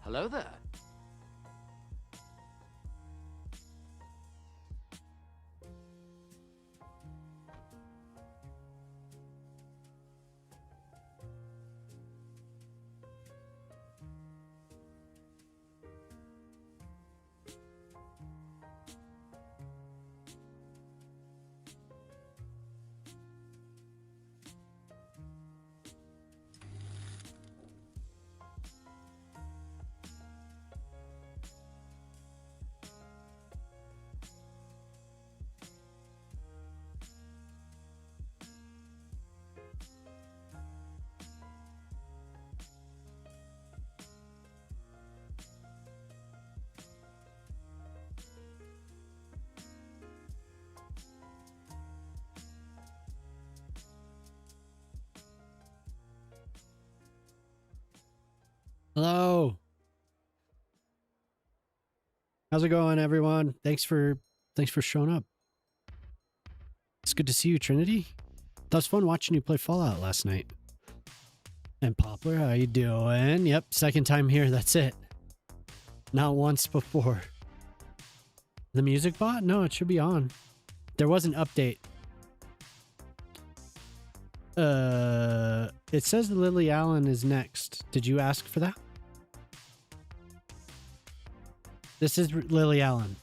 Hello there. Hello. How's it going, everyone? Thanks for showing up. It's good to see you, Trinity. That was fun watching you play Fallout last night. And Poplar, how you doing? Yep, second time here, that's it. Not once before. The music bot? No, it should be on. There was an update. It says Lily Allen is next. Did you ask for that? This is Lily Allen.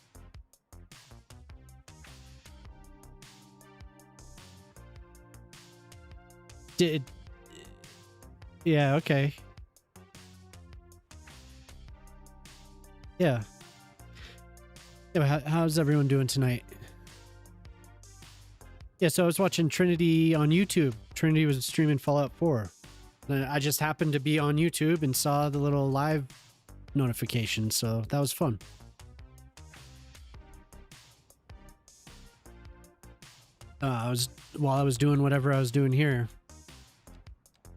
Yeah, okay. Yeah. Yeah, how's everyone doing tonight? Yeah, so I was watching Trinity on YouTube. Trinity was streaming Fallout 4. And I just happened to be on YouTube and saw the little live notification, so that was fun. While I was doing whatever I was doing here.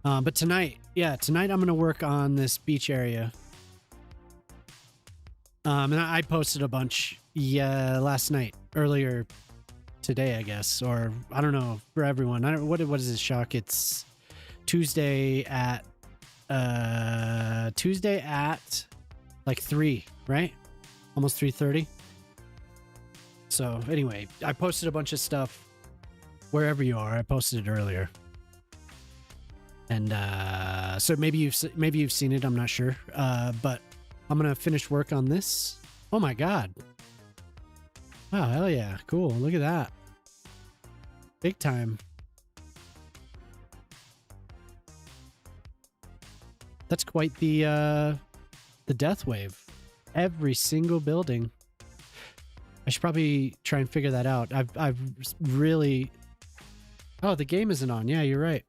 But tonight I'm gonna work on this beach area. And I posted a bunch, last night, earlier today, I guess, or I don't know, for everyone. What is this, Shock? It's Tuesday at like 3, right? Almost 3:30. So anyway, I posted a bunch of stuff wherever you are. I posted it earlier. And so maybe you've seen it, I'm not sure. But I'm gonna finish work on this. Oh my god. Wow, hell yeah. Cool. Look at that. Big time. That's quite the death wave. Every single building. I should probably try and figure that out. I've really... Oh, the game isn't on. Yeah, you're right.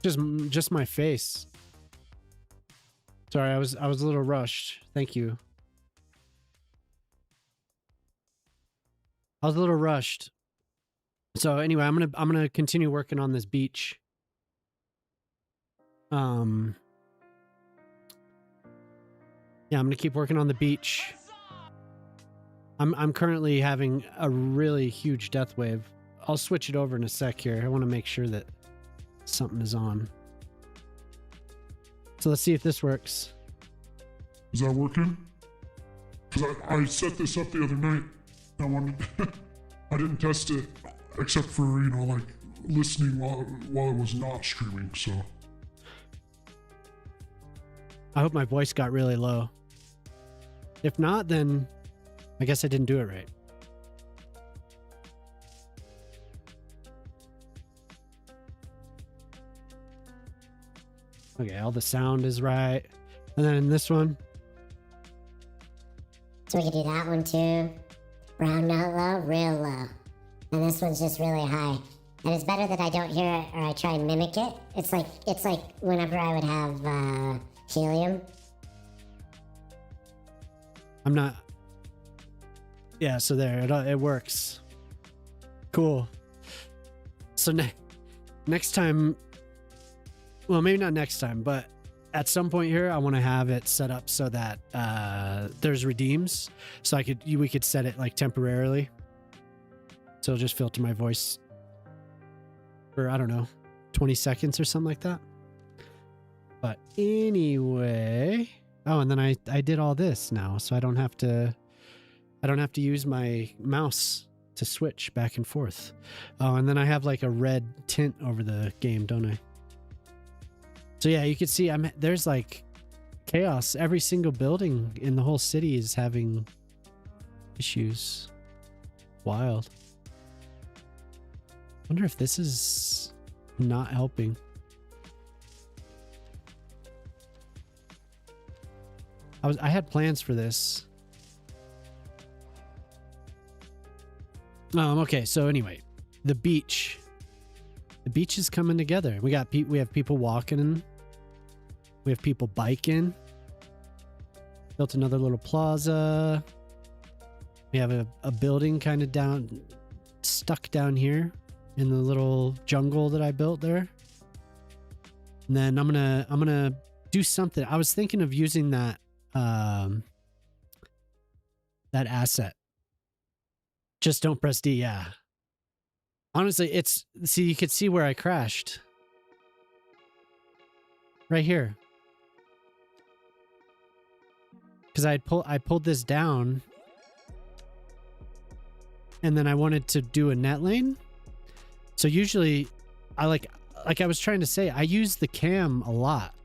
Just my face. Sorry, I was a little rushed. Thank you. I was a little rushed. So anyway, I'm gonna continue working on this beach. Yeah, I'm gonna keep working on the beach. I'm currently having a really huge death wave. I'll switch it over in a sec here. I want to make sure that something is on. So let's see if this works. Is that working? Because I set this up the other night. I wanted, I didn't test it except for, you know, like listening while it was not streaming, so. I hope my voice got really low. If not, then I guess I didn't do it right. Okay, all the sound is right. And then this one. So we can do that one too. Round not low, real low. And this one's just really high. And it's better that I don't hear it or I try and mimic it. It's like whenever I would have helium. I'm not... Yeah, so there, it works. Cool. So next time... Well, maybe not next time, but at some point here, I want to have it set up so that there's redeems. So we could set it like temporarily. So it'll just filter my voice for, I don't know, 20 seconds or something like that. But anyway... Oh, and then I did all this now, so I don't have to use my mouse to switch back and forth. Oh, and then I have like a red tint over the game, don't I? So yeah, you can see there's like chaos. Every single building in the whole city is having issues. Wild. Wonder if this is not helping. I had plans for this. Okay, so anyway, the beach. The beach is coming together. We have people walking. We have people biking. Built another little plaza. We have a building kind of stuck down here in the little jungle that I built there. And then I'm gonna do something. I was thinking of using that asset. Just don't press D. Yeah. Honestly, see, you could see where I crashed. Right here. Because I pulled this down. And then I wanted to do a net lane. So usually like I was trying to say, I use the cam a lot.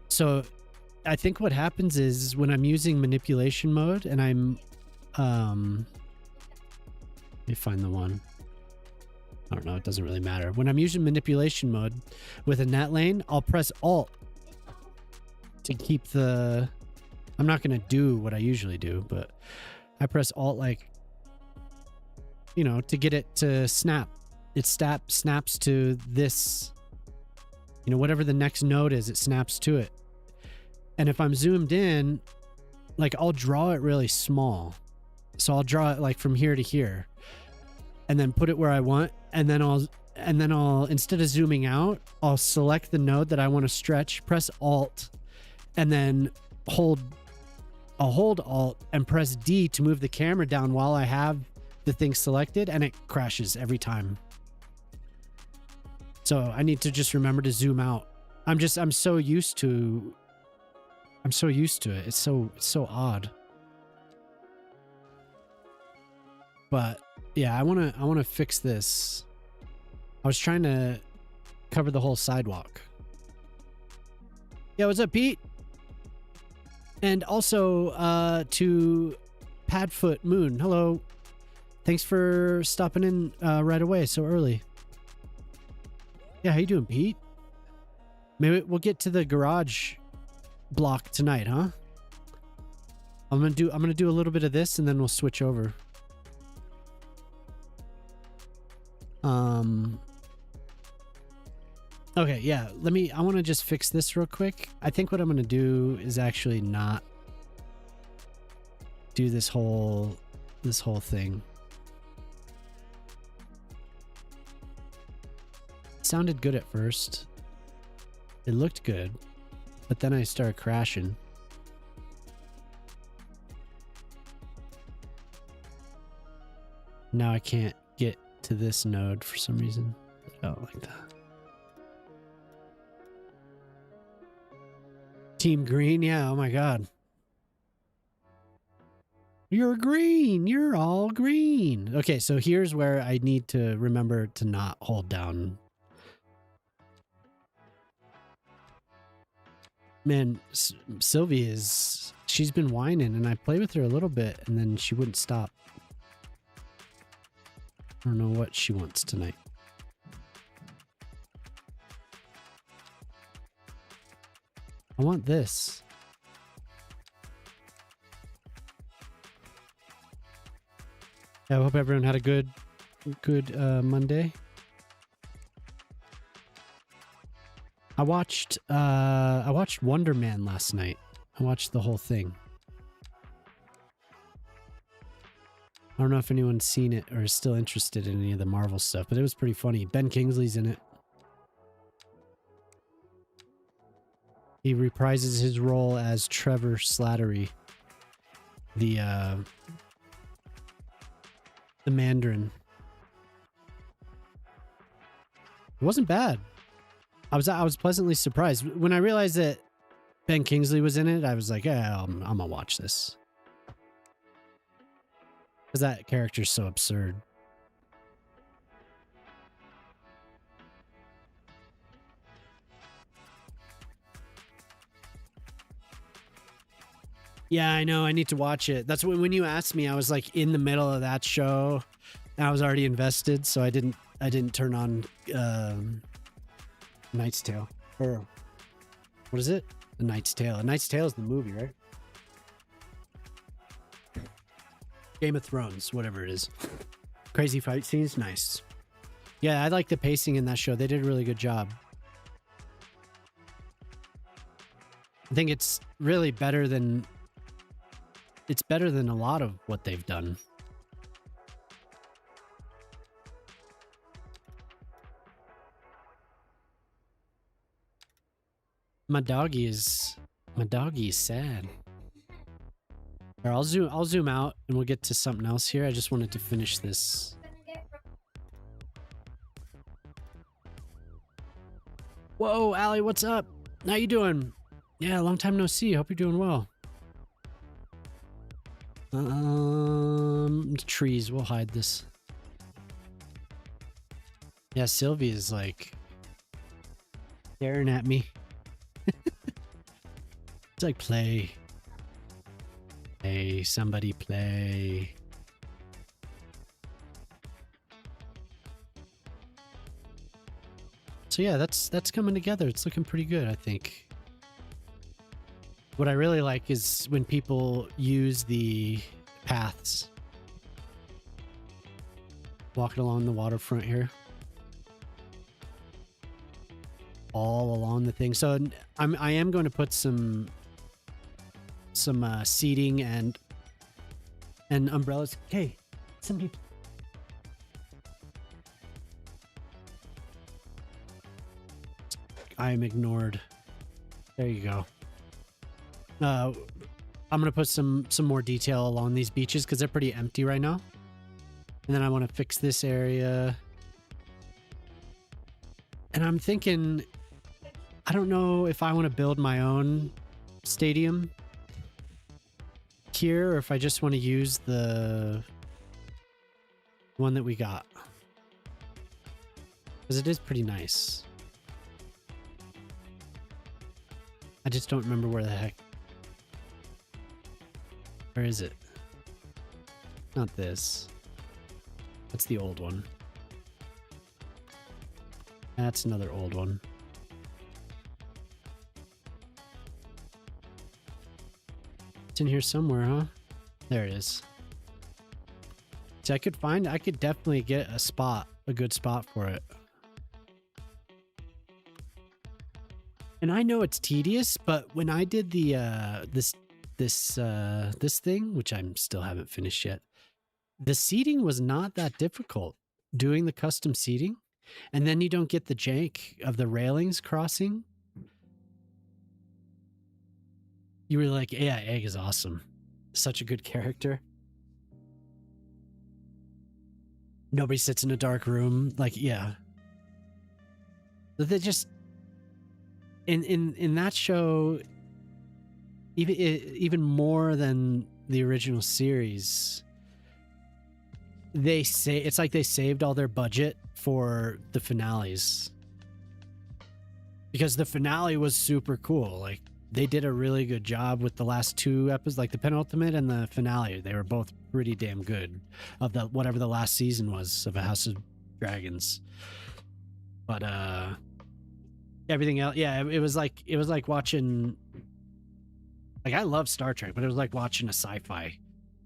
So I think what happens is when I'm using manipulation mode and I'm let me find the one. I don't know, it doesn't really matter. When I'm using manipulation mode with a net lane, I'll press Alt to keep the... I'm not going to do what I usually do, but I press Alt like, you know, to get it to snap. It snaps to this, you know, whatever the next node is, it snaps to it. And if I'm zoomed in, like I'll draw it really small. So I'll draw it like from here to here and then put it where I want. And then I'll, instead of zooming out, I'll select the node that I want to stretch, press Alt, and then I'll hold Alt and press D to move the camera down while I have the thing selected, and it crashes every time. So I need to just remember to zoom out. I'm so used to it. It's so odd. But yeah, I want to fix this. I was trying to cover the whole sidewalk. Yeah, what's up, Pete? And also to Padfoot Moon. Hello. Thanks for stopping in right away so early. Yeah, how you doing, Pete? Maybe we'll get to the garage block tonight, huh? I'm gonna do a little bit of this and then we'll switch over. Okay, yeah. I want to just fix this real quick. I think what I'm gonna do is actually not do this whole thing. It sounded good at first. It looked good, but then I started crashing. Now I can't get to this node for some reason. I don't like that. Team green, yeah, oh my god. You're green, you're all green. Okay, so here's where I need to remember to not hold down. Man, Sylvie she's been whining and I played with her a little bit and then she wouldn't stop. I don't know what she wants tonight. I want this. Yeah, I hope everyone had a good Monday. I watched Wonder Man last night. I watched the whole thing. I don't know if anyone's seen it or is still interested in any of the Marvel stuff, but it was pretty funny. Ben Kingsley's in it. He reprises his role as Trevor Slattery, the Mandarin. It wasn't bad. I was pleasantly surprised when I realized that Ben Kingsley was in it. I was like, yeah, I'm gonna watch this because that character's so absurd. Yeah, I know. I need to watch it. That's when you asked me, I was like in the middle of that show. And I was already invested, so I didn't turn on Knight's Tale. Or what is it? A Knight's Tale. A Knight's Tale is the movie, right? Game of Thrones, whatever it is. Crazy fight scenes, nice. Yeah, I like the pacing in that show. They did a really good job. I think it's really better than a lot of what they've done. My doggy is sad. All right, I'll zoom out and we'll get to something else here. I just wanted to finish this. Whoa, Allie, what's up? How you doing? Yeah, long time no see. Hope you're doing well. Trees, we'll hide this. Yeah, Sylvie is like staring at me. It's like play. Hey, somebody play. So yeah, that's coming together. It's looking pretty good, I think. What I really like is when people use the paths. Walking along the waterfront here. All along the thing. So I am going to put some seating and umbrellas. Hey, somebody. I am ignored. There you go. I'm gonna put some more detail along these beaches because they're pretty empty right now. And then I want to fix this area. And I'm thinking, I don't know if I want to build my own stadium here or if I just want to use the one that we got. Because it is pretty nice. I just don't remember where the heck. Where is it? Not this. That's the old one. That's another old one. It's in here somewhere, huh? There it is. See, I could definitely get a good spot for it. And I know it's tedious, but when I did the this thing, which I'm still haven't finished yet, the seating was not that difficult. Doing the custom seating, and then you don't get the jank of the railings crossing. You were like, yeah, Egg is awesome. Such a good character. Nobody sits in a dark room. Like, yeah. They just in that show, even more than the original series, they say it's like they saved all their budget for the finales, because the finale was super cool. Like, they did a really good job with the last two episodes, like the penultimate and the finale. They were both pretty damn good, of the whatever the last season was of A House of Dragons. But everything else, yeah, it was like watching, like, I love Star Trek, but it was like watching a sci-fi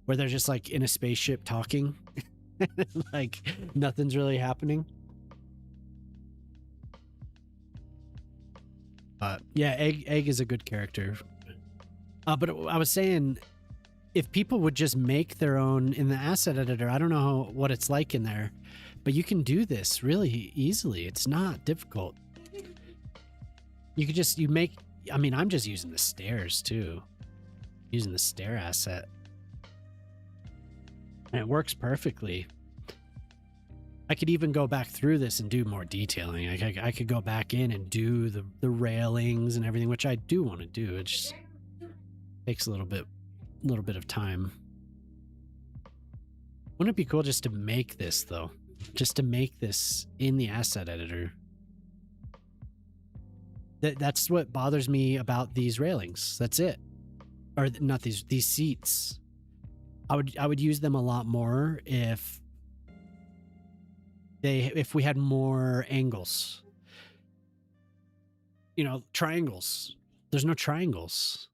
where they're just like in a spaceship talking. Like, nothing's really happening. But yeah, Egg is a good character. But I was saying, if people would just make their own in the asset editor, I don't know what it's like in there, but you can do this really easily. It's not difficult. You could just, I mean, I'm just using the stairs too. Using the stair asset. And it works perfectly. I could even go back through this and do more detailing. I could go back in and do the railings and everything, which I do want to do. It just takes a little bit of time. Wouldn't it be cool just to make this, though? Just to make this in the asset editor. That's what bothers me about these railings. That's it. Or not these seats. I would use them a lot more if we had more angles. You know, triangles. There's no triangles.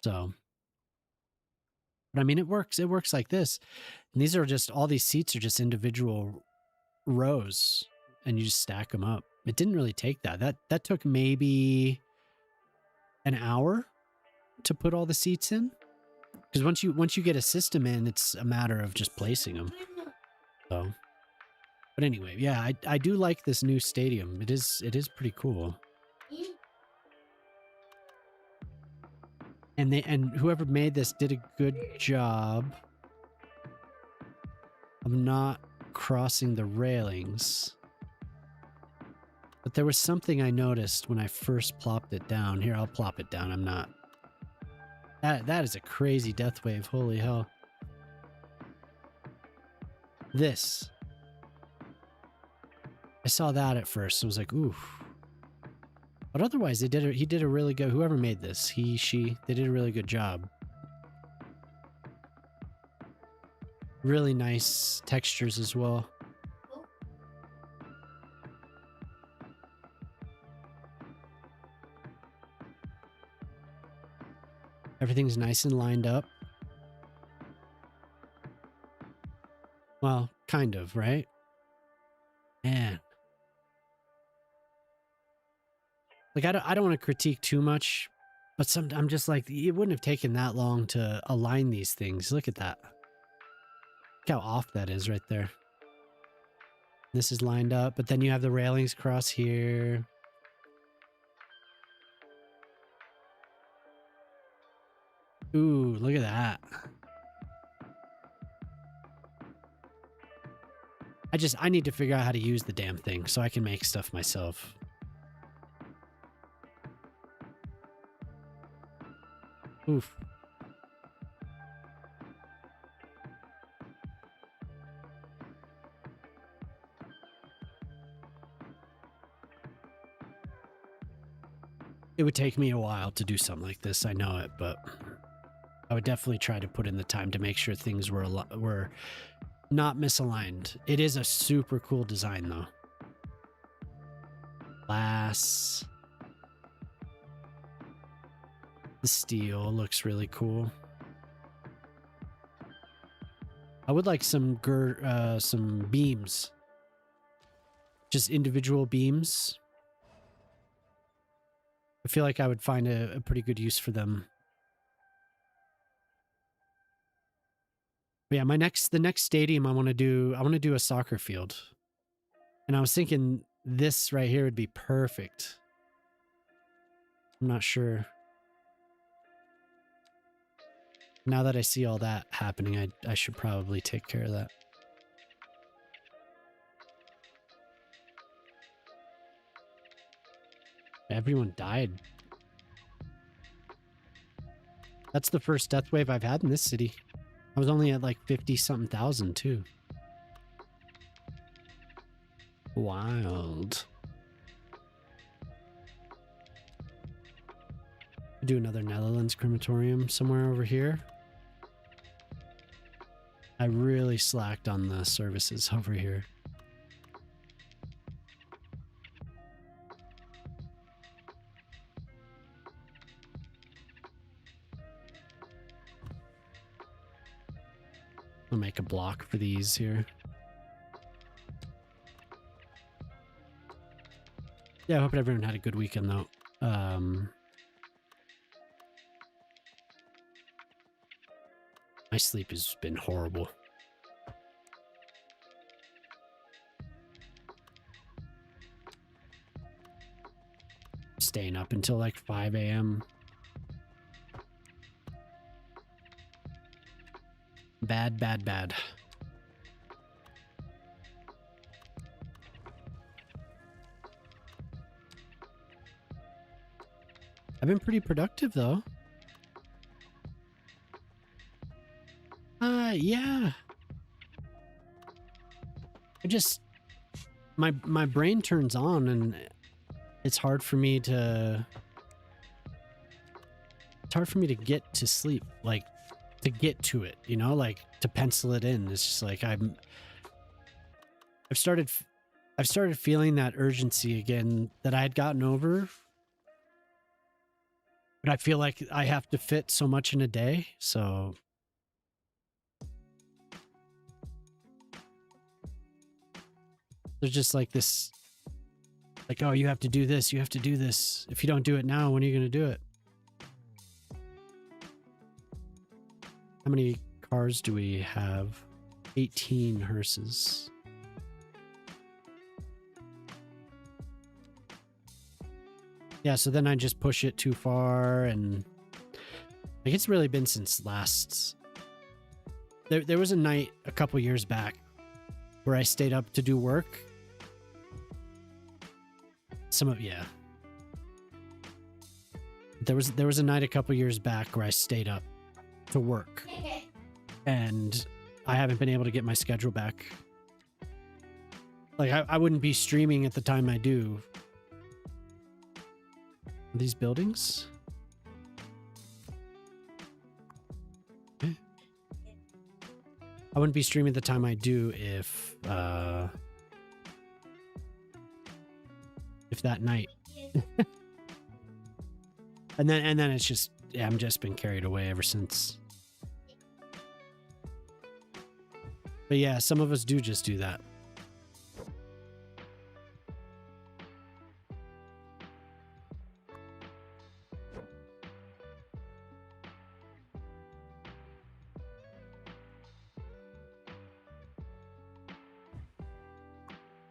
So, but I mean, it works. It works like this. And these are just, all these seats are just individual rows, and you just stack them up. It didn't really take that. That took maybe an hour to put all the seats in. Because once you get a system in, it's a matter of just placing them. So, but anyway, yeah, I do like this new stadium. It is pretty cool. And whoever made this did a good job of not crossing the railings. But there was something I noticed when I first plopped it down. Here, I'll plop it down. I'm not. That is a crazy death wave. Holy hell. This. I saw that at first. I was like, ooh. But otherwise, he did a really good, whoever made this, they did a really good job. Really nice textures as well. Everything's nice and lined up. Well, kind of, right? Man. Like, I don't want to critique too much, but I'm just like, it wouldn't have taken that long to align these things. Look at that. Look how off that is right there. This is lined up, but then you have the railings cross here. Ooh, look at that. I need to figure out how to use the damn thing so I can make stuff myself. Oof. It would take me a while to do something like this, I know it, but I would definitely try to put in the time to make sure things were not misaligned. It is a super cool design, though. Glass. The steel looks really cool. I would like some beams. Just individual beams. I feel like I would find a pretty good use for them. But yeah, the next stadium I want to do a soccer field. And I was thinking this right here would be perfect. I'm not sure. Now that I see all that happening, I should probably take care of that. Everyone died. That's the first death wave I've had in this city. I was only at like 50-something thousand too. Wild. Do another Netherlands crematorium somewhere over here. I really slacked on the services over here. I'll make a block for these here. Yeah, I hope everyone had a good weekend though. My sleep has been horrible. Staying up until like 5 a.m. Bad, bad, bad. I've been pretty productive though. Yeah. My brain turns on and it's hard for me to get to sleep, like to get to it, you know, like to pencil it in. It's just like I've started feeling that urgency again that I had gotten over. But I feel like I have to fit so much in a day, so there's just like this, like, oh, you have to do this, you have to do this. If you don't do it now, when are you going to do it? How many cars do we have? 18 hearses. Yeah, so then I just push it too far, and like it's really been since last. There was a night a couple years back where I stayed up to do work. Yeah. There was a night a couple years back where I stayed up to work, and I haven't been able to get my schedule back. Like I wouldn't be streaming at the time I do. These buildings? Okay. I wouldn't be streaming the time I do if that night. and then it's just, yeah, I'm just been carried away ever since. But yeah, some of us do just do that.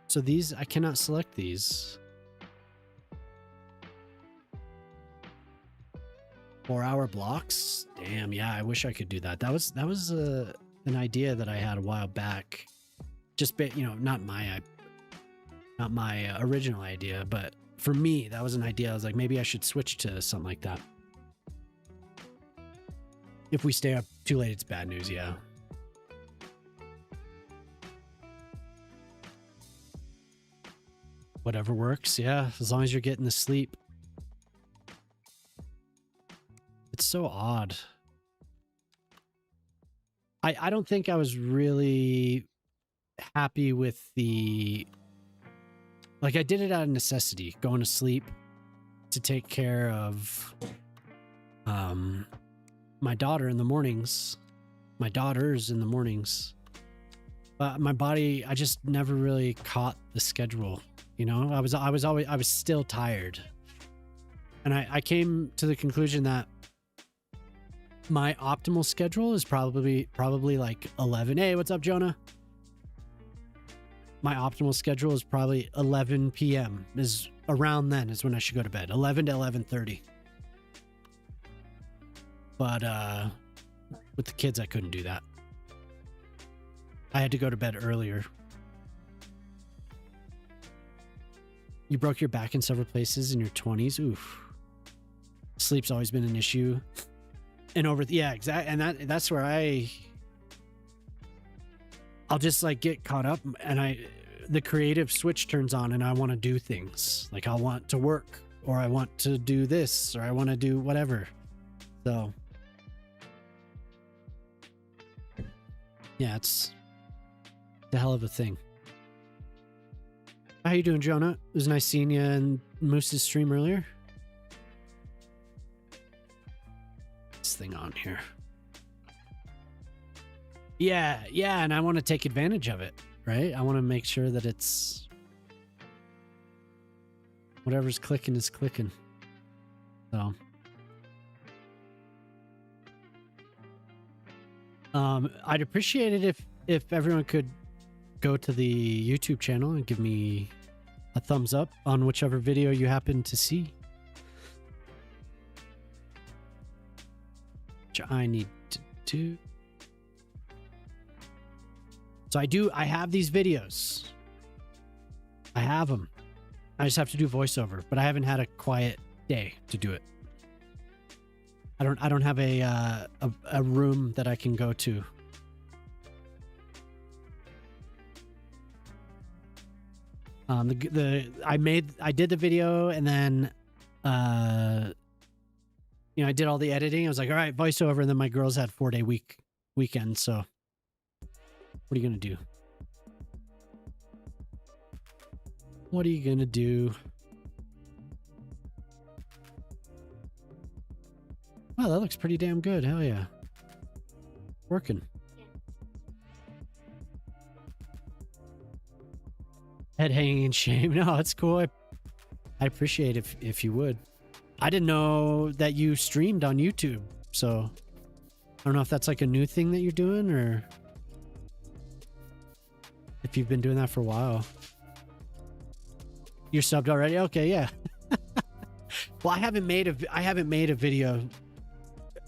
So these, I cannot select these. 4-hour blocks? Damn, yeah, I wish I could do that. That was an idea that I had a while back. Just, you know, not my original idea, but for me, that was an idea. I was like, maybe I should switch to something like that. If we stay up too late, it's bad news, yeah. Whatever works, yeah, as long as you're getting the sleep. It's so odd. I don't think I was really happy with the... Like, I did it out of necessity, going to sleep to take care of my daughter in the mornings, my daughters in the mornings. But my body, I just never really caught the schedule. You know, I was still tired. And I came to the conclusion that my optimal schedule is probably like 11. Hey, what's up, Jonah? My optimal schedule is probably 11 p.m. is around then is when I should go to bed. 11 to 11:30. But with the kids, I couldn't do that. I had to go to bed earlier. You broke your back in several places in your 20s. Oof. Sleep's always been an issue. And yeah, exactly. And that's where I'll just like get caught up, and the creative switch turns on, and I want to do things. Like I want to work, or I want to do this, or I want to do whatever. So yeah, it's the hell of a thing. How you doing, Jonah? It was nice seeing you in Moose's stream earlier. This thing on here. Yeah, and I want to take advantage of it, right? I want to make sure that it's whatever's clicking is clicking. So I'd appreciate it if everyone could go to the YouTube channel and give me a thumbs up on whichever video you happen to see. Which I need to do. So I have these videos. I have them. I just have to do voiceover, but I haven't had a quiet day to do it. I don't have a room that I can go to. I did the video, and then I did all the editing. I was like, all right, voiceover, and then my girls had 4-day weekend, so what are you gonna do? What are you gonna do? Wow, that looks pretty damn good. Hell yeah. Working. Head hanging in shame. No, it's cool. I appreciate it if you would. I didn't know that you streamed on YouTube, so I don't know if that's like a new thing that you're doing, or if you've been doing that for a while. You're subbed already? Okay, yeah. Well, I haven't made a video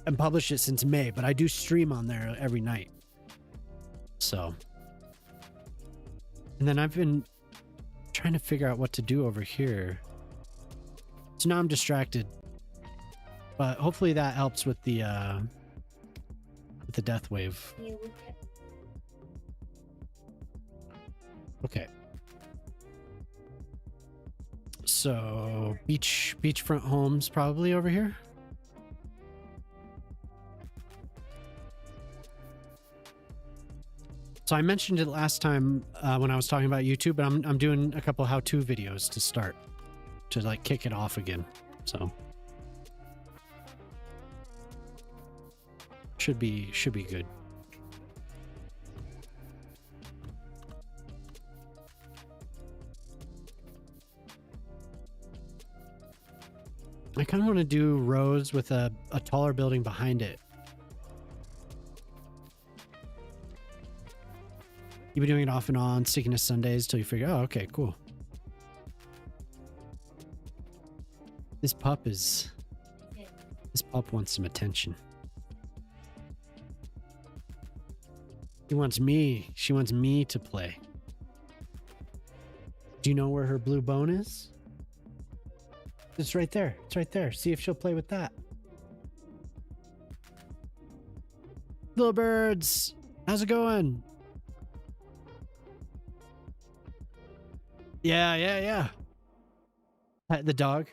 and published it since May, but I do stream on there every night. So, and then I've been trying to figure out what to do over here. So now I'm distracted, but hopefully that helps with the death wave. Okay. So beachfront homes probably over here. So I mentioned it last time when I was talking about YouTube, but I'm doing a couple how-to videos to start, to like kick it off again. So should be good. I kind of want to do rows with a taller building behind it. You've been doing it off and on, sticking to Sundays till you figure, oh, okay, cool. This pup wants some attention. She wants me to play. Do you know where her blue bone is? It's right there. It's right there. See if she'll play with that. Little birds, how's it going? Yeah. The dog.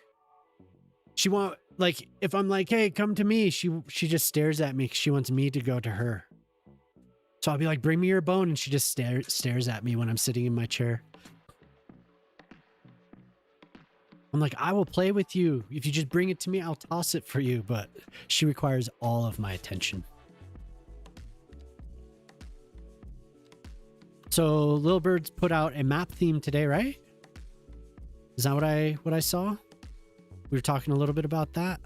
She like if I'm like, hey, come to me, she just stares at me because she wants me to go to her. So I'll be like, bring me your bone, and she just stares at me when I'm sitting in my chair. I'm like, I will play with you. If you just bring it to me, I'll toss it for you. But she requires all of my attention. So Little Bird's put out a map theme today, right? Is that what I saw? We were talking a little bit about that.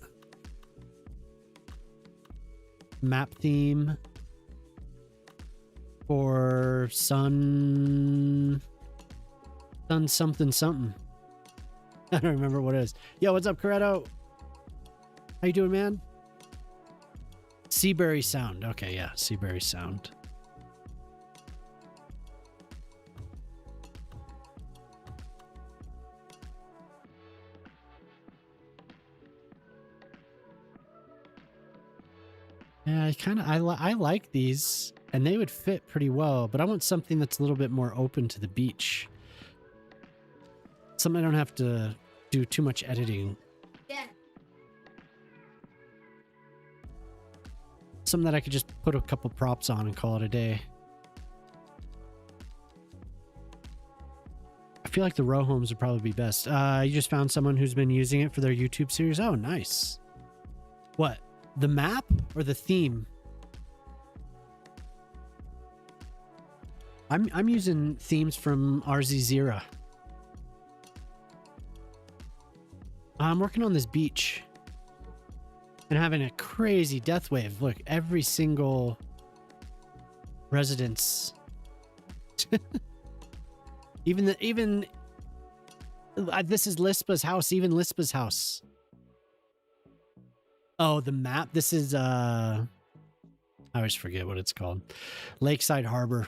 Map theme for sun something. I don't remember what it is. Yo, what's up, Corretto? How you doing, man? Seabury Sound. Okay, yeah, Seabury Sound. Yeah, I like these, and they would fit pretty well, but I want something that's a little bit more open to the beach. Something I don't have to do too much editing. Yeah. Something that I could just put a couple props on and call it a day. I feel like the row homes would probably be best. You just found someone who's been using it for their YouTube series. Oh, nice. What? The map or the theme? I'm using themes from RZ Zera. I'm working on this beach and having a crazy death wave. Look, every single residence, even this is Lispa's house. Even Lispa's house. Oh, the map. This is I always forget what it's called. Lakeside Harbor.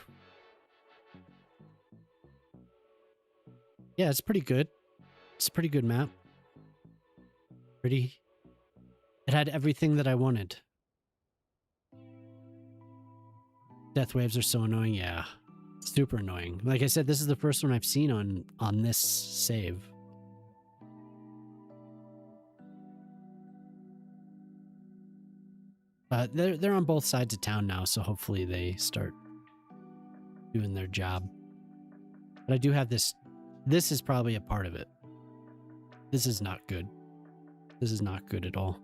Yeah, it's pretty good. It's a pretty good map. Pretty. It had everything that I wanted. Death waves are so annoying. Yeah, super annoying. Like I said, this is the first one I've seen on this save. They're on both sides of town now, so hopefully they start doing their job. But I do have this. This is probably a part of it. This is not good. This is not good at all.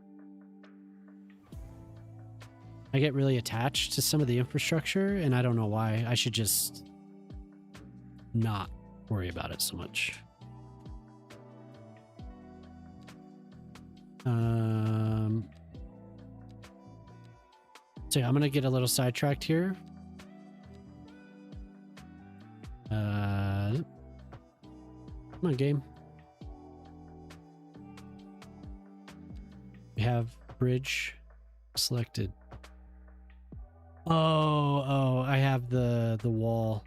I get really attached to some of the infrastructure, and I don't know why. I should just not worry about it so much. So yeah, I'm gonna get a little sidetracked here. Come on, game. We have bridge selected. Oh, I have the wall.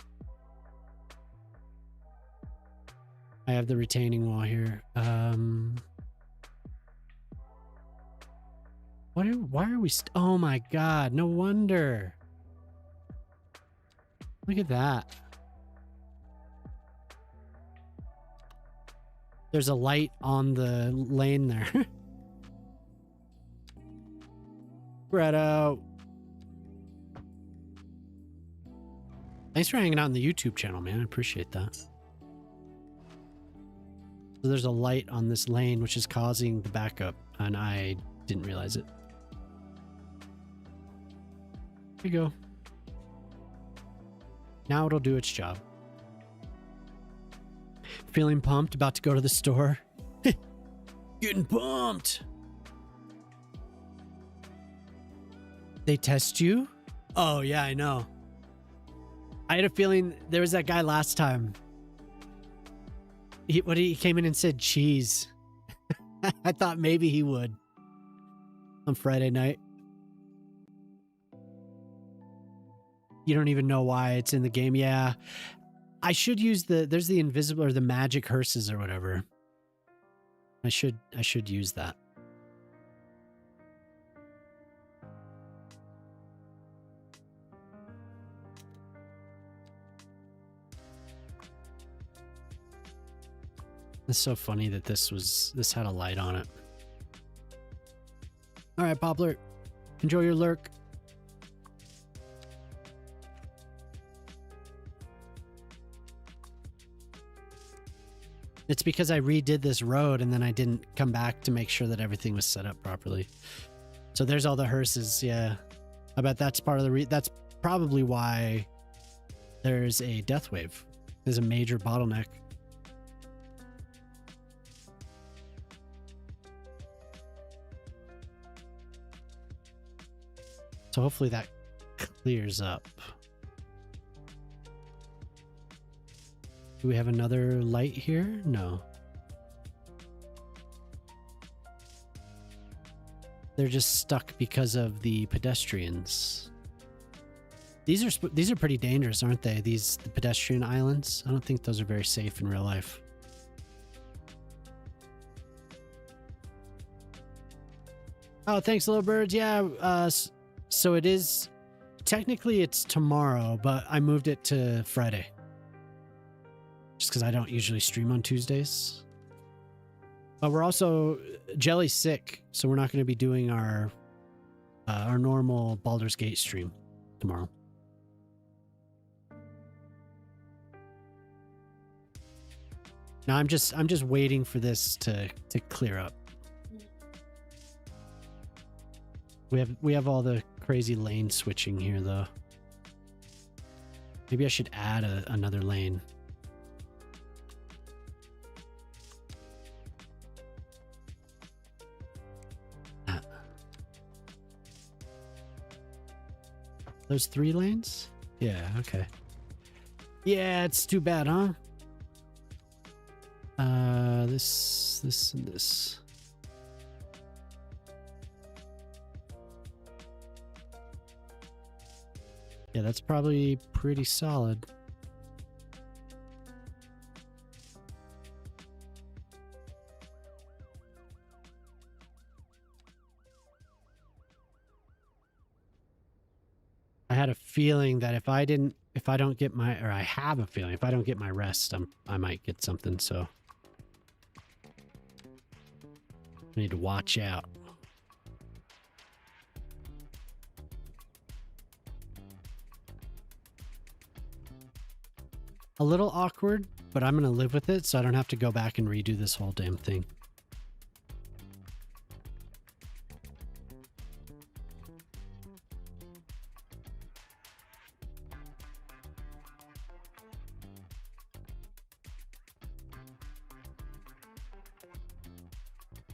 I have the retaining wall here. Why are we oh my god, no wonder. Look at that. There's a light on the lane there. Greta. Thanks for hanging out on the YouTube channel, man. I appreciate that. So there's a light on this lane, which is causing the backup, and I didn't realize it. There you go. Now it'll do its job. Feeling pumped, about to go to the store. Getting pumped. They test you? Oh, yeah, I know. I had a feeling there was that guy last time. He came in and said cheese. I thought maybe he would. On Friday night. You don't even know why it's in the game. Yeah. I should use there's the invisible or the magic hearses or whatever. I should use that. It's so funny that this had a light on it. All right, Poplar, enjoy your lurk. It's because I redid this road and then I didn't come back to make sure that everything was set up properly. So there's all the hearses. Yeah. I bet that's part of the that's probably why there's a death wave. There's a major bottleneck. So hopefully that clears up. Do we have another light here? No. They're just stuck because of the pedestrians. These are pretty dangerous, aren't they? The pedestrian islands. I don't think those are very safe in real life. Oh, thanks, little birds. Yeah. So it is. Technically, it's tomorrow, but I moved it to Friday. Just because I don't usually stream on Tuesdays. But we're also Jelly's sick, so we're not going to be doing our normal Baldur's Gate stream tomorrow. Now I'm just waiting for this to clear up. We have all the crazy lane switching here though. Maybe I should add another lane. Those 3 lanes? Yeah, okay. Yeah, it's too bad, huh? This, and this. Yeah, that's probably pretty solid. I had a feeling that if I don't get my, or I have a feeling if I don't get my rest, I might get something, so I need to watch out. A little awkward, but I'm gonna live with it so I don't have to go back and redo this whole damn thing.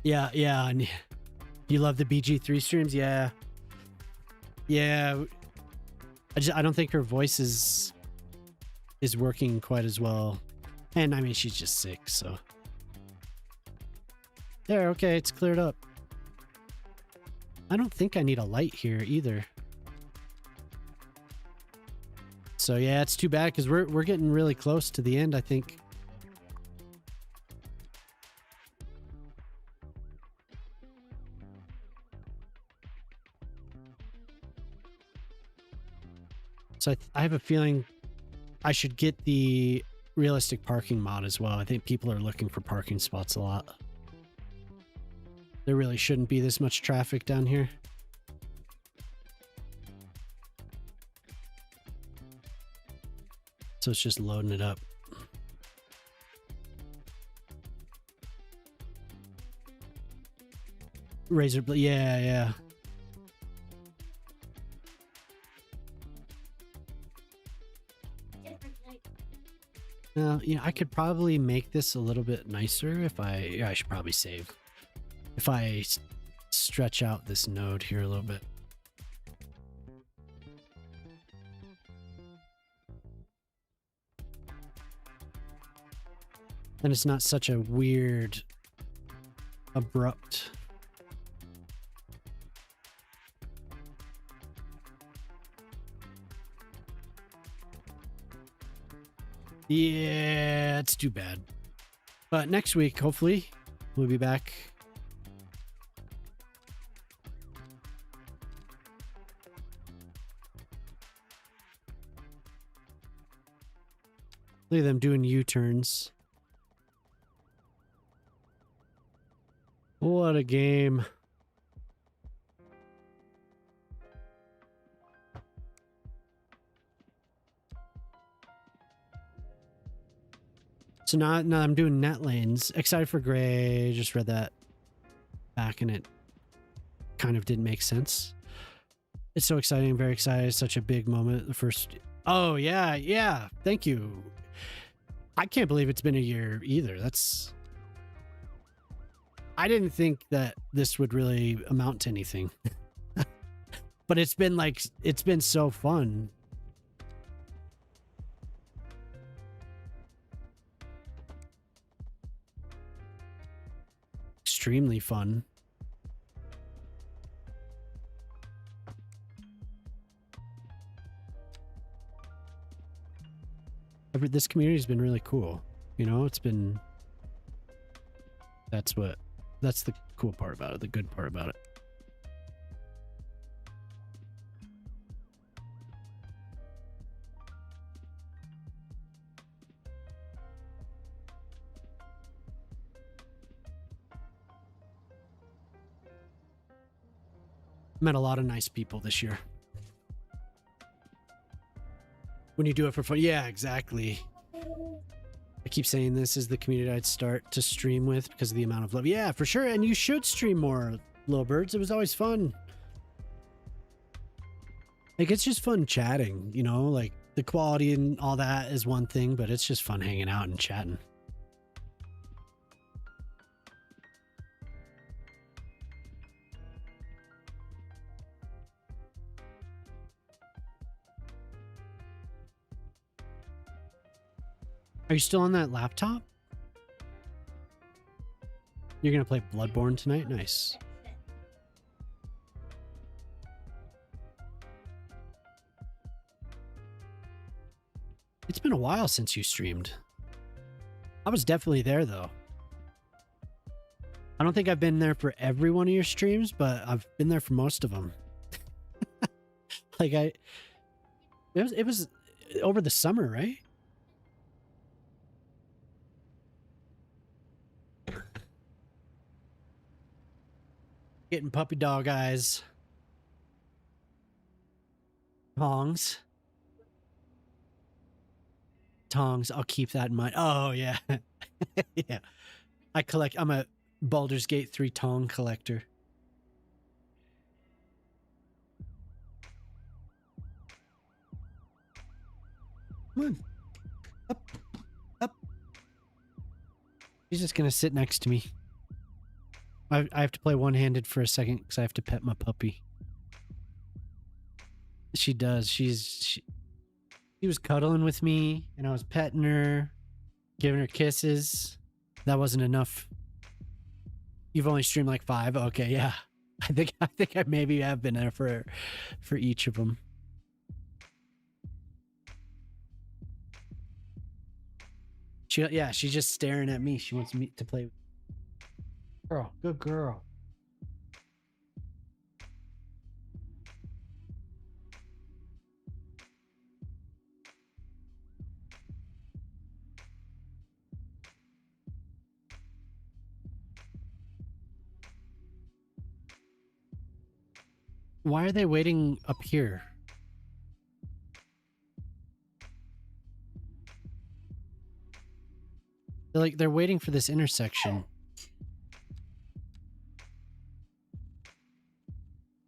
Yeah, yeah, and you love the BG3 streams? Yeah. Yeah. I don't think her voice is working quite as well. And I mean, she's just sick, so. There, okay, it's cleared up. I don't think I need a light here either. So yeah, it's too bad because we're getting really close to the end, I think. So I have a feeling I should get the realistic parking mod as well. I think people are looking for parking spots a lot. There really shouldn't be this much traffic down here. So it's just loading it up. Razor blade, yeah, yeah. Now, you know, I could probably make this a little bit nicer if I should probably save. If I stretch out this node here a little bit. Then it's not such a weird, abrupt. Yeah, it's too bad. But next week, hopefully, we'll be back. Look at them doing U-turns. What a game. So now I'm doing net lanes. Excited for Gray. Just read that back and it kind of didn't make sense. It's so exciting. Very excited. Such a big moment. The first. Oh, yeah. Yeah. Thank you. I can't believe it's been a year either. I didn't think that this would really amount to anything. But it's been so fun. Extremely fun. This community has been really cool. You know, that's the cool part about it, the good part about it. Met a lot of nice people this year. When you do it for fun. Yeah, exactly. I keep saying this is the community I'd start to stream with because of the amount of love. Yeah, for sure. And you should stream more, little birds. It was always fun. Like, it's just fun chatting, you know? Like, the quality and all that is one thing, but it's just fun hanging out and chatting. Are you still on that laptop? You're gonna play Bloodborne tonight? Nice. It's been a while since you streamed. I was definitely there though. I don't think I've been there for every one of your streams, but I've been there for most of them. Like it was over the summer, right? Getting puppy dog eyes. Tongs. Tongs. I'll keep that in mind. Oh, yeah. Yeah. I'm a Baldur's Gate 3 tong collector. Come on. Up. Up. He's just going to sit next to me. I have to play one-handed for a second because I have to pet my puppy. She does. She was cuddling with me, and I was petting her, giving her kisses. That wasn't enough. You've only streamed like 5. Okay, yeah. I think I maybe have been there for each of them. She's just staring at me. She wants me to play. Girl, good girl. Why are they waiting up here? They're waiting for this intersection.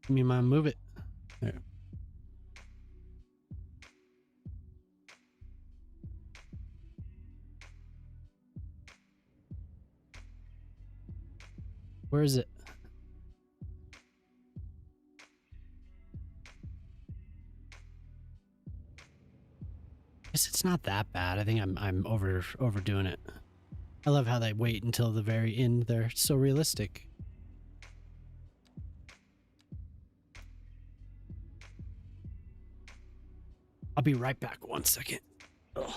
Give me my move it. There. Where is it? Guess it's not that bad. I think I'm overdoing it. I love how they wait until the very end. They're so realistic. I'll be right back. 1 second. Ugh.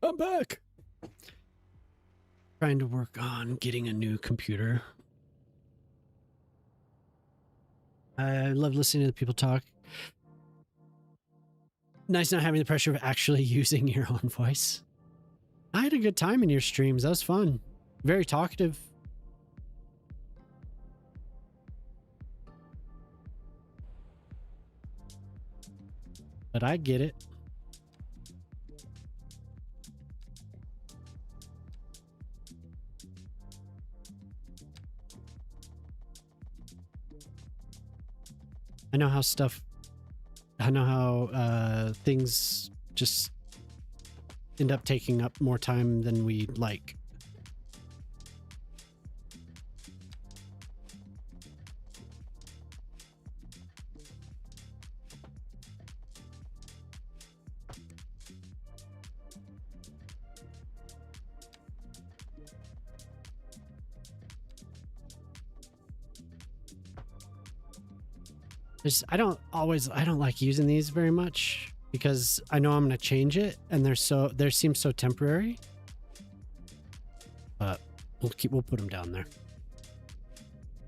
I'm back. Trying to work on getting a new computer. I love listening to people talk. Nice not having the pressure of actually using your own voice. I had a good time in your streams. That was fun. Very talkative. But I get it. I know how things just end up taking up more time than we like. I don't like using these very much because I know I'm going to change it and they seem so temporary. But we'll put them down there.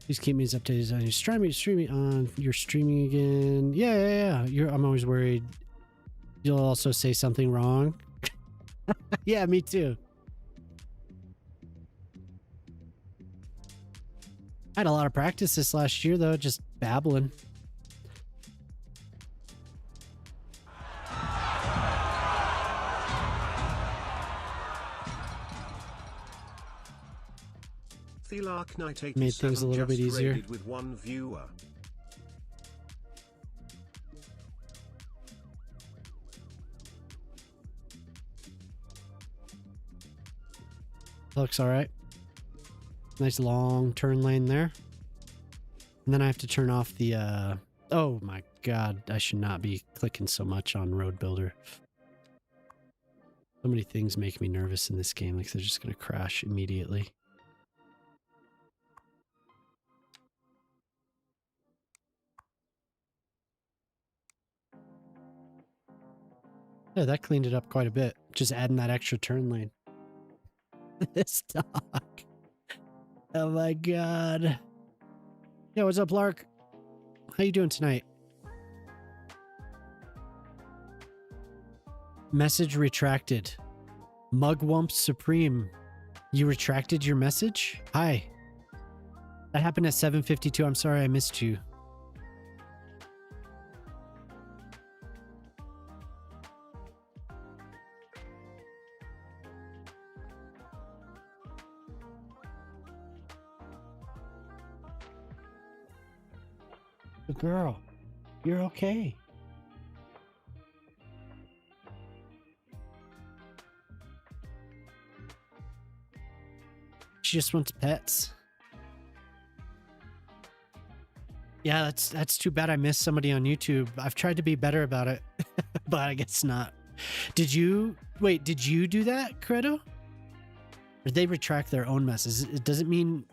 Please keep me as updated on your streaming on you're streaming again. Yeah. I'm always worried you'll also say something wrong. Yeah, me too. I had a lot of practice this last year though, just babbling. Made things a little bit easier. With one viewer. Looks all right. Nice long turn lane there. And then I have to turn off the oh my god, I should not be clicking so much on Road Builder. So many things make me nervous in this game, like they're just gonna crash immediately. Yeah, that cleaned it up quite a bit. Just adding that extra turn lane. This dog. Oh my god. Yo, what's up, Lark? How you doing tonight? Message retracted. Mugwump Supreme. You retracted your message? Hi. That happened at 7:52. I'm sorry I missed you. Girl, you're okay. She just wants pets. Yeah, that's too bad I missed somebody on YouTube. I've tried to be better about it, but I guess not. Did you do that, Credo? Or did they retract their own messes? It doesn't mean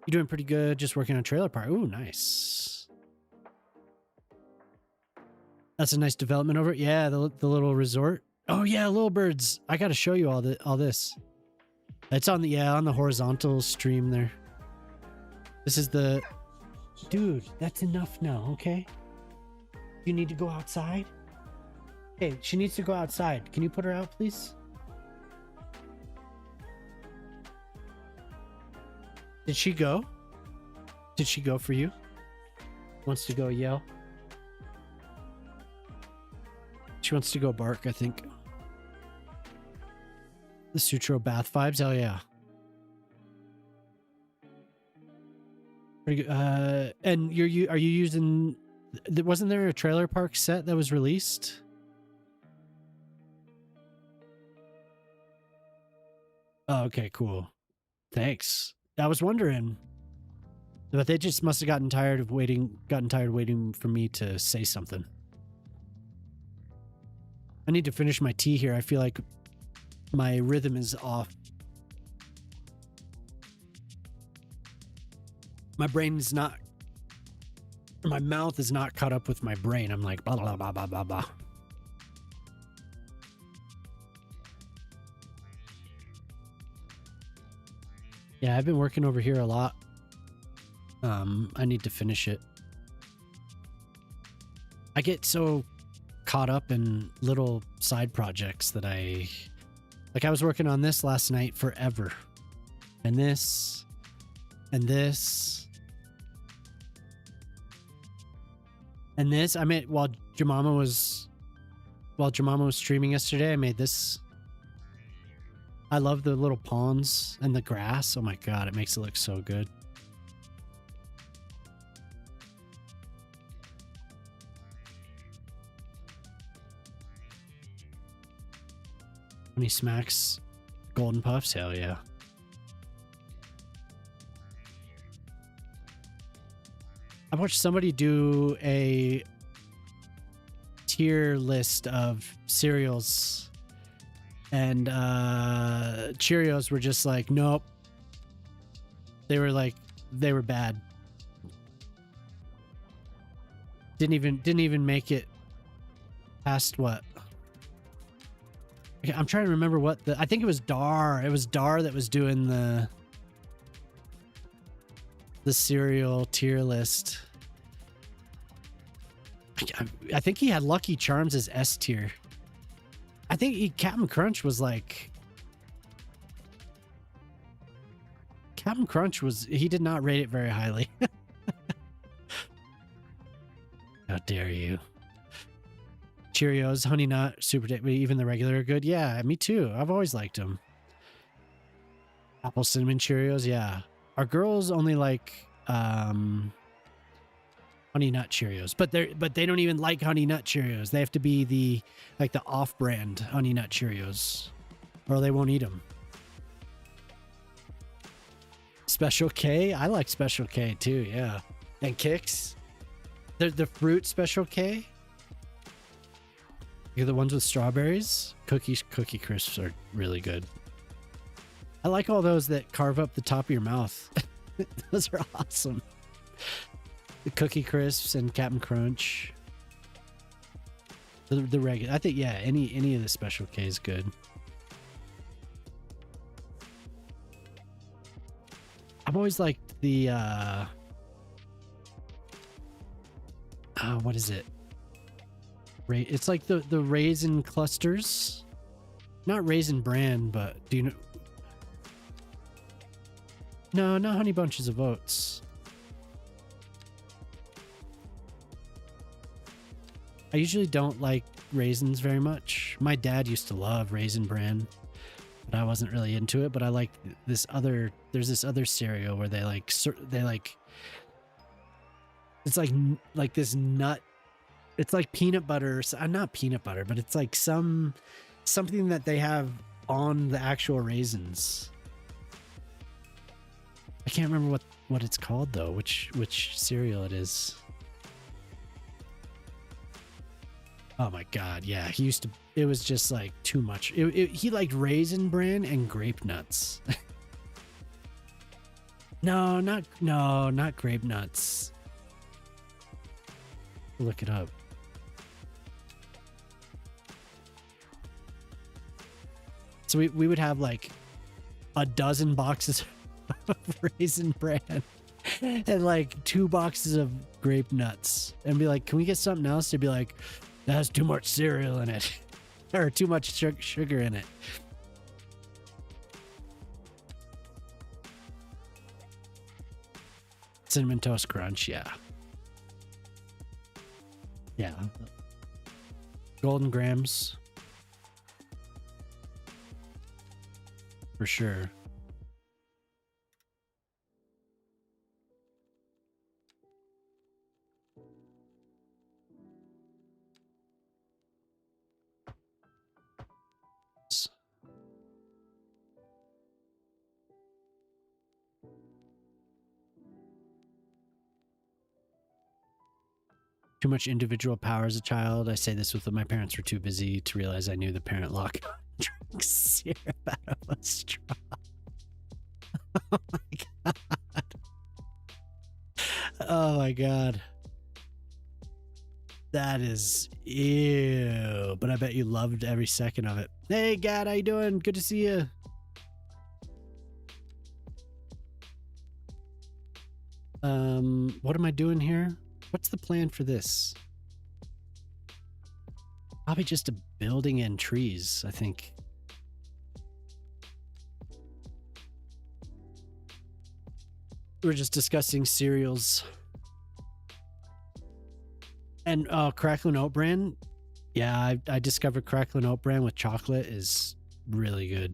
you're doing pretty good just working on Trailer Park. Ooh, nice. That's a nice development over it. Yeah, the little resort. Oh yeah, Little Birds. I got to show you all this. It's on the horizontal stream there. This is the dude. That's enough now. Okay. You need to go outside. Hey, she needs to go outside. Can you put her out, please? Did she go? Did she go for you? Wants to go yell. She wants to go bark, I think. The Sutro bath vibes, hell yeah. Pretty good. And are you using? Wasn't there a Trailer Park set that was released? Oh, okay, cool. Thanks. I was wondering, but they just must have gotten tired of waiting for me to say something. I need to finish my tea here. I feel like my rhythm is off. My mouth is not caught up with my brain. I'm like, blah, blah, blah, blah, blah, blah. Yeah, I've been working over here a lot. I need to finish it. I get so caught up in little side projects that I was working on this last night forever. And this and this and this. I made while Jemima was streaming yesterday, I made this. I love the little ponds and the grass. Oh my god, it makes it look so good. Honey Smacks Golden Puffs, hell yeah. I watched somebody do a tier list of cereals, and Cheerios were just like, nope. They were bad. Didn't even make it past what? I'm trying to remember what I think it was Dar. It was Dar that was doing the cereal tier list. I think he had Lucky Charms as S tier. I think Captain Crunch was like... Captain Crunch he did not rate it very highly. How dare you. Cheerios, Honey Nut, Super Taste, even the regular are good. Yeah, me too. I've always liked them. Apple Cinnamon Cheerios, yeah. Our girls only like Honey Nut Cheerios, but they don't even like Honey Nut Cheerios. They have to be the off-brand Honey Nut Cheerios, or they won't eat them. Special K, I like Special K too, yeah. And Kix, the fruit Special K. You're the ones with strawberries. Cookie Crisps are really good. I like all those that carve up the top of your mouth. Those are awesome. The Cookie Crisps and Captain Crunch. The regular. I think, yeah, any of the Special K is good. I've always liked the what is it? It's like the raisin clusters. Not Raisin Bran, but do you know? No, not Honey Bunches of Oats. I usually don't like raisins very much. My dad used to love Raisin Bran, but I wasn't really into it. But I like there's this other cereal where they like it's like this nut. It's like peanut butter, not peanut butter, but it's like something that they have on the actual raisins. I can't remember what it's called though, which cereal it is. Oh my god, yeah, it was just like too much. He liked Raisin Bran and grape nuts. No, not grape nuts. Look it up. So we would have like a dozen boxes of Raisin Bran and like 2 boxes of grape nuts and be like, can we get something else? They'd be like, that has too much cereal in it or too much sugar in it. Cinnamon Toast Crunch, yeah. Yeah. Golden Grams. For sure. Too much individual power as a child. I say this with my parents were too busy to realize I knew the parent lock drank syrup out of a straw. Oh my god. Oh my god. That is ew. But I bet you loved every second of it. Hey Gad, how you doing? Good to see you. What am I doing here? What's the plan for this? Probably just a building and trees, I think. We were just discussing cereals. And Cracklin' Oat Bran. Yeah, I discovered Cracklin' Oat Bran with chocolate is really good.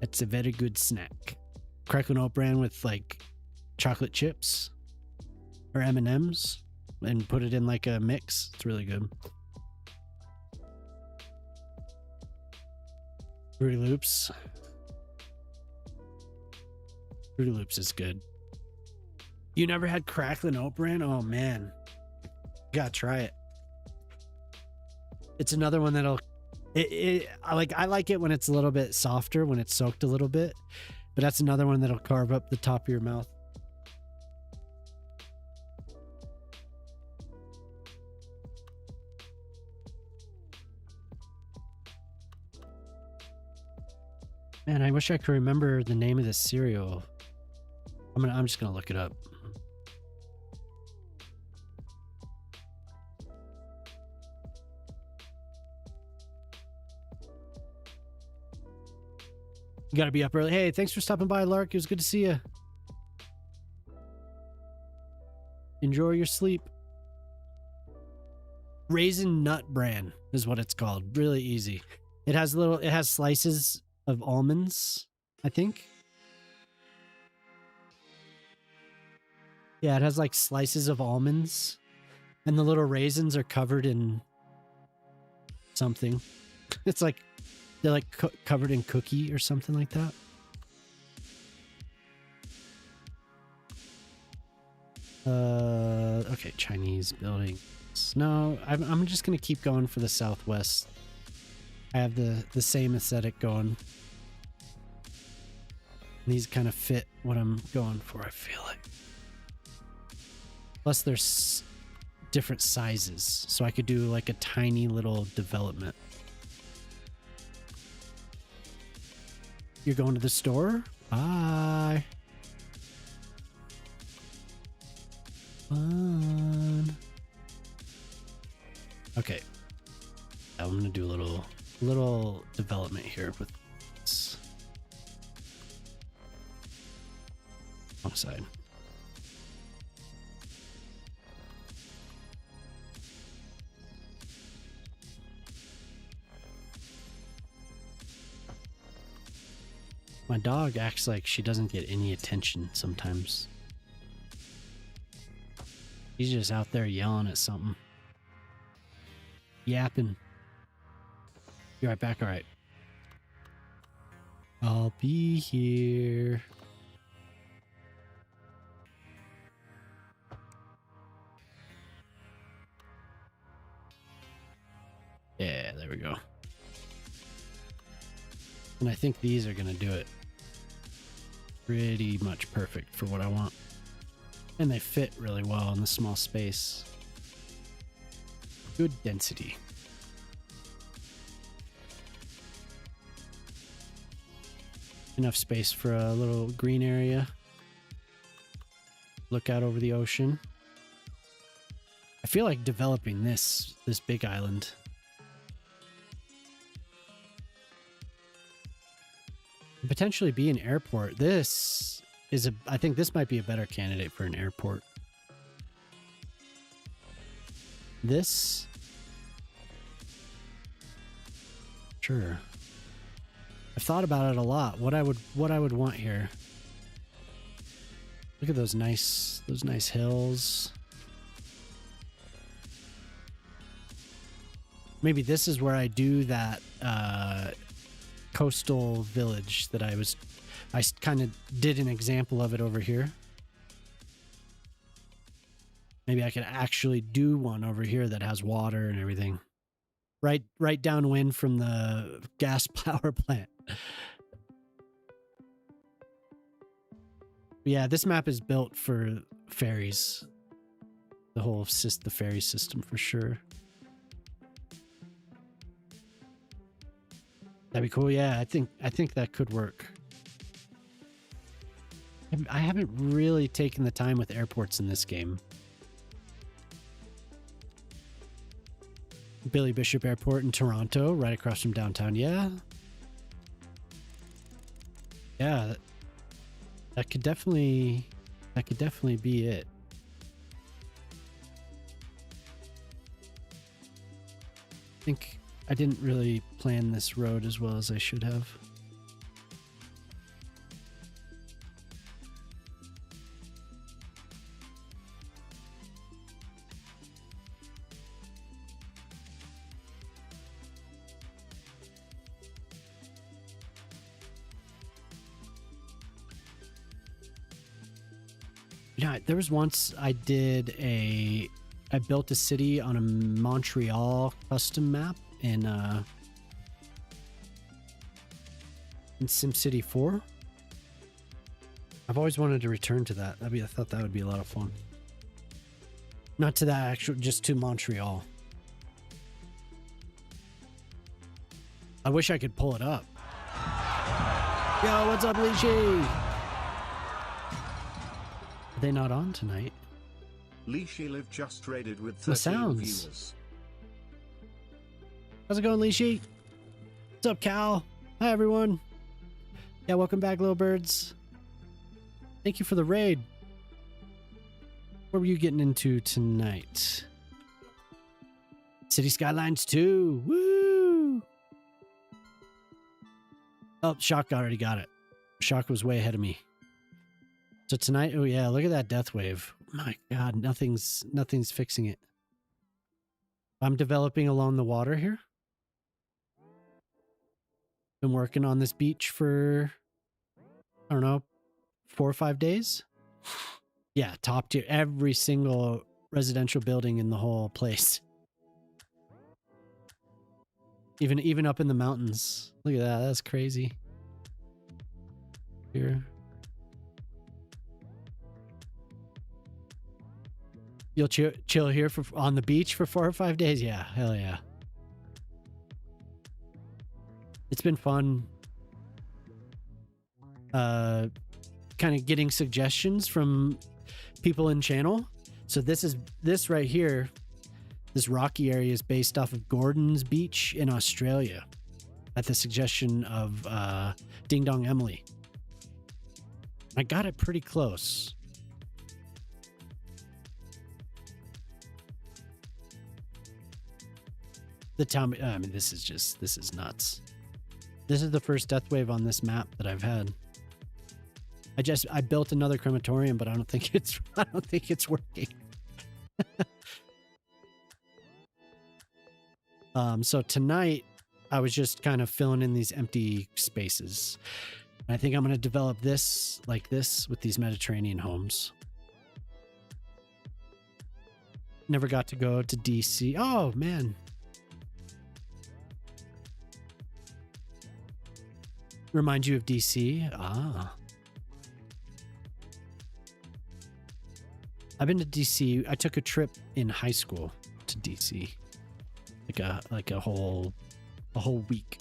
It's a very good snack. Cracklin' Oat Bran with like chocolate chips or M&Ms and put it in like a mix. It's really good. Fruity Loops. Fruity Loops is good. You never had Cracklin' Oat Bran? Oh man. You gotta try it. It's another one that'll I like it when it's a little bit softer, when it's soaked a little bit, but that's another one that'll carve up the top of your mouth. Man, I wish I could remember the name of this cereal. I'm just gonna look it up. You gotta be up early. Hey, thanks for stopping by, Lark. It was good to see you. Enjoy your sleep. Raisin Nut Bran is what it's called. Really easy. It has slices of almonds, I think. Yeah, it has like slices of almonds, and the little raisins are covered in something. It's like they're like covered in cookie or something like that. Okay, Chinese buildings. No, I'm just gonna keep going for the Southwest. I have the same aesthetic going. These kind of fit what I'm going for, I feel like. Plus there's different sizes, so I could do like a tiny little development. You're going to the store? Bye. Fun. Okay. I'm gonna do a little development here with this. Wrong side. My dog acts like she doesn't get any attention sometimes. She's just out there yelling at something. Yapping. Be right back, alright. I'll be here. Yeah, there we go. And I think these are gonna do it. Pretty much perfect for what I want. And they fit really well in the small space. Good density. Enough space for a little green area. Look out over the ocean. I feel like developing this big island. Potentially be an airport. This is I think this might be a better candidate for an airport. This? Sure. I've thought about it a lot. What I would want here. Look at those nice hills. Maybe this is where I do that coastal village that I kind of did an example of it over here. Maybe I could actually do one over here that has water and everything. Right downwind from the gas power plant. Yeah, this map is built for ferries. The ferry system for sure. That'd be cool. Yeah, I think that could work. I haven't really taken the time with airports in this game. Billy Bishop Airport in Toronto, right across from downtown. Yeah. Yeah. That could definitely be it. I think I didn't really plan this road as well as I should have. Yeah, there was once I built a city on a Montreal custom map in SimCity 4. I've always wanted to return to that. I thought that would be a lot of fun. Not to that actual, just to Montreal. I wish I could pull it up. Yo, what's up, Lishi? Are they not on tonight? Lishi Live just raided with The 13 sounds. viewers. How's it going, Lishi? What's up, Cal? Hi, everyone. Yeah, welcome back, little birds. Thank you for the raid. What were you getting into tonight? City Skylines 2. Woo! Oh, Shock already got it. Shock was way ahead of me. So tonight, oh yeah, look at that death wave. My God, nothing's fixing it. I'm developing along the water here. Been working on this beach for, I don't know, 4 or 5 days. Yeah, top tier. Every single residential building in the whole place. Even up in the mountains. Look at that. That's crazy. Here. You'll chill here on the beach for 4 or 5 days? Yeah, hell yeah. It's been fun. Kind of getting suggestions from people in channel. So this right here, this rocky area is based off of Gordon's Beach in Australia, at the suggestion of Ding Dong Emily. I got it pretty close. The town, I mean, this is nuts. This is the first death wave on this map that I've had. I built another crematorium, but I don't think it's working. So tonight I was just kind of filling in these empty spaces. And I think I'm going to develop this like this with these Mediterranean homes. Never got to go to DC. Oh man. Remind you of DC? Ah. I've been to DC. I took a trip in high school to DC. Like a whole week.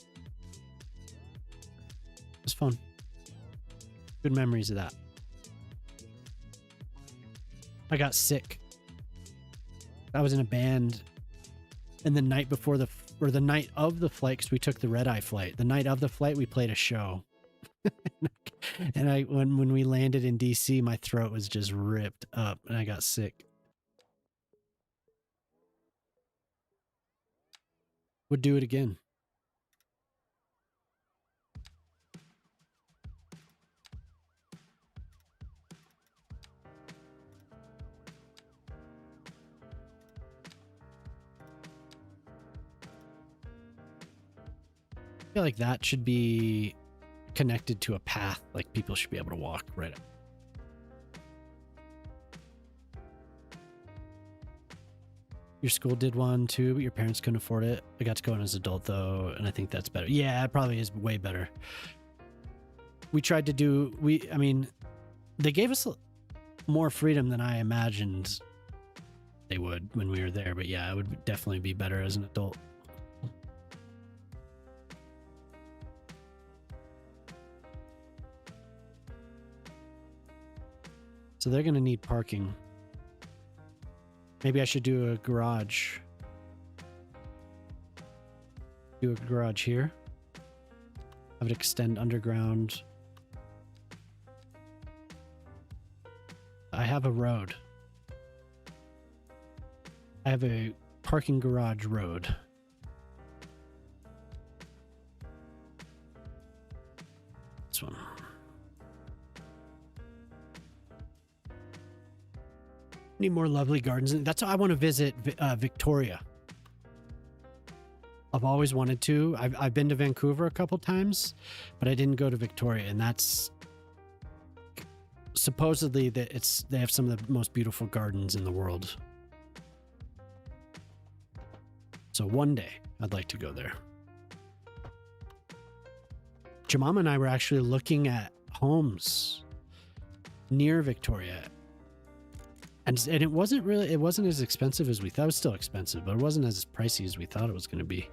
It was fun. Good memories of that. I got sick. I was in a band, and the night before the night of the flight, because we took the red-eye flight. The night of the flight, we played a show. And when we landed in DC, my throat was just ripped up and I got sick. Would do it again. I feel like that should be connected to a path, like people should be able to walk right up. Your school did one too, but your parents couldn't afford it. I got to go in as an adult though, and I think that's better. Yeah, it probably is way better. We tried to do, I mean, they gave us more freedom than I imagined they would when we were there, but yeah, it would definitely be better as an adult. So they're going to need parking. Maybe I should do a garage. Do a garage here. Have it extend underground. I have a road. I have a parking garage road. This one. Need more lovely gardens. That's why I want to visit Victoria. I've always wanted to. I've been to Vancouver a couple times, but I didn't go to Victoria, and that's supposedly that they have some of the most beautiful gardens in the world. So one day I'd like to go there. Jamama and I were actually looking at homes near Victoria. And it wasn't as expensive as we thought. It was still expensive, but it wasn't as pricey as we thought it was going to be.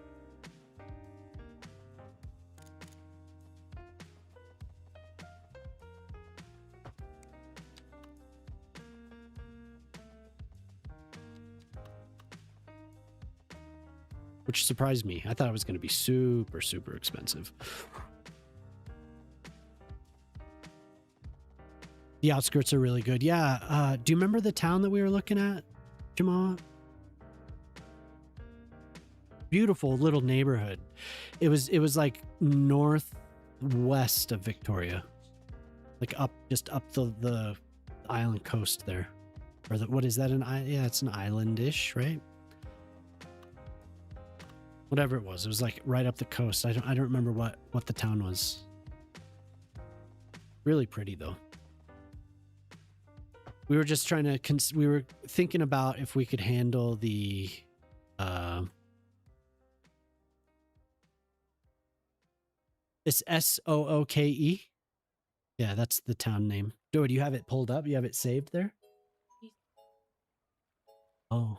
Which surprised me. I thought it was going to be super, super expensive. The outskirts are really good. Yeah. Do you remember the town that we were looking at, Jamal? Beautiful little neighborhood. It was like northwest of Victoria, like just up the island coast there, or what is that? Yeah, it's an island-ish, right? Whatever it was like right up the coast. I don't remember what the town was. Really pretty though. We were just trying to, we were thinking about if we could handle the, it's Sooke. Yeah, that's the town name. Do you have it pulled up? You have it saved there? Oh.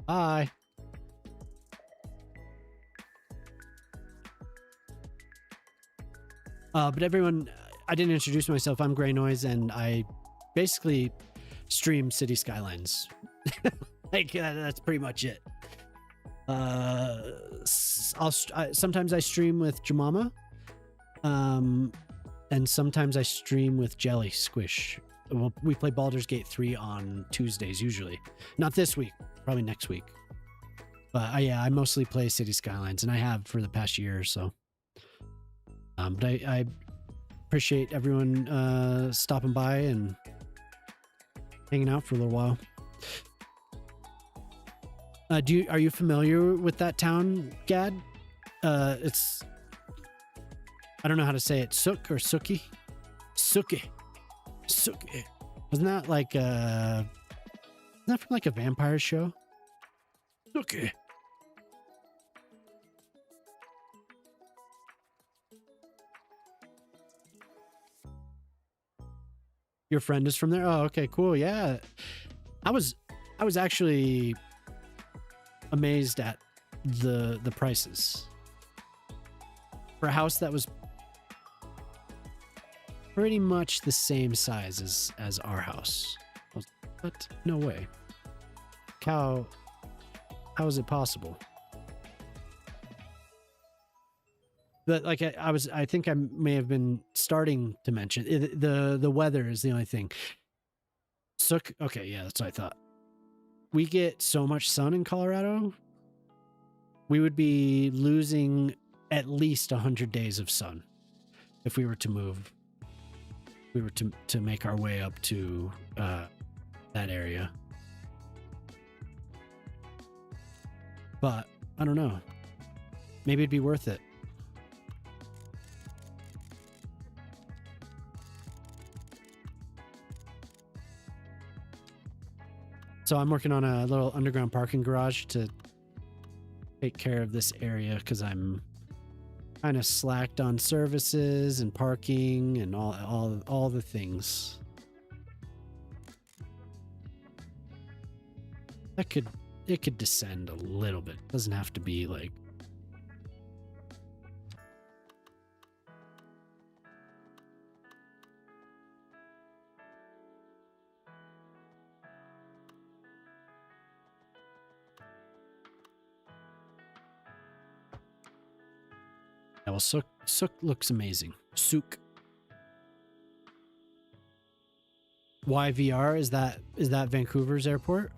Hi. But everyone, I didn't introduce myself. I'm Grey Noise, and I basically stream City Skylines. Like that's pretty much it. Sometimes I stream with Jamama, and sometimes I stream with Jelly Squish. Well, we play Baldur's Gate 3 on Tuesdays usually. Not this week. Probably next week. But yeah, I mostly play City Skylines, and I have for the past year or so. But I appreciate everyone stopping by and hanging out for a little while. Are you familiar with that town, Gad? It's, I don't know how to say it. Sook or Sookie? Sookie. Sookie. Wasn't that like isn't that from like a vampire show? Okay. Your friend is from there? Oh, okay, cool. Yeah. I was actually amazed at the prices. For a house that was pretty much the same size as our house. But no way. How is it possible? But like I think I may have been starting to mention the weather is the only thing. Sook, okay, yeah, that's what I thought. We get so much sun in Colorado. We would be losing at least 100 days of sun if we were to move. We were to make our way up to that area. But I don't know. Maybe it'd be worth it. So I'm working on a little underground parking garage to take care of this area because I'm kind of slacked on services and parking and all the things. It could descend a little bit. It doesn't have to be like well, Sook looks amazing. Sook. YVR, is that Vancouver's airport?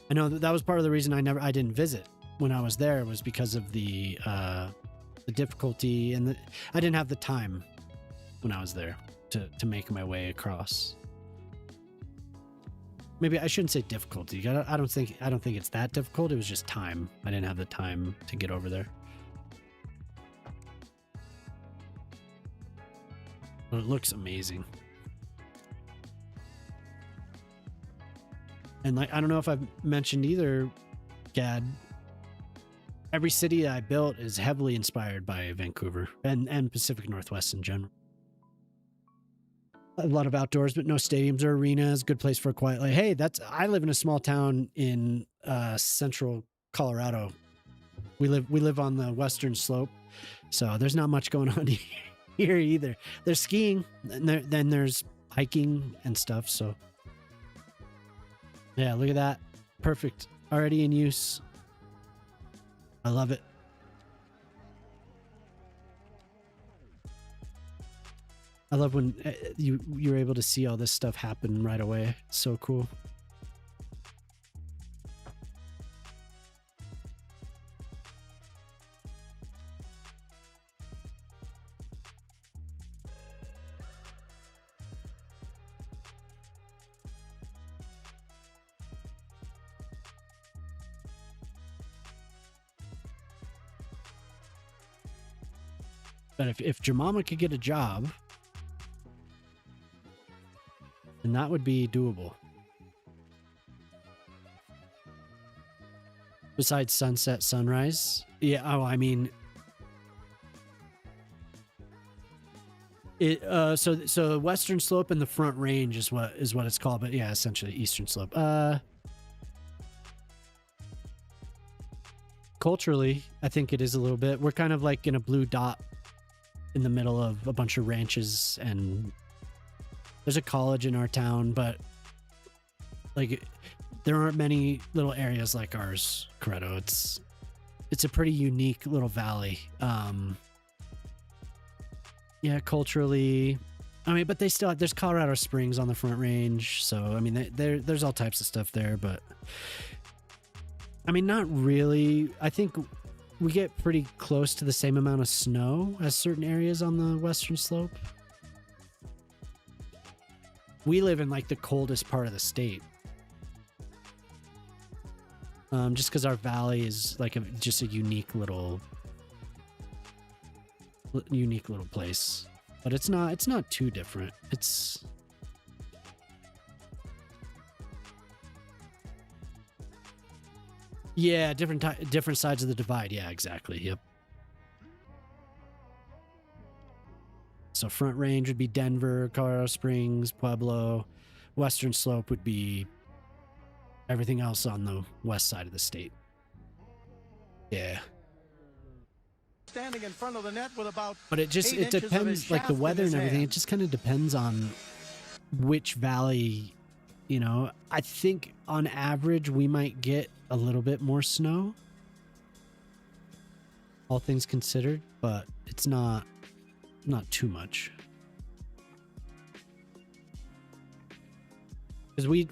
I know that was part of the reason I didn't visit when I was there, was because of the difficulty, and I didn't have the time when I was there to make my way across. Maybe I shouldn't say difficulty. I don't think it's that difficult. It was just time. I didn't have the time to get over there. But it looks amazing. And like, I don't know if I've mentioned either, Gad. Every city I built is heavily inspired by Vancouver and Pacific Northwest in general. A lot of outdoors, but no stadiums or arenas. Good place for a quiet life. Hey, I live in a small town in central Colorado. We live on the western slope, so there's not much going on here either. There's skiing, and then there's hiking and stuff. So yeah, look at that. Perfect. Already in use. I love it. I love when you're able to see all this stuff happen right away. It's so cool. But if Jemima could get a job, then that would be doable. Besides sunset, sunrise. Yeah, oh, I mean, it so the western slope and the front range is what it's called, but yeah, essentially eastern slope. Culturally, I think it is a little bit. We're kind of like in a blue dot in the middle of a bunch of ranches, and there's a college in our town, but like there aren't many little areas like ours, Coretto. It's a pretty unique little valley. Yeah, culturally, I mean, but they still there's Colorado Springs on the Front Range, so I mean there's all types of stuff there, but I mean not really. I think we get pretty close to the same amount of snow as certain areas on the western slope. We live in like the coldest part of the state. Just because our valley is like just a unique little place, but it's not too different. It's yeah, different sides of the divide. Yeah, exactly. Yep. So Front Range would be Denver, Colorado Springs, Pueblo. Western Slope would be everything else on the west side of the state. Yeah. Standing in front of the net with about but it depends, like the weather and everything. It just kind of depends on which valley, you know. I think on average we might get a little bit more snow, all things considered, but it's not too much. Because we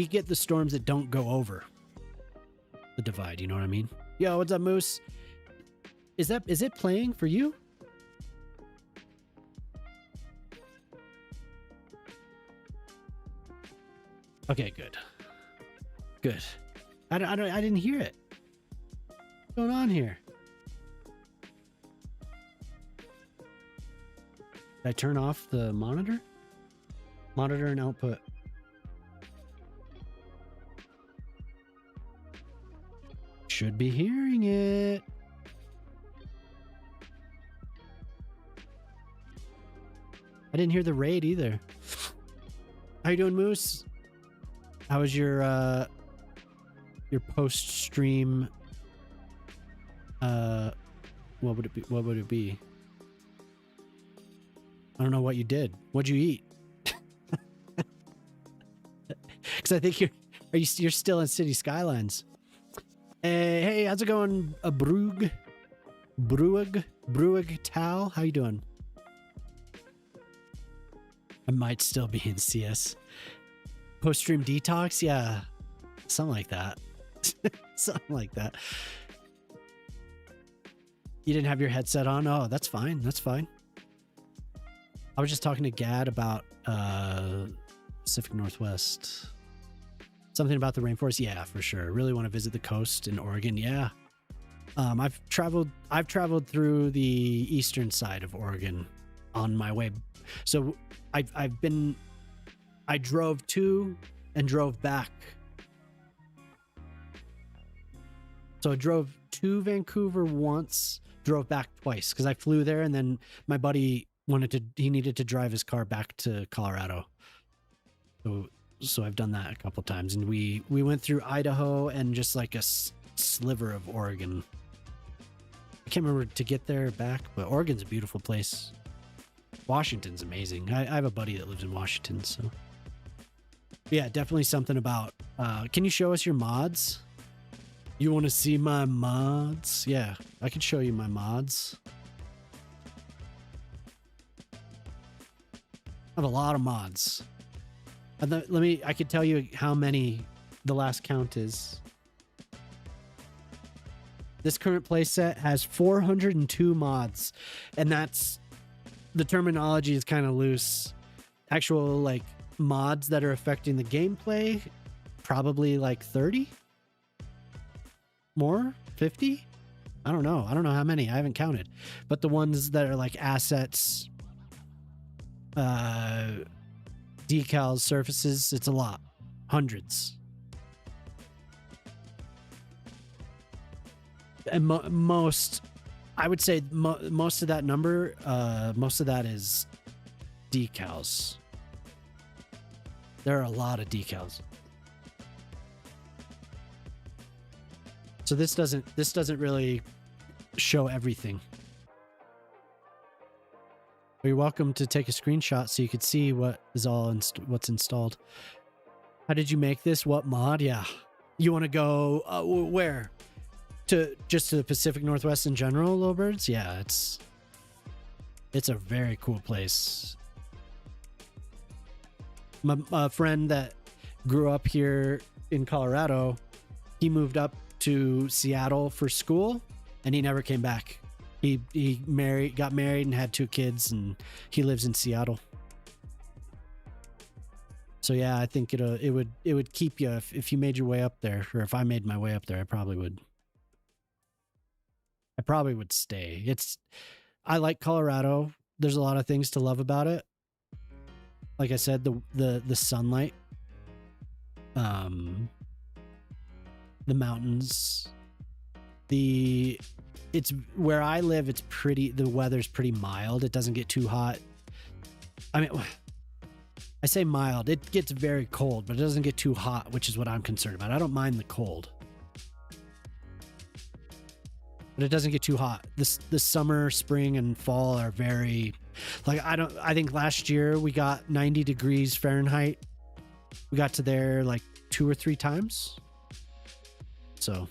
get the storms that don't go over the divide, you know what I mean? Yo, what's up, Moose? Is it playing for you? Okay, good. I didn't hear it. What's going on here? Did I turn off the monitor? Monitor and output. Should be hearing it. I didn't hear the raid either. How you doing, Moose? How was your post-stream? What would it be? I don't know what you did. What'd you eat? Because I think you're still in City Skylines. Hey, how's it going? Brug Tal. How you doing? I might still be in CS. Post-stream detox? Yeah. Something like that. Something like that. You didn't have your headset on? Oh, that's fine. That's fine. I was just talking to Gad about Pacific Northwest. Something about the rainforest? Yeah, for sure. Really want to visit the coast in Oregon. Yeah. I've traveled through the eastern side of Oregon on my way. So I drove to and drove back. So I drove to Vancouver once, drove back twice because I flew there, and then my buddy needed to drive his car back to Colorado. So I've done that a couple times, and we went through Idaho and just like a sliver of Oregon. I can't remember to get there back, but Oregon's a beautiful place. Washington's amazing. I have a buddy that lives in Washington, so yeah, definitely something about. Can you show us your mods? You want to see my mods? Yeah, I can show you my mods. I have a lot of mods. I could tell you how many the last count is. This current playset has 402 mods, and that's, the terminology is kind of loose. Actual like mods that are affecting the gameplay, probably like 30? More? 50? I don't know. I don't know how many. I haven't counted. But the ones that are like assets, decals, surfaces, it's a lot. Hundreds. And most, I would say most of that number, most of that is decals. There are a lot of decals. So this doesn't really show everything. You're welcome to take a screenshot so you could see what is all what's installed. How did you make this? What mod? Yeah. You want to go where? Just to the Pacific Northwest in general, Little Birds? Yeah, it's a very cool place. My friend that grew up here in Colorado, he moved up to Seattle for school, and he never came back. He got married and had 2 kids, and he lives in Seattle. So yeah, I think it would keep you if you made your way up there, or if I made my way up there, I probably would stay. I like Colorado. There's a lot of things to love about it. Like I said, the sunlight, the mountains, it's where I live. It's pretty. The weather's pretty mild. It doesn't get too hot. I mean, I say mild. It gets very cold, but it doesn't get too hot, which is what I'm concerned about. I don't mind the cold, but it doesn't get too hot. The summer, spring, and fall are very, like, I think last year we got 90 degrees Fahrenheit. We got to there like 2 or 3 times. So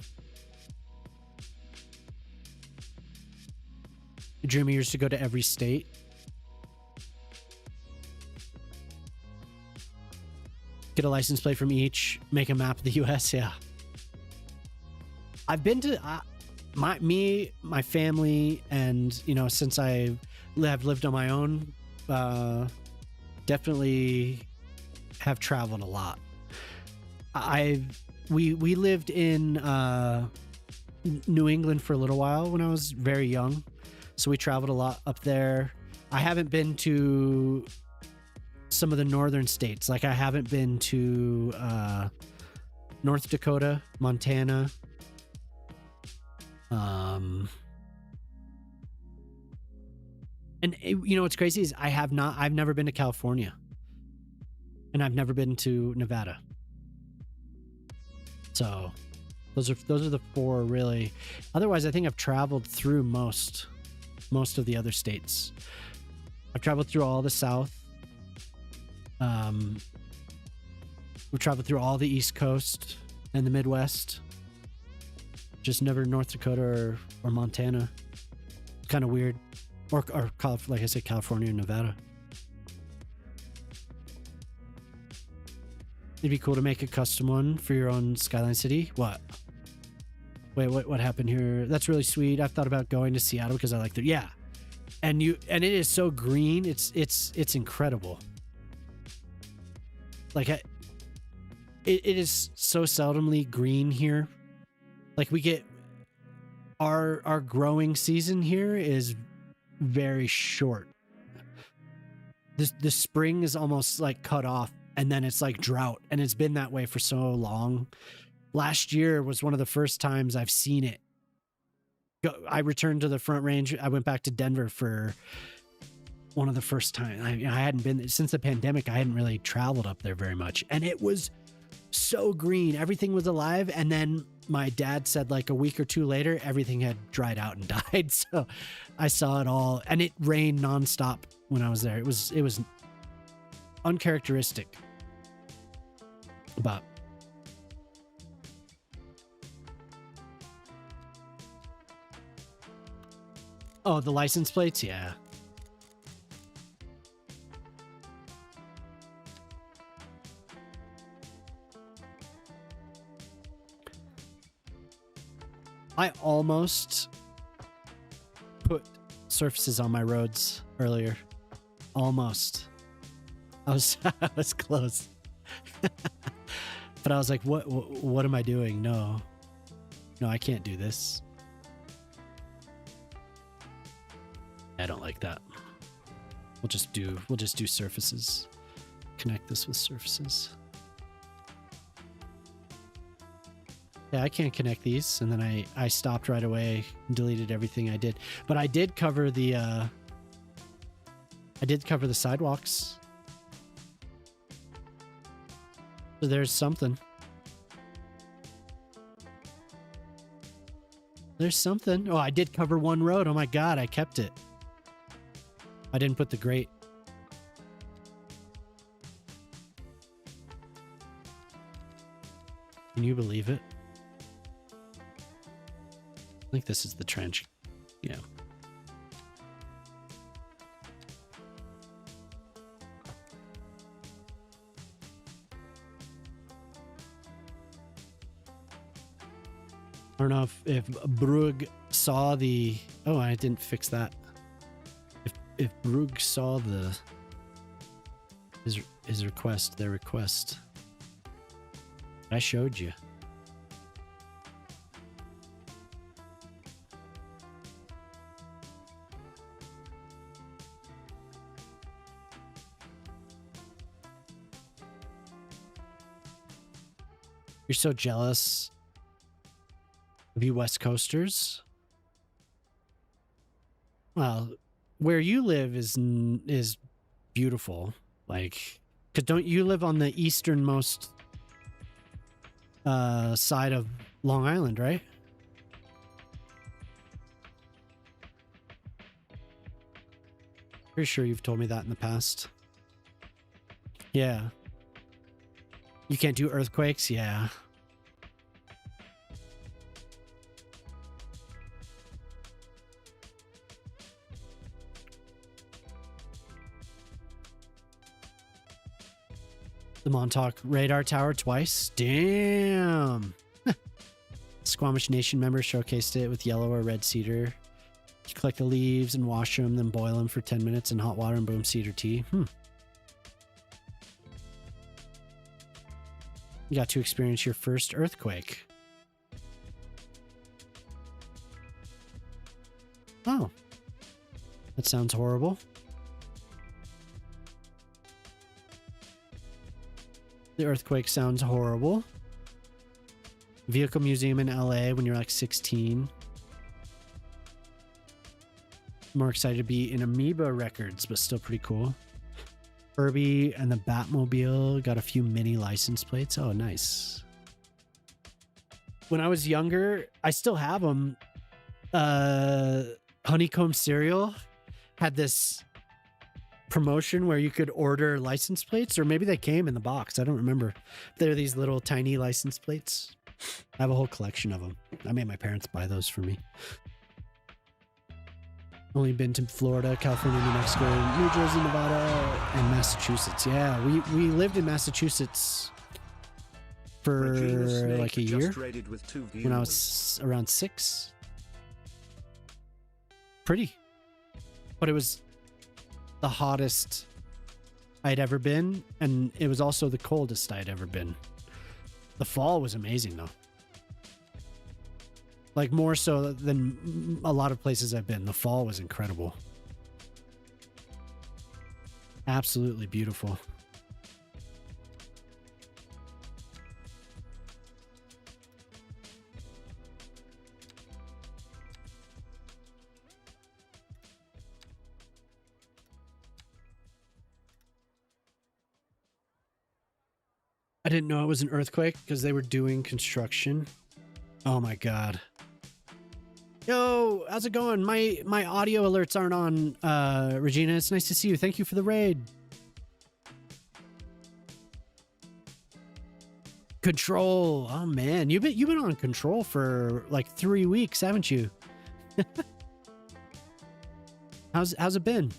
your dream of yours to go to every state. Get a license plate from each, make a map of the US. Yeah. I've been to my family, and since I have lived on my own, definitely have traveled a lot. We lived in New England for a little while when I was very young, so we traveled a lot up there. I haven't been to some of the northern states. Like, I haven't been to North Dakota, Montana. And what's crazy is I've never been to California, and I've never been to Nevada. So those are the 4 really. Otherwise, I think I've traveled through most of the other states. I've traveled through all the South. We've traveled through all the East Coast and the Midwest. Just never North Dakota or Montana. Kind of weird. Or like I said, California and Nevada. It'd be cool to make a custom one for your own Skyline City. What? Wait, what happened here? That's really sweet. I've thought about going to Seattle because I like the and it is so green. It's incredible. Like it is so seldomly green here. Like we get our growing season here is very short. The spring is almost like cut off, and then it's like drought, and it's been that way for so long. Last year was one of the first times I've seen it. I returned to the Front Range. I went back to Denver for one of the first times. I hadn't been since the pandemic. I hadn't really traveled up there very much, and it was so green. Everything was alive, and then my dad said like a week or two later, everything had dried out and died. So I saw it all, and it rained nonstop when I was there. It was uncharacteristic. But oh, the license plates, yeah. I almost put surfaces on my roads earlier. Almost. I was close. But I was like, what am I doing? No, I can't do this. I don't like that. We'll just do surfaces. Connect this with surfaces. Yeah, I can't connect these, and then I stopped right away and deleted everything I did. But I did cover the sidewalks. So there's something. There's something. Oh, I did cover one road. Oh my God, I kept it. I didn't put the grate. Can you believe it? I think this is the trench. Yeah. I don't know if Brugge saw the... Oh, I didn't fix that. If Brugge saw his request, their request. I showed you. You're so jealous of you West Coasters. Well, where you live is beautiful. Like, 'cause don't you live on the easternmost side of Long Island, right? Pretty sure you've told me that in the past. Yeah. You can't do earthquakes? Yeah. The Montauk radar tower twice? Damn. Squamish Nation members showcased it with yellow or red cedar. You collect the leaves and wash them, then boil them for 10 minutes in hot water and boom, cedar tea. You got to experience your first earthquake. Oh. That sounds horrible. The earthquake sounds horrible. Vehicle Museum in LA when you're like 16. More excited to be in Amoeba Records, but still pretty cool. Herbie and the Batmobile got a few mini license plates. Oh, nice. When I was younger, I still have them. Honeycomb Cereal had this promotion where you could order license plates, or maybe they came in the box. I don't remember. They're these little tiny license plates. I have a whole collection of them. I made my parents buy those for me. Only been to Florida, California, New Mexico, New Jersey, Nevada, and Massachusetts. Yeah, we lived in Massachusetts for like a year when I was around 6. Pretty. But it was the hottest I'd ever been, and it was also the coldest I'd ever been. The fall was amazing, though. Like, more so than a lot of places I've been. The fall was incredible. Absolutely beautiful. I didn't know it was an earthquake because they were doing construction. Oh my God. Yo, how's it going? My audio alerts aren't on, Regina. It's nice to see you. Thank you for the raid. Control. Oh man, you've been on Control for like 3 weeks, haven't you? How's it been?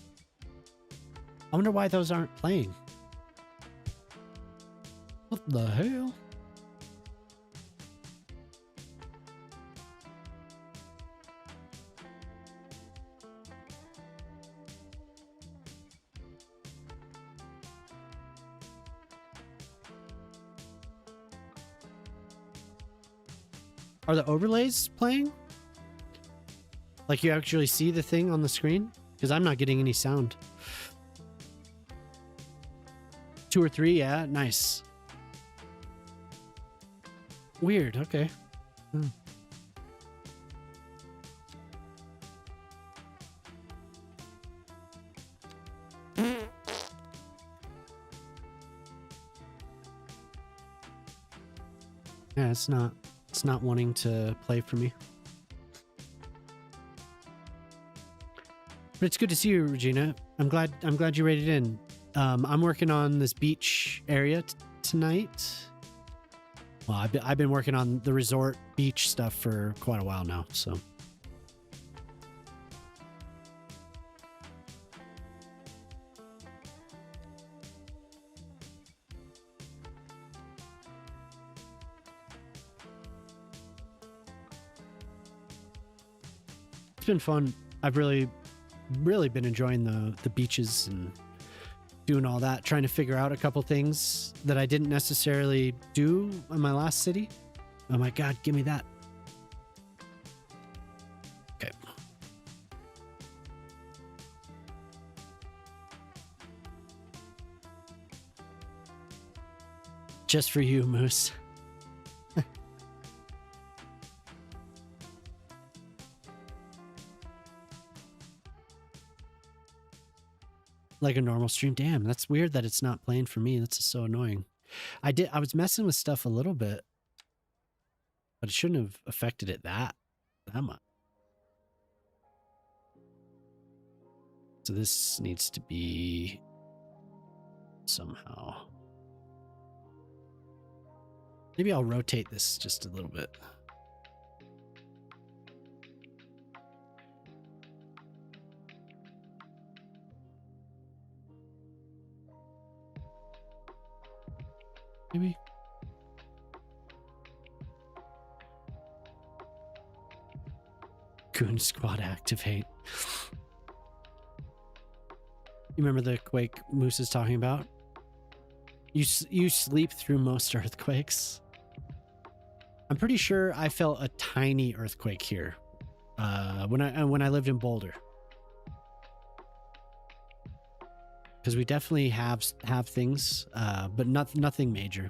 I wonder why those aren't playing. What the hell? Are the overlays playing? Like you actually see the thing on the screen? Because I'm not getting any sound. 2 or 3, yeah, nice. Weird, okay. Hmm. Yeah, it's not wanting to play for me. But it's good to see you, Regina. I'm glad you rated in. I'm working on this beach area tonight. Well, I've been working on the resort beach stuff for quite a while now, so. It's been fun. I've really been enjoying the beaches and doing all that, trying to figure out a couple things that I didn't necessarily do in my last city. Oh my God, give me that. Okay. Just for you, Moose. Like a normal stream. Damn, that's weird that it's not playing for me. That's just so annoying. I was messing with stuff a little bit, but it shouldn't have affected it that much. So this needs to be somehow. Maybe I'll rotate this just a little bit. Maybe. Goon Squad activate. You remember the quake Moose is talking about? You sleep through most earthquakes. I'm pretty sure I felt a tiny earthquake here when I lived in Boulder. Because we definitely have things, but nothing major.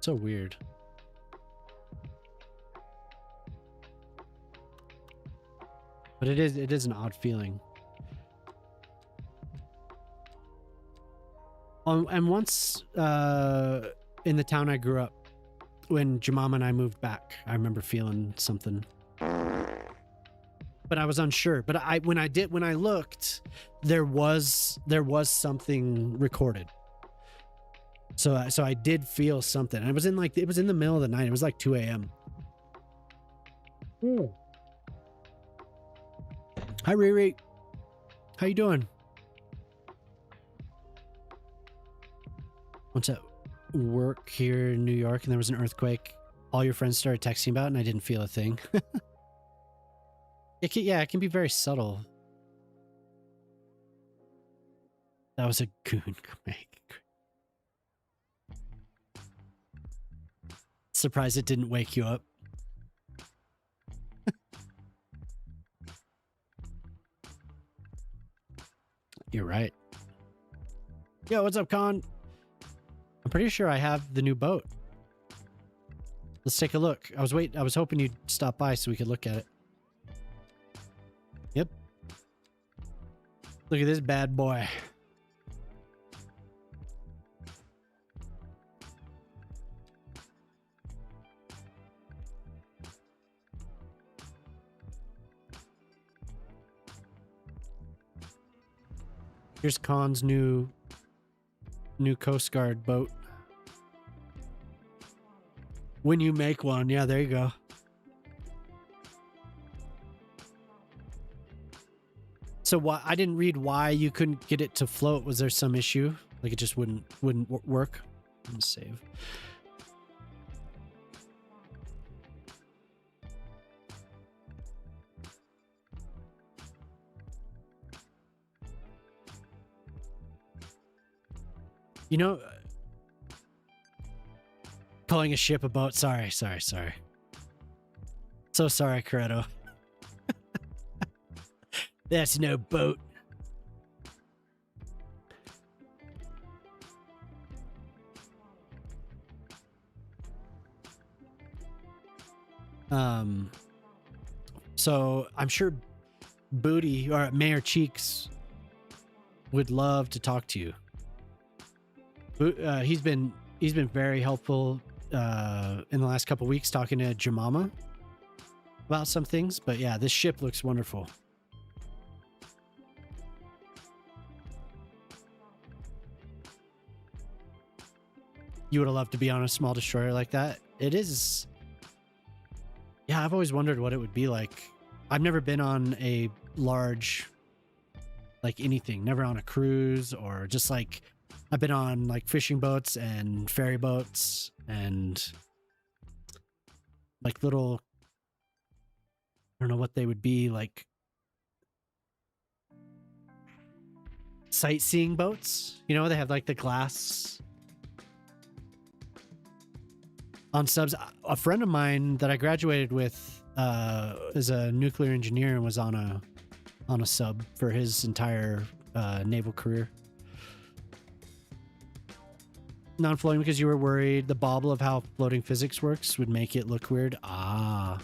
So weird. But it is an odd feeling. And once in the town I grew up, when Jemima and I moved back, I remember feeling something. But I was unsure. But when I looked, there was something recorded. So I did feel something. And it was in the middle of the night. It was like 2 a.m. Hi Riri. How you doing? Once at work here in New York and there was an earthquake, all your friends started texting about it and I didn't feel a thing. It can be very subtle. That was a goon quake. Surprised it didn't wake you up. You're right. Yo, what's up, Con? I'm pretty sure I have the new boat. Let's take a look. I was hoping you'd stop by so we could look at it. Yep. Look at this bad boy. Here's Khan's new Coast Guard boat. When you make one, yeah, there you go. So why I didn't read why you couldn't get it to float. Was there some issue? Like it just wouldn't work? Let me save. You know, calling a ship a boat. Sorry. So sorry, Corretto. That's no boat. So I'm sure Booty or Mayor Cheeks would love to talk to you. He's been very helpful in the last couple weeks talking to Jemima about some things. But yeah, this ship looks wonderful. You would have loved to be on a small destroyer like that. It is. Yeah, I've always wondered what it would be like. I've never been on a large, like anything, never on a cruise or just like, I've been on like fishing boats and ferry boats and like little, I don't know what they would be, like sightseeing boats. You know, they have like the glass on subs. A friend of mine that I graduated with is a nuclear engineer and was on a sub for his entire naval career. Non-floating because you were worried the bobble of how floating physics works would make it look weird. Ah.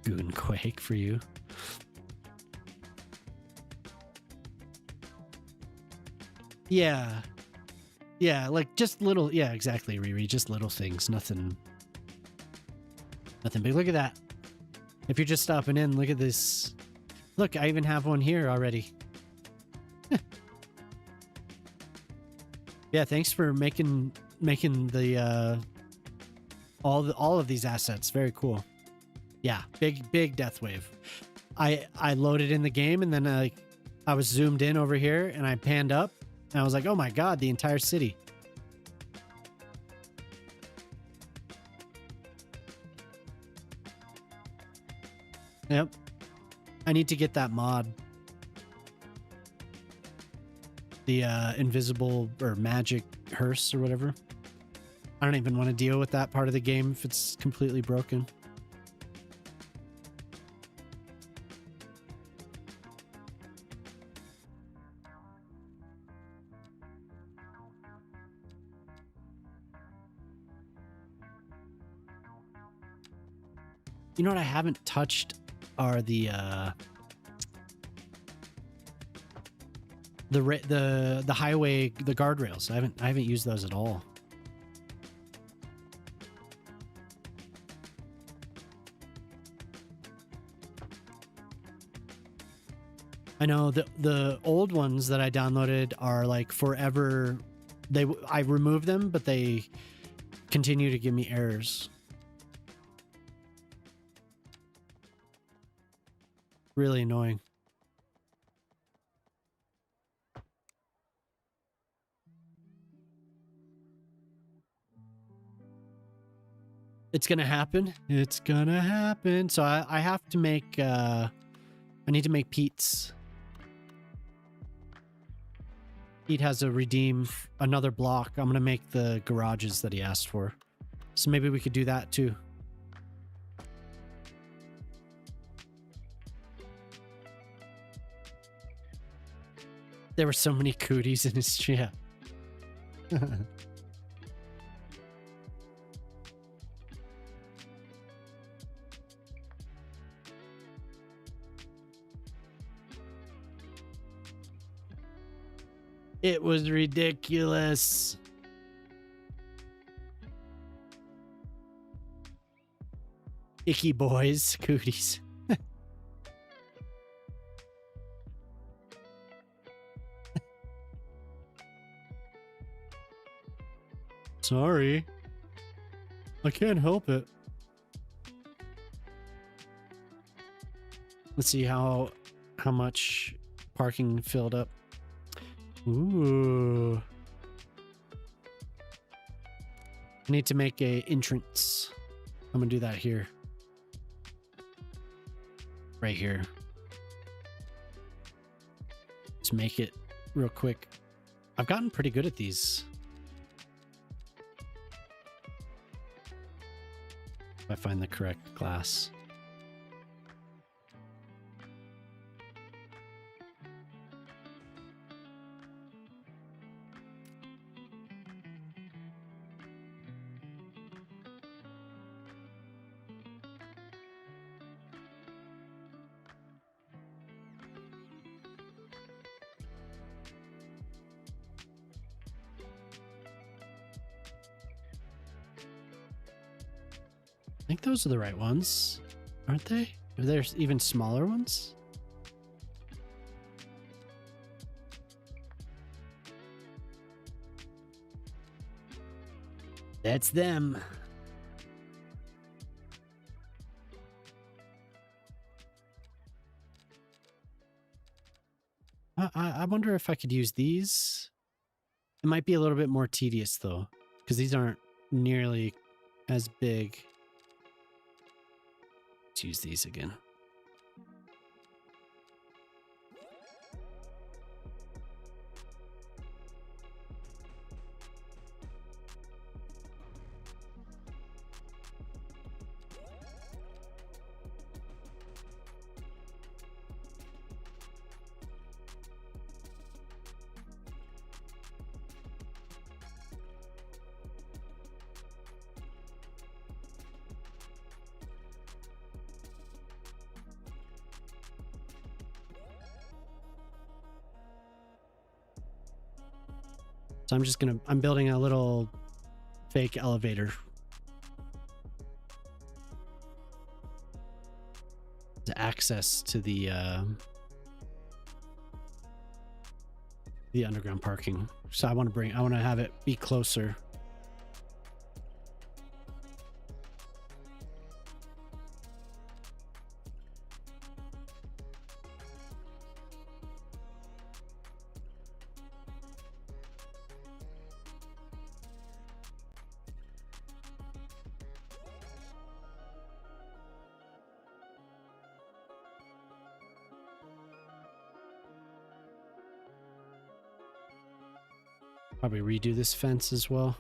Goonquake for you. Yeah. Yeah, like just little, yeah, exactly, Riri. Just little things. Nothing big. Look at that. If you're just stopping in, look at this. Look, I even have one here already. Yeah, thanks for making the all of these assets. Very cool. Yeah, big death wave. I loaded in the game and then I was zoomed in over here and I panned up and I was like, oh my god, the entire city. Yep. I need to get that mod. The invisible or magic hearse or whatever. I don't even want to deal with that part of the game if it's completely broken. You know what I haven't touched are the highway, the guardrails. I haven't used those at all. I know the old ones that I downloaded are like forever. I removed them, but they continue to give me errors. Really annoying. It's gonna happen. It's gonna happen. So I have to make I need to make Pete's. Pete has to redeem another block. I'm gonna make the garages that he asked for. So maybe we could do that too. There were so many cooties in his chat. It was ridiculous. Icky boys, cooties. Sorry. I can't help it. Let's see how much parking filled up. Ooh. I need to make a entrance. I'm gonna do that here. Right here. Let's make it real quick. I've gotten pretty good at these. If I find the correct glass. I think those are the right ones, aren't they? Are there even smaller ones? That's them. I wonder if I could use these. It might be a little bit more tedious though, because these aren't nearly as big. Let's use these again. So I'm building a little fake elevator. To access to the underground parking. So I want to have it be closer. Probably redo this fence as well.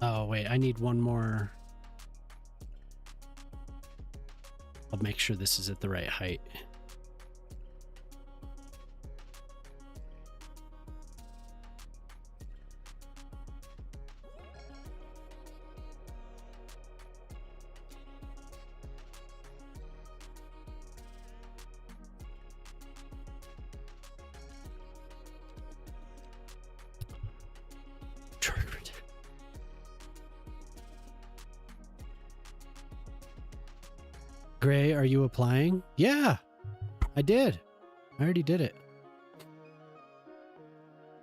Oh, wait, I need one more. I'll make sure this is at the right height. Gray, are you applying? Yeah, I did. I already did it.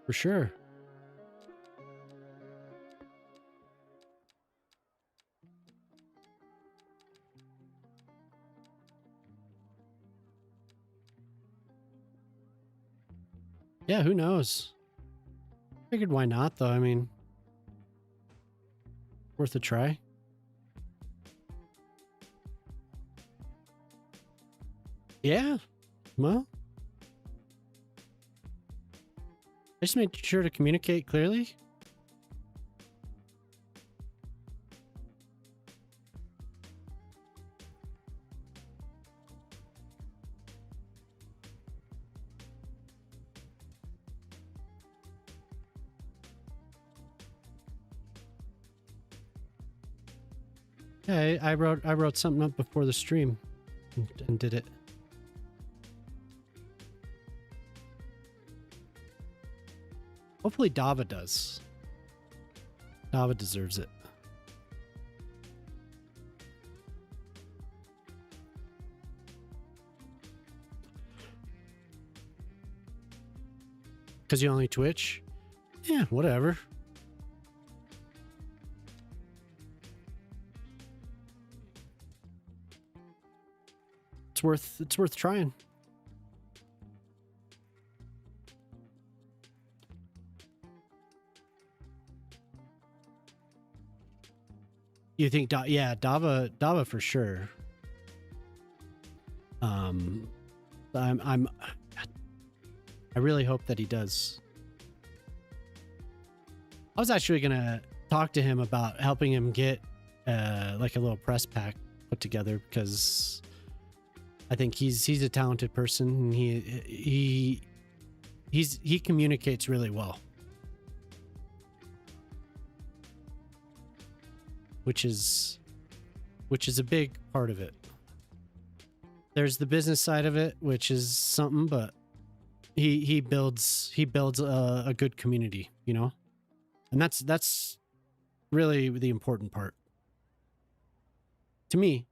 For sure. Yeah, who knows? Figured why not, though. I mean, worth a try. Yeah, well, I just made sure to communicate clearly. Yeah, I wrote something up before the stream and did it. Hopefully Dava does. Dava deserves it. Because you only Twitch? Yeah, whatever. It's worth trying. You think yeah, Dava for sure. I really hope that he does. I was actually gonna talk to him about helping him get like a little press pack put together, because I think he's a talented person, and he communicates really well, which is a big part of it. There's the business side of it, which is something, but he builds a good community, you know, and that's really the important part to me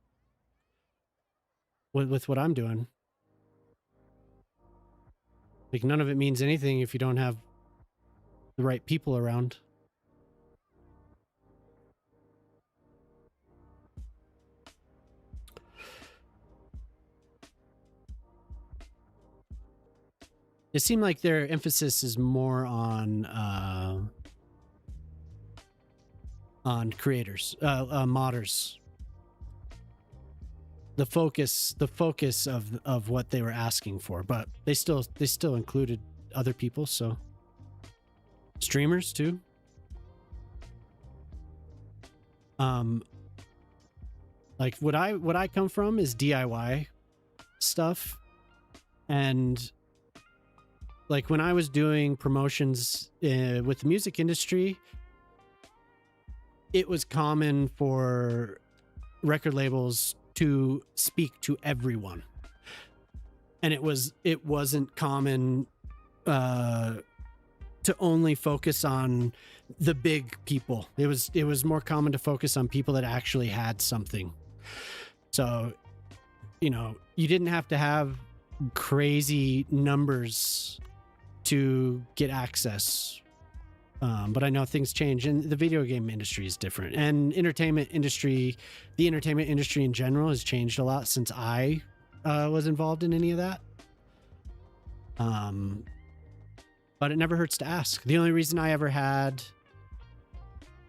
with what I'm doing. Like, none of it means anything if you don't have the right people around. It seemed like their emphasis is more on creators, modders. The focus of what they were asking for, but they still included other people, so streamers too. Like what I come from is DIY stuff, and like when I was doing promotions with the music industry, it was common for record labels to speak to everyone, and it wasn't common to only focus on the big people. It was more common to focus on people that actually had something. So, you know, you didn't have to have crazy numbers to get access. But I know things change, and the video game industry is different, and the entertainment industry in general has changed a lot since I was involved in any of that. But it never hurts to ask. The only reason I ever had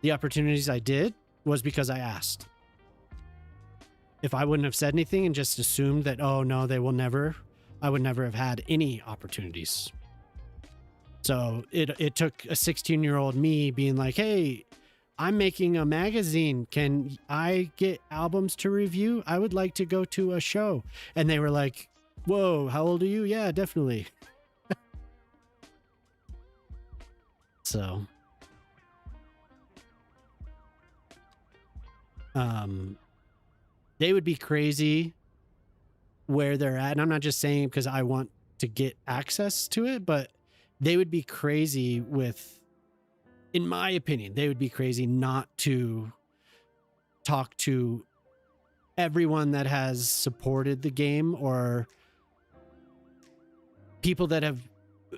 the opportunities I did was because I asked. If I wouldn't have said anything and just assumed that, oh no, they will never, I would never have had any opportunities. So it took a 16-year-old me being like, hey, I'm making a magazine. Can I get albums to review? I would like to go to a show. And they were like, whoa, how old are you? Yeah, definitely. So, they would be crazy where they're at. And I'm not just saying because I want to get access to it, but they would be crazy with, in my opinion, they would be crazy not to talk to everyone that has supported the game or people that have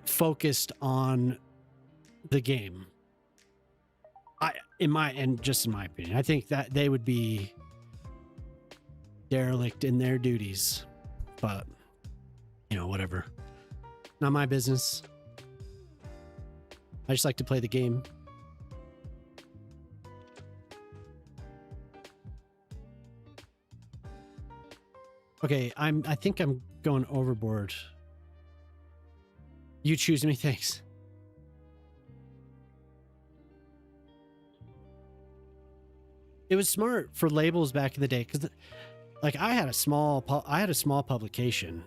focused on the game. In my opinion, I think that they would be derelict in their duties, but whatever. Not my business. I just like to play the game. Okay, I think I'm going overboard. You choose me, thanks. It was smart for labels back in the day because, like, I had a small publication,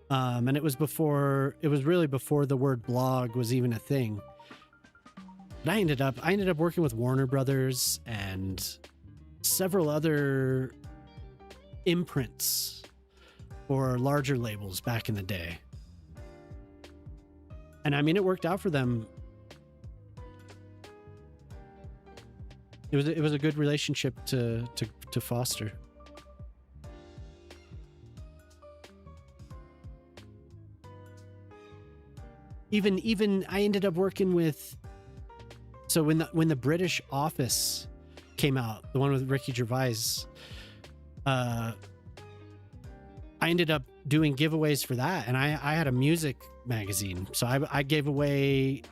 and it was really before the word blog was even a thing. But I ended up working with Warner Brothers and several other imprints or larger labels back in the day. And I mean, it worked out for them. It was a good relationship to foster. Even I ended up working with, so when the British Office came out, the one with Ricky Gervais, I ended up doing giveaways for that, and I had a music magazine, so I gave away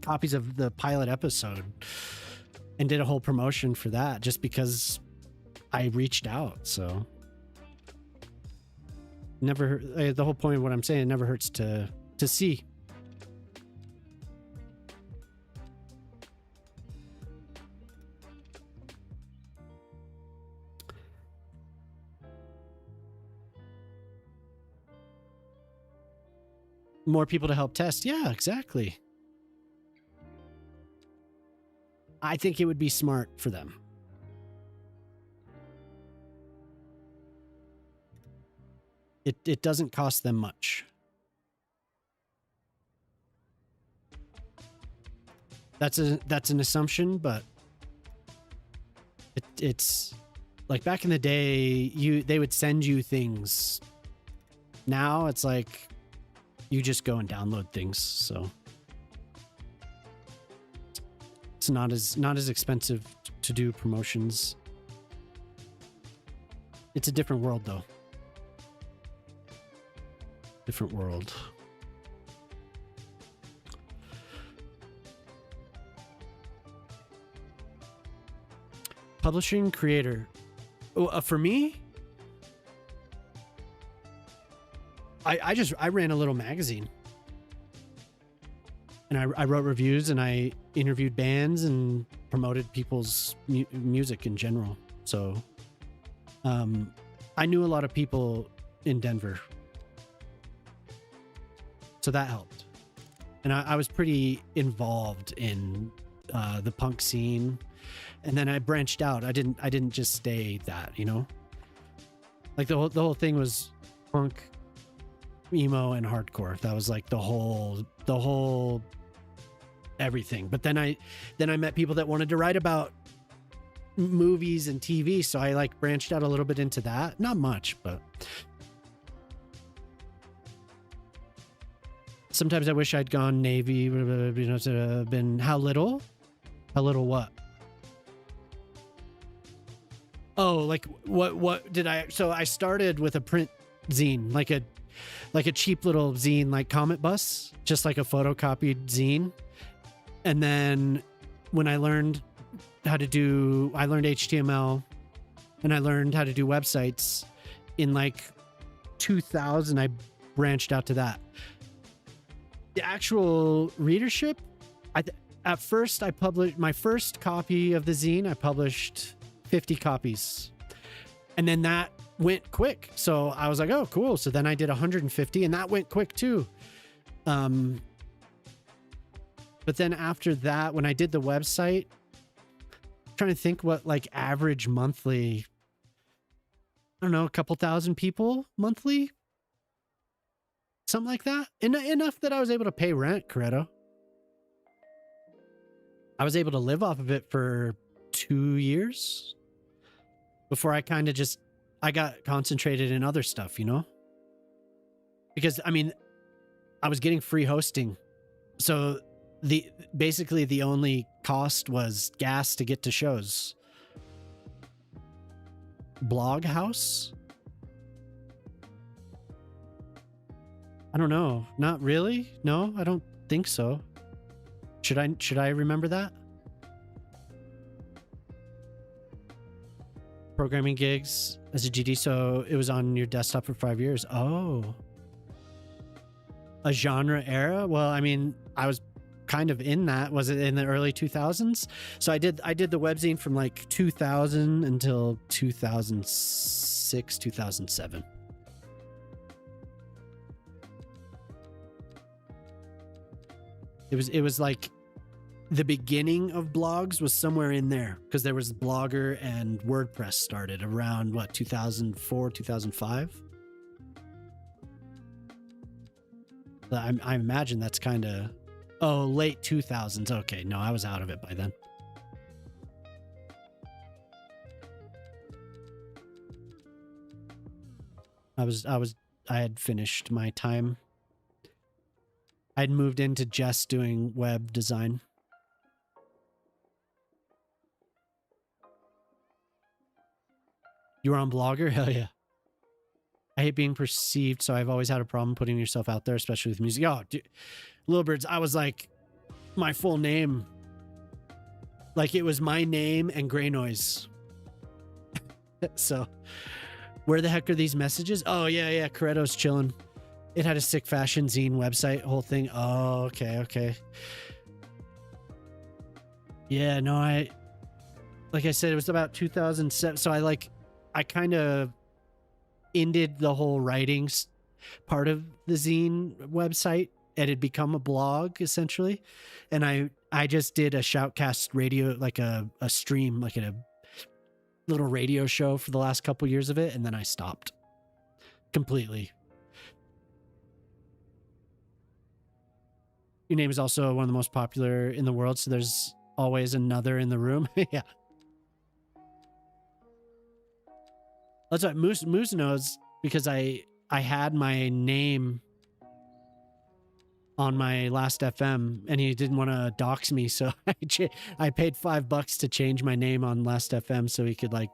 copies of the pilot episode and did a whole promotion for that just because I reached out. So the whole point of what I'm saying, it never hurts to see. More people to help test. Yeah, exactly. I think it would be smart for them. It doesn't cost them much. That's an assumption, but it's like back in the day, they would send you things. Now it's like you just go and download things, so it's not as expensive to do promotions. It's a different world, though. Different world. Publishing creator. For me, I ran a little magazine, and I wrote reviews, and I interviewed bands and promoted people's music in general. So I knew a lot of people in Denver, so that helped. And I was pretty involved in the punk scene, and then I branched out. I didn't just stay that, like the whole thing was punk, emo, and hardcore. That was like the whole everything. But then I met people that wanted to write about movies and TV, so I like branched out a little bit into that. Not much, but sometimes I wish I'd gone Navy, to have been how little what? Oh, like what did I? So I started with a print zine, like a cheap little zine, like Comet Bus, just like a photocopied zine. And then when I learned HTML and I learned how to do websites in like 2000, I branched out to that. The actual readership, I at first I published my first copy of the zine. I published 50 copies, and then that went quick. So I was like, oh, cool. So then I did 150, and that went quick too. But then after that, when I did the website, I'm trying to think what like average monthly, I don't know, a couple thousand people monthly, something like that. Enough that I was able to pay rent, Corretto. I was able to live off of it for 2 years before I kind of just, I got concentrated in other stuff, you know? Because, I mean, I was getting free hosting. So basically the only cost was gas to get to shows. Blog House? I don't know. Not really? No, I don't think so. Should I remember that? Programming gigs as a GD, so it was on your desktop for 5 years. Oh. A genre era? Well, I mean, I was kind of in that. Was it in the early 2000s? So I did the webzine from like 2000 until 2006, 2007. It was like the beginning of blogs was somewhere in there, because there was Blogger and WordPress started around what, 2004, 2005. I imagine that's kind of, oh, late 2000s. Okay, no, I was out of it by then. I had finished my time. I'd moved into just doing web design. You were on Blogger? Hell yeah. I hate being perceived, so I've always had a problem putting yourself out there, especially with music. Oh, dude, Little Birds, I was like, my full name. Like, it was my name and Gray Noise. So, where the heck are these messages? Oh, yeah, Corretto's chilling. It had a sick fashion zine website, whole thing. Oh, okay. Yeah, no, like I said, it was about 2007. So I kind of ended the whole writing part of the zine website. It had become a blog essentially. And I just did a shoutcast radio, like a stream, like a little radio show for the last couple years of it. And then I stopped completely. Your name is also one of the most popular in the world, so there's always another in the room. Yeah. That's what Moose knows, because I had my name on my last FM, and he didn't want to dox me, so I paid $5 to change my name on last FM so he could like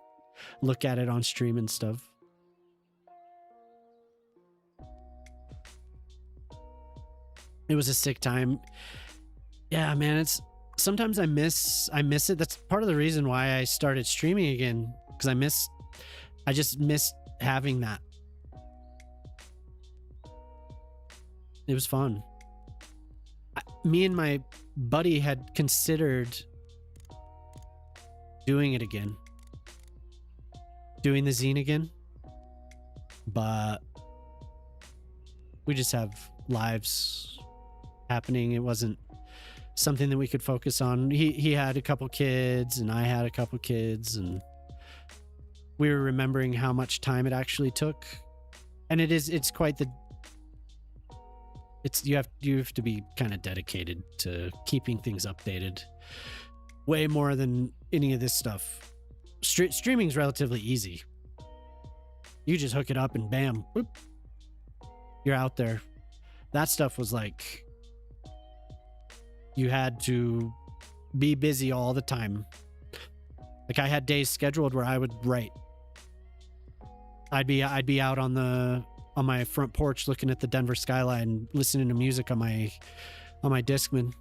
look at it on stream and stuff. It was a sick time. Yeah, man, it's sometimes I miss it. That's part of the reason why I started streaming again, because I just missed having that. It was fun. Me and my buddy had considered doing it again. Doing the zine again. But we just have lives happening. It wasn't something that we could focus on. He had a couple kids and I had a couple kids, and we were remembering how much time it actually took. And it's quite the, you have to be kind of dedicated to keeping things updated way more than any of this stuff. Streaming's relatively easy. You just hook it up and bam, whoop, you're out there. That stuff was like, you had to be busy all the time. Like, I had days scheduled where I would write. I'd be out on my front porch looking at the Denver skyline, listening to music on my Discman,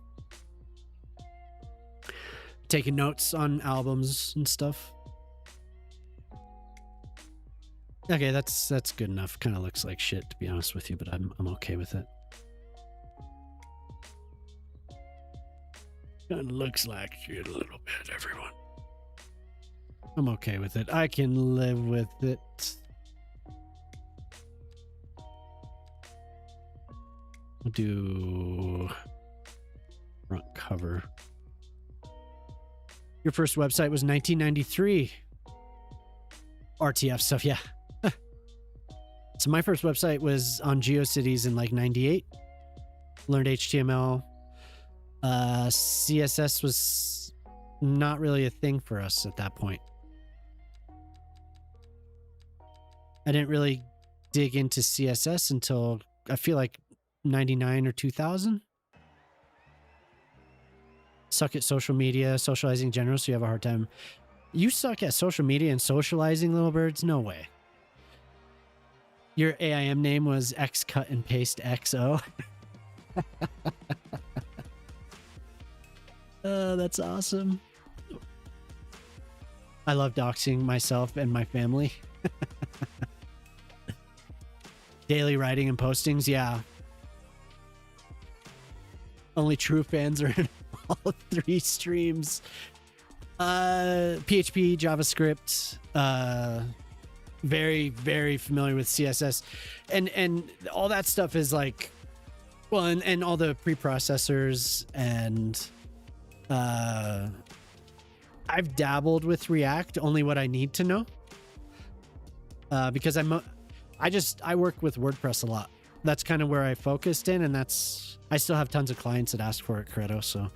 taking notes on albums and stuff. Okay, that's good enough. Kind of looks like shit, to be honest with you, but I'm okay with it. Kind of looks like shit a little bit, everyone. I'm okay with it. I can live with it. We'll do front cover. Your first website was 1993. RTF stuff, yeah. So my first website was on GeoCities in like 98. Learned HTML. CSS was not really a thing for us at that point. I didn't really dig into CSS until I feel like 99 or 2000. Suck at social media, socializing in general, so you have a hard time. You suck at social media and socializing, little birds? No way. Your AIM name was X cut and paste XO. Oh, that's awesome. I love doxing myself and my family. Daily writing and postings, yeah. Only true fans are in all 3 streams. PHP, JavaScript, very, very familiar with CSS. And all that stuff is like, well, and all the preprocessors and I've dabbled with React, only what I need to know. Because I work with WordPress a lot. That's kind of where I focused in, and I still have tons of clients that ask for it, Credo. So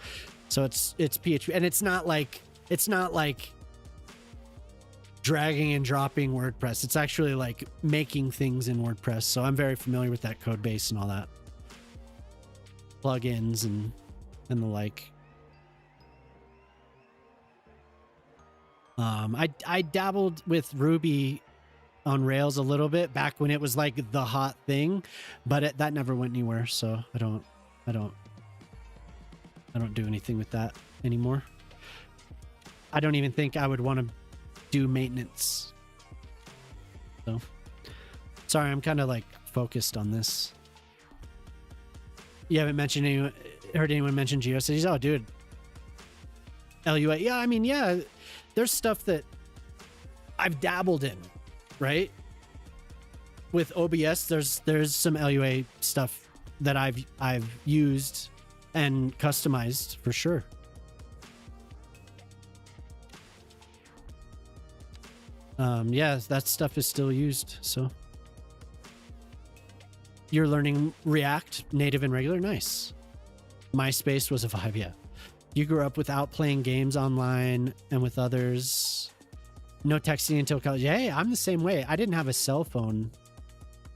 it's PHP, and it's not like dragging and dropping WordPress. It's actually like making things in WordPress. So I'm very familiar with that code base and all that, plugins and the like. I dabbled with Ruby on Rails a little bit back when it was like the hot thing, but that never went anywhere. So I don't do anything with that anymore. I don't even think I would want to do maintenance. So sorry, I'm kind of like focused on this. You haven't heard anyone mention GeoCities? Oh, dude. LUA. Yeah, I mean, yeah, there's stuff that I've dabbled in, right? With OBS, there's some LUA stuff that I've used and customized for sure. Yeah, that stuff is still used. So you're learning React, native and regular. Nice. MySpace was a vibe. Yeah. You grew up without playing games online and with others. No texting until college. Hey, I'm the same way. I didn't have a cell phone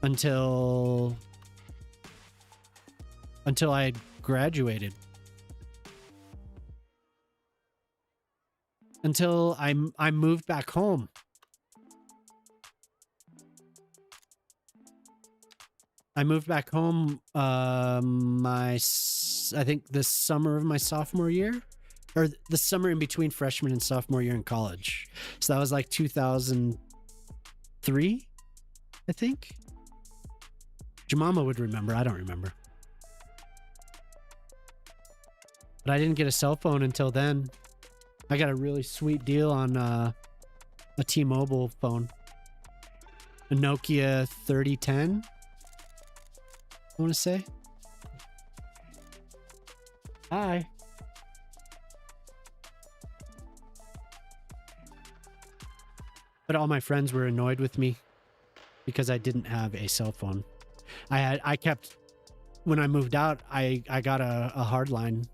until I graduated. Until I moved back home. I moved back home I think the summer of my sophomore year, or the summer in between freshman and sophomore year in college. So that was like 2003, I think. Jemima would remember. I don't remember. But I didn't get a cell phone until then. I got a really sweet deal on a T-Mobile phone. A Nokia 3010. I want to say. Hi. But all my friends were annoyed with me because I didn't have a cell phone. I kept, when I moved out, I got a hard line.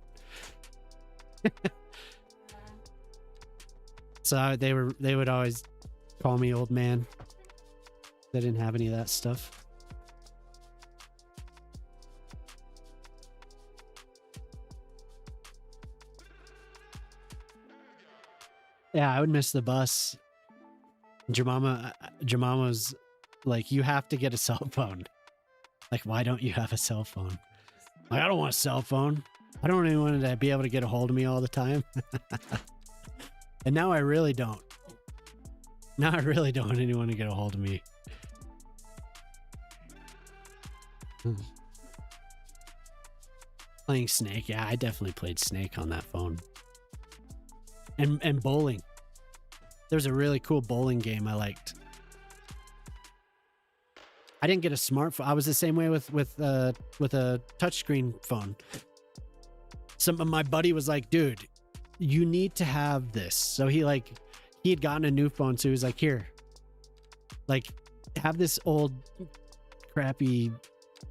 So they would always call me old man. They didn't have any of that stuff. Yeah, I would miss the bus. Jemima was like, you have to get a cell phone. Like, why don't you have a cell phone? Like, I don't want a cell phone. I don't even want to be able to get a hold of me all the time. And now I really don't. Now I really don't want anyone to get a hold of me. Playing Snake. Yeah, I definitely played Snake on that phone. And bowling. There's a really cool bowling game I liked. I didn't get a smartphone. I was the same way with a touchscreen phone. My buddy was like, dude, you need to have this. So he had gotten a new phone, so he was like, here, like, have this old crappy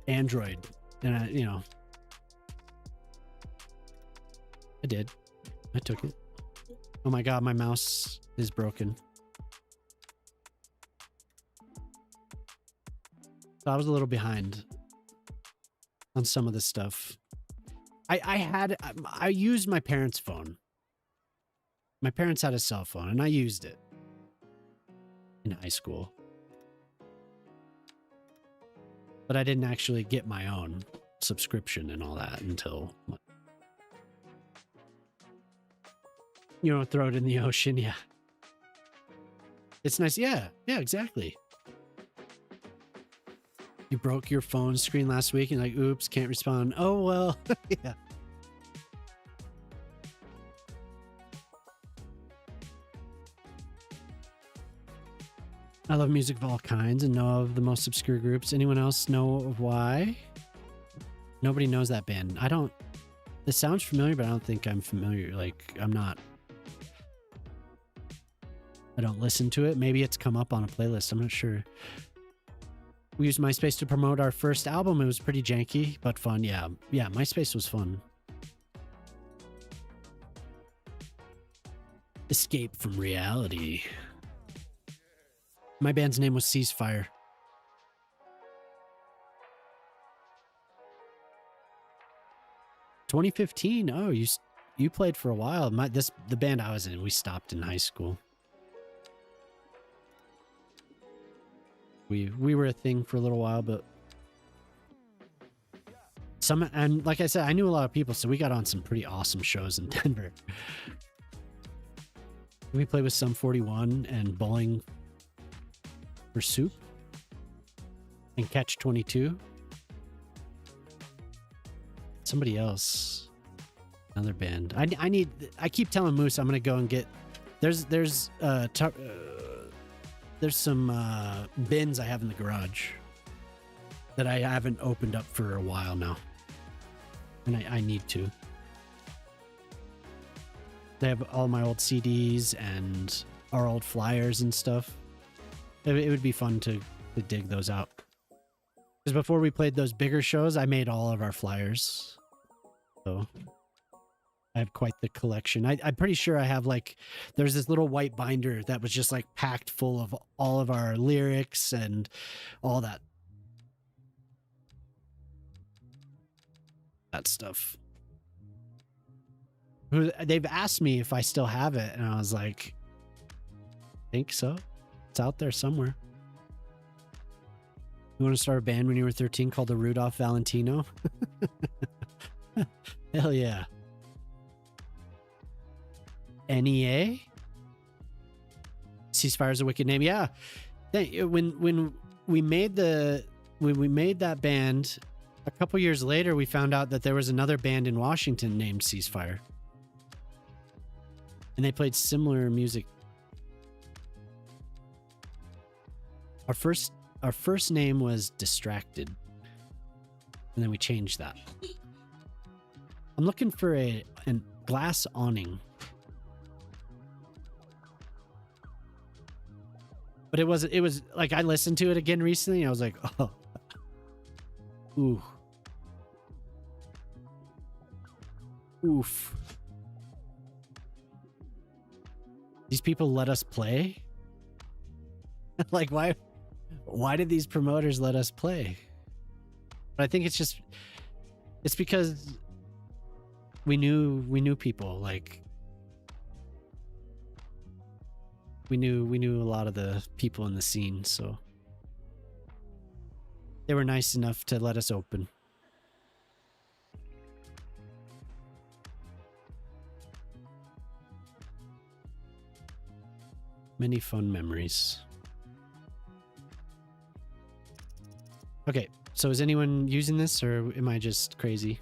Android. And I did. I took it. Oh my god, my mouse is broken. So I was a little behind on some of the stuff. I used my parents' phone. My parents had a cell phone and I used it in high school. But I didn't actually get my own subscription and all that until, throw it in the ocean. Yeah. It's nice. Yeah. Yeah, exactly. You broke your phone screen last week and like, oops, can't respond. Oh, well, yeah. I love music of all kinds and know of the most obscure groups. Anyone else know of why? Nobody knows that band. It sounds familiar, but I don't think I'm familiar. Like, I don't listen to it. Maybe it's come up on a playlist. I'm not sure. We used MySpace to promote our first album. It was pretty janky, but fun. Yeah. Yeah, MySpace was fun. Escape from reality. My band's name was Ceasefire. "2015. Oh, you played for a while. The band I was in, we stopped in high school. We were a thing for a little while, but and like I said, I knew a lot of people, so we got on some pretty awesome shows in Denver. We played with Sum 41 and Bowling for Soup and Catch 22. Somebody else, another band. I keep telling Moose I'm gonna go and get. There's some bins I have in the garage that I haven't opened up for a while now, and I need to. They have all my old CDs and our old flyers and stuff. It would be fun to dig those out. Because before we played those bigger shows, I made all of our flyers. So I have quite the collection. I'm pretty sure I have there's this little white binder that was just packed full of all of our lyrics and all that stuff. They've asked me if I still have it, and I was like, I think so. It's out there somewhere. You want to start a band when you were 13 called the Rudolph Valentino? Hell yeah. NEA? Ceasefire's a wicked name. Yeah. When we made that band, a couple years later, we found out that there was another band in Washington named Ceasefire. And they played similar music. Our first name was Distracted. And then we changed that. I'm looking for a glass awning. But it was like, I listened to it again recently and I was like, oh. Ooh. Oof. These people let us play? Like, why did these promoters let us play? But I think it's because we knew people. Like, we knew a lot of the people in the scene, so they were nice enough to let us open. Many fun memories. Okay, so is anyone using this, or am I just crazy?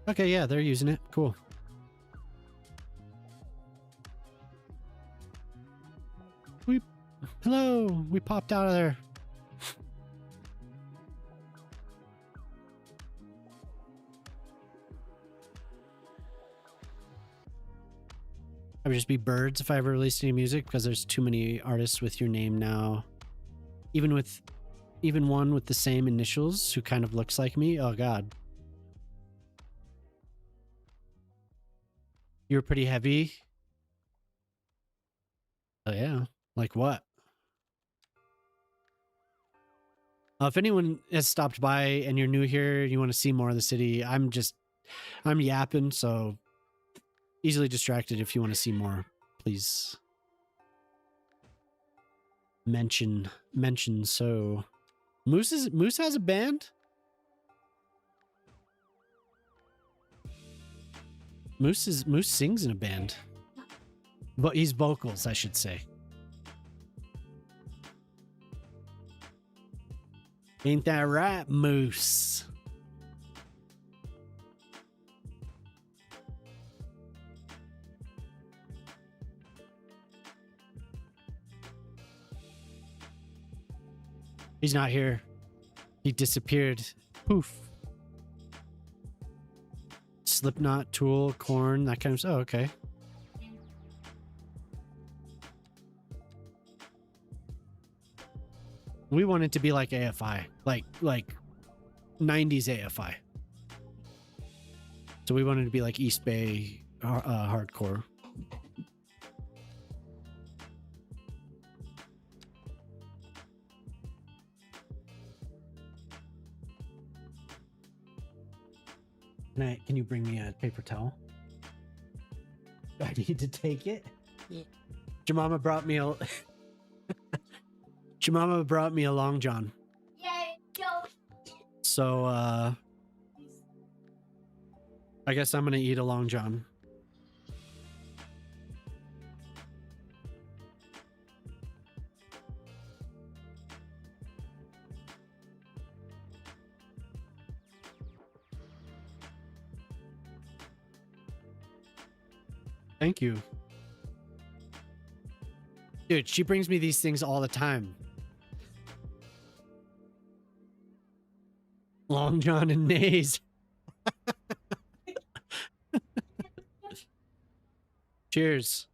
Okay, yeah, they're using it. Cool. Hello, we popped out of there. I would just be Birds if I ever released any music, because there's too many artists with your name now. Even one with the same initials who kind of looks like me. Oh God. You're pretty heavy. Oh yeah. Like what? If anyone has stopped by and you're new here and you want to see more of the city, I'm yapping, so easily distracted. If you want to see more, please mention. So Moose has a band? Moose sings in a band. But he's vocals, I should say. Ain't that right, Moose? He's not here. He disappeared. Poof. Slipknot, Tool, Korn, that kind of stuff. Oh, okay. We want it to be like AFI, like 90s AFI. So we wanted to be like East Bay hardcore. Can you bring me a paper towel? I need to take it. Yeah. Jemima brought me a Jemima brought me a Long John. Yay, go. So I guess I'm gonna eat a Long John. Thank you. Dude, she brings me these things all the time. Long John and Nays. Cheers.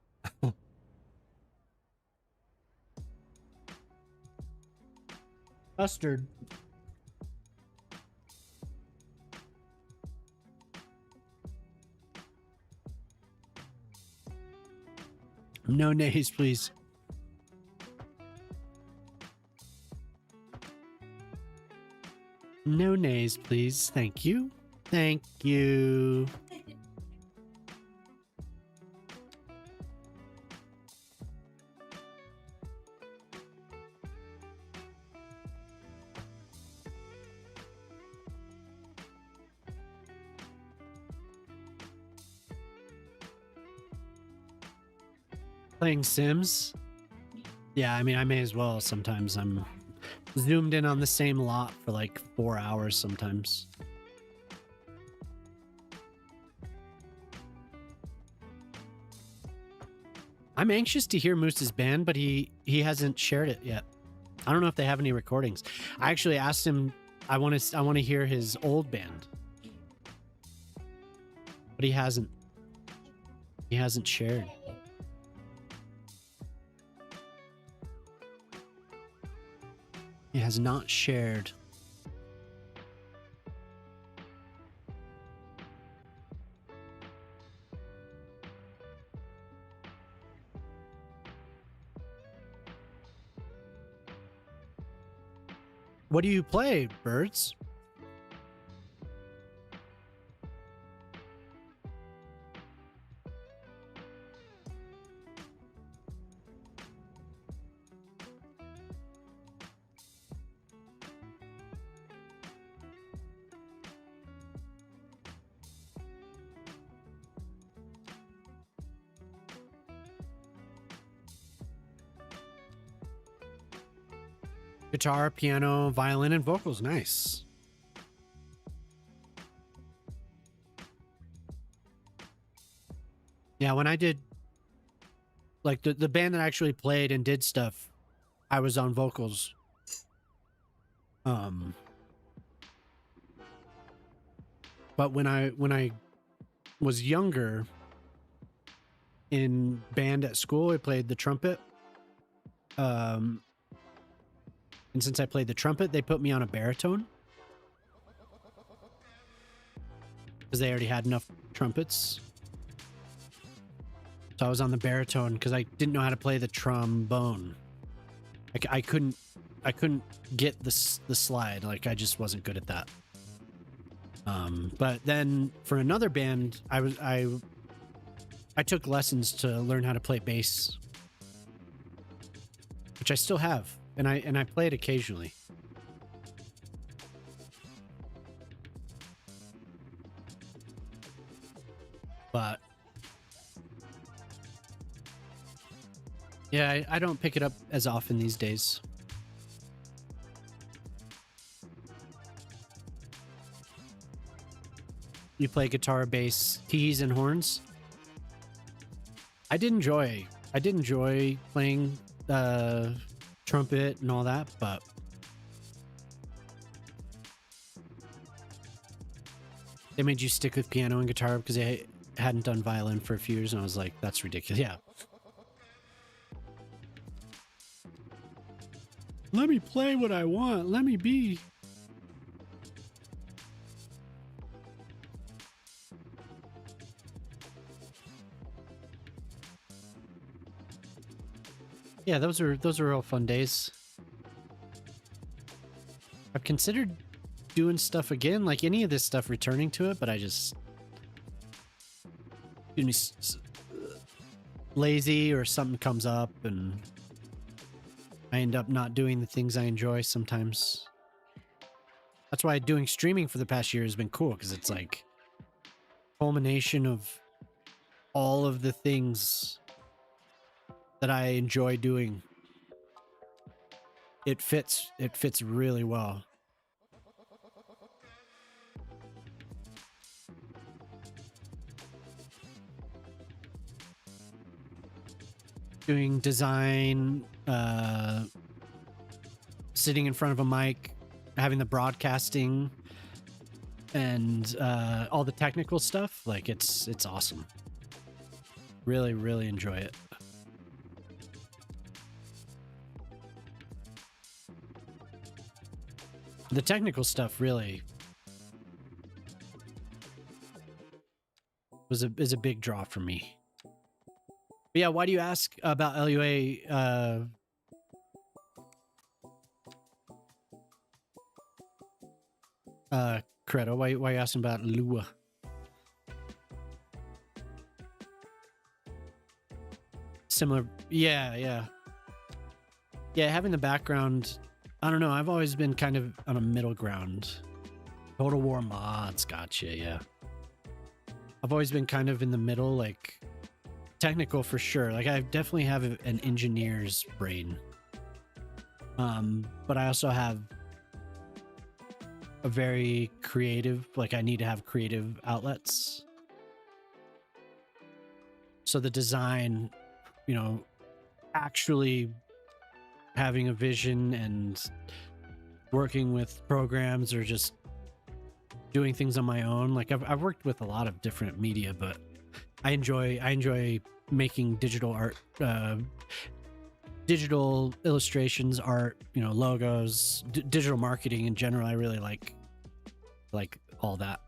Custard. No nays, please. No nays, please. Thank you. Thank you. Playing Sims? Yeah, I mean, I may as well. Sometimes I'm zoomed in on the same lot for like 4 hours sometimes. I'm anxious to hear Moose's band, but he hasn't shared it yet. I don't know if they have any recordings. I actually asked him, I want to hear his old band. But he hasn't shared. He has not shared. What do you play, Birds? Guitar, piano, violin, and vocals. Nice. Yeah, when I did like the band that actually played and did stuff, I was on vocals. But when I was younger in band at school, I played the trumpet. And since I played the trumpet, they put me on a baritone because they already had enough trumpets. So I was on the baritone because I didn't know how to play the trombone. I couldn't get the slide. Like I just wasn't good at that. But then for another band, I took lessons to learn how to play bass, which I still have, and I play it occasionally. But yeah, I don't pick it up as often these days. You play guitar, bass, keys, and horns. I did enjoy playing trumpet and all that, but they made you stick with piano and guitar because they hadn't done violin for a few years, and I was like, that's ridiculous. Yeah. Let me play what I want. Let me be. Yeah, those are all fun days. I've considered doing stuff again, like any of this stuff, returning to it, but I just lazy or something comes up and I end up not doing the things I enjoy sometimes. That's why doing streaming for the past year has been cool, because it's like culmination of all of the things that I enjoy doing. It fits really well. Doing design, sitting in front of a mic, having the broadcasting, and all the technical stuff, like it's awesome. Really, really enjoy it. The technical stuff really is a big draw for me. But yeah, why do you ask about LUA? Credo, why are you asking about Lua? Similar, yeah. Having the background, I don't know. I've always been kind of on a middle ground. Total War mods, gotcha. Yeah, I've always been kind of in the middle, like technical for sure. Like I definitely have an engineer's brain, but I also have a very creative, like I need to have creative outlets. So the design, you know, actually having a vision and working with programs or just doing things on my own. Like I've worked with a lot of different media, but I enjoy making digital art, digital illustrations, art, you know, logos, digital marketing in general. I really like all that.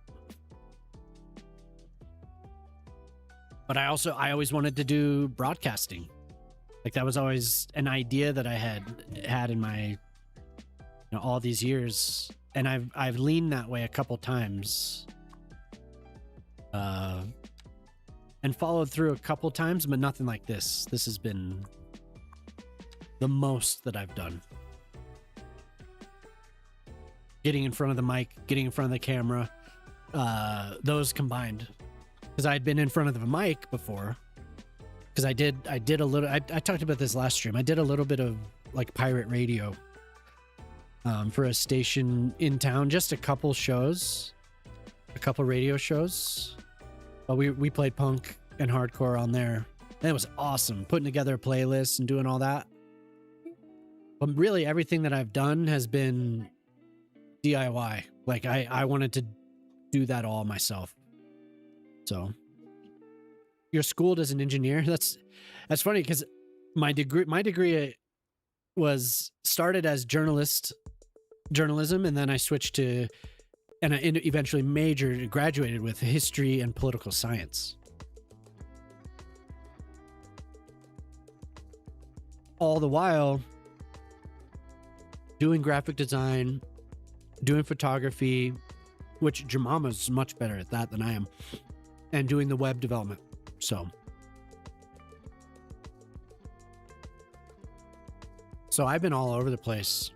But I always wanted to do broadcasting. Like that was always an idea that I had in my, you know, all these years, and I've leaned that way a couple times, and followed through a couple times, but nothing like this. This has been the most that I've done. Getting in front of the mic, getting in front of the camera, those combined, because I'd been in front of the mic before. Because I did a little, I talked about this last stream. I did a little bit of like pirate radio for a station in town, just a couple radio shows. But we played punk and hardcore on there. And it was awesome putting together a playlist and doing all that. But really everything that I've done has been DIY. Like I wanted to do that all myself. So you're schooled as an engineer. That's funny because my degree was started as journalism, and then I switched to, and I eventually graduated with history and political science. All the while doing graphic design, doing photography, which Jemama's much better at that than I am, and doing the web development. So I've been all over the place.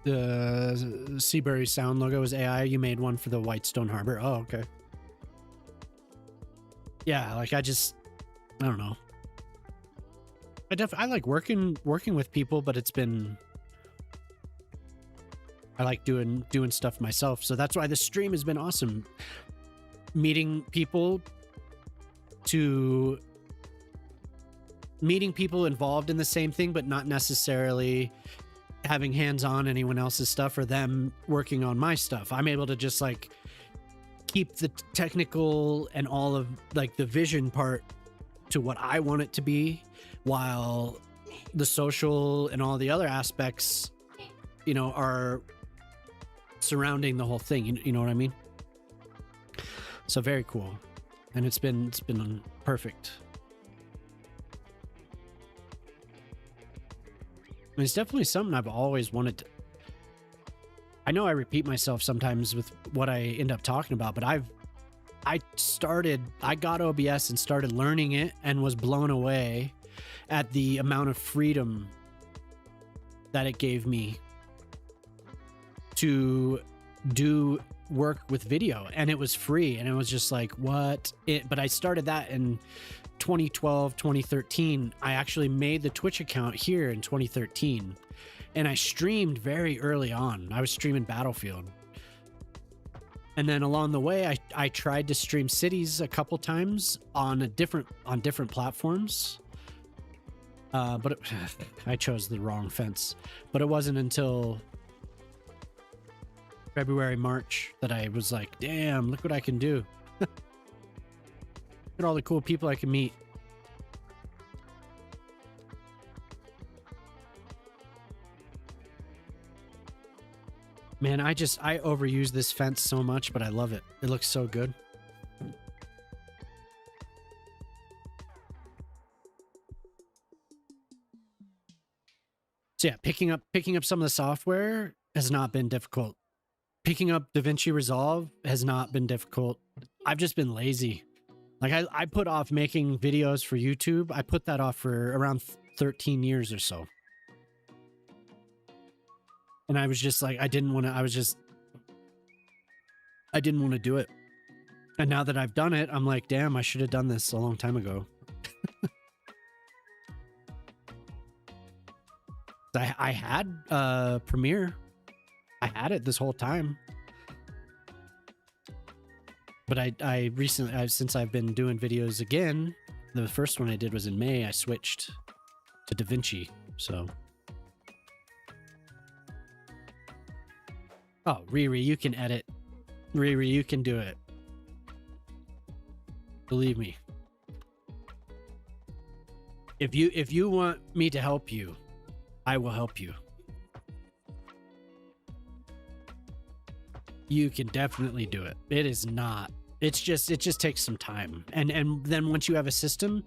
The Seabury Sound logo is AI. You made one for the Whitestone Harbor. Oh, okay. Yeah, like I don't know. I like working with people, but I like doing stuff myself. So that's why the stream has been awesome. Meeting people involved in the same thing, but not necessarily having hands-on anyone else's stuff or them working on my stuff. I'm able to just like keep the technical and all of like the vision part to what I want it to be, while the social and all the other aspects, you know, are surrounding the whole thing. You know what I mean? So very cool. And it's been perfect. And it's definitely something I've always wanted to. I know I repeat myself sometimes with what I end up talking about, but I got OBS and started learning it and was blown away at the amount of freedom that it gave me to do work with video, and it was free, and it was just like, what? But I started that in 2012, 2013. I actually made the Twitch account here in 2013, and I streamed very early on. I was streaming Battlefield. And then along the way, I tried to stream Cities a couple times on different platforms. But I chose the wrong fence. But it wasn't until February, March that I was like, damn, look what I can do. Look at all the cool people I can meet. Man, I overuse this fence so much, but I love it. It looks so good. So yeah, picking up some of the software has not been difficult. Picking up DaVinci Resolve has not been difficult. I've just been lazy. Like I put off making videos for YouTube. I put that off for around 13 years or so. And I was just like, I didn't want to do it. And now that I've done it, I'm like, damn, I should have done this a long time ago. I had Premiere. I had it this whole time. But I recently, since I've been doing videos again, the first one I did was in May, I switched to DaVinci. So. Oh, Riri, you can edit. Riri, you can do it. Believe me. If you want me to help you, I will help you. You can definitely do it. It just takes some time. And then once you have a system,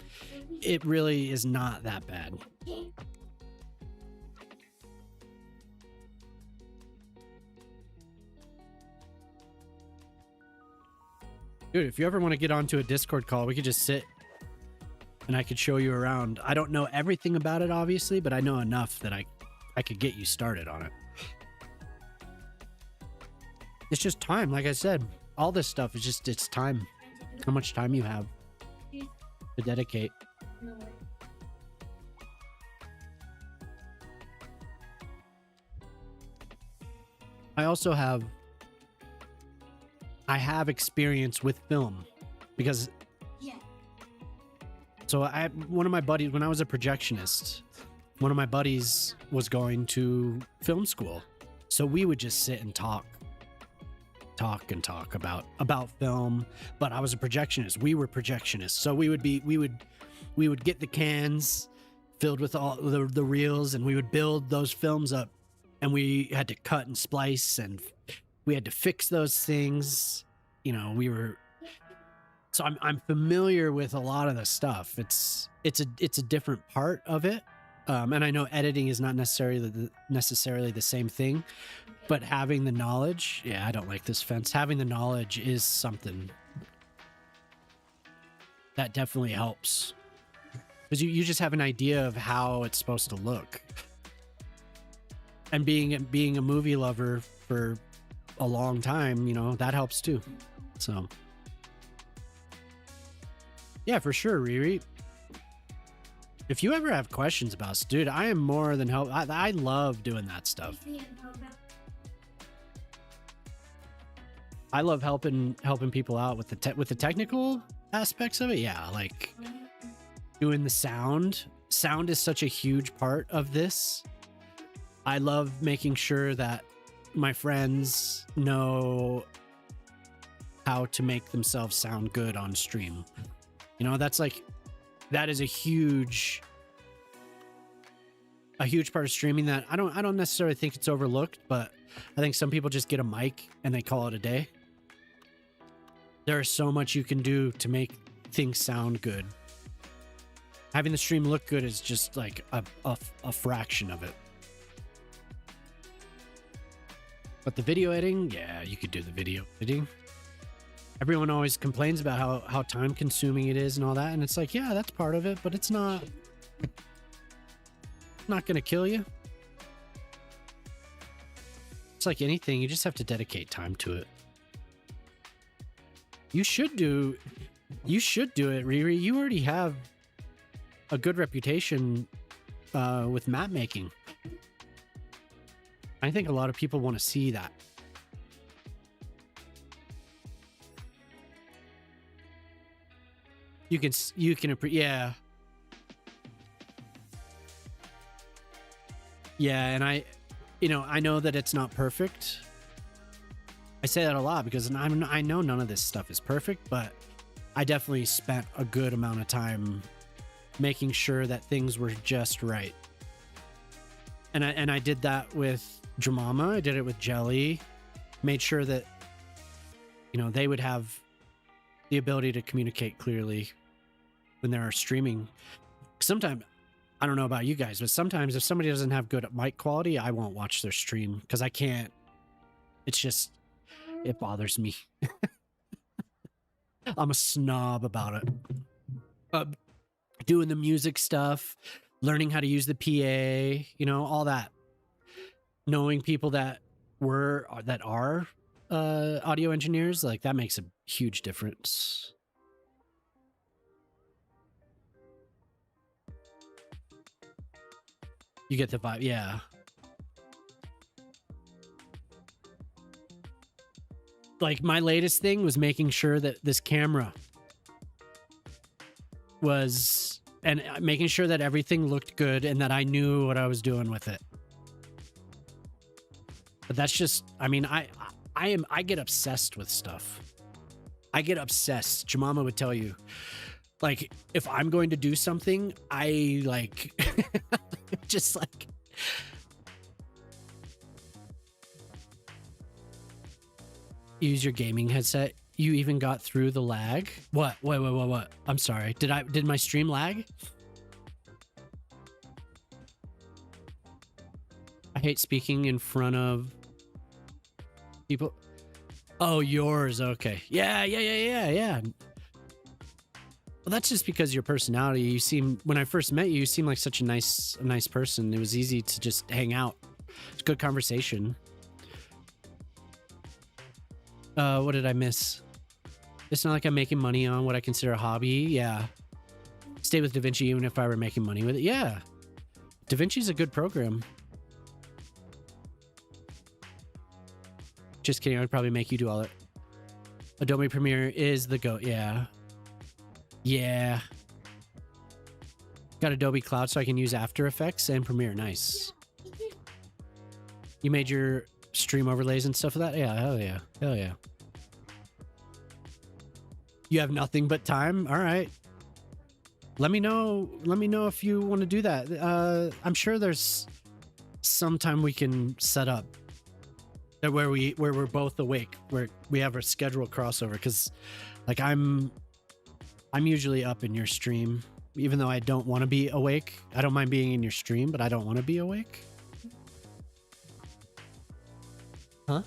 it really is not that bad. Dude, if you ever want to get onto a Discord call, we could just sit and I could show you around. I don't know everything about it, obviously, but I know enough that I could get you started on it. It's just time. Like I said, all this stuff is just, it's time. How much time you have to dedicate. I also have experience with film because so one of my buddies, when I was a projectionist, one of my buddies was going to film school. So we would just sit and talk about film, but I was a projectionist. We were projectionists. So we would get the cans filled with all the reels, and we would build those films up, and we had to cut and splice, and we had to fix those things. You know, so I'm familiar with a lot of the stuff. It's a different part of it. And I know editing is not necessarily the same thing, but having the knowledge, yeah, I don't like this fence. Having the knowledge is something that definitely helps. Because you just have an idea of how it's supposed to look. And being a movie lover for a long time, you know, that helps too. So yeah, for sure, Riri. If you ever have questions about us, dude, I am more than help. I love doing that stuff. I love helping people out with the technical aspects of it. Yeah, like doing the sound. Sound is such a huge part of this. I love making sure that my friends know how to make themselves sound good on stream. You know, that is a huge part of streaming that I don't necessarily think it's overlooked, but I think some people just get a mic and they call it a day. There is so much you can do to make things sound good. Having the stream look good is just like a fraction of it. But the video editing, yeah, you could do the video editing. Everyone always complains about how time consuming it is and all that. And it's like, yeah, that's part of it, but it's not going to kill you. It's like anything. You just have to dedicate time to it. You should do it, Riri. You already have a good reputation with map making. I think a lot of people want to see that. You can, yeah. Yeah, and I know that it's not perfect. I say that a lot because I know none of this stuff is perfect, but I definitely spent a good amount of time making sure that things were just right. And I did that with Dramama. I did it with Jelly. Made sure that, you know, they would have the ability to communicate clearly when they're streaming. Sometimes, I don't know about you guys, but sometimes if somebody doesn't have good mic quality, I won't watch their stream because I can't. It's just, it bothers me. I'm a snob about it. Doing the music stuff, learning how to use the PA, you know, all that. Knowing people that are audio engineers, like that makes a huge difference. You get the vibe, yeah. Like my latest thing was making sure that this camera was, and making sure that everything looked good and that I knew what I was doing with it. But that's just, I mean, I get obsessed with stuff. I get obsessed. Jemima would tell you, like, if I'm going to do something, I like, just like, use your gaming headset. You even got through the lag? What? What? I'm sorry. Did my stream lag? I hate speaking in front of people. Oh, yours. Okay. Yeah. Well, that's just because your personality. You seem, when I first met you, you seemed like such a nice person. It was easy to just hang out. It's a good conversation. What did I miss? It's not like I'm making money on what I consider a hobby. Yeah. Stay with DaVinci even if I were making money with it. Yeah. DaVinci's a good program. Just kidding. I would probably make you do all it. Adobe Premiere is the go. Yeah. Yeah. Got Adobe Cloud so I can use After Effects and Premiere. Nice. You made your stream overlays and stuff for that? Yeah, hell yeah. Hell yeah. You have nothing but time? All right. Let me know if you want to do that. I'm sure there's some time we can set up where we're both awake, where we have our schedule crossover, because like I'm usually up in your stream, even though I don't want to be awake. I don't mind being in your stream, but I don't want to be awake. Huh?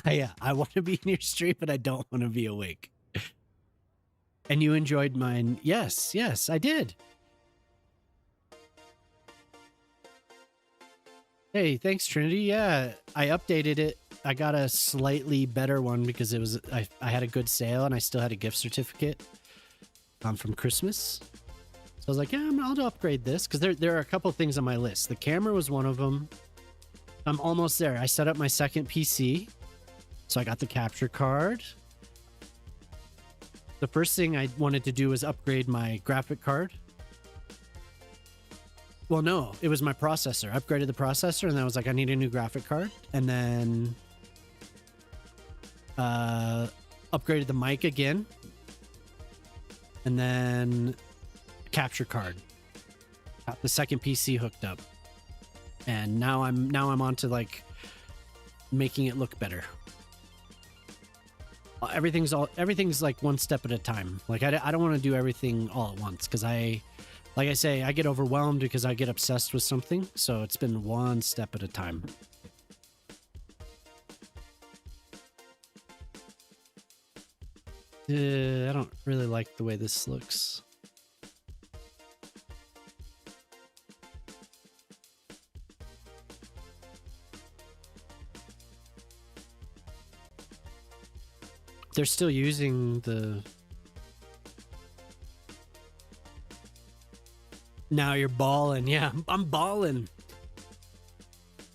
Yeah, I want to be in your stream, but I don't want to be awake. And you enjoyed mine. Yes, I did. Hey, thanks, Trinity. Yeah, I updated it. I got a slightly better one because it was I had a good sale and I still had a gift certificate from Christmas. So I was like, yeah, I'll upgrade this because there are a couple things on my list. The camera was one of them. I'm almost there. I set up my second PC, so I got the capture card. The first thing I wanted to do was upgrade my graphic card. Well, no, it was my processor. I upgraded the processor, and then I was like, I need a new graphic card. And then upgraded the mic again. And then capture card. Got the second PC hooked up. And now I'm on to like making it look better. Everything's like one step at a time. Like I don't want to do everything all at once because like I say, I get overwhelmed because I get obsessed with something. So it's been one step at a time. I don't really like the way this looks. They're still using the... Now you're balling. Yeah, I'm balling.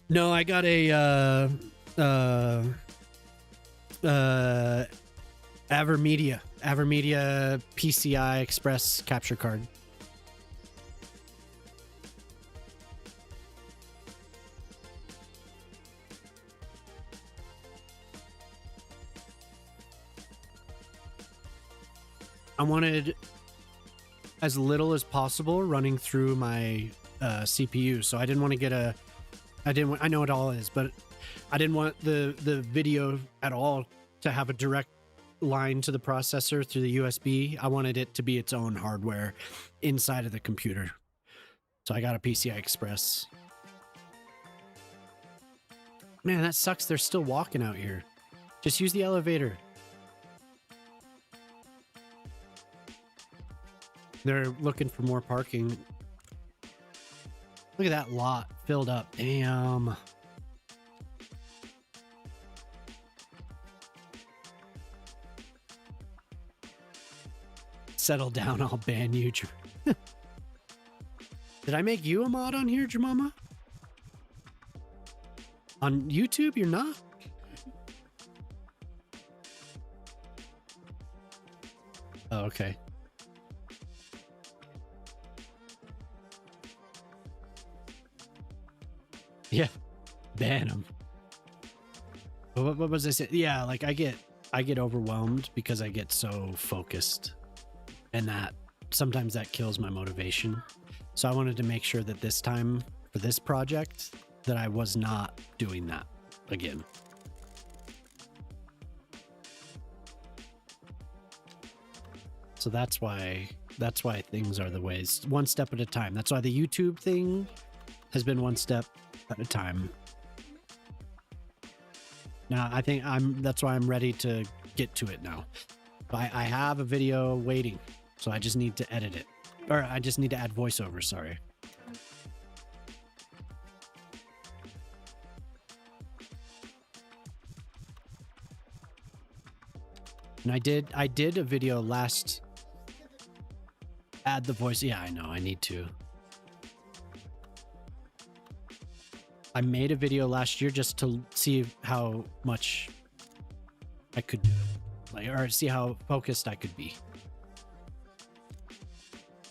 No, I got a Avermedia PCI Express capture card. I wanted as little as possible running through my CPU, so I didn't want to get I know it all is, but I didn't want the video at all to have a direct line to the processor through the USB. I wanted it to be its own hardware inside of the computer. So I got a PCI Express. Man, that sucks. They're still walking out here. Just use the elevator. They're looking for more parking. Look at that lot filled up. Damn. Settle down, I'll ban you. Did I make you a mod on here, Jamama? On YouTube, you're not? Oh, okay. Yeah, ban him. What was I saying? Yeah, like I get overwhelmed because I get so focused, and that sometimes that kills my motivation. So I wanted to make sure that this time for this project that I was not doing that again. So that's why things are the ways, one step at a time. That's why the YouTube thing has been one step at a time. Now I think that's why I'm ready to get to it now. I have a video waiting, so I just need to edit it, or I just need to add voiceover. Sorry. And I did a video last. Add the voice. Yeah, I know. I need to. I made a video last year just to see how much I could do it, like, or see how focused I could be.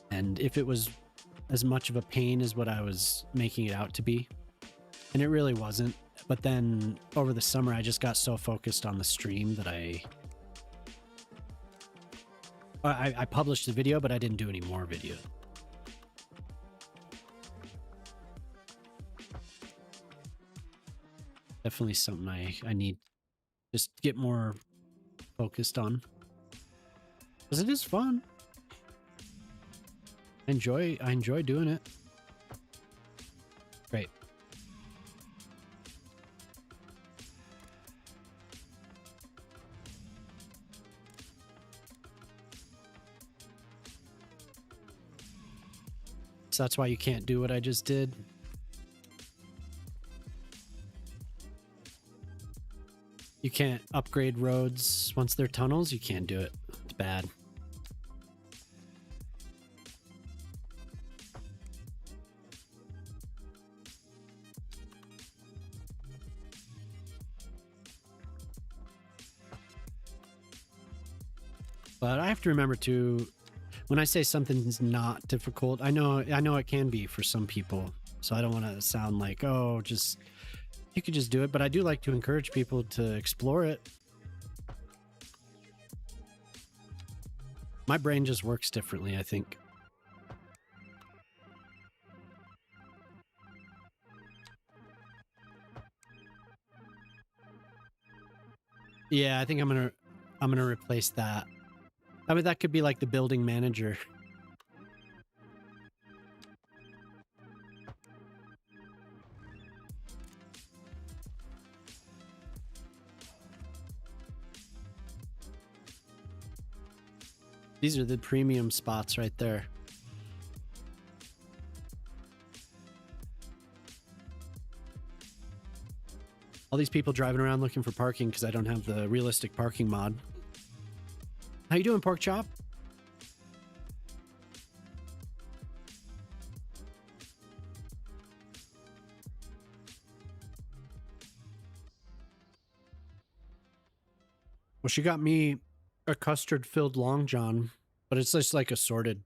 And if it was as much of a pain as what I was making it out to be, and it really wasn't. But then over the summer, I just got so focused on the stream that I published the video, but I didn't do any more video. Definitely something I need just get more focused on, because it is fun. I enjoy doing it. Great. So that's why you can't do what I just did. You can't upgrade roads once they're tunnels. You can't do it. It's bad. But I have to remember to, when I say something's not difficult, I know it can be for some people. So I don't want to sound like, oh, just, you could just do it. But I do like to encourage people to explore it. My brain just works differently, I think. Yeah, I think I'm gonna replace that. I mean, that could be like the building manager. These are the premium spots right there. All these people driving around looking for parking because I don't have the realistic parking mod. How you doing, Pork Chop? Well, she got me a custard-filled Long John, but it's just like assorted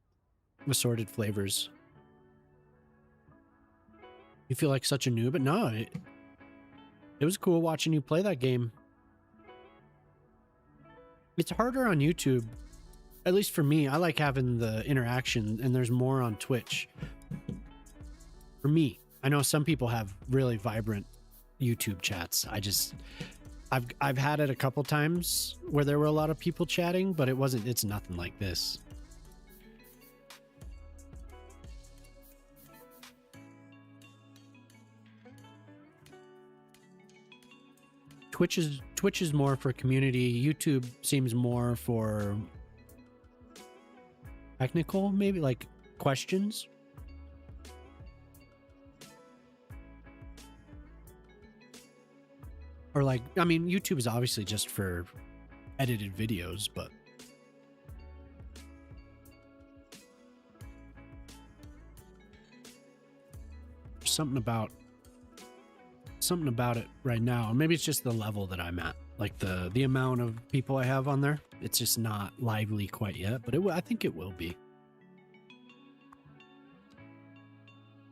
flavors. You feel like such a noob, but no, it was cool watching you play that game. It's harder on YouTube, at least for me. I like having the interaction, and there's more on Twitch. For me, I know some people have really vibrant YouTube chats. I've had it a couple times where there were a lot of people chatting, but it's nothing like this. Twitch is more for community. YouTube seems more for technical, maybe like questions. Or like, I mean, YouTube is obviously just for edited videos, but there's something about it right now. Maybe it's just the level that I'm at, like the amount of people I have on there. It's just not lively quite yet, but I think it will be.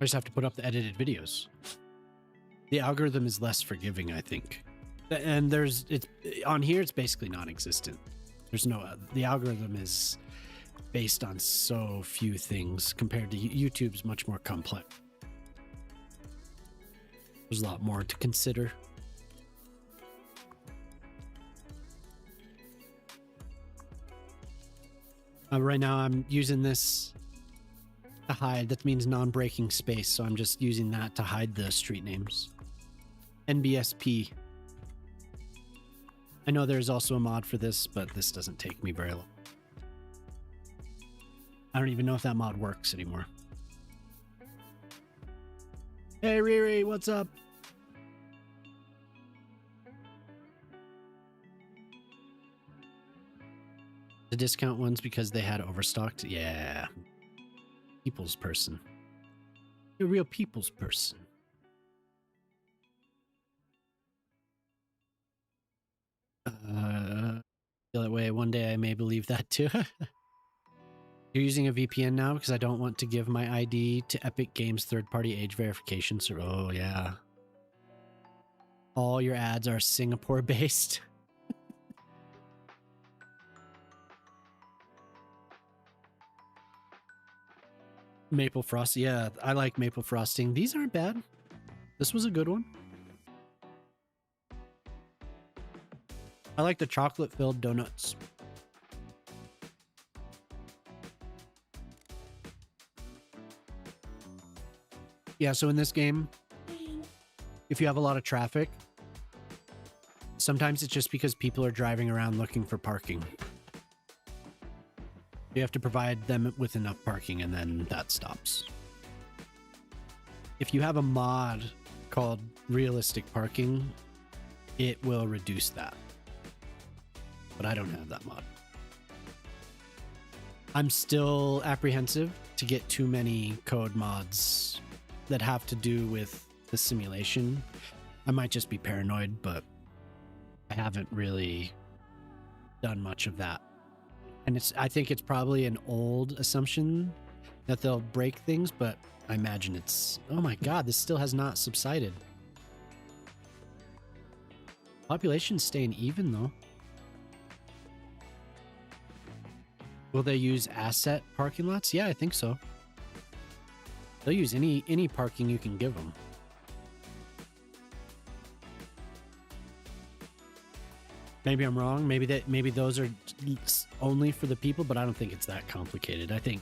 I just have to put up the edited videos. The algorithm is less forgiving, I think. And it's on here, it's basically non-existent. The algorithm is based on so few things compared to YouTube's much more complex. There's a lot more to consider. Right now I'm using this to hide. That means non-breaking space, so I'm just using that to hide the street names. NBSP. I know there's also a mod for this, but this doesn't take me very long. I don't even know if that mod works anymore. Hey Riri, what's up? The discount ones because they had overstocked? Yeah. People's person. You're a real people's person. way. One day I may believe that too. You're using a VPN now because I don't want to give my ID to Epic Games third-party age verification. So, oh yeah. All your ads are Singapore-based. Maple Frost. Yeah, I like maple frosting. These aren't bad. This was a good one. I like the chocolate-filled donuts. Yeah, so in this game, if you have a lot of traffic, sometimes it's just because people are driving around looking for parking. You have to provide them with enough parking, and then that stops. If you have a mod called Realistic Parking, it will reduce that. But I don't have that mod. I'm still apprehensive to get too many code mods that have to do with the simulation. I might just be paranoid, but I haven't really done much of that. And I think it's probably an old assumption that they'll break things, but I imagine it's, oh my god, this still has not subsided. Population's staying even though. Will they use asset parking lots? Yeah, I think so. They'll use any parking you can give them. Maybe I'm wrong. Maybe those are only for the people, but I don't think it's that complicated. I think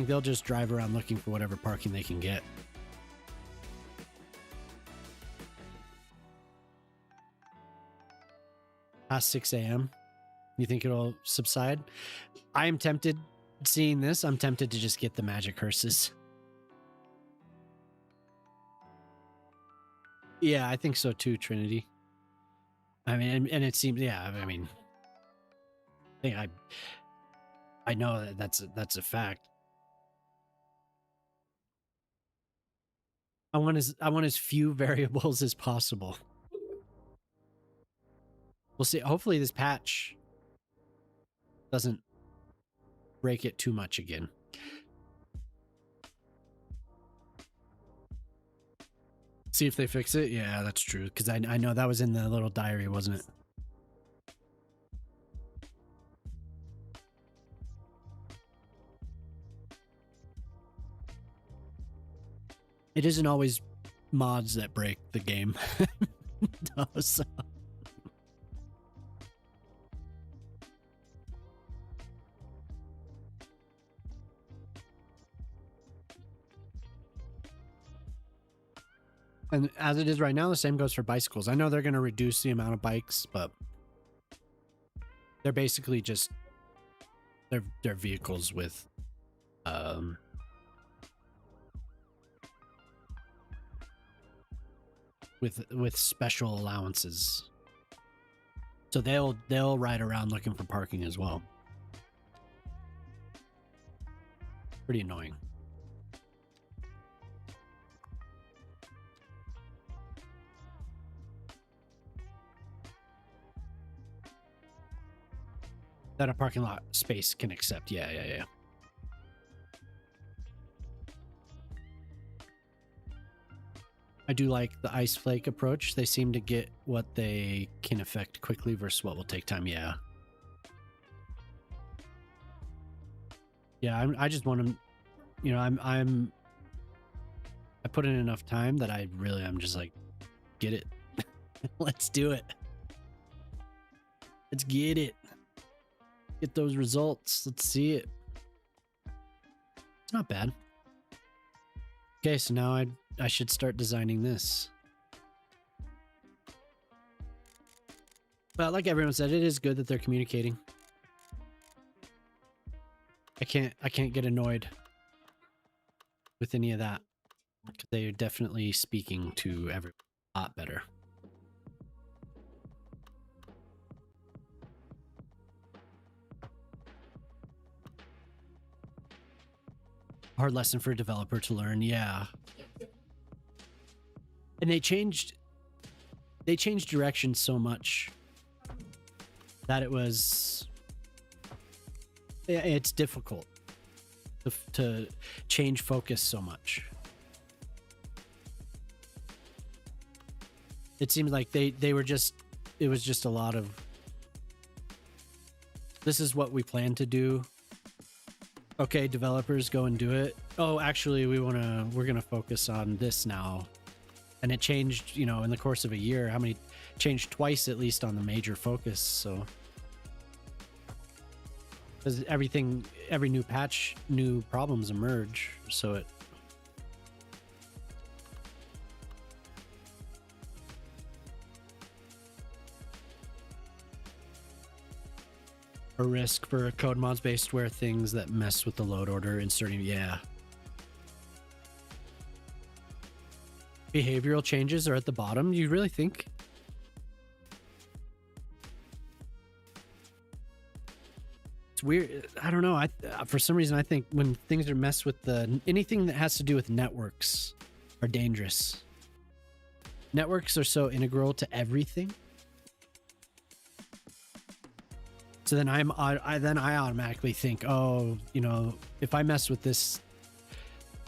they'll just drive around looking for whatever parking they can get. Past 6 a.m. You think it'll subside? I am tempted, seeing this, I'm tempted to just get the magic hearses. Yeah, I think so too, Trinity. I mean, and it seems, yeah, I mean, I know that that's a fact. I want as few variables as possible. We'll see. Hopefully this patch doesn't break it too much again. See if they fix it. Yeah, that's true. Because I know that was in the little diary, wasn't it? It isn't always mods that break the game. No, so. And as it is right now, the same goes for bicycles. I know they're going to reduce the amount of bikes, but they're basically just they're vehicles with with special allowances. So they'll ride around looking for parking as well. Pretty annoying. That a parking lot space can accept. Yeah. I do like the ice flake approach. They seem to get what they can affect quickly versus what will take time. Yeah. Yeah, I just want to, you know, I put in enough time that I'm just like, get it. Let's do it. Let's get it. Get those results. Let's see it. It's not bad. Okay, so now I should start designing this. But like everyone said, it is good that they're communicating. I can't get annoyed with any of that. They're definitely speaking to everyone a lot better. Hard lesson for a developer to learn, yeah. And they changed direction so much that it's difficult to change focus so much. It seemed like it was just a lot of, this is what we plan to do. Okay, developers, go and do it. Oh, actually, we're gonna focus on this now. And it changed, you know, in the course of a year. Changed twice at least on the major focus. So, because every new patch, new problems emerge. So it. A risk for code mods based where things that mess with the load order inserting, yeah. Behavioral changes are at the bottom. You really think? It's weird. I don't know. For some reason, I think when things are messed with anything that has to do with networks are dangerous. Networks are so integral to everything. So then I automatically think, oh, you know, if I mess with this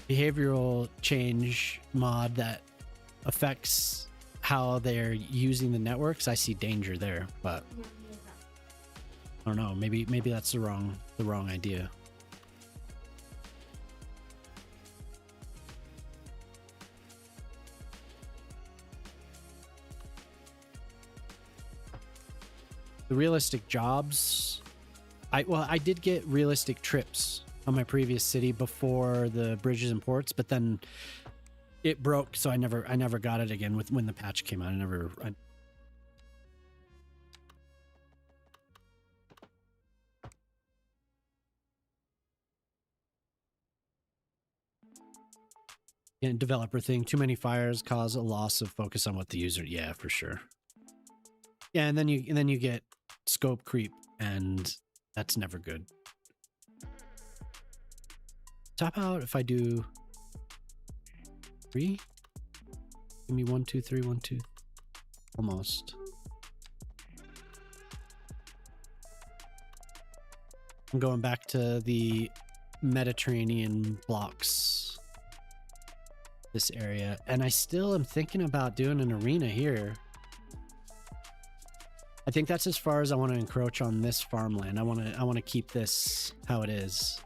behavioral change mod that affects how they're using the networks, I see danger there. But I don't know. Maybe that's the wrong idea. The realistic jobs, I did get realistic trips on my previous city before the bridges and ports, but then it broke, so I never got it again when the patch came out. And developer thing, too many fires cause a loss of focus on what the user, yeah, for sure. Yeah, and then you get scope creep, and that's never good. Top out if I do 3. Give me 1, 2, 3, 1, 2. Almost. I'm going back to the Mediterranean blocks. This area, and I still am thinking about doing an arena here. I think that's as far as I want to encroach on this farmland. I want to keep this how it is.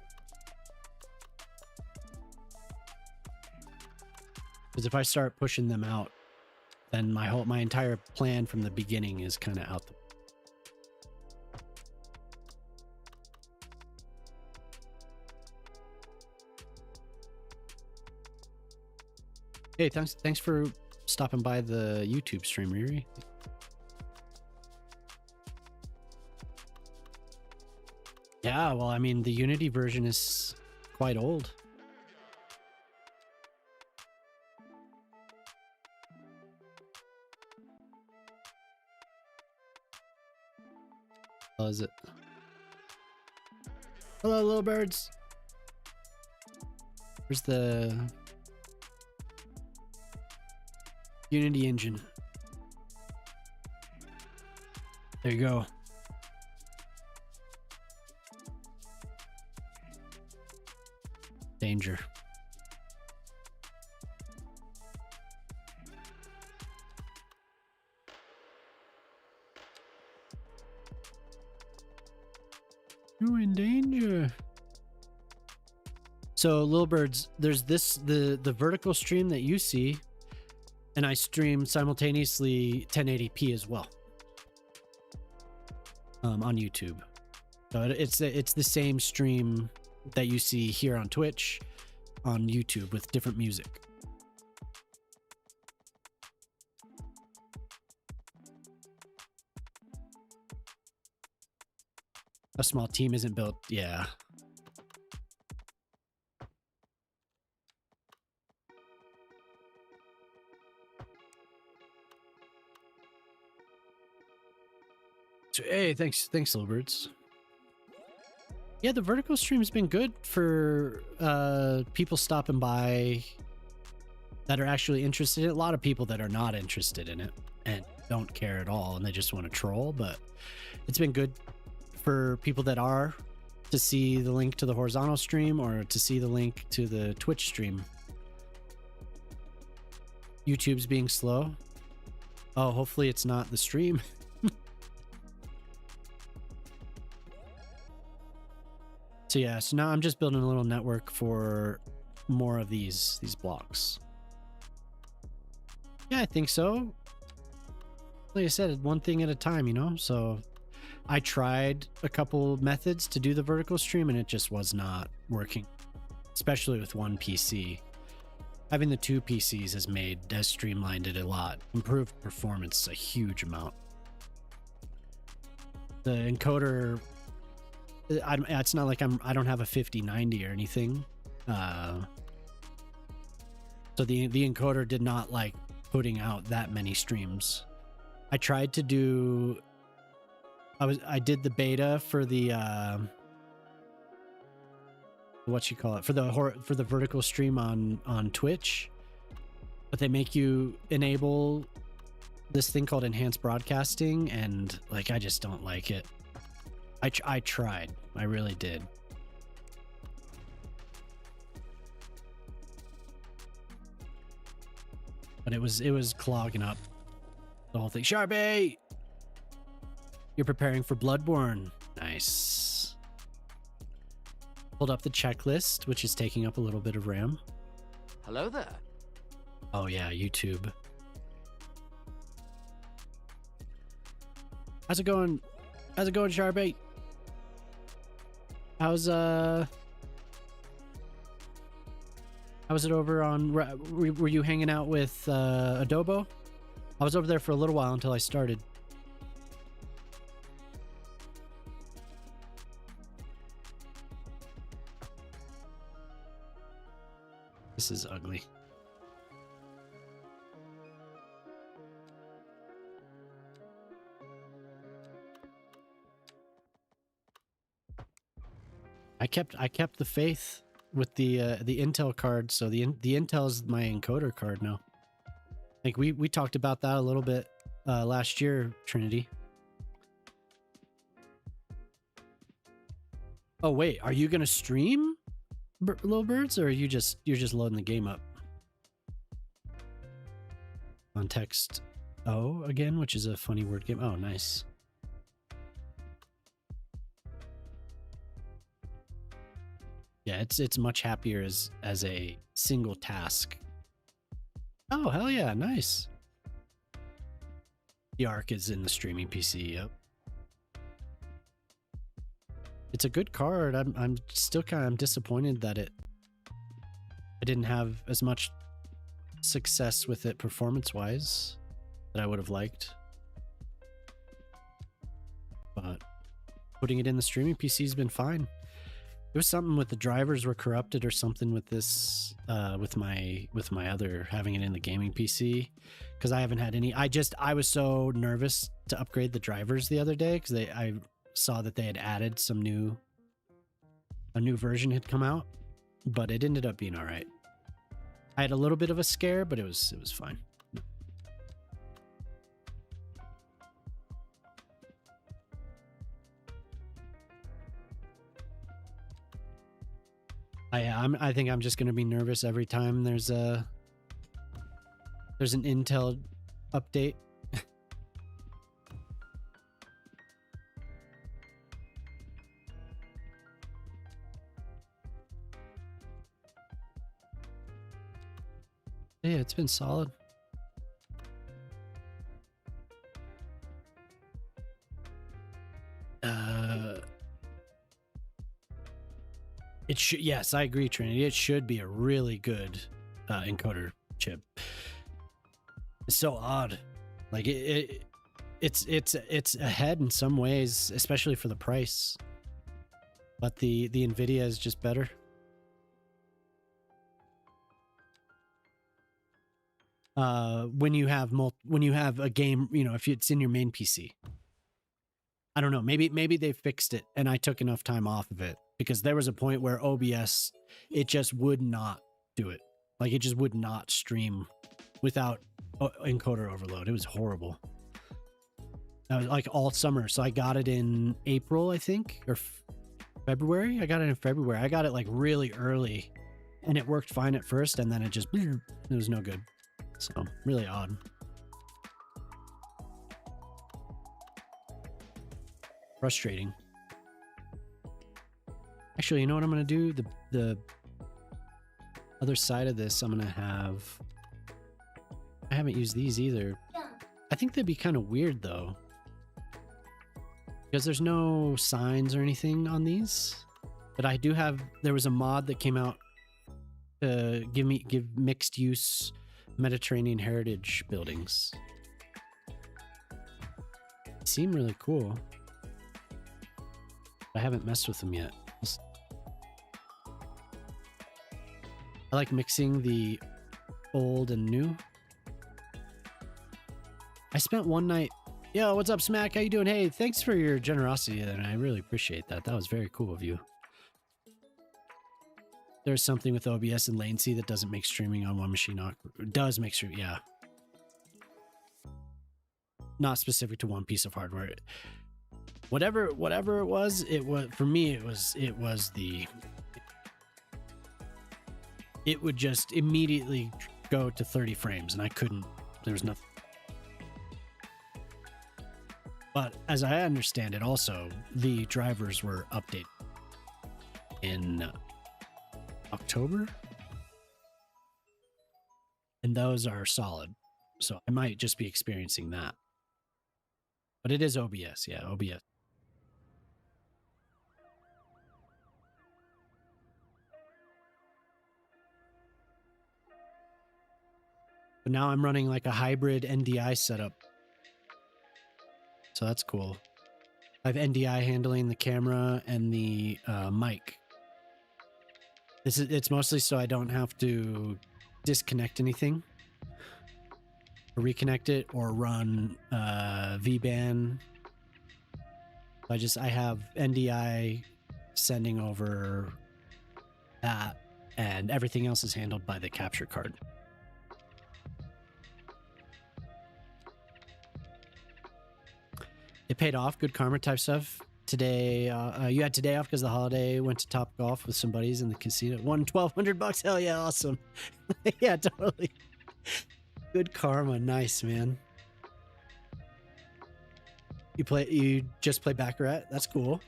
Because if I start pushing them out, then my entire plan from the beginning is kind of out the. Hey, thanks for stopping by the YouTube stream, Riri. Yeah, well, I mean, the Unity version is quite old. How is it? Hello, little birds. Where's the Unity engine? There you go. Danger. You're in danger. So, little birds, there's the vertical stream that you see, and I stream simultaneously 1080p as well on YouTube. So it's the same stream that you see here on Twitch, on YouTube with different music. A small team isn't built, yeah. So, hey, thanks, little birds. Yeah, the vertical stream's been good for people stopping by that are actually interested in it. A lot of people that are not interested in it, and don't care at all and they just want to troll, but it's been good for people that are to see the link to the horizontal stream or to see the link to the Twitch stream. YouTube's being slow. Oh, hopefully it's not the stream. So yeah, so now I'm just building a little network for more of these blocks. Yeah, I think so. Like I said, one thing at a time, you know? So I tried a couple methods to do the vertical stream and it just was not working, especially with one PC. Having the two PCs has streamlined it a lot, improved performance a huge amount. The encoder, it's not like I don't have a 5090 or anything. So the encoder did not like putting out that many streams. I tried to do, I did the beta for the what you call it, for the vertical stream on Twitch, but they make you enable this thing called enhanced broadcasting, and like I just don't like it. I tried, I really did. But it was clogging up the whole thing. Sharpie, you're preparing for Bloodborne. Nice. Pulled up the checklist, which is taking up a little bit of RAM. Hello there. Oh yeah, YouTube. How's it going? How's it going, Sharpie? How's it over on? Were you hanging out with Adobo? I was over there for a little while until I started. This is ugly. I kept the faith with the Intel card, so the Intel is my encoder card now. I think we talked about that a little bit last year, Trinity. Oh wait, are you gonna stream, little birds, or are you're just loading the game up? Context O again, which is a funny word game. Oh, nice. Yeah, it's much happier as a single task. Oh, hell yeah, nice. The Arc is in the streaming PC, yep. It's a good card. I'm still kind of disappointed that I didn't have as much success with it performance-wise that I would have liked. But putting it in the streaming PC has been fine. There was something with the drivers were corrupted or something with this, with my other having it in the gaming PC, because I haven't had any. I was so nervous to upgrade the drivers the other day because I saw that they had added a new version had come out, but it ended up being all right. I had a little bit of a scare, but it was fine. I think I'm just gonna be nervous every time there's an Intel update. Yeah, it's been solid. It should, yes, I agree, Trinity. It should be a really good encoder chip. It's so odd. Like it's ahead in some ways, especially for the price. But the Nvidia is just better. When you have a game, you know, if it's in your main PC. I don't know, maybe they fixed it and I took enough time off of it, because there was a point where OBS, it just would not do it. Like it just would not stream without encoder overload. It was horrible. like all summer. So I got it in April, I think, or February. I got it in February. I got it like really early, and it worked fine at first, and then it just it was no good. So really odd. Frustrating. Actually, you know what I'm gonna do? The other side of this, I'm gonna have. I haven't used these either. I think they'd be kind of weird though, because there's no signs or anything on these. But I do have. There was a mod that came out to give mixed use Mediterranean heritage buildings. They seem really cool. I haven't messed with them yet. I like mixing the old and new. I spent one night. Yo, what's up, Smack? How you doing? Hey, thanks for your generosity, and I really appreciate that. That was very cool of you. There's something with OBS and latency that doesn't make streaming on one machine awkward. Does make streaming, yeah. Not specific to one piece of hardware. Whatever it was for me. It would just immediately go to 30 frames, and I couldn't. There was nothing. But as I understand it, also the drivers were updated in October, and those are solid. So I might just be experiencing that. But it is OBS, yeah, OBS. But now I'm running like a hybrid NDI setup. So that's cool. I have NDI handling the camera and the mic. It's mostly so I don't have to disconnect anything, or reconnect it, or run VBAN. I have NDI sending over that, and everything else is handled by the capture card. It paid off. Good karma type stuff. Today, you had today off because the holiday. Went to Top Golf with some buddies in the casino. Won $1,200. Hell yeah, awesome. Yeah, totally. Good karma. Nice, man. You just play Baccarat? That's cool.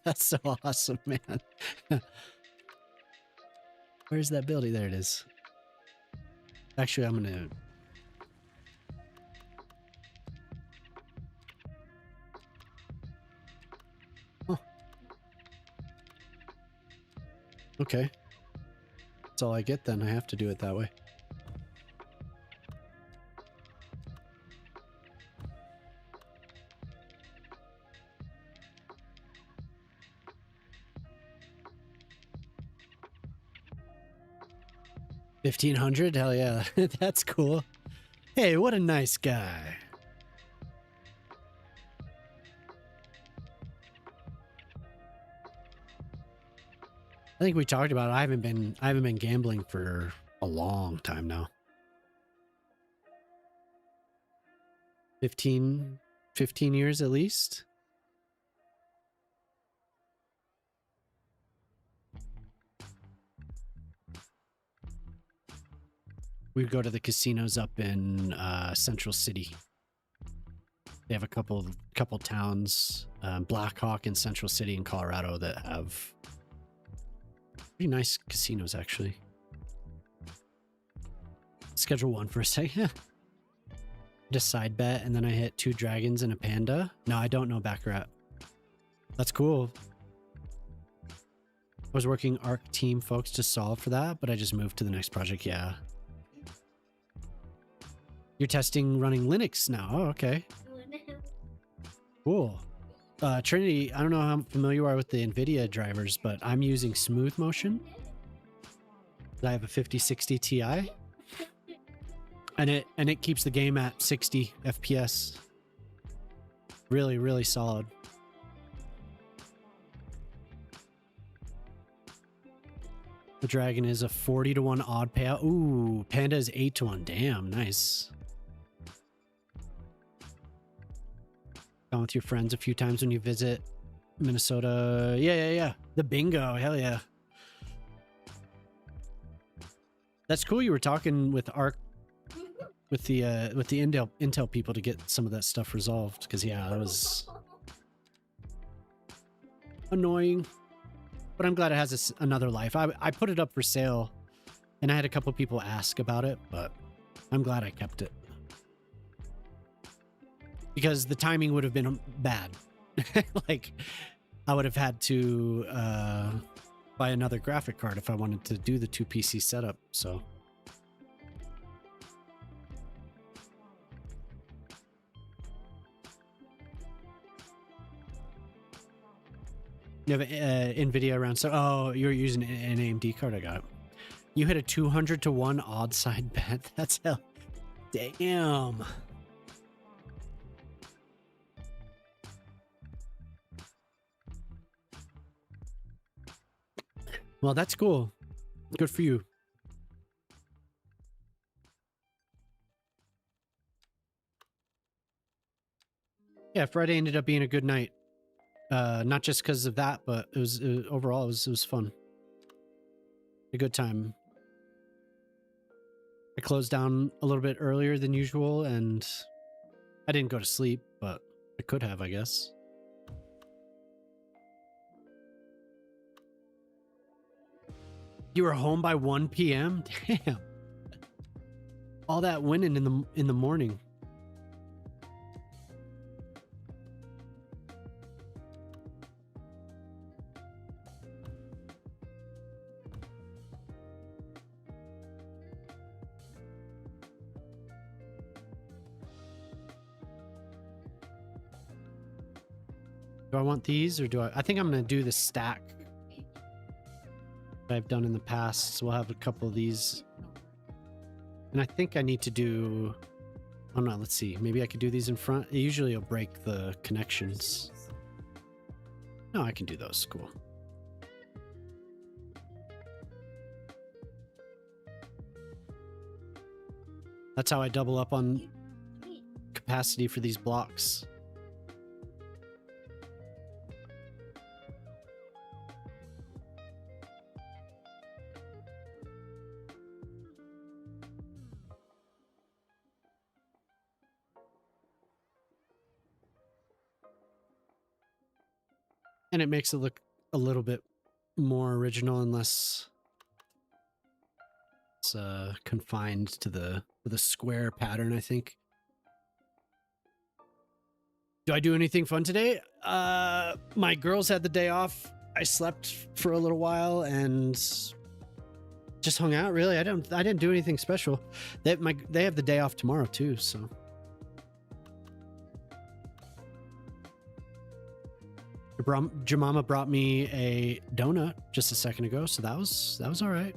That's so awesome, man. Where's that building? There it is. Actually, I'm gonna... Oh. Okay. That's all I get then. I have to do it that way. $1,500? Hell yeah. That's cool. Hey, what a nice guy. I think we talked about it. I haven't been gambling for a long time now. 15 years at least. We'd go to the casinos up in Central City. They have a couple towns, Blackhawk and Central City in Colorado, that have pretty nice casinos, actually. Schedule one for a second. Just side bet, and then I hit 2 dragons and a panda. No, I don't know Baccarat. That's cool. I was working ARC team folks to solve for that, but I just moved to the next project. Yeah. You're testing running Linux now. Oh, okay. Cool. Trinity, I don't know how familiar you are with the NVIDIA drivers, but I'm using Smooth Motion. I have a 5060 Ti. And it keeps the game at 60 FPS. Really, really solid. The dragon is a 40 to 1 odd payout. Ooh, panda is 8 to 1. Damn, nice. Gone with your friends a few times when you visit Minnesota. Yeah. The bingo, hell yeah. That's cool. You were talking with Arc, with the Intel people to get some of that stuff resolved. Because yeah, that was annoying. But I'm glad it has another life. I put it up for sale, and I had a couple people ask about it, but I'm glad I kept it. Because the timing would have been bad. Like, I would have had to buy another graphic card if I wanted to do the 2 PC setup, so. You have an NVIDIA around, so oh, you're using an AMD card. I got it. You hit a 200 to 1 odd side bet. That's hell. Damn. Well, that's cool. Good for you. Yeah, Friday ended up being a good night. Not just because of that, but it was overall it was fun. A good time. I closed down a little bit earlier than usual, and I didn't go to sleep, but I could have, I guess. You were home by 1 p.m.? Damn. All that winning in the morning. Do I want these, or do I think I'm going to do the stack that I've done in the past, so we'll have a couple of these. And I think I need to do, oh no, let's see, maybe I could do these in front. Usually it'll break the connections. No, I can do those. Cool. That's how I double up on capacity for these blocks. And it makes it look a little bit more original and less it's confined to the square pattern, I think. Do I do anything fun today? My girls had the day off. I slept for a little while and just hung out. Really, I didn't do anything special. They have the day off tomorrow too, so. Jemima brought me a donut just a second ago, so that was all right.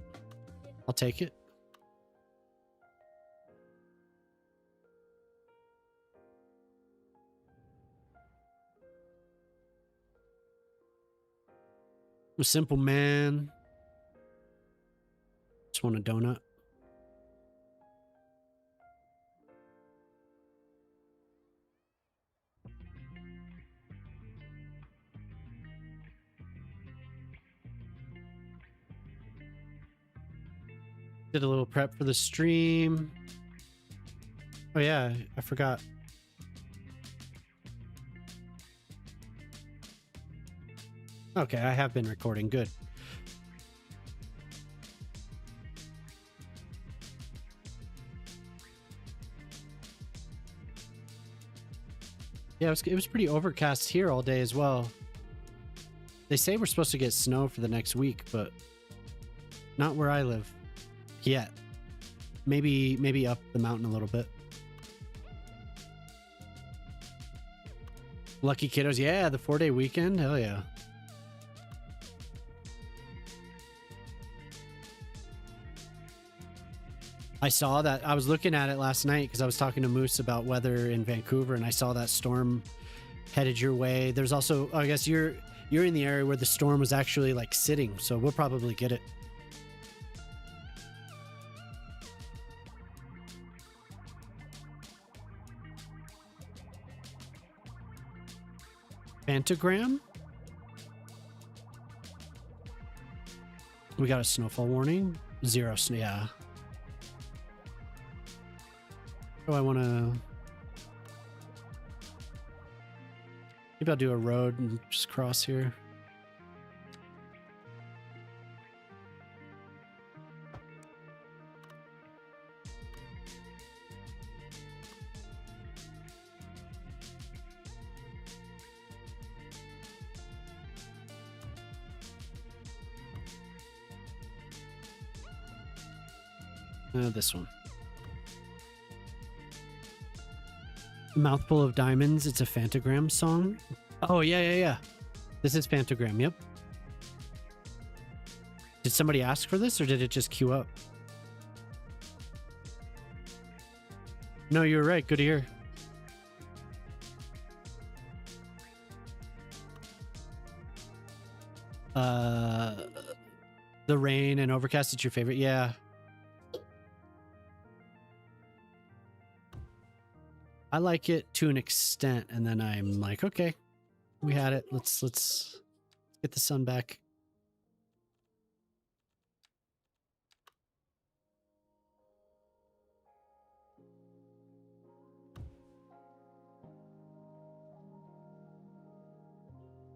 I'll take it. I'm a simple man. Just want a donut. Did a little prep for the stream. Oh yeah, I forgot. Okay, I have been recording. Good. Yeah, it was pretty overcast here all day as well. They say we're supposed to get snow for the next week, but not where I live. Yet. Maybe up the mountain a little bit. Lucky kiddos. Yeah, the 4-day weekend. Hell yeah. I saw that. I was looking at it last night because I was talking to Moose about weather in Vancouver, and I saw that storm headed your way. There's also, I guess you're in the area where the storm was actually like sitting, so we'll probably get it. Phantogram? We got a snowfall warning. 0 snow. Yeah. Oh, I want to. Maybe I'll do a road and just cross here. This one. Mouthful of Diamonds. It's a Phantogram song. Oh, yeah. This is Phantogram, yep. Did somebody ask for this or did it just queue up? No, you were right. Good to hear. The rain and overcast, it's your favorite? Yeah. I like it to an extent, and then I'm like, okay, we had it. Let's get the sun back.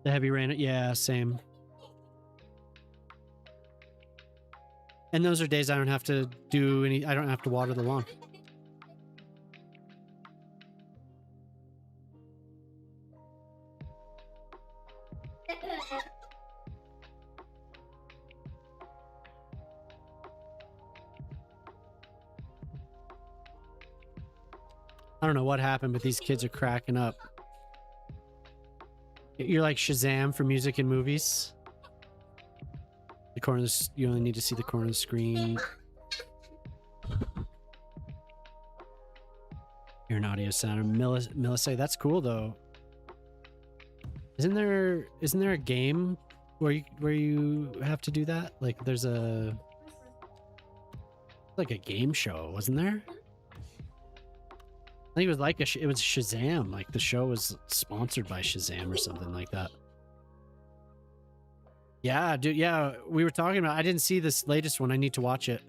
The heavy rain, yeah, same. And those are days I don't have to do any. I don't have to water the lawn. I don't know what happened, but these kids are cracking up. You're like Shazam for music and movies. The corner of the, you only need to see the corner of the screen. You're an audio sound. Millisay, that's cool though. Isn't there a game where you have to do that? Like there's a like a game show, wasn't there? I think it was like it was Shazam. Like the show was sponsored by Shazam or something like that. Yeah, dude. Yeah, we were talking about. I didn't see this latest one. I need to watch it.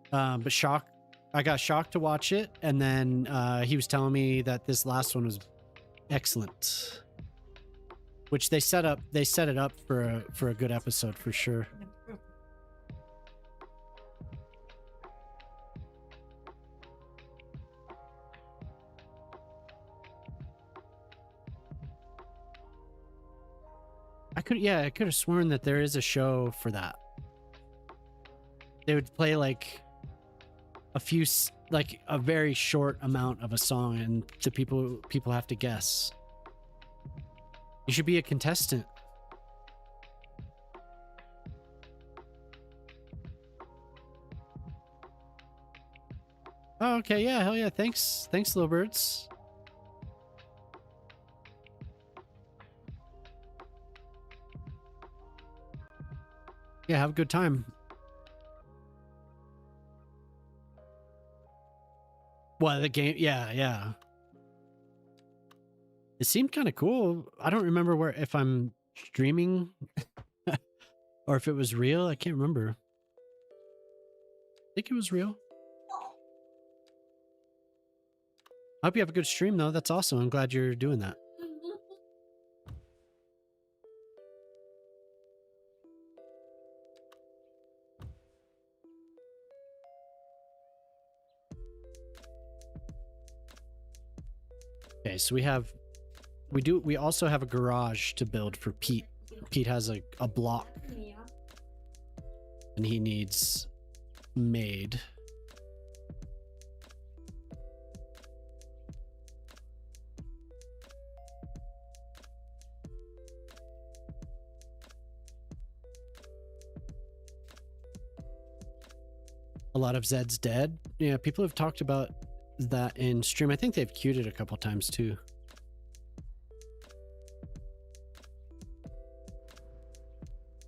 But I got shocked to watch it, and then he was telling me that this last one was excellent, which they set it up for a good episode for sure. I could have sworn that there is a show for that. They would play like a very short amount of a song, and the people have to guess. You should be a contestant. Oh, okay, yeah, hell yeah, thanks, little birds. Yeah, have a good time. Well, the game, yeah. It seemed kind of cool. I don't remember if I'm streaming or if it was real. I can't remember. I think it was real. I hope you have a good stream, though. That's awesome. I'm glad you're doing that. Okay, so we also have a garage to build for Pete. Pete has a block. Yeah. And he needs made. A lot of Zed's dead. Yeah, people have talked about that in stream. I think they've queued it a couple times too.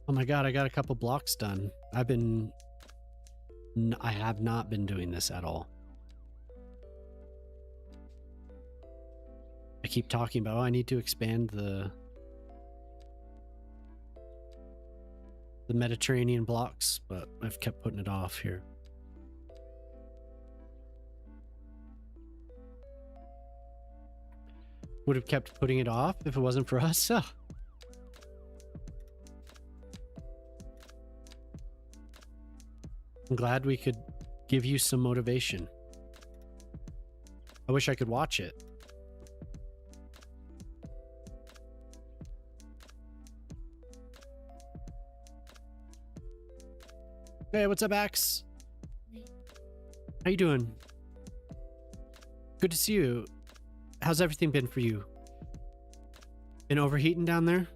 Oh my god, I got a couple blocks done. I have not been doing this at all. keep talking about, oh, I need to expand the Mediterranean blocks, but I've kept putting it off here. Would have kept putting it off if it wasn't for us. Oh. I'm glad we could give you some motivation. I wish I could watch it. Hey, what's up, Axe? How you doing? Good to see you. How's everything been for you? Been overheating down there?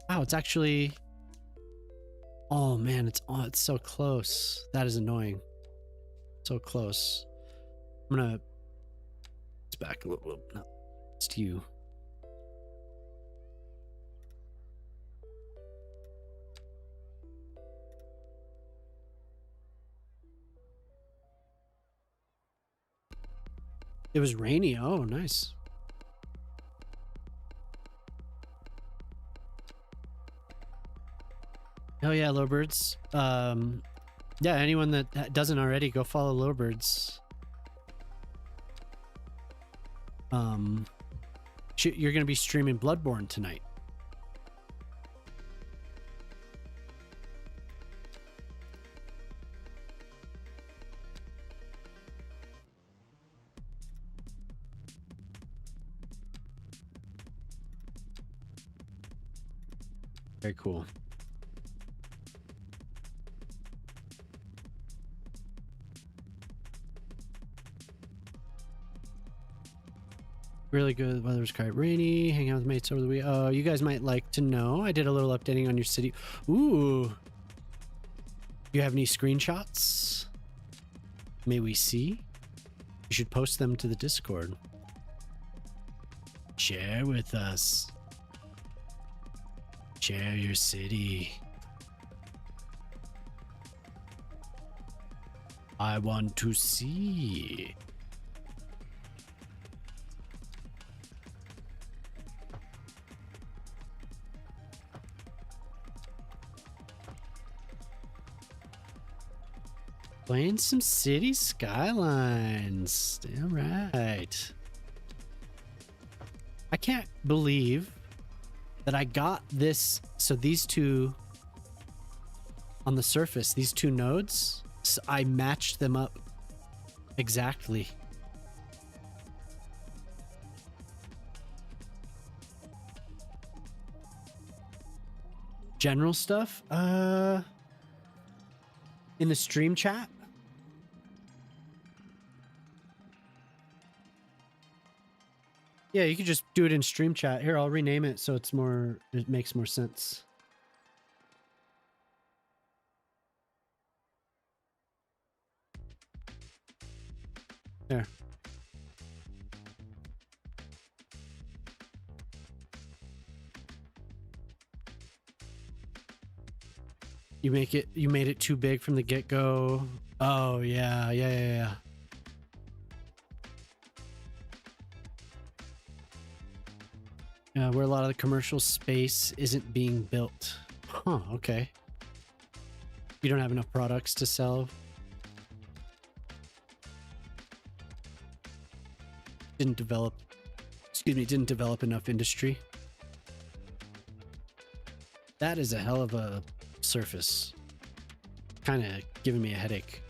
Wow, it's actually... Oh man, it's so close. That is annoying. So close. I'm gonna... It's back a little. No, it's to you. It was rainy. Oh, nice. Oh yeah, Lowbirds. Yeah, anyone that doesn't already, go follow Lowbirds. You're gonna be streaming Bloodborne tonight. Very cool. Really good. Weather was quite rainy. Hang out with mates over the week. Oh, you guys might like to know. I did a little updating on your city. Ooh. You have any screenshots? May we see? You should post them to the Discord. Share with us. Share your city. I want to see. Playing some city skylines. Damn right. I can't believe that I got this. So these two on the surface, these two nodes, I matched them up exactly. General stuff? In the stream chat? Yeah, you could just do it in stream chat. Here, I'll rename it so it's more, it makes more sense. There. You made it too big from the get-go. Oh, yeah. Where a lot of the commercial space isn't being built. Huh, okay. You don't have enough products to sell. Didn't develop enough industry. That is a hell of a surface. Kind of giving me a headache.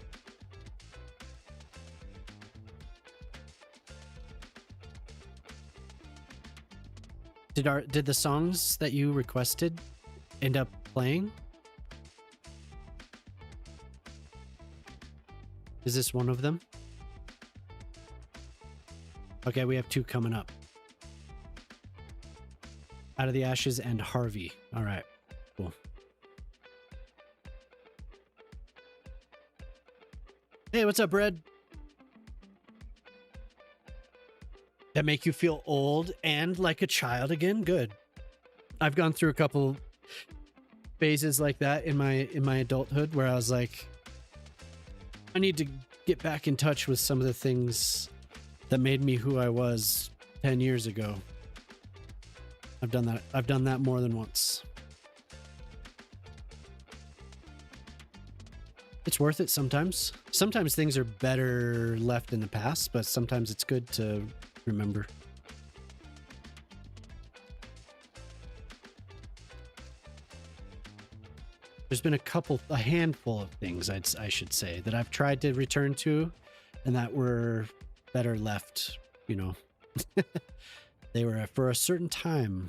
Did the songs that you requested end up playing? Is this one of them? Okay, we have two coming up. Out of the Ashes and Harvey. All right, cool. Hey, what's up, Red? That make you feel old and like a child again? Good. I've gone through a couple phases like that in my adulthood where I was like, I need to get back in touch with some of the things that made me who I was 10 years ago. I've done that. I've done that more than once. It's worth it sometimes. Sometimes things are better left in the past, but sometimes it's good to remember. There's been a handful of things I should say that I've tried to return to and that were better left, you know. They were for a certain time.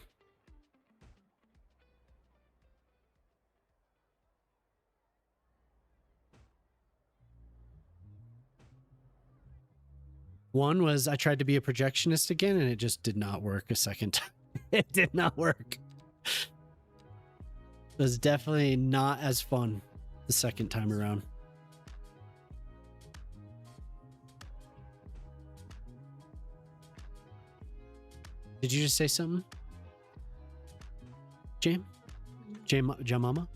One was I tried to be a projectionist again and it just did not work a second time. It did not work. It was definitely not as fun the second time around. Did you just say something? Jamama?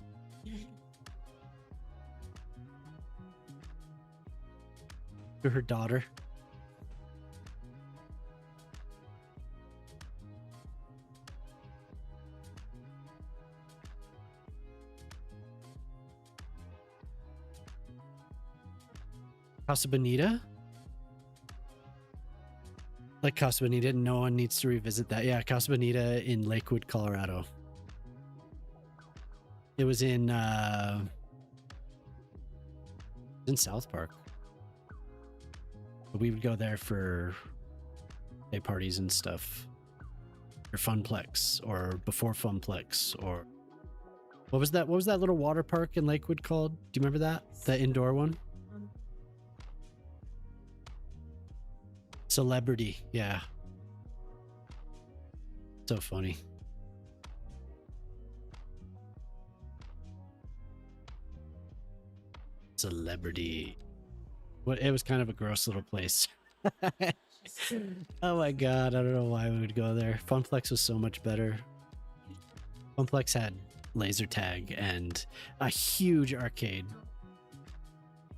To her daughter. Casa Bonita? Like Casa Bonita, no one needs to revisit that. Yeah, Casa Bonita in Lakewood, Colorado. It was in South Park. But we would go there for day parties and stuff. Or Funplex, or before Funplex, or what was that little water park in Lakewood called? Do you remember that? The indoor one? Celebrity, yeah. So funny. Celebrity. What? It was kind of a gross little place. Oh my god, I don't know why we would go there. Funplex was so much better. Funplex had laser tag and a huge arcade.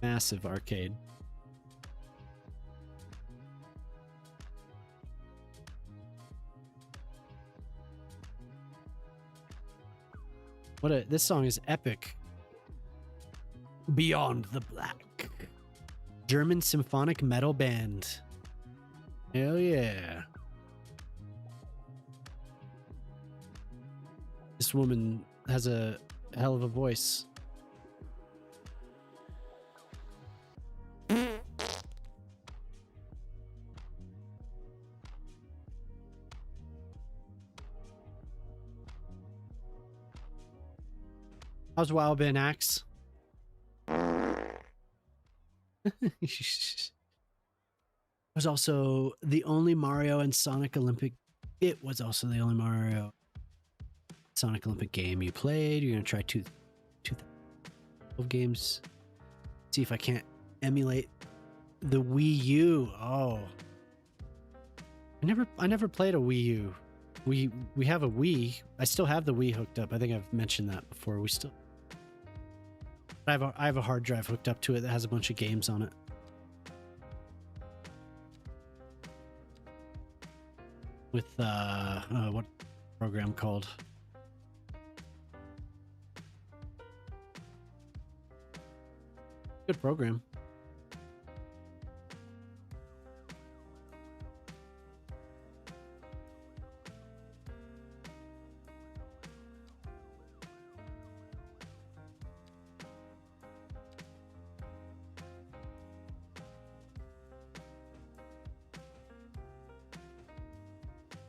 Massive arcade. This song is epic. Beyond the Black. German symphonic metal band. Hell yeah. This woman has a hell of a voice. How's WoW been, Axe? It was also the only Mario and Sonic Olympic. It was also the only Mario Sonic Olympic game you played. You're gonna try two games. See if I can't emulate the Wii U. Oh, I never played a Wii U. We have a Wii. I still have the Wii hooked up. I think I've mentioned that before. I have a hard drive hooked up to it that has a bunch of games on it. With what program called? Good program.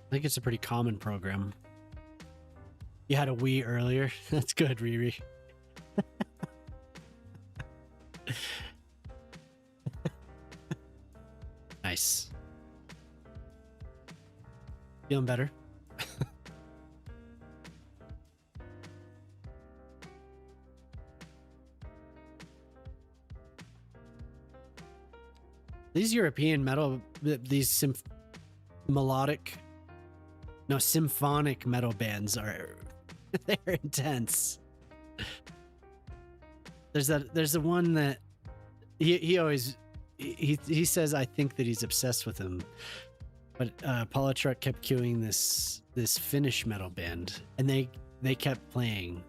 I think it's a pretty common program. You had a Wii earlier. That's good, Riri. Nice. Feeling better? These European metal, these symphonic metal bands are they're intense. There's the one that he always he says I think that he's obsessed with him, but Paula Truck kept queuing this Finnish metal band, and they kept playing.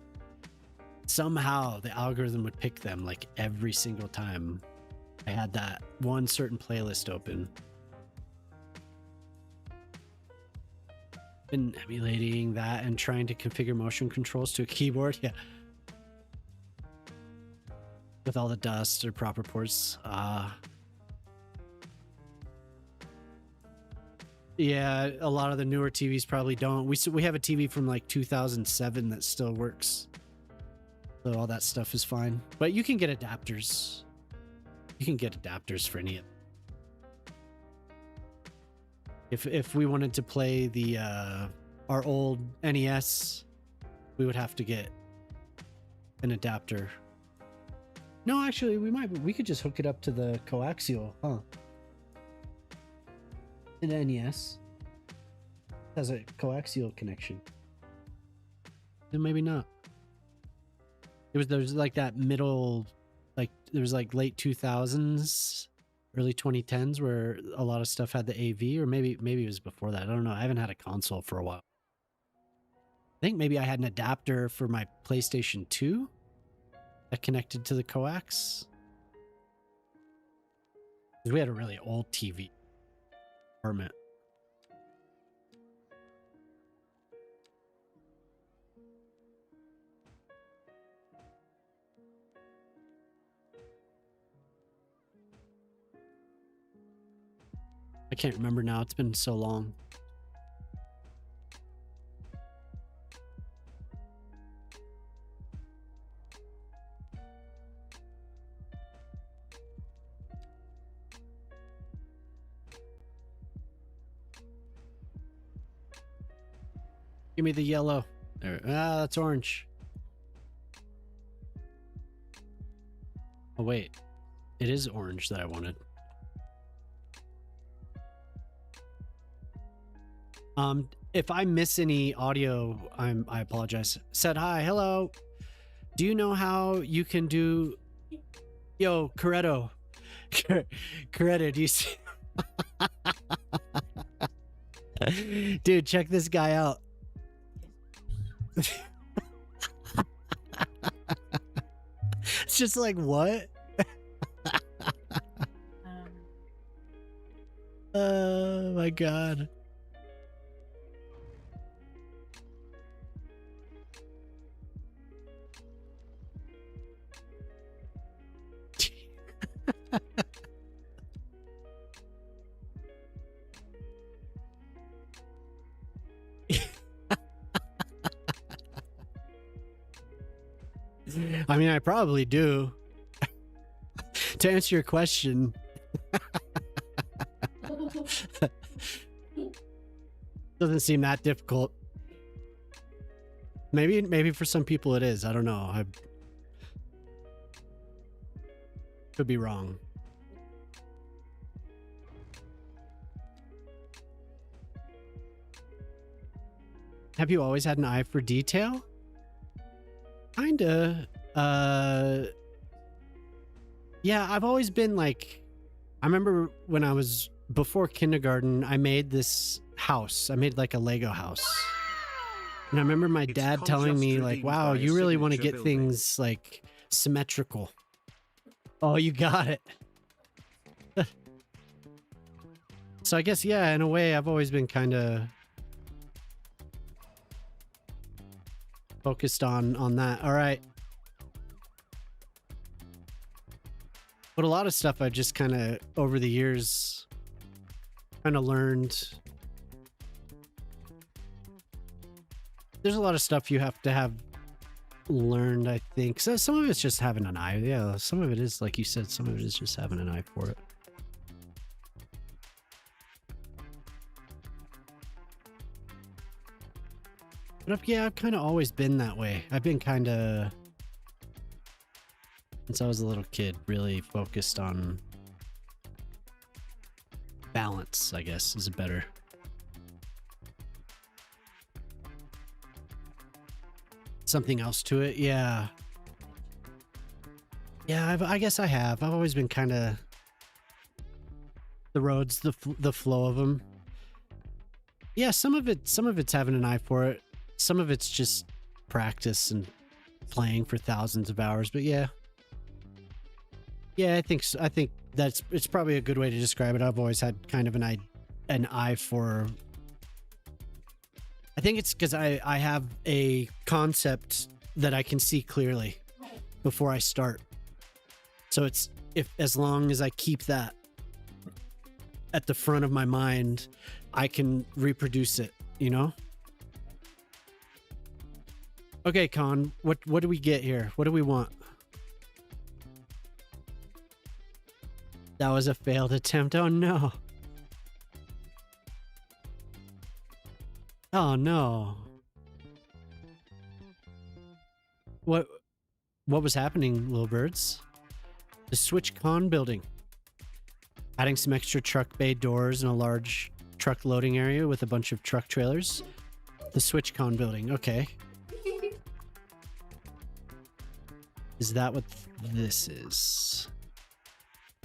Somehow the algorithm would pick them like every single time I had that one certain playlist open. Been emulating that and trying to configure motion controls to a keyboard. Yeah. With all the dust or proper ports. Yeah, a lot of the newer TVs probably don't. We have a TV from like 2007 that still works. So all that stuff is fine. But you can get adapters. You can get adapters for any of it. If we wanted to play the our old NES, we would have to get an adapter. No, actually, we could just hook it up to the coaxial, huh? An NES has a coaxial connection. Then maybe not. There's like that middle, like there was like late 2000s, early 2010s where a lot of stuff had the AV, or maybe it was before that. I don't know. I haven't had a console for a while. I think maybe I had an adapter for my PlayStation 2 that connected to the coax. We had a really old TV apartment. I can't remember now. It's been so long. Give me the yellow. There. Ah, that's orange. Oh, wait. It is orange that I wanted. If I miss any audio, I apologize. Said hi, hello. Do you know how you can do? Yo, Coretto, Coretto, do you see? Dude, check this guy out. It's just like, what? Oh my god. I mean, I probably do. To answer your question, doesn't seem that difficult. Maybe for some people it is. I don't know. I could be wrong. Have you always had an eye for detail? Kinda. Yeah, I've always been like, I remember when I was before kindergarten, I made this house. I made like a Lego house. And I remember my dad telling me like, wow, you really want to get things like symmetrical. Oh, you got it. So I guess, yeah, in a way, I've always been kind of focused on that. All right. But a lot of stuff I just kind of, over the years, kind of learned. There's a lot of stuff you have to have learned, I think. So some of it's just having an eye. Yeah, some of it is, like you said, some of it is just having an eye for it. But yeah, I've kind of always been that way. I've been kind of, since I was a little kid, really focused on balance, I guess, is a better. something else to it. Yeah. Yeah, I guess I have. I've always been kind of the roads, the flow of them. Yeah, some of it's having an eye for it. Some of it's just practice and playing for thousands of hours. But yeah, I think so. I think it's probably a good way to describe it. I've always had kind of an eye for. I think it's because I have a concept that I can see clearly before I start. So it's as long as I keep that at the front of my mind, I can reproduce it, you know? Okay, Con, what do we get here? What do we want? That was a failed attempt. Oh no. Oh no. What was happening, little birds? The Switch Con building. Adding some extra truck bay doors and a large truck loading area with a bunch of truck trailers. The Switch Con building. Okay. Is that what this is?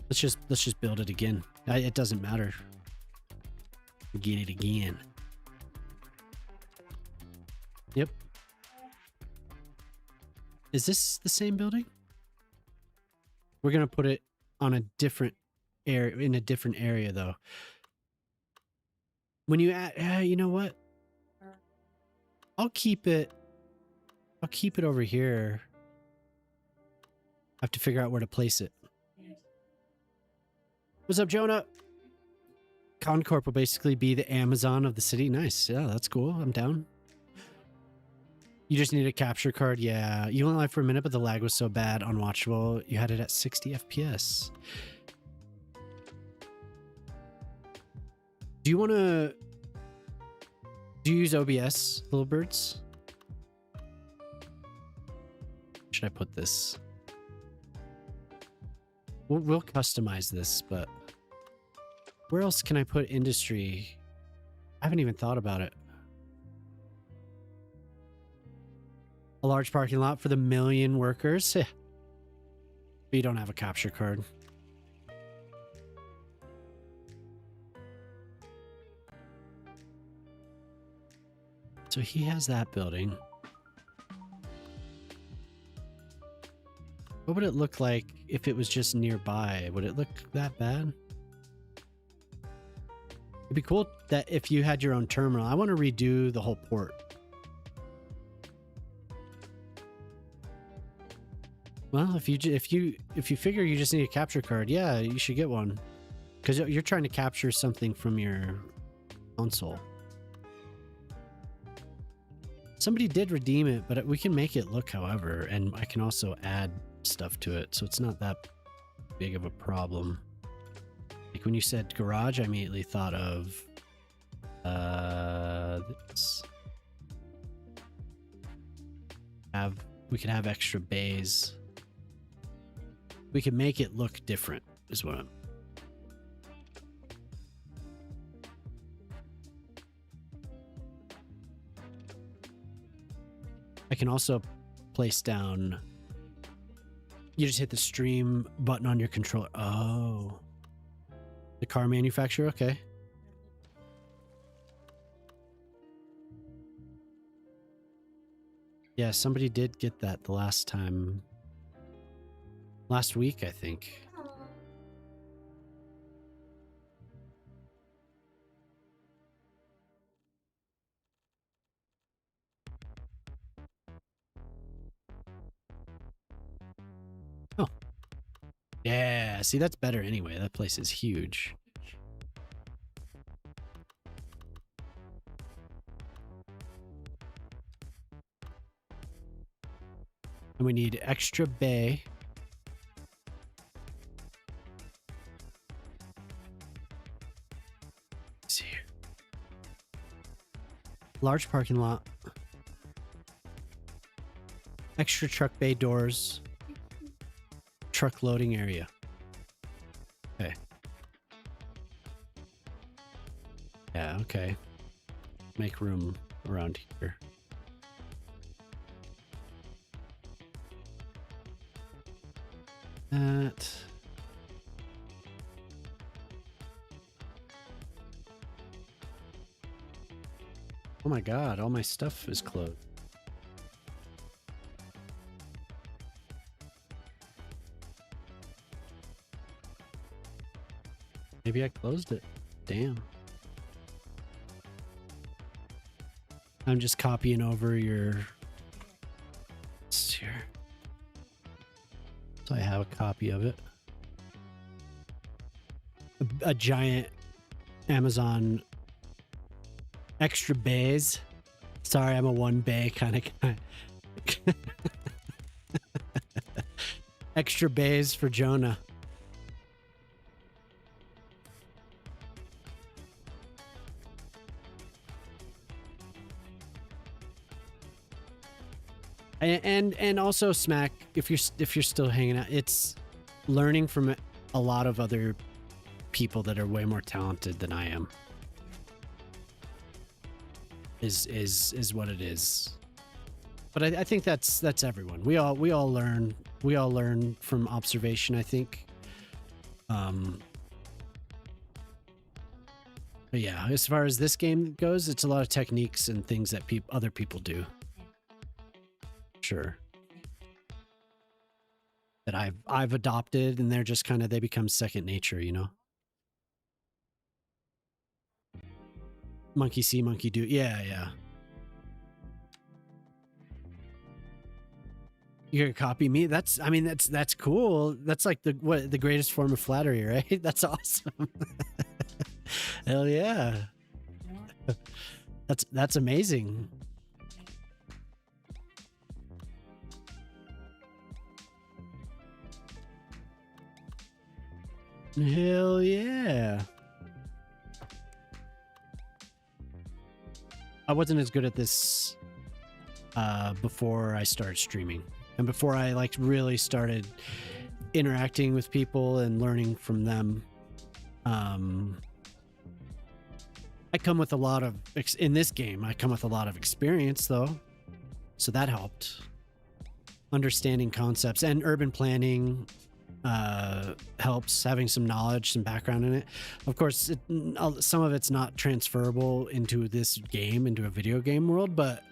Let's just build it again. It doesn't matter. Get it again. Yep. Is this the same building? We're gonna put it on a different area, in a different area though. When you add, you know what? I'll keep it over here. I have to figure out where to place it. What's up, Jonah? Concorp will basically be the Amazon of the city. Nice. Yeah, that's cool. I'm down. You just need a capture card. Yeah. You went live for a minute, but the lag was so bad, unwatchable. You had it at 60 FPS. Do you use OBS, little birds? Should I put this? We'll customize this, but where else can I put industry? I haven't even thought about it. A large parking lot for the 1 million workers. But you don't have a capture card. So he has that building. What would it look like if it was just nearby? Would it look that bad? It'd be cool that if you had your own terminal. I want to redo the whole port. Well, if you figure you just need a capture card, yeah, you should get one, because you're trying to capture something from your console. Somebody did redeem it, but we can make it look however, and I can also add stuff to it, so it's not that big of a problem. Like when you said garage, I immediately thought of this. We could have extra bays. We can make it look different, is what I'm... I can also place down... You just hit the stream button on your controller. Oh. The car manufacturer? Okay. Yeah, somebody did get that the last time. Last week, I think. Oh. Yeah, see, that's better anyway. That place is huge. And we need extra bay. Let's see here. Large parking lot. Extra truck bay doors. Truck loading area. Okay. Yeah, okay. Make room around here. That. Oh my god, all my stuff is closed. Maybe I closed it. Damn. I'm just copying over your... Here. So I have a copy of it. A giant Amazon extra bays. Sorry, I'm a one bay kind of guy. Extra bays for Jonah. And also Smack, if you're still hanging out, it's learning from a lot of other people that are way more talented than I am. Is what it is. But I think that's everyone. We all learn from observation, I think. But yeah, as far as this game goes, it's a lot of techniques and things that other people do. Sure. That I've adopted, and they're just kind of, they become second nature, you know. Monkey see, monkey do. Yeah. You're gonna copy me? That's cool. That's like the greatest form of flattery, right? That's awesome. Hell yeah. That's amazing. Hell yeah. I wasn't as good at this before I started streaming, and before I like really started interacting with people and learning from them. I come with a lot of in this game. I come with a lot of experience though, so that helped. Understanding concepts and urban planning helps, having some knowledge, some background in it. Of course, some of it's not transferable into this game, into a video game world, but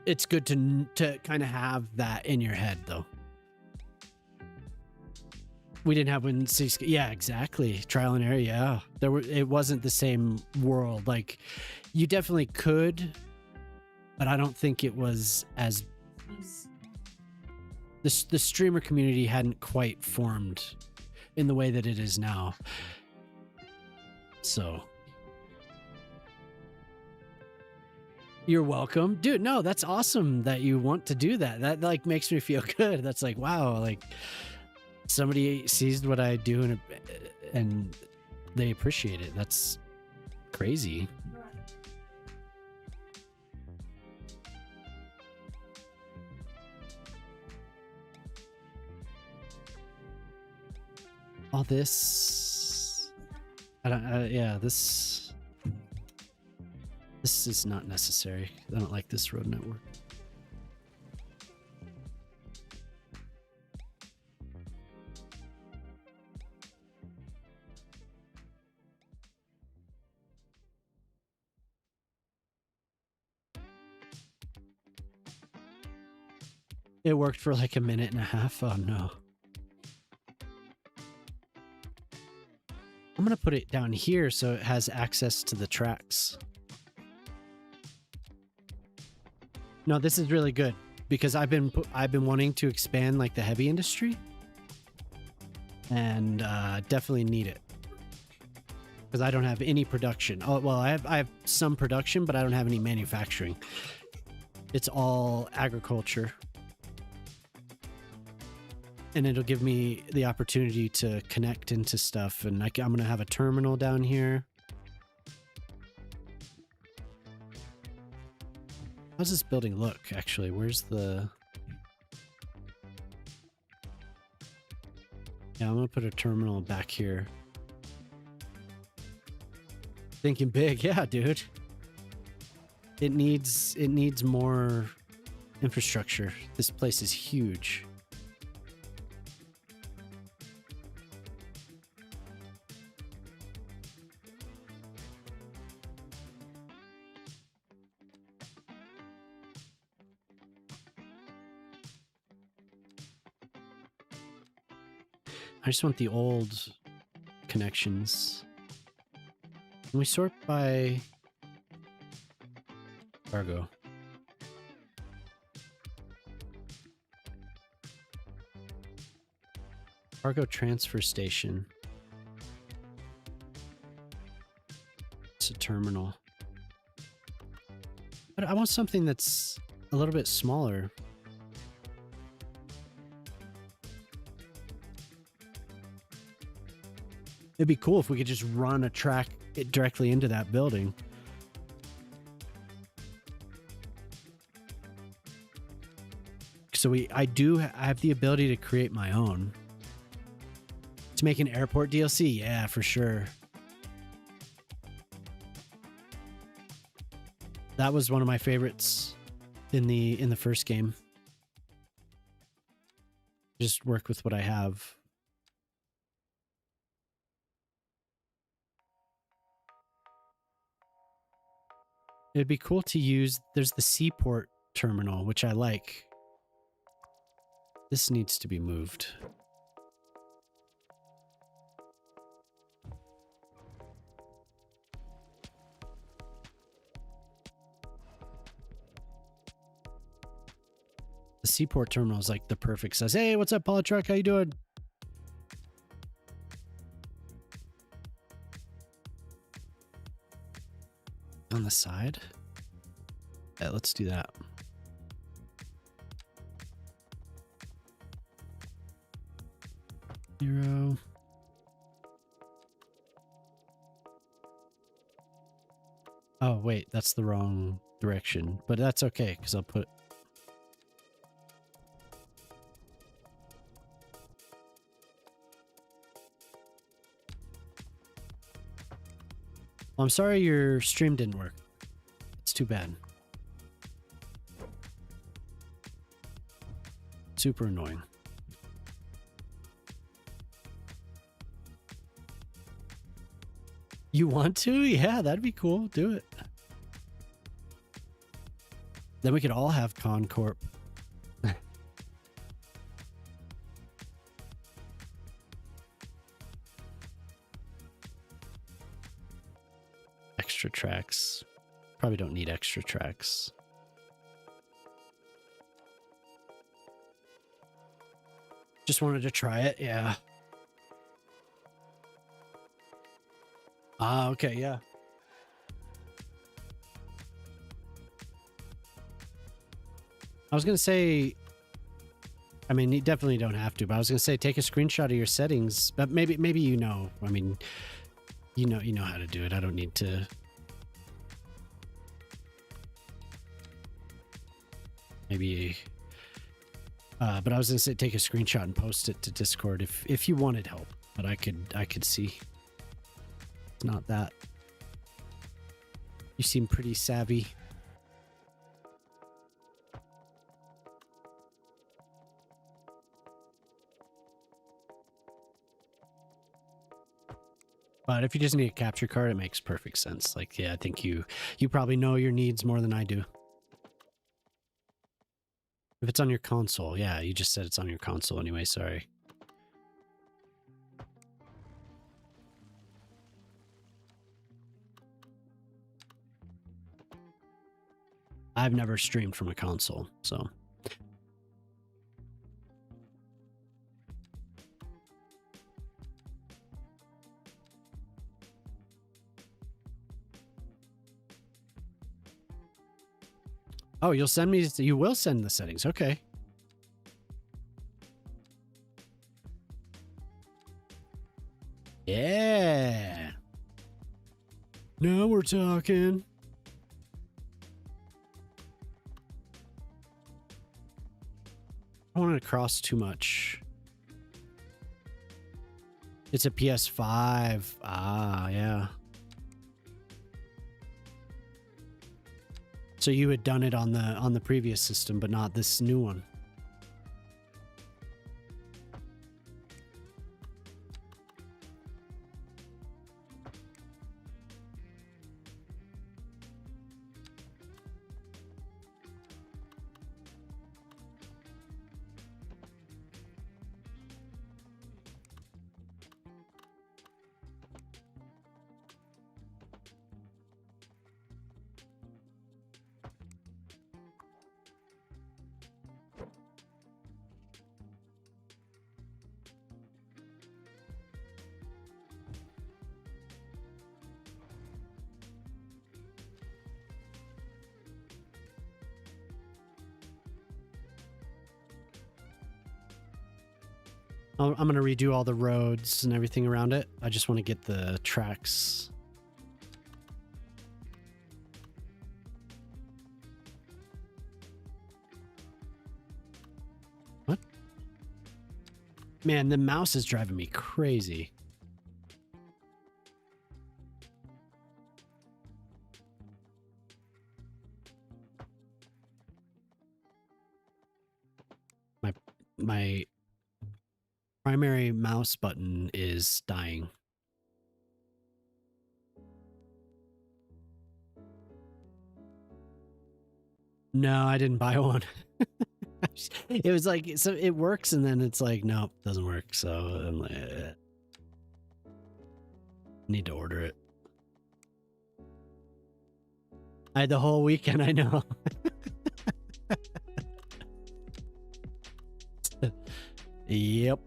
it's good to kind of have that in your head, though. We didn't have when yeah, exactly. Trial and error, yeah. It wasn't the same world. Like, you definitely could, but I don't think it was as the streamer community hadn't quite formed in the way that it is now. So you're welcome, dude. No, that's awesome that you want to do that. That like makes me feel good. That's like, wow, like somebody sees what I do and they appreciate it. That's crazy. All this, yeah, this is not necessary. I don't like this road network. It worked for like a minute and a half. Oh no. I'm going to put it down here so it has access to the tracks. No, this is really good because I've been wanting to expand like the heavy industry, and definitely need it because I don't have any production. Oh, well, I have some production, but I don't have any manufacturing. It's all agriculture. And it'll give me the opportunity to connect into stuff. And I'm going to have a terminal down here. How's this building look, actually? Where's the... Yeah, I'm going to put a terminal back here. Thinking big. Yeah, dude. It needs more infrastructure. This place is huge. I just want the old connections. Can we sort by cargo? Cargo transfer station. It's a terminal. But I want something that's a little bit smaller. It'd be cool if we could just run a track directly into that building. So I have the ability to create my own. To make an airport DLC, yeah, for sure. That was one of my favorites in the first game. Just work with what I have. It'd be cool to use, there's the seaport terminal, which I like. This needs to be moved. The seaport terminal is like the perfect size. Hey, what's up, Polytruck? How you doing? On the side? Yeah, let's do that. Zero. Oh, wait, that's the wrong direction, but that's okay because I'll put. Well, I'm sorry your stream didn't work. It's too bad. Super annoying. You want to? Yeah, that'd be cool. Do it. Then we could all have Concorp. Extra tracks. Probably don't need extra tracks. Just wanted to try it, yeah. Ah, okay, yeah. I was gonna say, I mean, you definitely don't have to, but I was gonna say take a screenshot of your settings, but maybe you know. I mean, you know how to do it. I don't need to. Maybe. But I was gonna say take a screenshot and post it to Discord if you wanted help. But I could see. It's not that. You seem pretty savvy. But if you just need a capture card, it makes perfect sense. Like, yeah, I think you probably know your needs more than I do. If it's on your console, yeah, you just said it's on your console anyway, sorry. I've never streamed from a console, so. Oh, you will send the settings. Okay. Yeah. Now we're talking. I don't want to cross too much. It's a PS5. Ah, yeah. So you had done it on the previous system, but not this new one. I'm going to redo all the roads and everything around it. I just want to get the tracks. What? Man, the mouse is driving me crazy. My primary mouse button is dying. No, I didn't buy one. It was like, so it works and then it's like, nope, doesn't work. So I'm like, need to order it. I had the whole weekend, I know. Yep.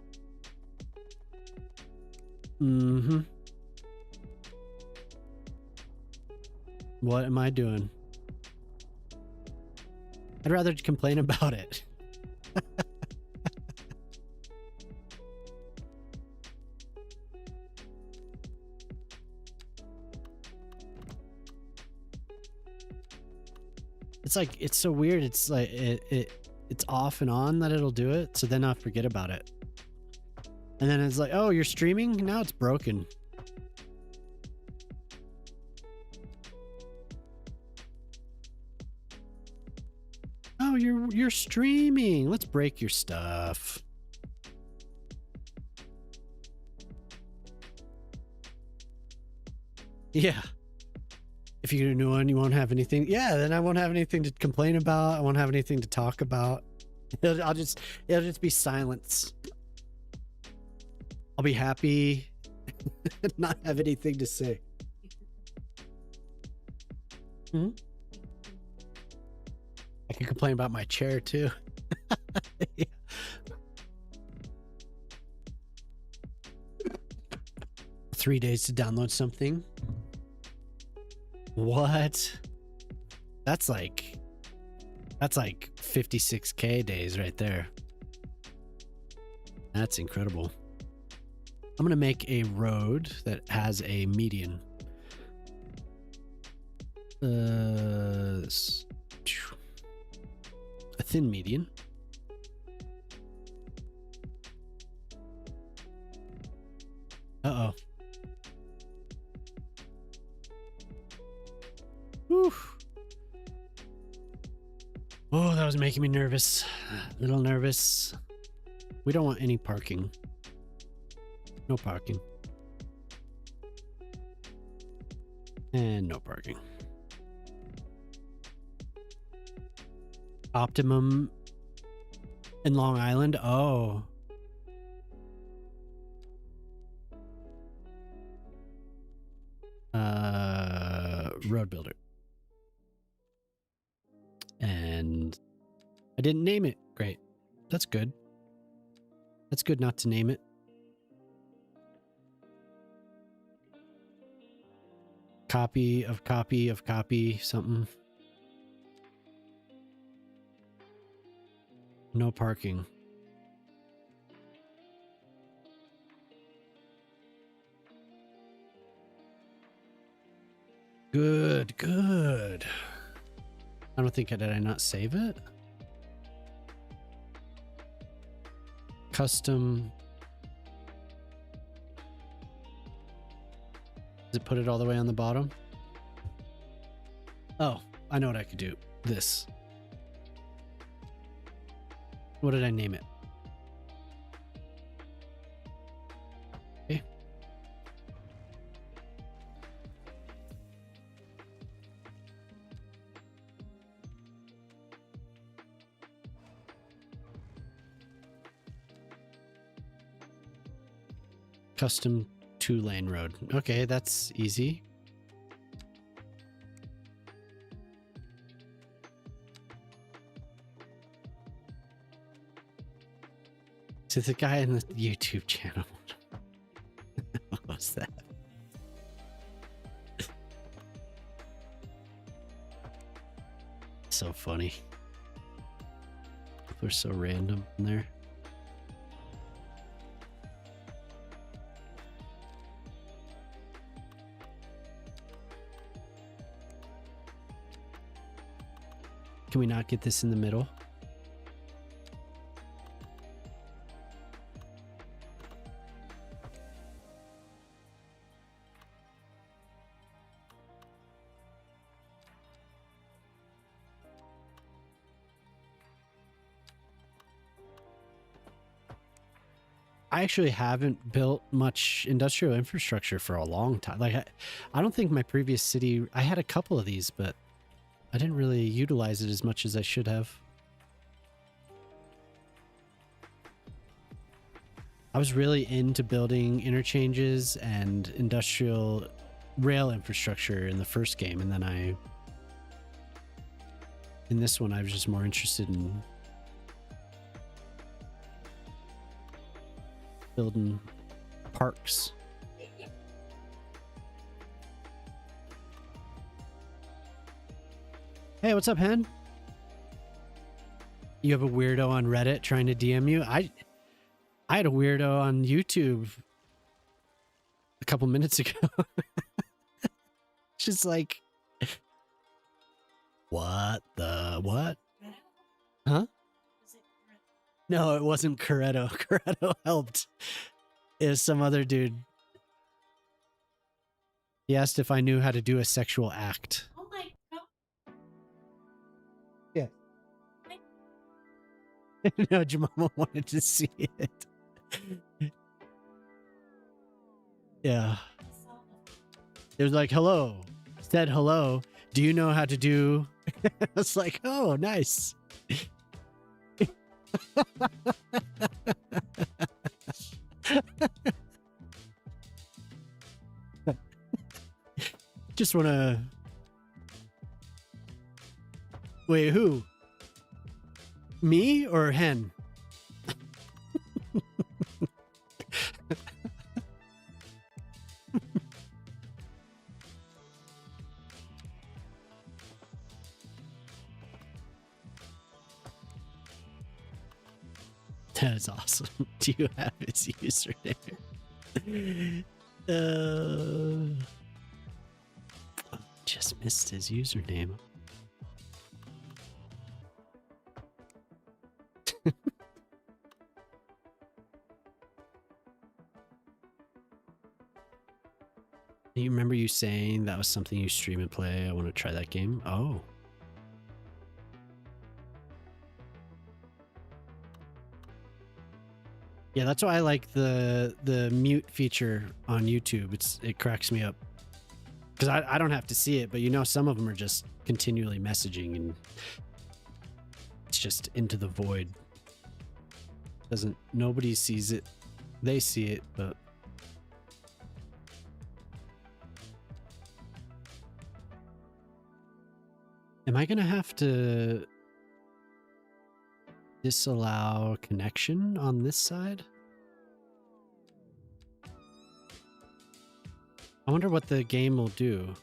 Mm-hmm. What am I doing? I'd rather complain about it. It's like, it's so weird. It's like it's off and on that it'll do it, so then I forget about it. And then it's like, oh, you're streaming? Now it's broken. Oh, you're streaming. Let's break your stuff. Yeah. If you get a new one, you won't have anything. Yeah, then I won't have anything to complain about. I won't have anything to talk about. It'll just be silence. I'll be happy and not have anything to say. Hmm? I can complain about my chair too. Yeah. 3 days to download something. What? That's like 56K days right there. That's incredible. I'm gonna make a road that has a median. A thin median. Uh-oh. Whew. Oh, that was making me nervous. A little nervous. We don't want any parking. No parking. And no parking. Optimum in Long Island? Oh. Road builder. And I didn't name it. Great. That's good. That's good not to name it. Copy of copy of copy something. No parking. Good, good. I don't think, did I not save it? Custom. Does it put it all the way on the bottom? Oh, I know what I could do. This. What did I name it? Okay. Custom 2-lane road. Okay, that's easy. To the guy in the YouTube channel. What was that? So funny. People are so random in there. Can we not get this in the middle? I actually haven't built much industrial infrastructure for a long time. Like, I don't think my previous city, I had a couple of these, but I didn't really utilize it as much as I should have. I was really into building interchanges and industrial rail infrastructure in the first game, and then in this one, I was just more interested in building parks. Hey, what's up, Hen? You have a weirdo on Reddit trying to DM you? I had a weirdo on YouTube a couple minutes ago. She's like, what the what? Huh? No, it wasn't Coretto. Coretto helped. It was some other dude. He asked if I knew how to do a sexual act. Oh my god. Yeah. No, Jemima wanted to see it. Yeah. It was like, hello. Said hello. Do you know how to do? I was like, oh, nice. Just want to... Wait, who? Me or Hen? That is awesome. Do you have his username? Just missed his username. You remember you saying that was something you stream and play? I want to try that game. Oh. Yeah, that's why I like the mute feature on YouTube. It cracks me up. Because I don't have to see it, but you know some of them are just continually messaging and it's just into the void. Nobody sees it. They see it, but am I gonna have to disallow connection on this side? I wonder what the game will do.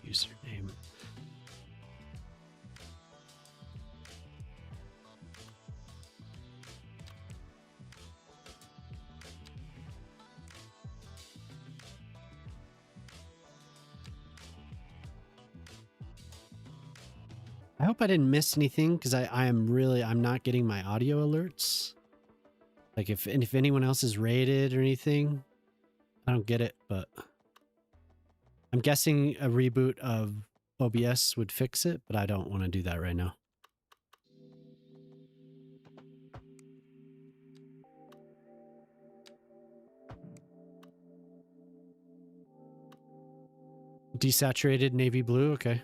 Username. I hope I didn't miss anything because I'm not getting my audio alerts. Like if anyone else is rated or anything, I don't get it, but I'm guessing a reboot of OBS would fix it, but I don't want to do that right now. Desaturated navy blue, okay.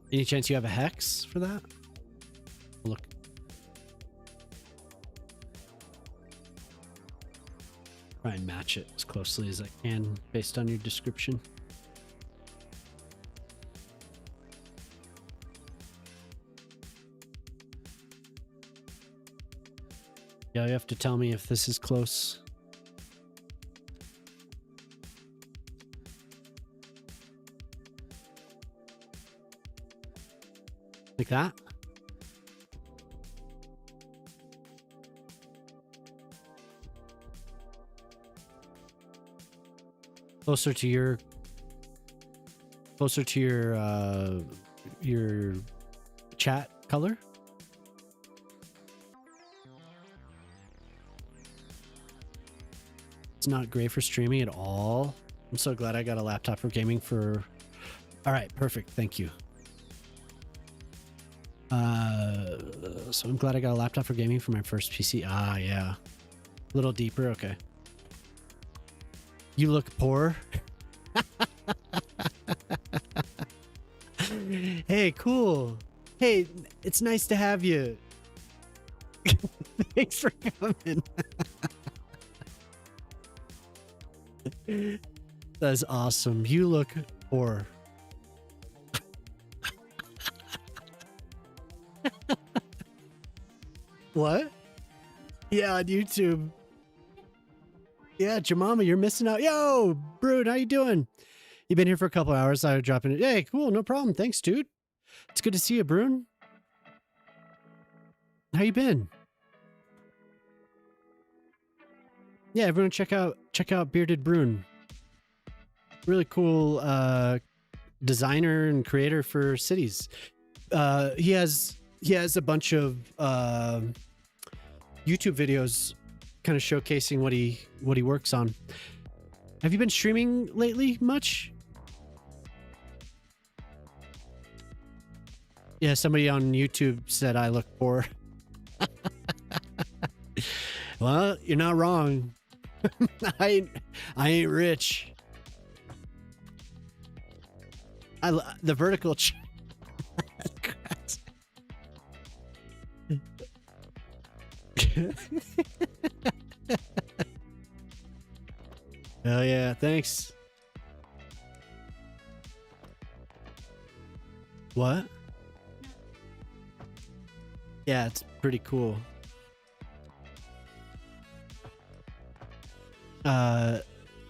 Any chance you have a hex for that? Look. Try and match it as closely as I can based on your description. Yeah, you have to tell me if this is close. Like that? Closer to your chat color? It's not great for streaming at all. I'm so glad I got a laptop for gaming for... All right, perfect. Thank you. So I'm glad I got a laptop for gaming for my first PC. Ah, yeah. A little deeper. Okay. You look poor. Hey, cool. Hey, it's nice to have you. Thanks for coming. That's awesome. You look poor. What? Yeah, on YouTube. Yeah, Jamama, you're missing out. Yo, Brood, how you doing? You've been here for a couple hours. I was dropping it. Hey, cool, no problem. Thanks, dude. It's good to see you, Brune. How you been? Yeah, everyone check out Bearded Brune. Really cool designer and creator for cities. He has a bunch of YouTube videos kind of showcasing what he works on. Have you been streaming lately much? Yeah, somebody on YouTube said I look poor. Well, you're not wrong. I ain't rich. The vertical Hell yeah, thanks. What? Yeah, it's pretty cool.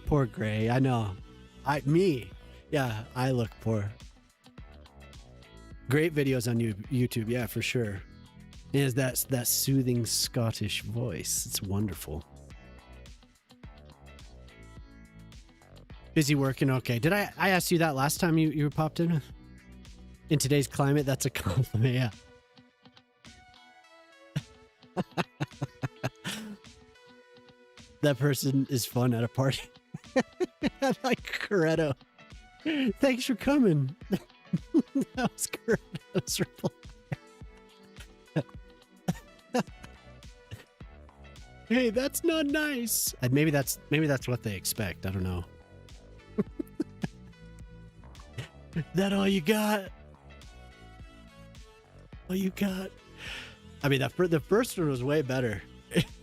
Poor Gray, I know. Yeah, I look poor. Great videos on YouTube, yeah, for sure. It has that soothing Scottish voice. It's wonderful. Busy working, okay. Did I ask you that last time you popped in? In today's climate, that's a compliment, yeah. That person is fun at a party. I like Coretto. Thanks for coming. That was Coretto's reply. Hey, that's not nice. Maybe that's what they expect. I don't know. That all you got? All you got? I mean, the first one was way better.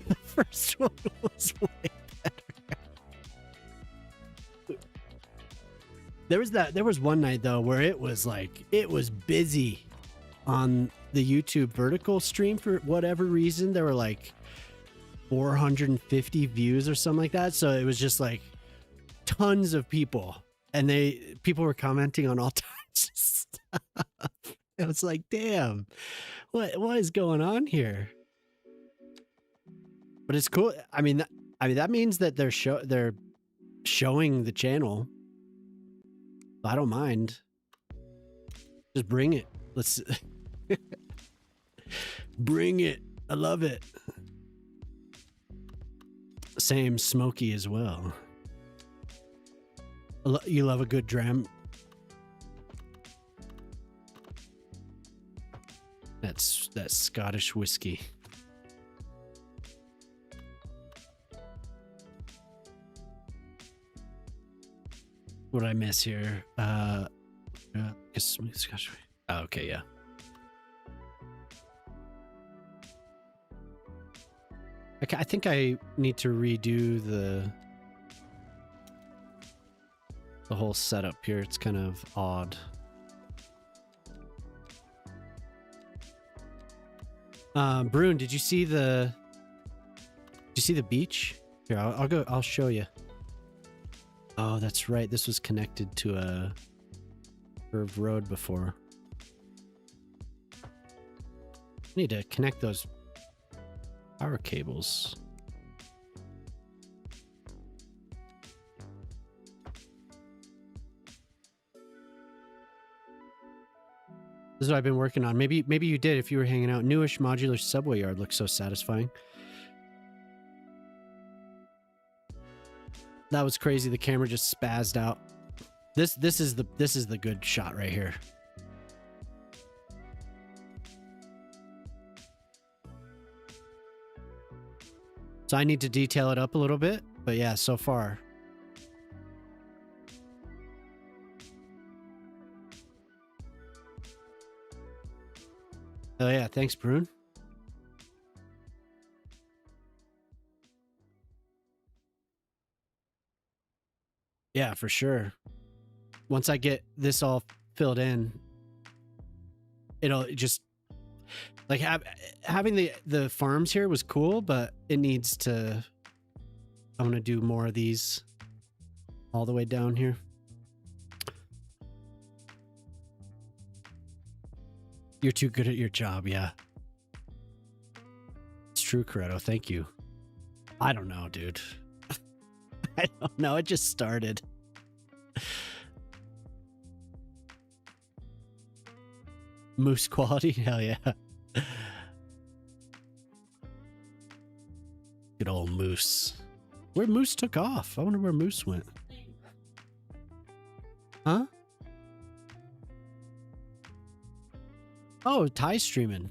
The first one was way better. There was one night though where it was busy on the YouTube vertical stream for whatever reason. There were like 450 views or something like that. So it was just like tons of people, and people were commenting on all types of stuff. I was like, damn, what is going on here? But it's cool. I mean, that means that they're showing the channel. I don't mind. Just bring it. Let's bring it. I love it. Same Smokey as well. You love a good dram. That's Scottish whiskey. What did I miss here? Scottish. Oh, okay, yeah. I think I need to redo the whole setup here. It's kind of odd. Brune, did you see the beach? Here, I'll show you. Oh, that's right. This was connected to a curved road before. I need to connect those power cables. This is what I've been working on. Maybe you did if you were hanging out. Newish modular subway yard looks so satisfying. That was crazy. The camera just spazzed out. This is the good shot right here. So I need to detail it up a little bit, but yeah, so far. Oh yeah, thanks, Brune. Yeah, for sure. Once I get this all filled in, it'll just like having the farms here was cool, but it needs to. I want to do more of these all the way down here. You're too good at your job, yeah. It's true, Corretto. Thank you. I don't know, dude. I don't know. It just started. Moose quality? Hell yeah. Good old Moose. Where Moose took off? I wonder where Moose went. Huh? Oh, Ty streaming.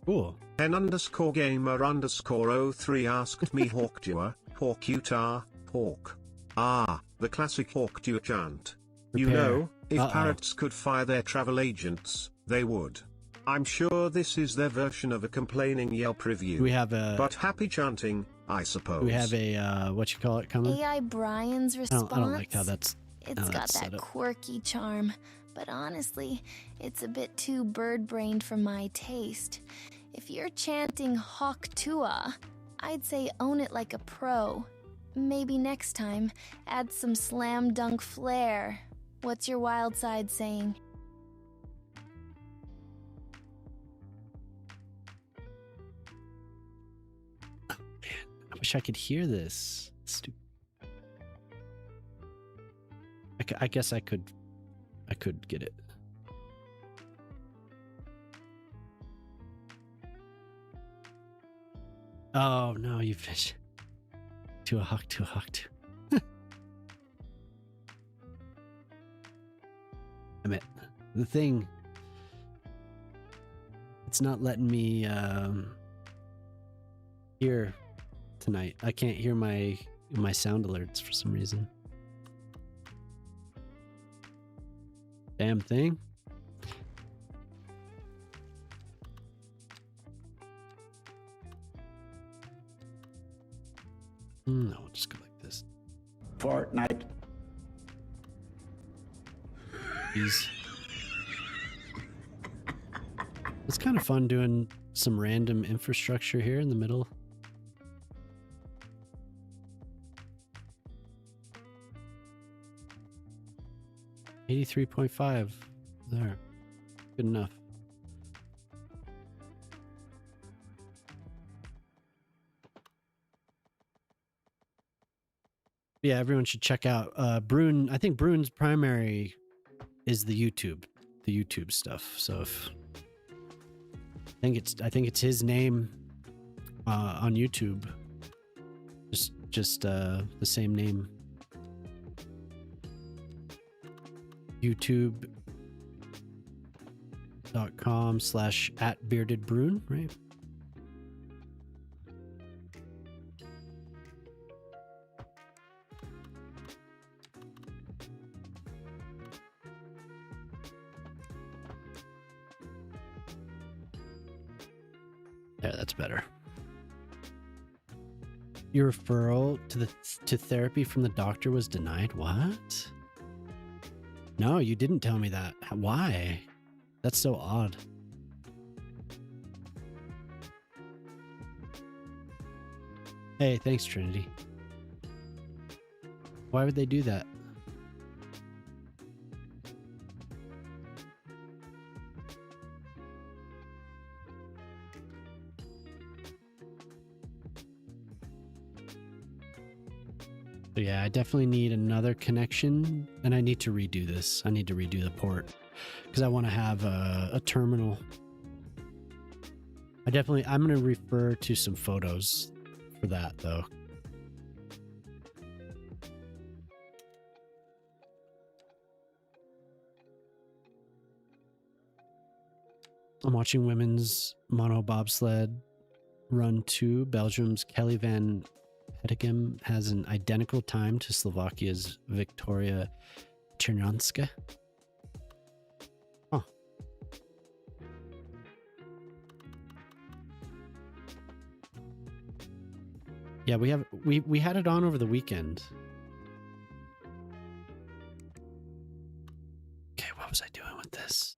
Cool. N_gamer_03 asked me Hawktua, Hawkutar, Hawk. Ah, the classic Hawktua chant. You Prepare. know, if parrots could fire their travel agents, they would. I'm sure this is their version of a complaining Yelp review. We have a... But happy chanting, I suppose. We have a, what you call it, coming? AI Brian's response. I don't like how that's... It's got that quirky charm, but honestly, it's a bit too bird-brained for my taste. If you're chanting Hawktua, I'd say own it like a pro. Maybe next time, add some slam dunk flair. What's your wild side saying? Oh, man, I wish I could hear this. Stupid. I guess I could get it. Oh no, you fish. To a hawk. Damn it. The thing, it's not letting me hear tonight. I can't hear my sound alerts for some reason. Damn thing. No, we'll just go like this. Fortnite. Jeez. It's kind of fun doing some random infrastructure here in the middle. $83.5. There. Good enough. Yeah, everyone should check out Brune. I think Brune's primary is the YouTube stuff. So if I think it's his name on YouTube. Just the same name. youtube.com/@beardedbrune, right? There, that's better. Your referral to therapy from the doctor was denied. What? No, you didn't tell me that. Why? That's so odd. Hey, thanks, Trinity. Why would they do that? So yeah, I definitely need another connection, and I need to redo this. I need to redo the port because I want to have a terminal. I'm going to refer to some photos for that though. I'm watching women's mono bobsled run 2. Belgium's Kelly van Petegem has an identical time to Slovakia's Victoria Chernanska. Huh. Yeah, we had it on over the weekend. Okay, what was I doing with this?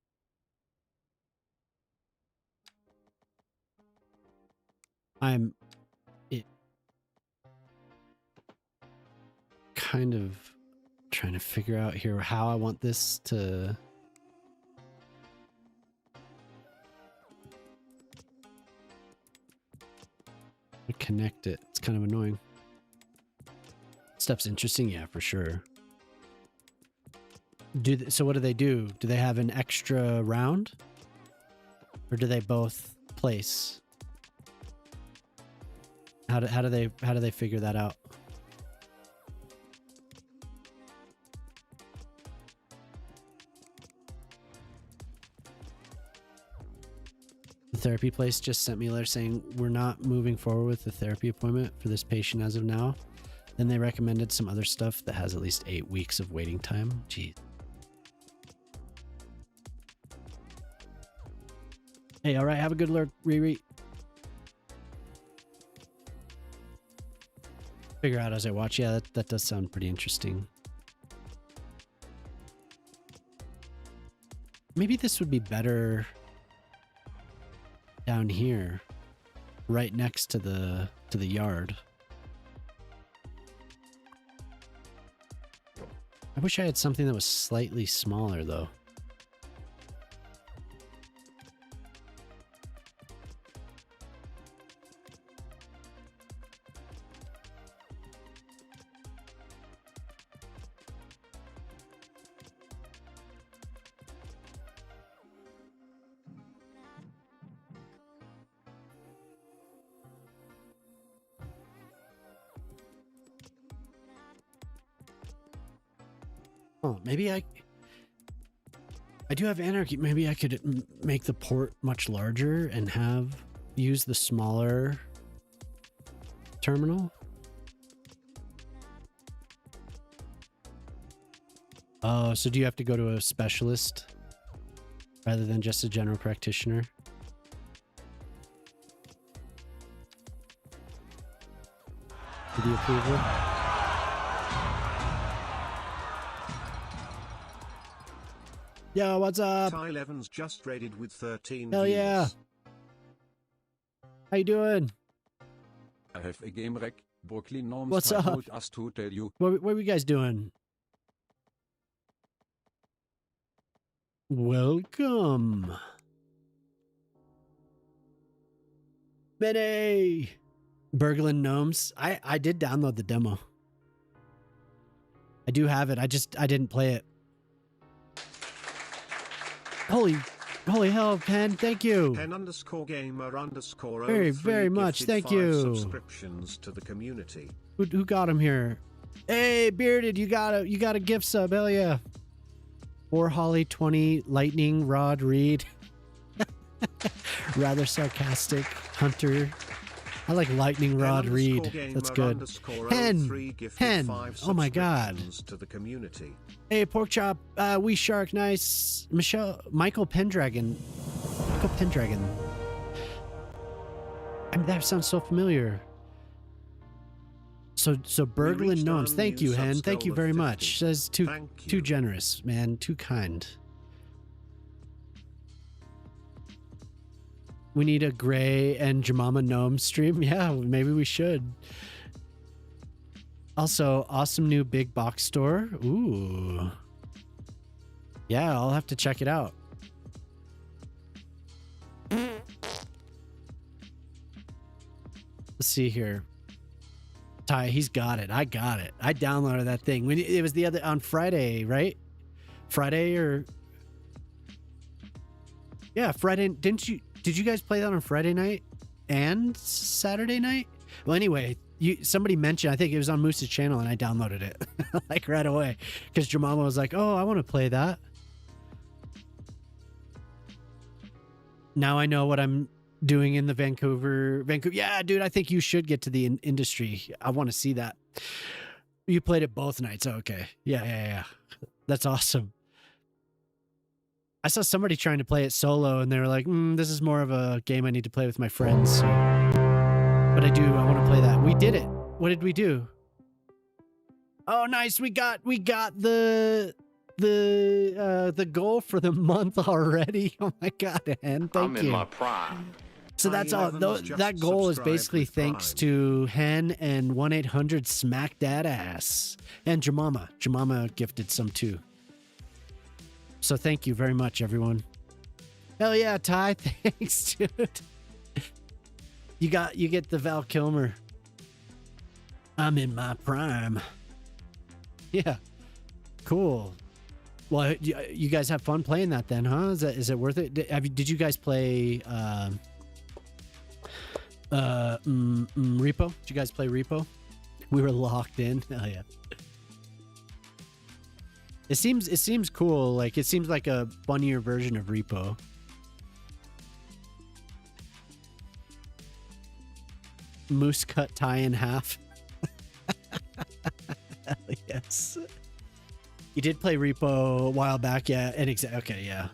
I'm kind of trying to figure out here how I want this to connect it. It's kind of annoying. Stuff's interesting, yeah, for sure. So what do they do? Do they have an extra round? Or do they both place? How do they figure that out? The therapy place just sent me a letter saying we're not moving forward with the therapy appointment for this patient as of now. Then they recommended some other stuff that has at least 8 weeks of waiting time. Jeez. Hey, all right, have a good lurk, Riri. Figure out as I watch. Yeah, that does sound pretty interesting. Maybe this would be better down here, right next to the yard. I wish I had something that was slightly smaller though. Oh, maybe I do have anarchy. Maybe I could make the port much larger and use the smaller terminal. Oh, so do you have to go to a specialist rather than just a general practitioner? For the approval? Yo, what's up? Ty Evans just raided with 13 Hell views. yeah. How you doing? I have a game wreck. Brooklyn Norms What's up? told us to tell you. What are you guys doing? Welcome. Benny. Burglin Gnomes. I did download the demo. I do have it. I didn't play it. Holy hell, Ken. Thank you. Pen_gamer_03 Very much. gifted Thank 5 you. subscriptions to the community. Who got him here? Hey, Bearded, you got a gift sub. Hell yeah. Or Holly 20 Lightning Rod Reed. Rather sarcastic. Hunter. I like Lightning Rod Reed. That's good. Hen. Oh my God. To the community. Hey, Pork Chop. Wee Shark. Nice. Michael Pendragon. Michael Pendragon. I mean, that sounds so familiar. So Berglund Gnomes. Thank you, Hen. Thank you very much. Says too generous, man. Too kind. We need a Gray and Jemima Gnome stream. Yeah, maybe we should. Also, awesome new big box store. Ooh. Yeah, I'll have to check it out. Let's see here. Ty, he's got it. I got it. I downloaded that thing. It was on Friday, right? Friday or... Yeah, Friday. Did you guys play that on Friday night and Saturday night? Well, anyway, somebody mentioned, I think it was on Moose's channel, and I downloaded it like right away because Jemima was like, "Oh, I want to play that." Now I know what I'm doing in the Vancouver. Yeah, dude, I think you should get to the industry. I want to see that. You played it both nights. Okay. Yeah. That's awesome. I saw somebody trying to play it solo, and they were like, this is more of a game I need to play with my friends. So. But I want to play that. We did it. What did we do? Oh, nice. We got the goal for the month already. Oh my God, Hen. Thank you. I'm in my prime. So that's all. That goal is basically thanks to Hen and 1-800-SMACK-THAT-ASS. And Jemima. Jemima gifted some too. So thank you very much, everyone. Hell yeah, Ty. Thanks, dude. You get the Val Kilmer. I'm in my prime. Yeah. Cool. Well, you guys have fun playing that then, huh? Is it worth it? Did you guys play Repo? Did you guys play Repo? We were locked in. Oh yeah. It seems cool. Like it seems like a funnier version of Repo. Moose cut Ty in half. Hell yes. You did play Repo a while back, yeah. And okay, yeah.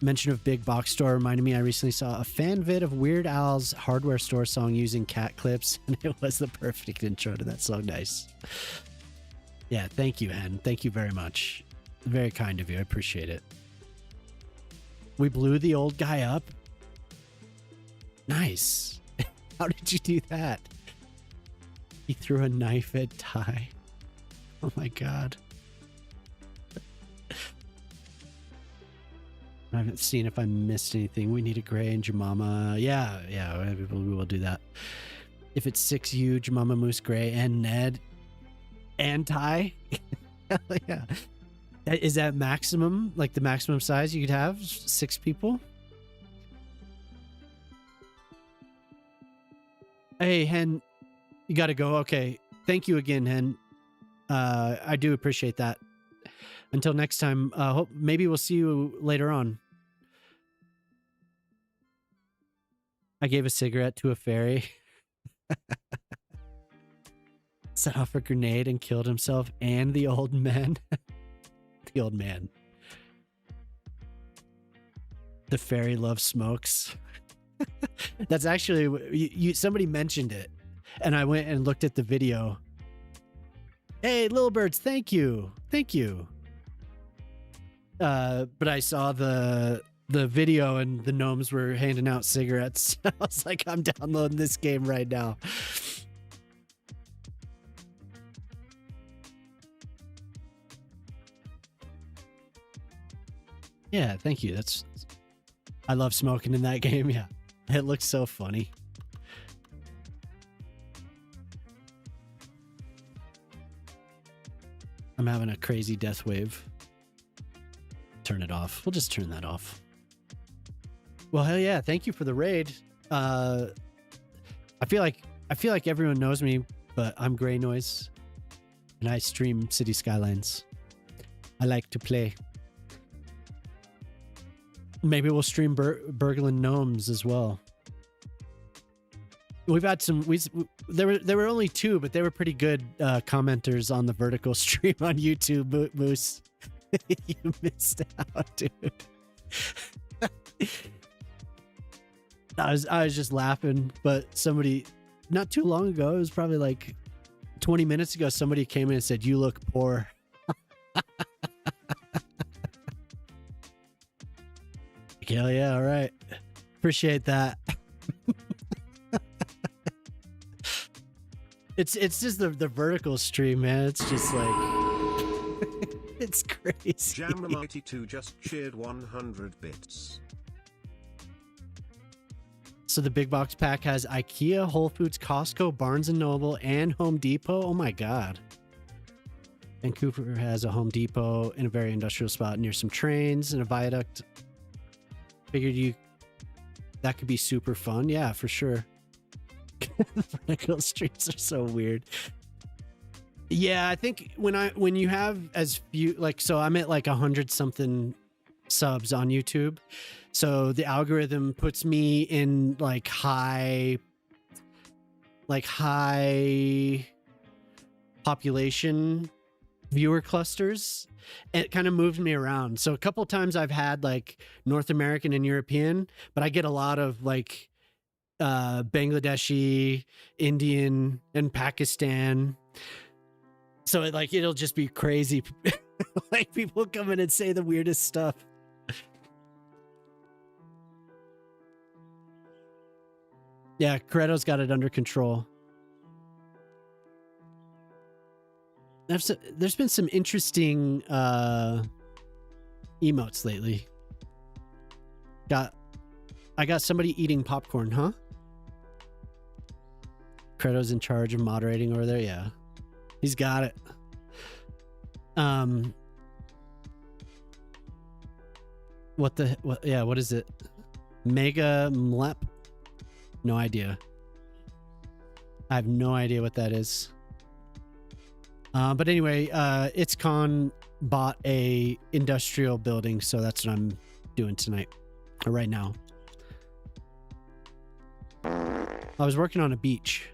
Mention of big box store reminded me I recently saw a fan vid of Weird Al's hardware store song using cat clips, and it was the perfect intro to that song. Nice. Yeah, thank you, Hen. Thank you very much. Very kind of you. I appreciate it. We blew the old guy up. Nice. How did you do that? He threw a knife at Ty. Oh my God. I haven't seen if I missed anything. We need a Gray and Jemima. Yeah, we will do that. If it's 6U, Jemima, Moose, Gray, and Ned, and Ty. Hell yeah. Is that maximum? Like the maximum size you could have? 6 people? Hey, Hen, you got to go. Okay. Thank you again, Hen. I do appreciate that. Until next time, hope maybe we'll see you later on. I gave a cigarette to a fairy. Set off a grenade and killed himself and the old man. The old man. The fairy loves smokes. That's actually, somebody mentioned it. And I went and looked at the video. Hey, Little Birds, thank you. Thank you. But I saw the video and the gnomes were handing out cigarettes. I was like, I'm downloading this game right now. Yeah, thank you. I love smoking in that game. Yeah, it looks so funny. I'm having a crazy death wave. Turn it off. We'll just turn that off. Well, hell yeah! Thank you for the raid. I feel like everyone knows me, but I'm Grey Noise, and I stream City Skylines. I like to play. Maybe we'll stream Burglin Gnomes as well. We've had some. There were only 2, but they were pretty good commenters on the vertical stream on YouTube. Moose, you missed out, dude. I was just laughing, but somebody not too long ago, it was probably like 20 minutes ago, somebody came in and said, "You look poor." Hell yeah, all right. Appreciate that. It's just the vertical stream, man. It's just like it's crazy. Jam92 just cheered 100 bits. So the big box pack has IKEA, Whole Foods, Costco, Barnes & Noble, and Home Depot. Oh my God. Vancouver has a Home Depot in a very industrial spot near some trains and a viaduct. Figured that could be super fun. Yeah, for sure. Vertical streams are so weird. Yeah, I think when you have as few, like, so I'm at like 100 something subs on YouTube. So the algorithm puts me in like high population viewer clusters. It kind of moves me around. So a couple times I've had like North American and European, but I get a lot of like Bangladeshi, Indian, and Pakistan. So it'll just be crazy. Like people come in and say the weirdest stuff. Yeah, Corretto's got it under control. There's been some interesting emotes lately. I got somebody eating popcorn, huh? Corretto's in charge of moderating over there. Yeah, he's got it. What is it? Mega Mlep? No idea. I have no idea what that is. But anyway, ItzCon bought a industrial building, so that's what I'm doing tonight, or right now. I was working on a beach.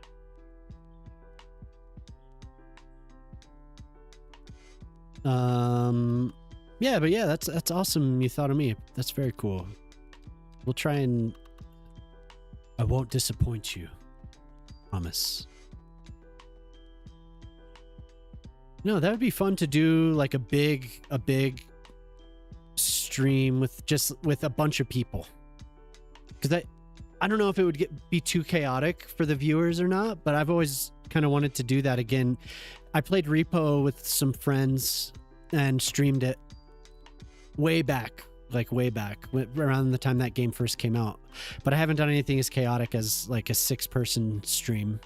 Yeah, but yeah, that's awesome. You thought of me. That's very cool. We'll try and I won't disappoint you. Promise. No, that would be fun to do, like a big stream with a bunch of people. Because I don't know if it would be too chaotic for the viewers or not, but I've always kind of wanted to do that again. I played Repo with some friends and streamed it way back around the time that game first came out. But I haven't done anything as chaotic as like a 6-person stream.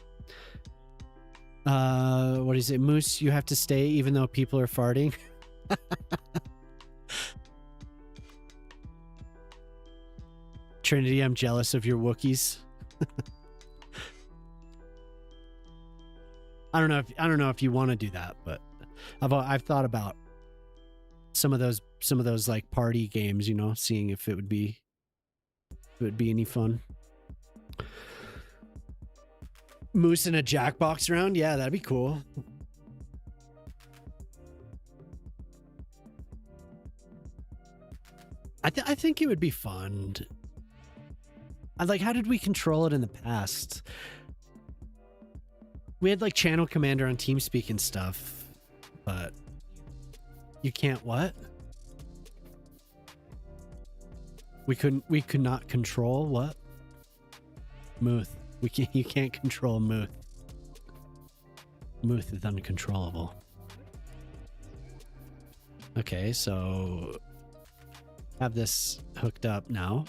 What is it, Moose? You have to stay even though people are farting. Trinity, I'm jealous of your Wookiees. I don't know if you want to do that, but I've thought about some of those like party games, you know, seeing if it would be any fun. Moose in a Jackbox round? Yeah, that'd be cool. I think it would be fun. How did we control it in the past? We had like Channel Commander on TeamSpeak and stuff, but you can't what? We could not control what? Muth. You can't control Muth. Muth is uncontrollable. Okay, so have this hooked up now.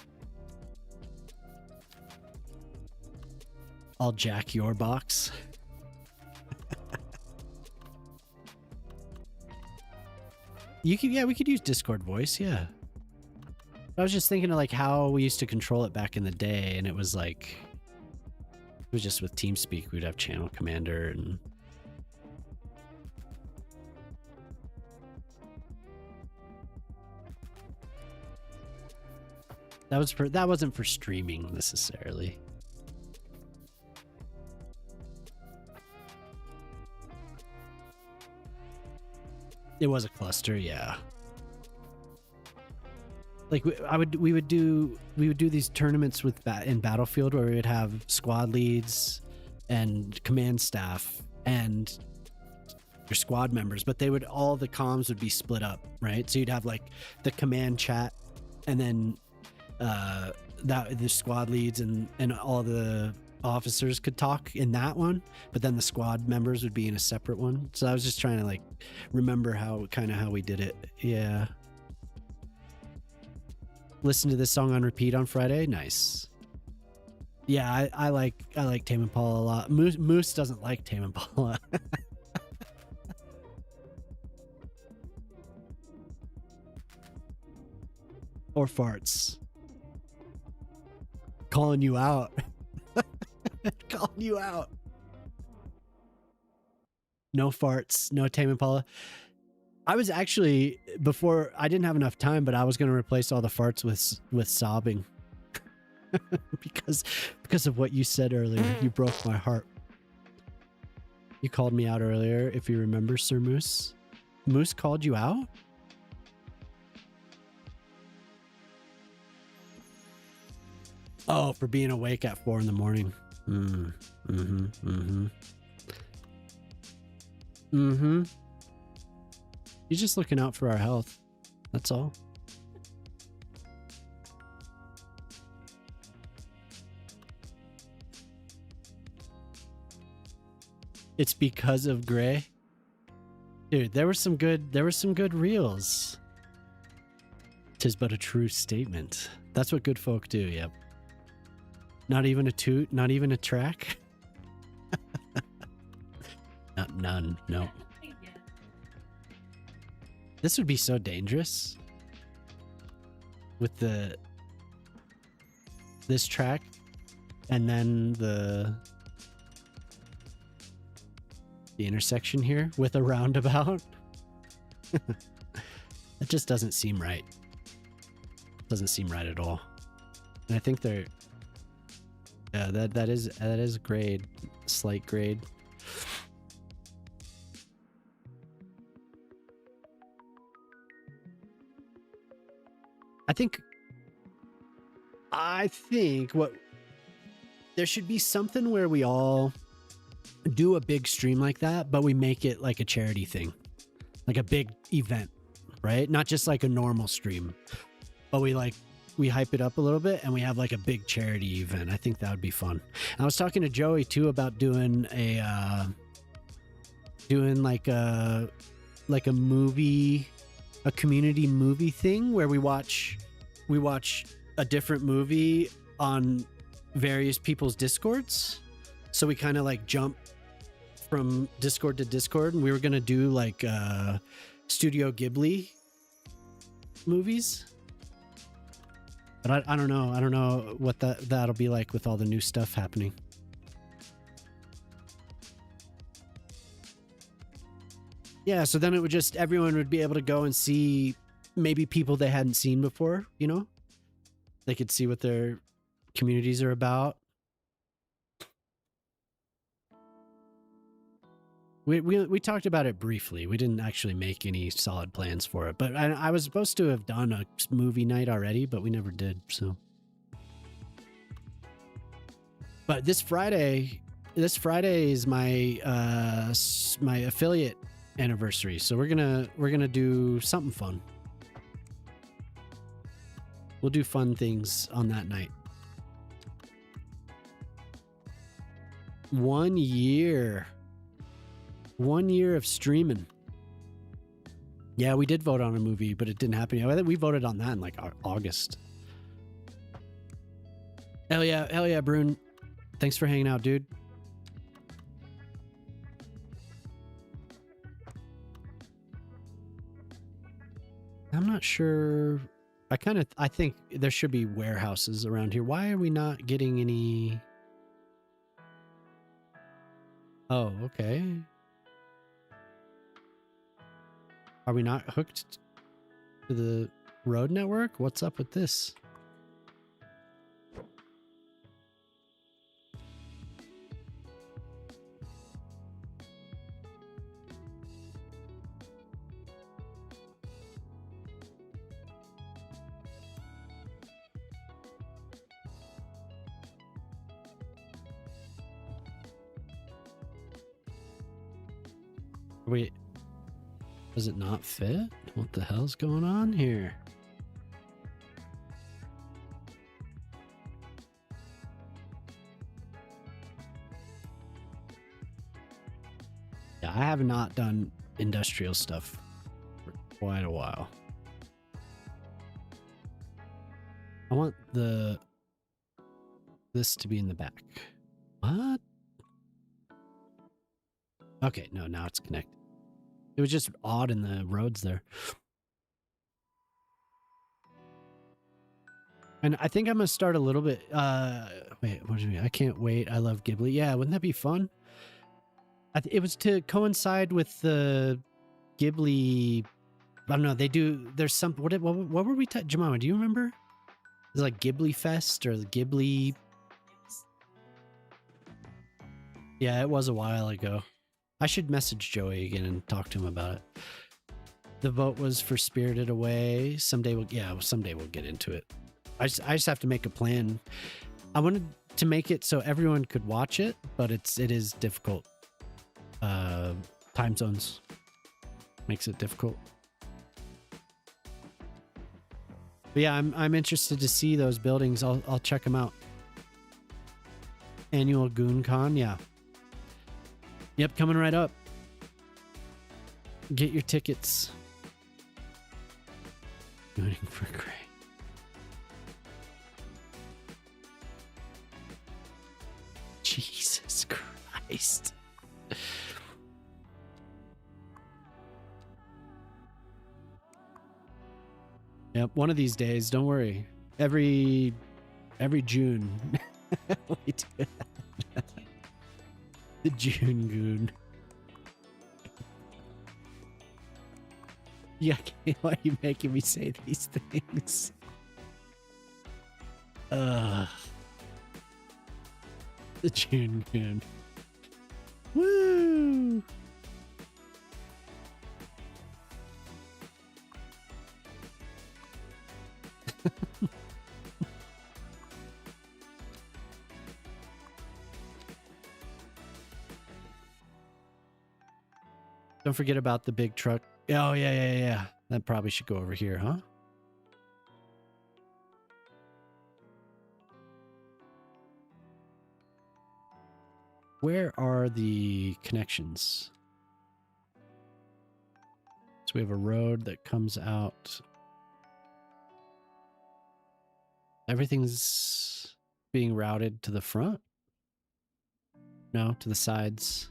I'll jack your box. You could, yeah, we could use Discord voice, yeah. I was just thinking of like how we used to control it back in the day, and it was like, it was just with TeamSpeak, we'd have channel commander and that wasn't for streaming necessarily. It was a cluster, yeah. Like we would do these tournaments with in Battlefield where we would have squad leads and command staff and your squad members, but all the comms would be split up, right? So you'd have like the command chat, and then the squad leads and all the officers could talk in that one, but then the squad members would be in a separate one. So I was just trying to like remember how we did it. Yeah. Listen to this song on repeat on Friday. Nice. Yeah, I like Tame Impala a lot. Moose doesn't like Tame Impala. Or farts. Calling you out. Calling you out. No farts, no Tame Impala. I was actually, before, I didn't have enough time, but I was going to replace all the farts with sobbing. because of what you said earlier. You broke my heart. You called me out earlier, if you remember, Sir Moose. Moose called you out? Oh, for being awake at 4 a.m. He's just looking out for our health. That's all. It's because of Gray. Dude, there were some good reels. 'Tis but a true statement. That's what good folk do, yep. Not even a toot, not even a track. None, no. This would be so dangerous with this track and then the intersection here with a roundabout. It just doesn't seem right. Doesn't seem right at all. And I think they're that is grade, slight grade. I think what there should be something where we all do a big stream like that, but we make it like a charity thing, like a big event, right? Not just like a normal stream, but we hype it up a little bit and we have like a big charity event. I think that would be fun. And I was talking to Joey too about doing like a movie, a community movie thing where we watch a different movie on various people's Discords. So we kind of like jump from Discord to Discord, and we were going to do like Studio Ghibli movies. But I don't know. I don't know what that'll be like with all the new stuff happening. Yeah, so then it would just, everyone would be able to go and see maybe people they hadn't seen before, you know? They could see what their communities are about. We talked about it briefly. We didn't actually make any solid plans for it, but I was supposed to have done a movie night already, but we never did. So, but this Friday is my my affiliate anniversary, so we're gonna do something fun. We'll do fun things on that night. 1 year. 1 year of streaming. Yeah, we did vote on a movie, but it didn't happen. I think we voted on that in like August. Hell yeah, Brune. Thanks for hanging out, dude. I'm not sure. I think there should be warehouses around here. Why are we not getting any? Oh, okay. Are we not hooked to the road network? What's up with this? Wait, does it not fit? What the hell's going on here? Yeah, I have not done industrial stuff for quite a while. I want this to be in the back. What? Okay, no, now it's connected. It was just odd in the roads there. And I think I'm going to start a little bit... wait, what do you mean? I can't wait. I love Ghibli. Yeah, wouldn't that be fun? It was to coincide with the Ghibli... I don't know. They do... There's some... What were we... Jemima, do you remember? It was like Ghibli Fest or the Ghibli... Yeah, it was a while ago. I should message Joey again and talk to him about it. The vote was for Spirited Away. Someday we'll get into it. I just have to make a plan. I wanted to make it so everyone could watch it, but it is difficult. Time zones makes it difficult. But yeah, I'm interested to see those buildings. I'll check them out. Annual GoonCon, yeah. Yep, coming right up. Get your tickets. Waiting for Gray. Jesus Christ. Yep, one of these days, don't worry. Every June we do that. The June Goon. Yeah, why are you making me say these things? The June Goon. Woo! Don't forget about the big truck. Oh, yeah. That probably should go over here, huh? Where are the connections? So we have a road that comes out. Everything's being routed to the front? No, to the sides.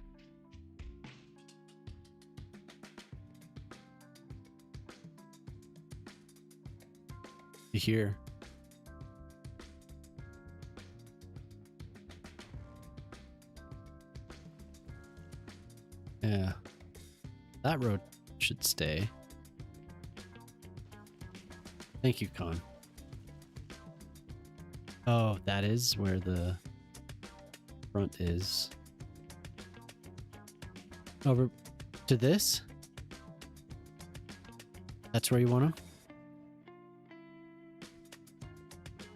Here. Yeah. That road should stay. Thank you, Con. Oh, that is where the front is. Over to this? That's where you want to?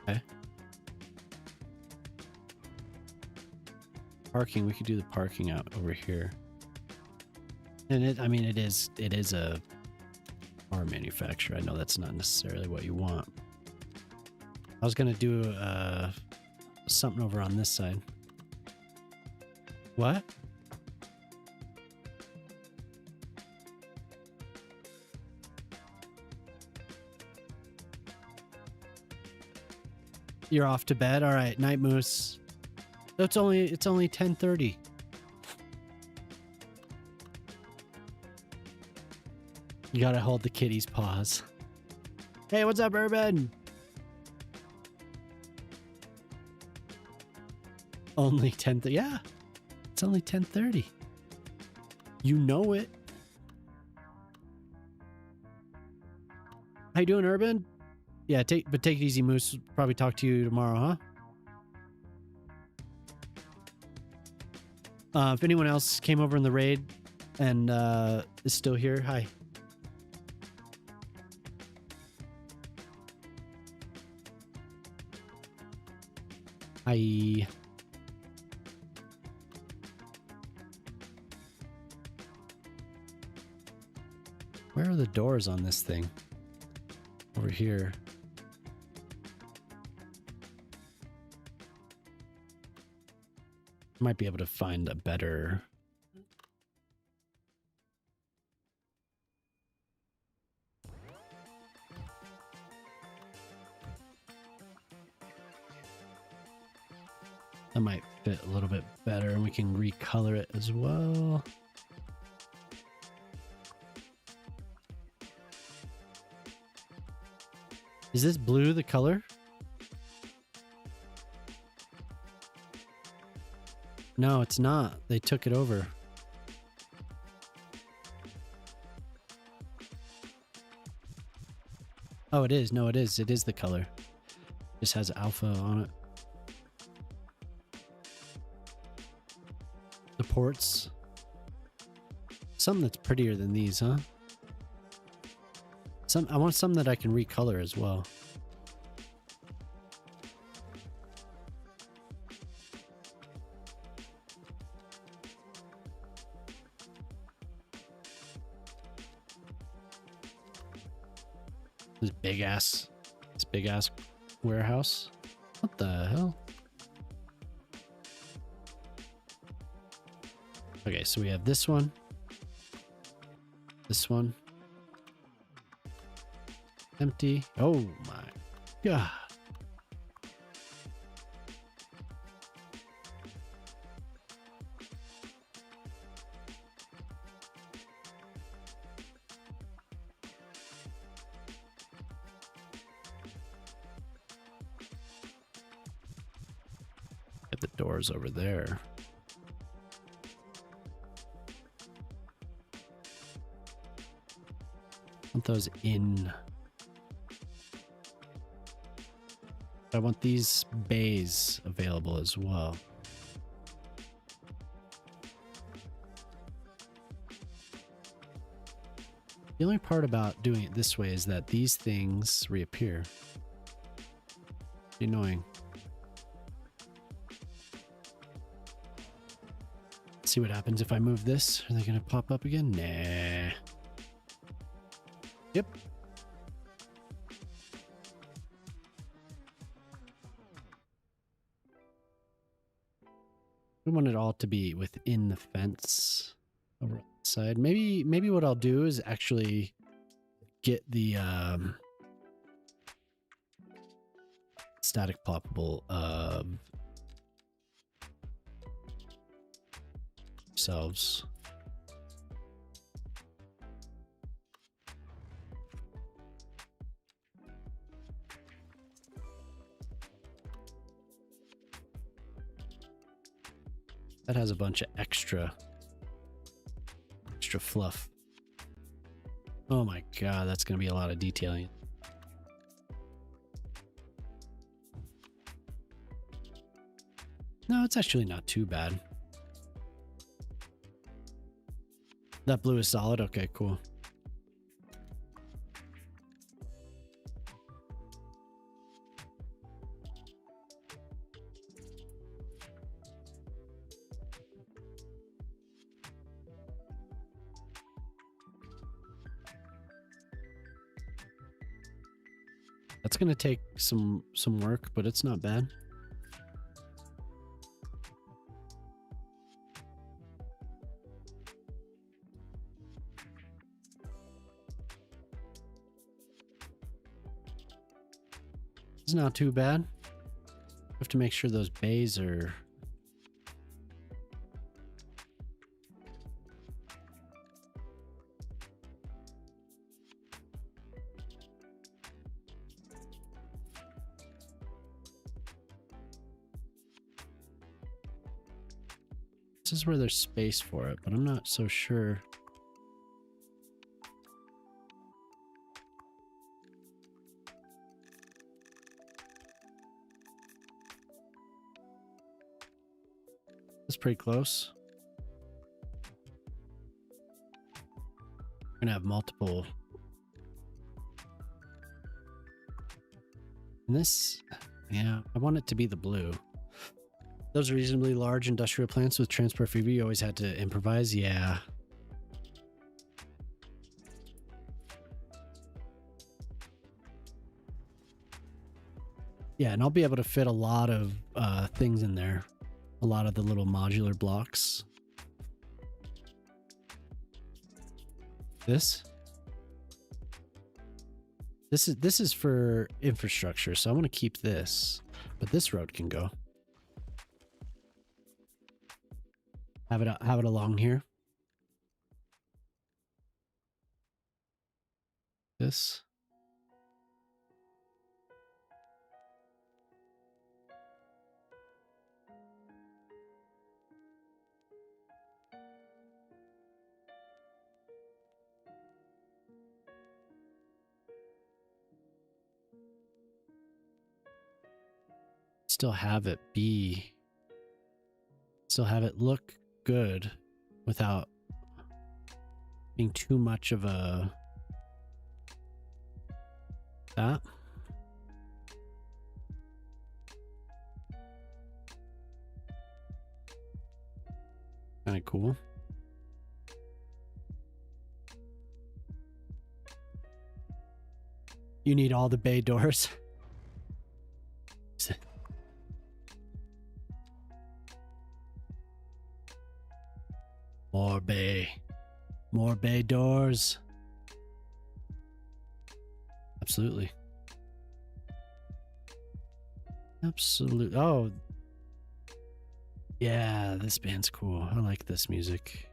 Okay. Parking, we could do the parking out over here. And it is a car manufacturer. I know that's not necessarily what you want. I was gonna do something over on this side. What? You're off to bed. All right, night moose. It's only 10:30. You gotta hold the kitty's paws. Hey, what's up, Urban? Only 10. Yeah, it's only 10:30. You know it. How you doing, Urban? Yeah, take it easy, Moose. Probably talk to you tomorrow, huh? If anyone else came over in the raid and is still here, hi. Hi. Where are the doors on this thing? Over here. Might be able to find a better... That might fit a little bit better, and we can recolor it as well. Is this blue the color? No, it's not. They took it over. Oh, it is. No, it is. It is the color. Just has alpha on it. The ports. Something that's prettier than these, huh? I want some that I can recolor as well. This big ass warehouse. What the hell? Okay, so we have this one. This one. Empty. Oh my God. Get the doors over there. Want those in. I want these bays available as well. The only part about doing it this way is that these things reappear. Annoying. Let's see what happens if I move this. Are they gonna pop up again? Nah. Yep. We want it all to be within the fence over on the side. Maybe what I'll do is actually get the static ploppable selves. That has a bunch of extra fluff. Oh my God, that's going to be a lot of detailing. No, it's actually not too bad. That blue is solid? Okay, cool. That's gonna take some work, but it's not bad. It's not too bad. have to make sure those bays are... This is where there's space for it, but I'm not so sure. That's pretty close. We're gonna have multiple. And this, yeah, I want it to be the blue. Those reasonably large industrial plants with transport fever, you always had to improvise. Yeah. Yeah, and I'll be able to fit a lot of things in there. A lot of the little modular blocks. This is for infrastructure, so I want to keep this. But this road can go. Have it along here. This. Still have it be. Still have it look good without being too much of a that. Kind of cool. You need all the bay doors. More bay doors. Absolutely. Absolutely. Oh, yeah, this band's cool. I like this music.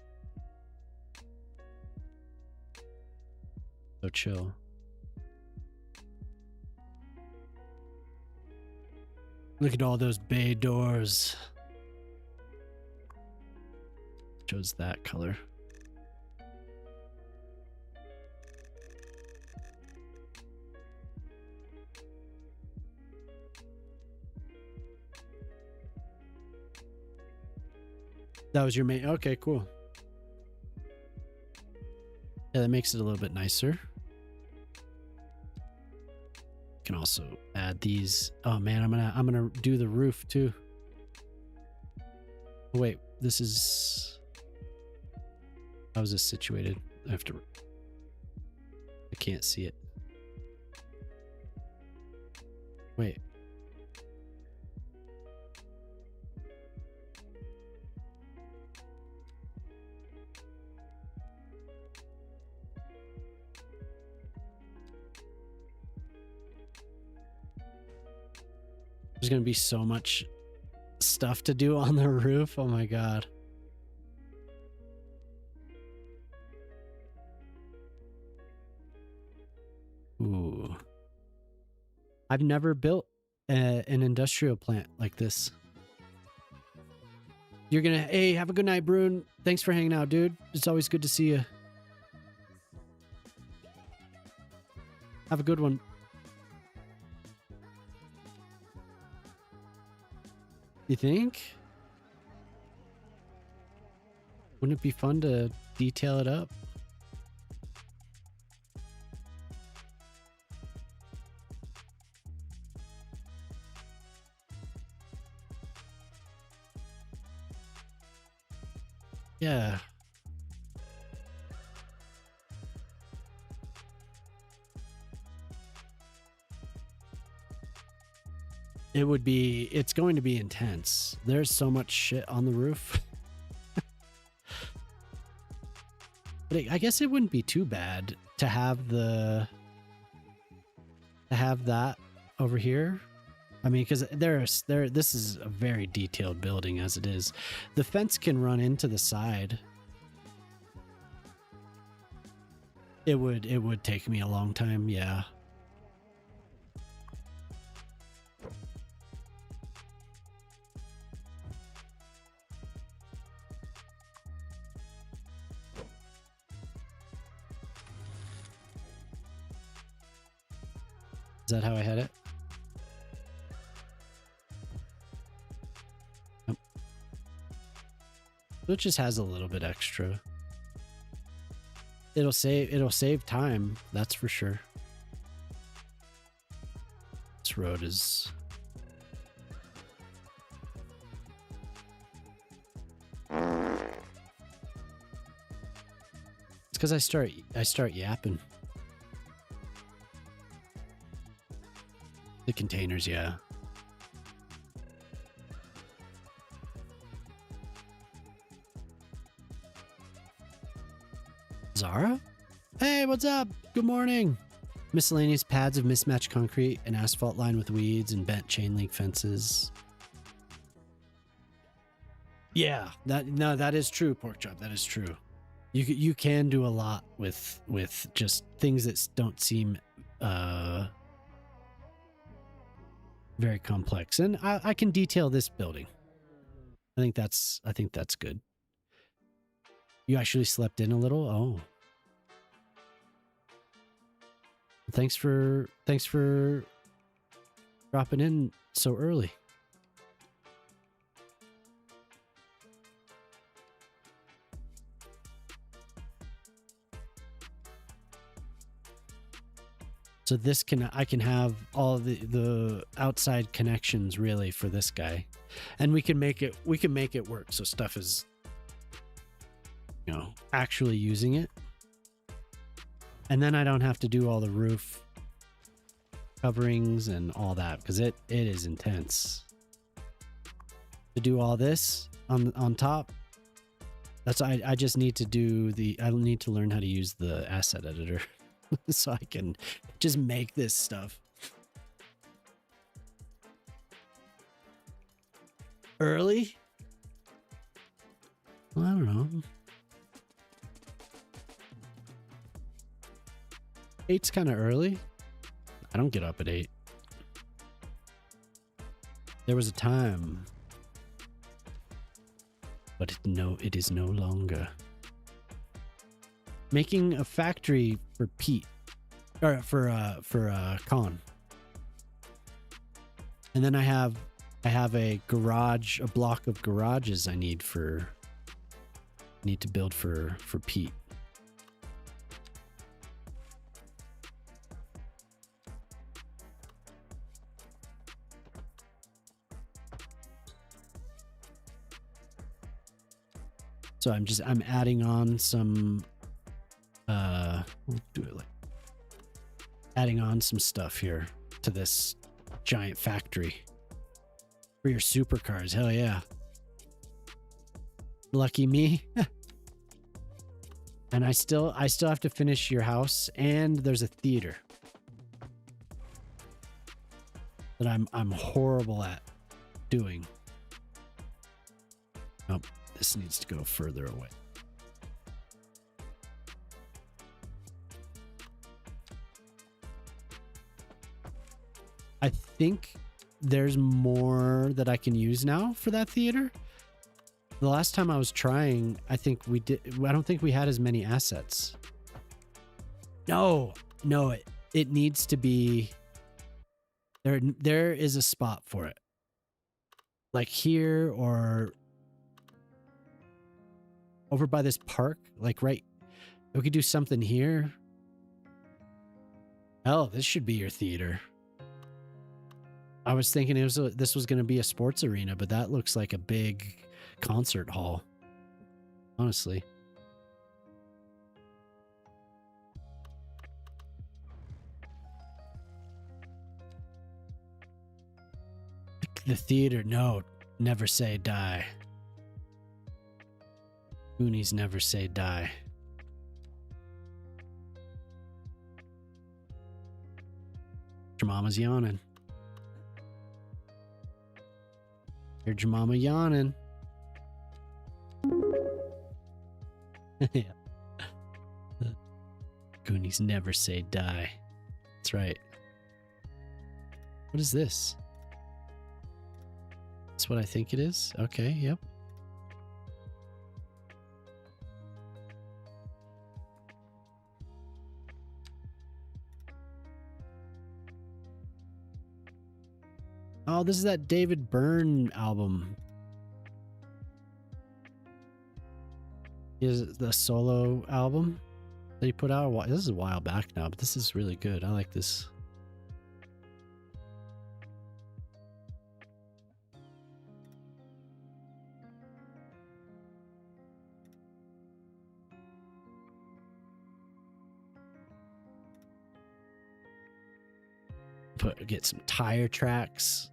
So chill. Look at all those bay doors. Chose that color. That was your main. Okay, cool. Yeah, that makes it a little bit nicer. Can also add these. Oh man, I'm gonna do the roof too. Oh, wait, this is. How is this situated? I have to. I can't see it. Wait. There's gonna be so much stuff to do on the roof. Oh my god. Ooh. I've never built an industrial plant like this. You're gonna, hey, have a good night, Brune. Thanks for hanging out, dude. It's always good to see you. Have a good one. You think? Wouldn't it be fun to detail it up? Yeah. It would be, it's going to be intense. There's so much shit on the roof. But I guess it wouldn't be too bad to have that over here. I mean, because this is a very detailed building as it is. The fence can run into the side. It would take me a long time, yeah. Is that how I had it? Nope. It just has a little bit extra. It'll save time, that's for sure. This road is it's because I start yapping. The containers, yeah. Zara? Hey, what's up? Good morning. Miscellaneous pads of mismatched concrete, an asphalt line with weeds and bent chain link fences. Yeah, that is true, pork chop. That is true. You can do a lot with just things that don't seem very complex, and I can detail this building. I think that's good. You actually slept in a little. Oh, thanks for dropping in so early. So I can have all the outside connections really for this guy, and we can make it work. So stuff is, actually using it, and then I don't have to do all the roof coverings and all that because it is intense to do all this on top. That's I just need to do I need to learn how to use the asset editor. So I can just make this stuff. Early? Well, I don't know. 8's kind of early. I don't get up at 8. There was a time, but it is no longer. Making a factory for Pete, or for Con, and then I have a garage, a block of garages I need to build for Pete. So I'm adding on some. We'll do it like adding on some stuff here to this giant factory for your supercars. Hell yeah. Lucky me. And I still have to finish your house, and there's a theater that I'm horrible at doing. Nope, this needs to go further away. I think there's more that I can use now for that theater. The last time I was trying, I don't think we had as many assets. No, it needs to be there is a spot for it. Like here or over by this park, like right. We could do something here. Hell, this should be your theater. I was thinking this was going to be a sports arena, but that looks like a big concert hall. Honestly. The theater, no, never say die. Goonies never say die. Your mama's yawning. Heard your mama yawning. Yeah. Goonies never say die. That's right. What is this? That's what I think it is? Okay, yep. Oh, this is that David Byrne album. Is the solo album that he put out? This is a while back now, but this is really good. I like this. Get some tire tracks.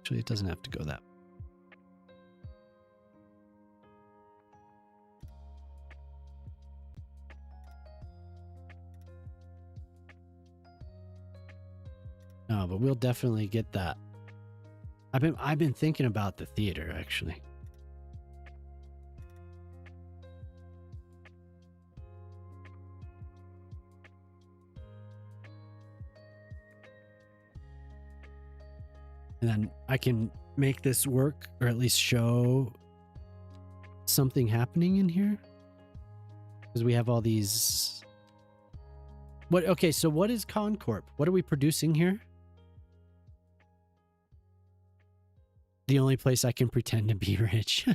Actually, it doesn't have to go that. No, but we'll definitely get that. I've been thinking about the theater actually. And then I can make this work, or at least show something happening in here. Because we have all these... Okay, so what is Concorp? What are we producing here? The only place I can pretend to be rich.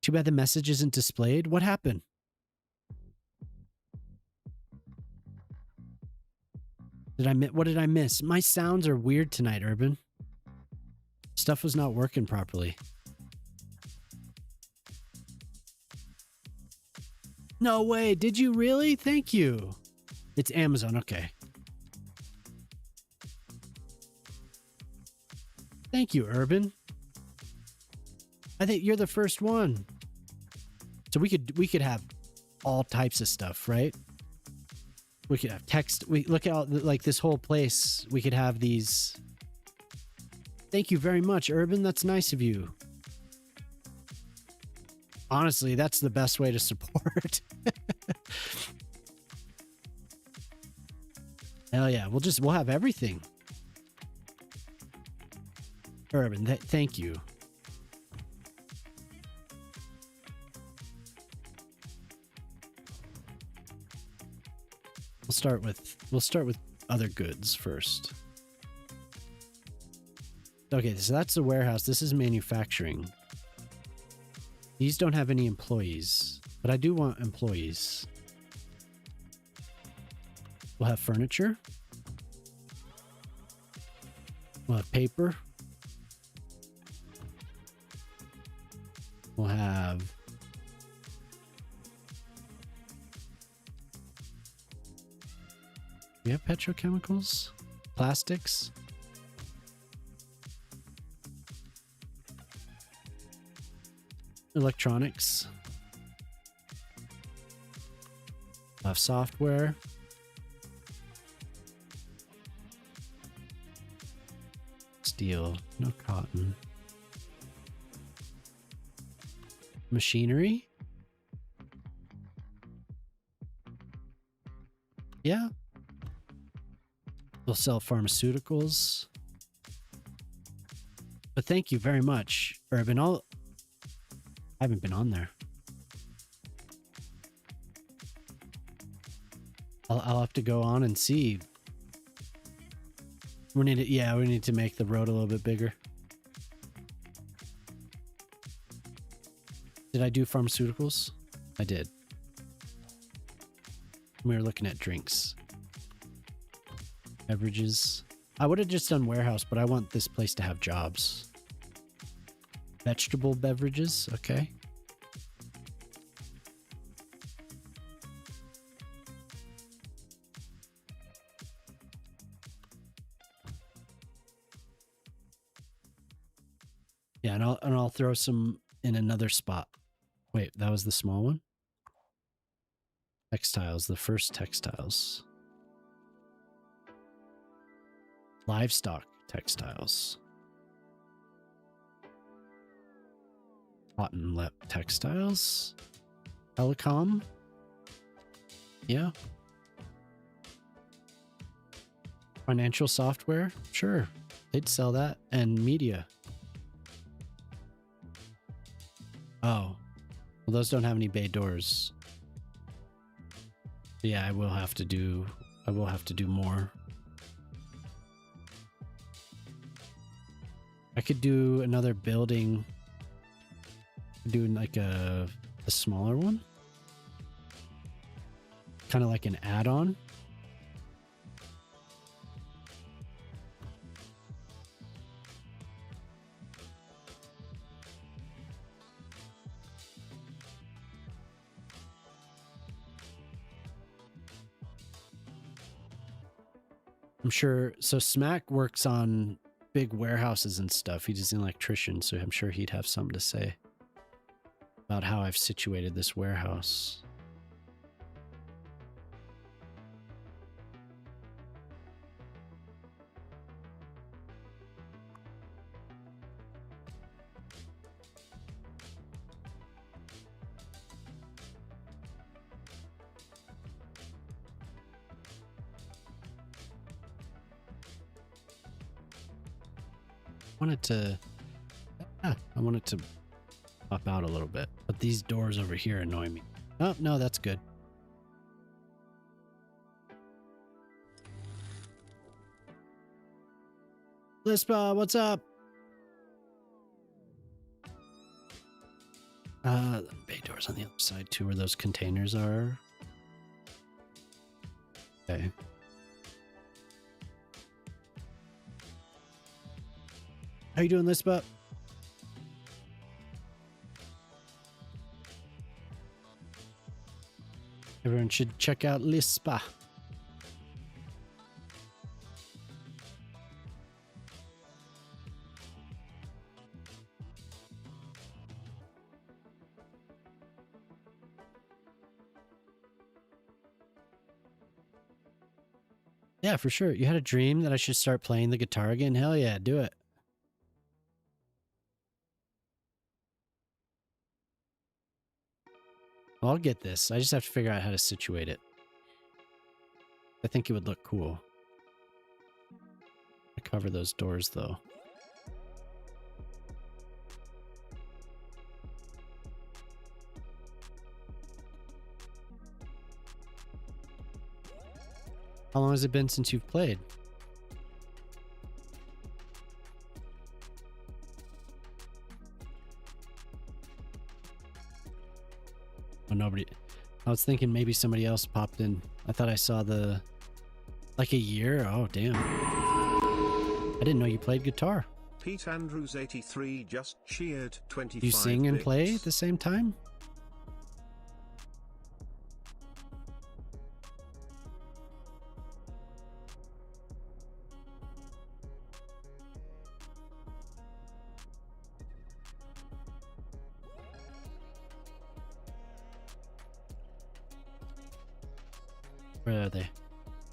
Too bad the message isn't displayed. What happened? What did I miss? My sounds are weird tonight, Urban. Stuff was not working properly. No way. Did you really? Thank you. It's Amazon. Okay. Thank you, Urban. I think you're the first one. So we could have all types of stuff, right? We could have text. We look at like this whole place. We could have these. Thank you very much, Urban. That's nice of you. Honestly, that's the best way to support. Hell yeah. We'll have everything. Urban, thank you. We'll start with other goods first. Okay, so that's the warehouse. This is manufacturing. These don't have any employees, but I do want employees. We'll have furniture. We'll have paper. We'll have we have petrochemicals, plastics. Electronics. We'll have software. Steel, no cotton. Machinery? Yeah. We'll sell pharmaceuticals. But thank you very much, Urban. I haven't been on there. I'll have to go on and see. We need to make the road a little bit bigger. Did I do pharmaceuticals? I did. We were looking at drinks. Beverages. I would have just done warehouse, but I want this place to have jobs. Vegetable beverages, okay. Yeah, and I'll throw some in another spot. Wait, that was the small one? Textiles, the first textiles. Livestock. Textiles. Cotton Lep Textiles. Telecom. Yeah. Financial software. Sure. They'd sell that. And media. Oh. Well, those don't have any bay doors. Yeah, I will have to do more. I could do another building. Do like a smaller one. Kind of like an add-on. I'm sure. So Smack works on big warehouses and stuff. He's an electrician, so I'm sure he'd have something to say about how I've situated this warehouse. I want it to pop out a little bit, but these doors over here annoy me. Oh, no, that's good. Lispa, what's up? Bay doors on the other side too, where those containers are. Okay. How you doing, Lispa? Everyone should check out Lispa. Yeah, for sure. You had a dream that I should start playing the guitar again? Hell yeah, do it. I'll get this. I just have to figure out how to situate it. I think it would look cool. I cover those doors though. How long has it been since you've played? Oh, nobody. I was thinking maybe somebody else popped in. I thought I saw the... Like a year? Oh, damn. I didn't know you played guitar. Pete Andrews 83 just cheered 25 You sing and bits. play at the same time? Where are they?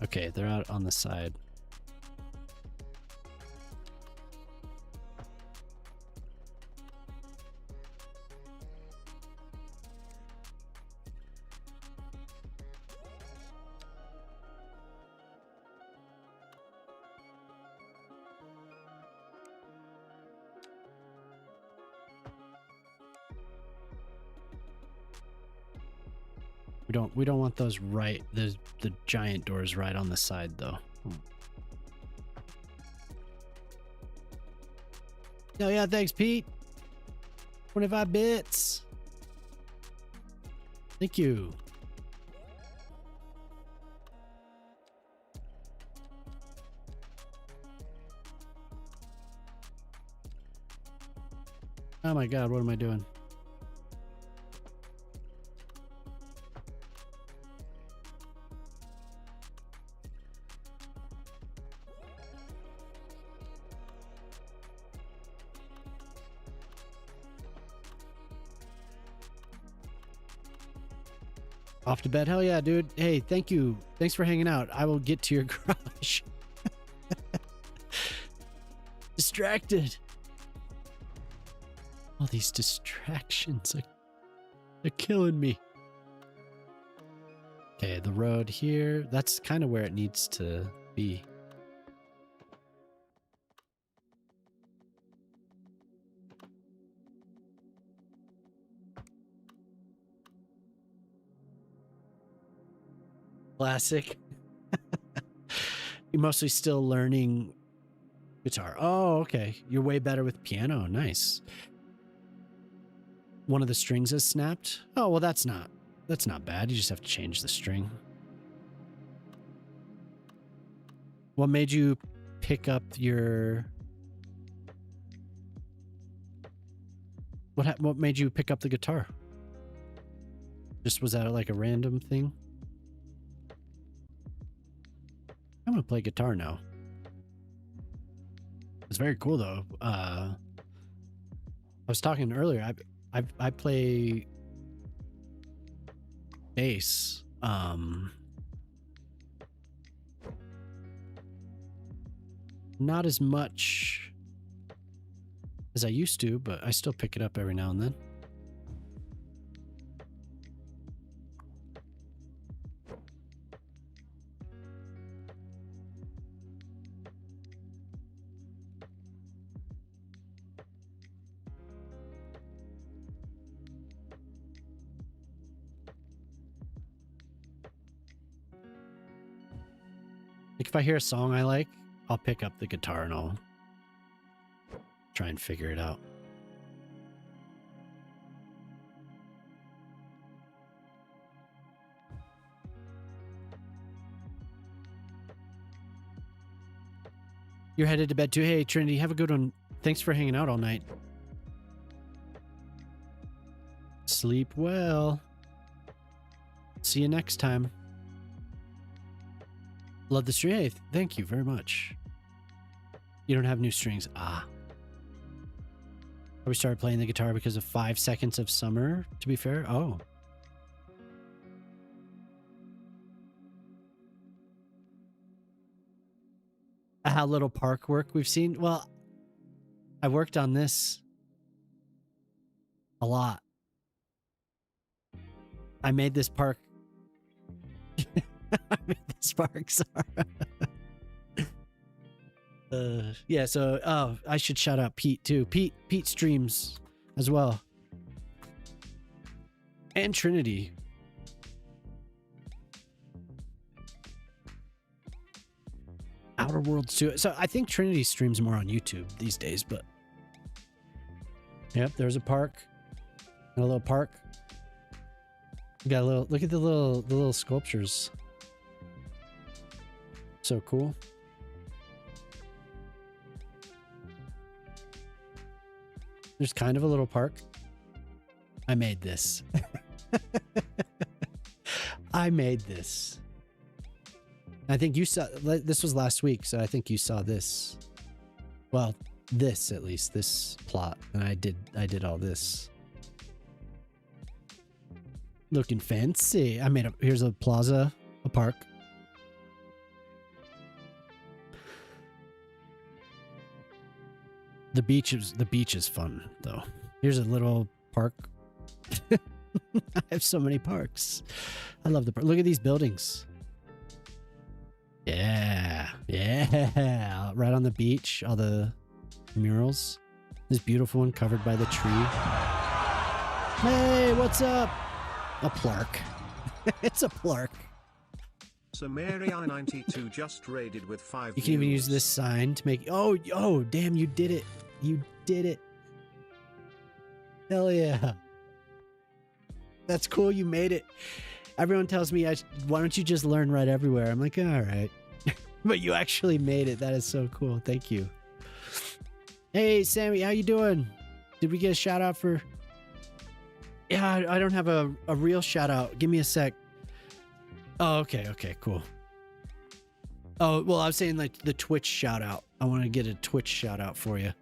Okay, they're out on the side. We don't want those right, the giant doors right on the side though. Oh yeah, thanks Pete. 25 bits. Thank you. Oh my god, what am I doing? Off to bed? Hell yeah, dude. Hey, thank you. Thanks for hanging out. I will get to your garage. distracted. All these distractions are killing me. Okay, the road here. That's kind of where it needs to be. Classic. You're mostly still learning guitar. Oh, okay. You're way better with piano. Nice. One of the strings has snapped. Oh, well, that's not bad. You just have to change the string. What made you pick up your... What made you pick up the guitar? Just was that like a random thing? I'm gonna play guitar now. It's very cool though. I was talking earlier. I play bass. Not as much as I used to, but I still pick it up every now and then. Like if I hear a song I like, I'll pick up the guitar and I'll try and figure it out. You're headed to bed too. Hey, Trinity, have a good one. Thanks for hanging out all night. Sleep well. See you next time. Love the string. Hey, thank you very much. You don't have new strings. Ah. We started playing the guitar because of 5 seconds of summer, to be fair. Oh. How little park work we've seen. Well, I worked on this a lot. I made this park. I made this park, sorry. Yeah, so I should shout out Pete too. Pete streams as well. And Trinity. Outer Worlds too. So I think Trinity streams more on YouTube these days, but yep, there's a park. A little park. We got a little, look at the little sculptures. So cool. There's kind of a little park. I made this. I made this. I think you saw, this was last week, so I think you saw this. Well, this at least, this plot. And I did all this. Looking fancy. I made here's a plaza, a park. The beach is fun though. Here's a little park. I have so many parks. I love the park. Look at these buildings. Yeah. Yeah. Right on the beach, all the murals. This beautiful one covered by the tree. Hey, what's up? A plark. It's a plark. So Mary I-92 just raided with 5 You can even use viewers. this sign to make... Oh, damn, you did it. You did it. Hell yeah. That's cool, you made it. Everyone tells me, why don't you just learn right everywhere? I'm like, all right. But you actually made it. That is so cool. Thank you. Hey, Sammy, how you doing? Did we get a shout out for... Yeah, I don't have a real shout out. Give me a sec. Oh, okay, cool. Oh, well, I was saying like the Twitch shout out. I want to get a Twitch shout out for you.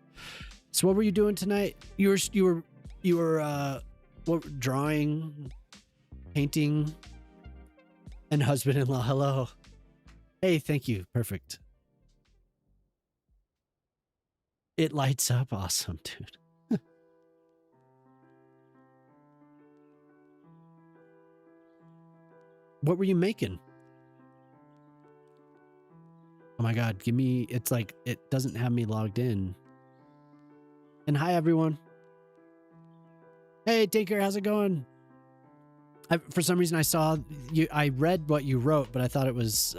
So what were you doing tonight? You were what, drawing, painting, and husband-in-law. Hello. Hey, thank you. Perfect. It lights up. Awesome, dude. What were you making? Oh my God, give me, it's like, it doesn't have me logged in. And hi, everyone. Hey, Tinker, how's it going? For some reason, I saw you, I read what you wrote, but I thought it was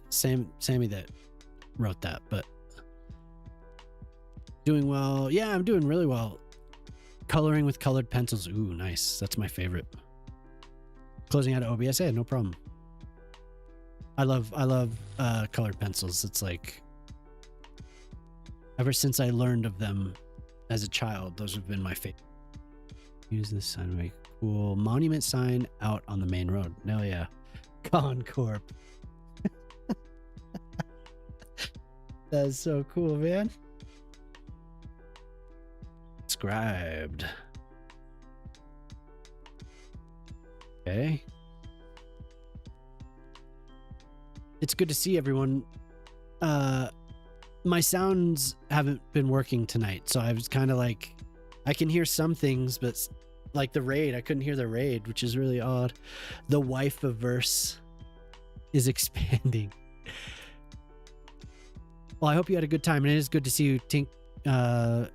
Sammy that wrote that, but doing well. Yeah, I'm doing really well. Coloring with colored pencils. Ooh, nice. That's my favorite. Closing out of OBS. Yeah, no problem. I love colored pencils. It's like, ever since I learned of them as a child, those have been my favorite. Use this sign to make a cool monument sign out on the main road. No, yeah. Concorp. That's so cool, man. Scribed. Okay. It's good to see everyone. My sounds haven't been working tonight, so I was kind of like, I can hear some things, but like the raid, I couldn't hear the raid, which is really odd. The wife of verse is expanding. Well, I hope you had a good time, and it is good to see you, Tink, and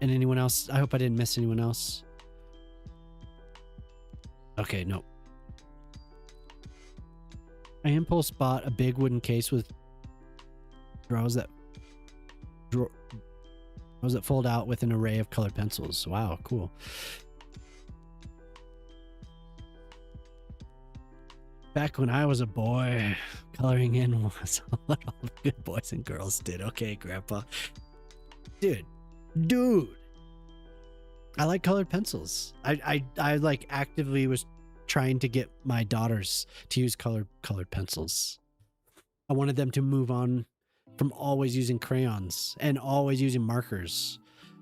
anyone else. I hope I didn't miss anyone else. Okay, no. I impulse bought a big wooden case with drawers that fold out with an array of colored pencils. Wow, cool. Back when I was a boy, coloring in was what all the good boys and girls did. Okay, Grandpa. Dude. I like colored pencils. I like actively was trying to get my daughters to use colored pencils. I wanted them to move on from always using crayons and always using markers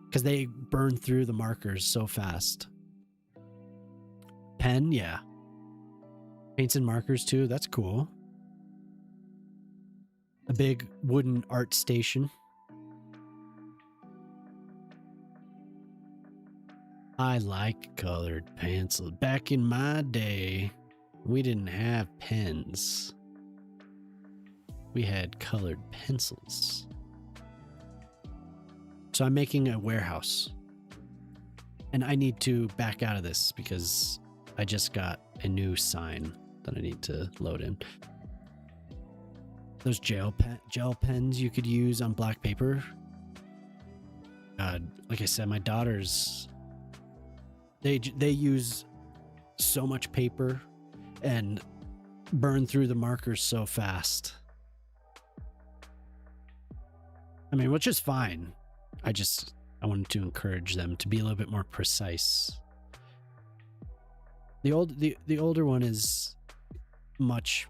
because they burn through the markers so fast. Pen, yeah. Paints and markers too. That's cool. A big wooden art station. I like colored pencils. Back in my day, we didn't have pens. We had colored pencils. So I'm making a warehouse. And I need to back out of this because I just got a new sign that I need to load in. Those gel pens you could use on black paper. God, like I said, my daughters, they use so much paper and burn through the markers so fast. I mean, which is fine. I wanted to encourage them to be a little bit more precise. The older one is much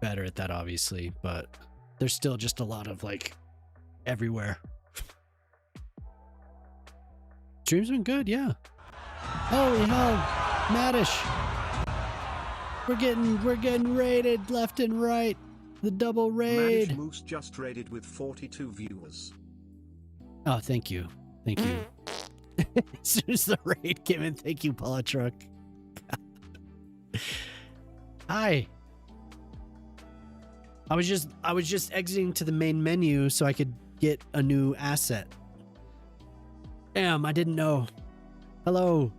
better at that, obviously, but there's still just a lot of like everywhere. Stream's been good, yeah. Holy hell, Maddish. We're getting raided left and right. The double raid. Manish Moose just raided with 42 viewers. Oh, thank you. Thank you. As soon as the raid came in, thank you, Paula Truck. Hi. I was just exiting to the main menu so I could get a new asset. Damn, I didn't know. Hello.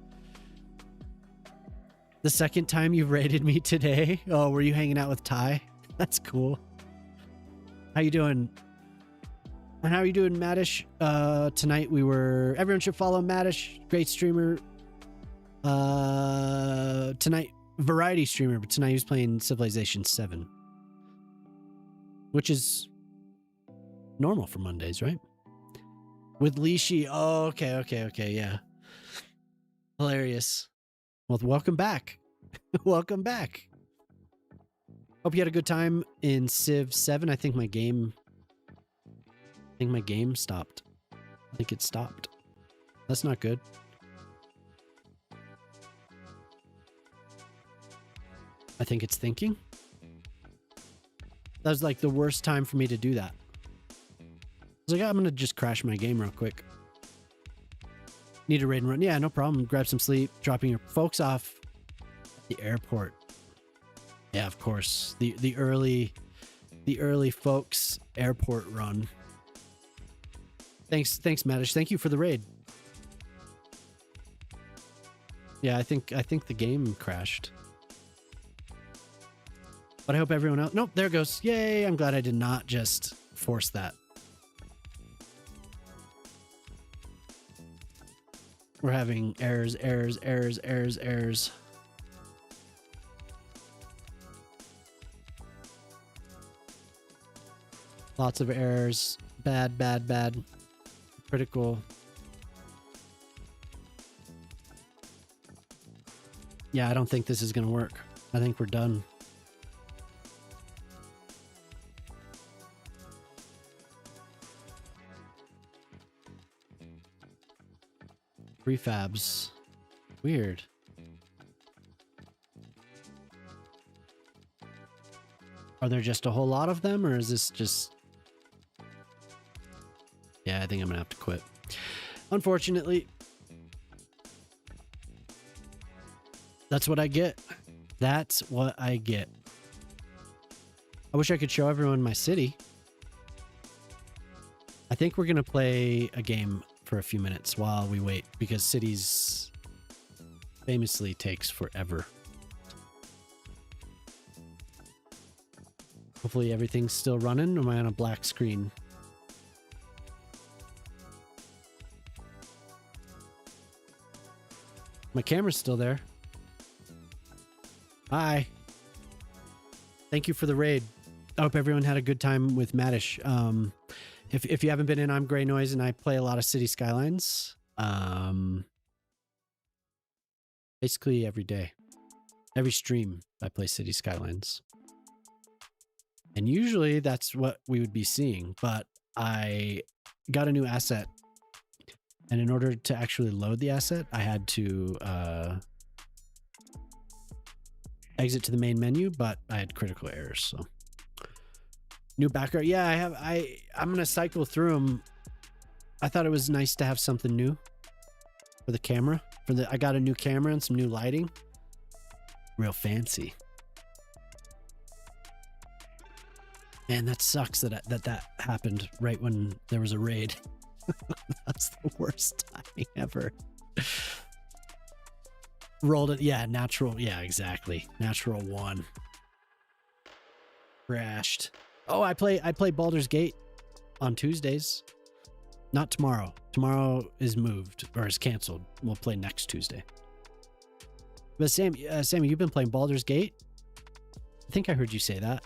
The second time you raided me today. Oh, were you hanging out with Ty? That's cool. How you doing? And how are you doing, Maddish? Tonight everyone should follow Maddish, great streamer. Tonight, variety streamer, but tonight he was playing Civilization 7. Which is normal for Mondays, right? With Lishi. Oh, okay, yeah. Hilarious. Well, welcome back. Welcome back. Hope you had a good time in Civ 7. I think my game stopped. I think it stopped. That's not good. I think it's thinking. That was like the worst time for me to do that. was like, I'm gonna just crash my game real quick. Need a raid and run. Yeah, no problem. Grab some sleep. Dropping your folks off at the airport. Yeah, of course. The early folks airport run. Thanks, Madish. Thank you for the raid. Yeah, I think the game crashed. But I hope everyone else... Nope, there it goes. Yay, I'm glad I did not just force that. We're having errors. Lots of errors. Bad. Critical. Yeah, I don't think this is going to work. I think we're done. Prefabs. Weird. Are there just a whole lot of them, or is this just... Yeah, I think I'm gonna have to quit. Unfortunately. That's what I get. That's what I get. I wish I could show everyone my city. I think we're gonna play a game for a few minutes while we wait, because cities famously takes forever. Hopefully everything's still running. Am I on a black screen? My camera's still there. Hi. Thank you for the raid. I hope everyone had a good time with Madish. If you haven't been in, I'm Grey Noise, and I play a lot of City Skylines. Basically every day. Every stream, I play City Skylines. And usually that's what we would be seeing, but I got a new asset. And in order to actually load the asset, I had to exit to the main menu, but I had critical errors, so... New background. Yeah, I'm going to cycle through them. I thought it was nice to have something new for the camera. I got a new camera and some new lighting. Real fancy. Man, that sucks that happened right when there was a raid. That's the worst timing ever. Rolled it. Yeah, natural. Yeah, exactly. Natural 1. Crashed. Oh, I play Baldur's Gate on Tuesdays. Not tomorrow. Tomorrow is moved or is canceled. We'll play next Tuesday. But Sammy, you've been playing Baldur's Gate? I think I heard you say that.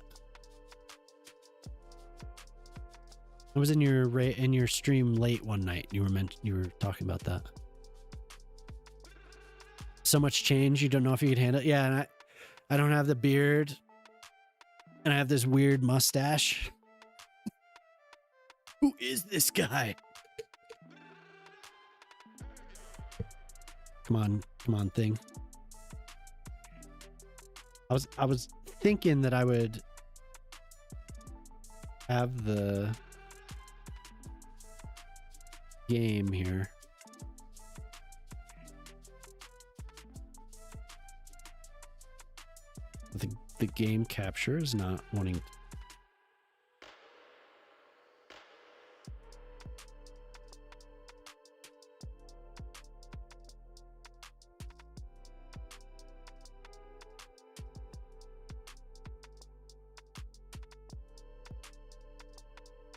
I was in your stream late one night. You were talking about that. So much change, you don't know if you can handle it. Yeah, and I don't have the beard. And I have this weird mustache. Who is this guy? Come on, thing. I was thinking that I would have the game here. The game capture is not wanting.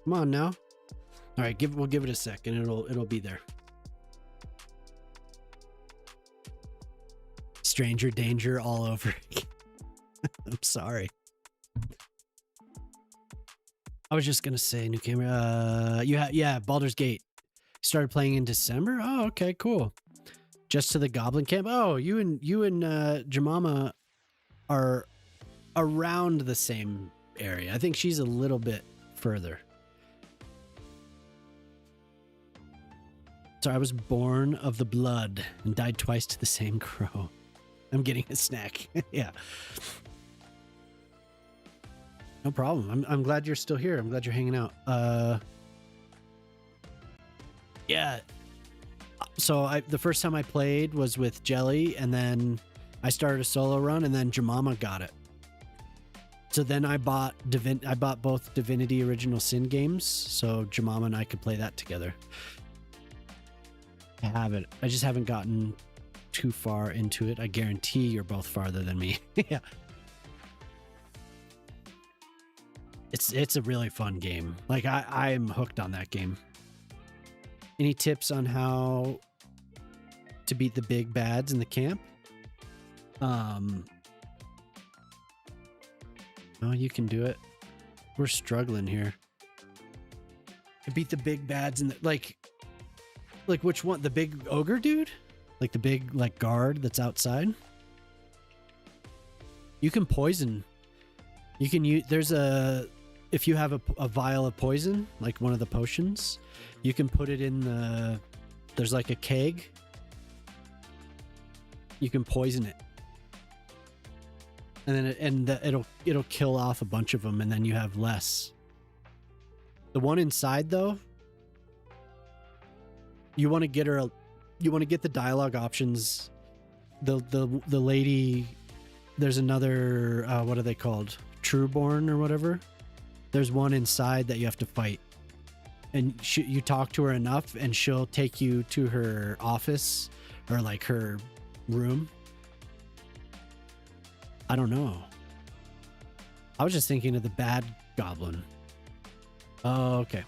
Come on now. All right, we'll give it a second. It'll be there. Stranger danger all over. I'm sorry. I was just gonna say new camera. Yeah, Baldur's Gate. Started playing in December. Oh, okay, cool. Just to the Goblin Camp. Oh, you and Jemima are around the same area. I think she's a little bit further. So I was born of the blood and died twice to the same crow. I'm getting a snack. Yeah. No problem. I'm glad you're still here. I'm glad you're hanging out. Yeah. So the first time I played was with Jelly, and then I started a solo run, and then Jemima got it. So then I bought both Divinity Original Sin games, so Jemima and I could play that together. I have it. I just haven't gotten too far into it. I guarantee you're both farther than me. Yeah. It's a really fun game. Like I'm hooked on that game. Any tips on how to beat the big bads in the camp? Oh, you can do it. We're struggling here. To beat the big bads in the like which one? The big ogre dude? Like the big guard that's outside? You can poison. You can use if you have a vial of poison, like one of the potions, you can put it in there's like a keg. You can poison it. And then it'll kill off a bunch of them, and then you have less. The one inside though, you want to get the dialogue options. The lady, there's another what are they called? Trueborn or whatever. There's one inside that you have to fight, and you talk to her enough, and she'll take you to her office or like her room. I don't know. I was just thinking of the bad goblin. Oh, okay.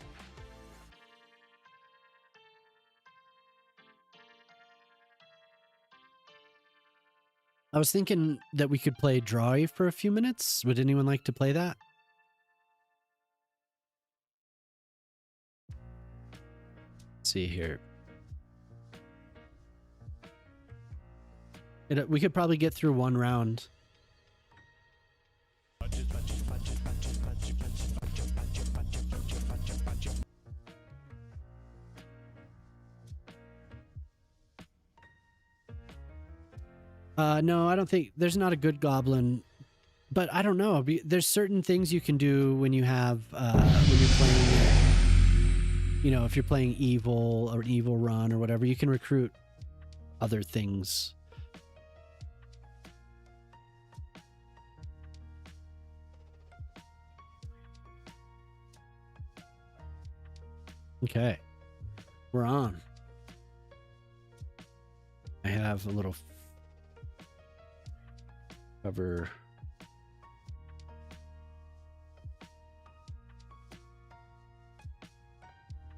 I was thinking that we could play Drawy for a few minutes. Would anyone like to play that? Let's see here. We could probably get through one round. No, I don't think there's not a good goblin, but I don't know. There's certain things you can do when you have when you're playing, you know, if you're playing evil or evil run or whatever, you can recruit other things. Okay, we're on. I have a little cover.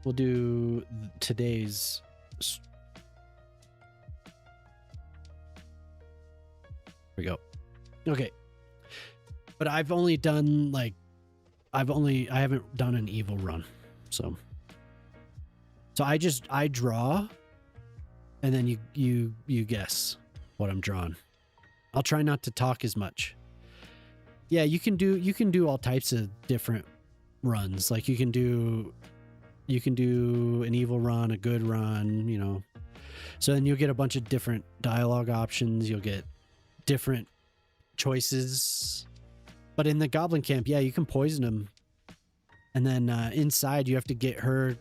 We'll do today's. Here we go. Okay, but I've only done I haven't done an evil run, so I draw, and then you guess what I'm drawing. I'll try not to talk as much. Yeah, you can do all types of different runs. Like you can do an evil run, a good run, you know. So then you'll get a bunch of different dialogue options. You'll get different choices. But in the goblin camp, yeah, you can poison them. And then inside you have to get her,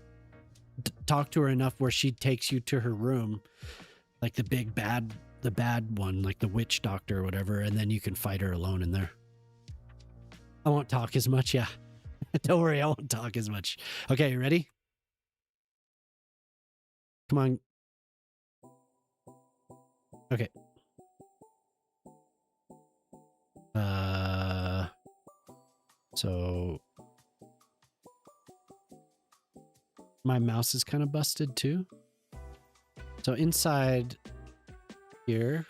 talk to her enough where she takes you to her room, like the bad one, like the witch doctor or whatever, and then you can fight her alone in there. I won't talk as much, yeah. Don't worry, I won't talk as much. Okay, you ready? Come on. Okay. So my mouse is kind of busted too. So inside here,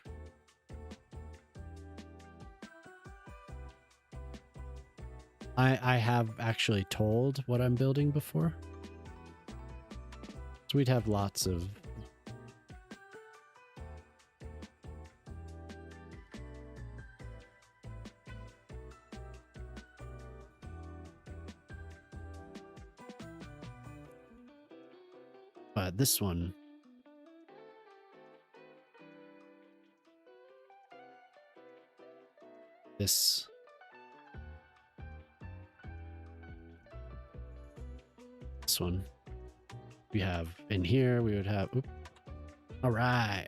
I have actually told what I'm building before. So we'd have lots of this one. This one. we have in here, we would have, all right.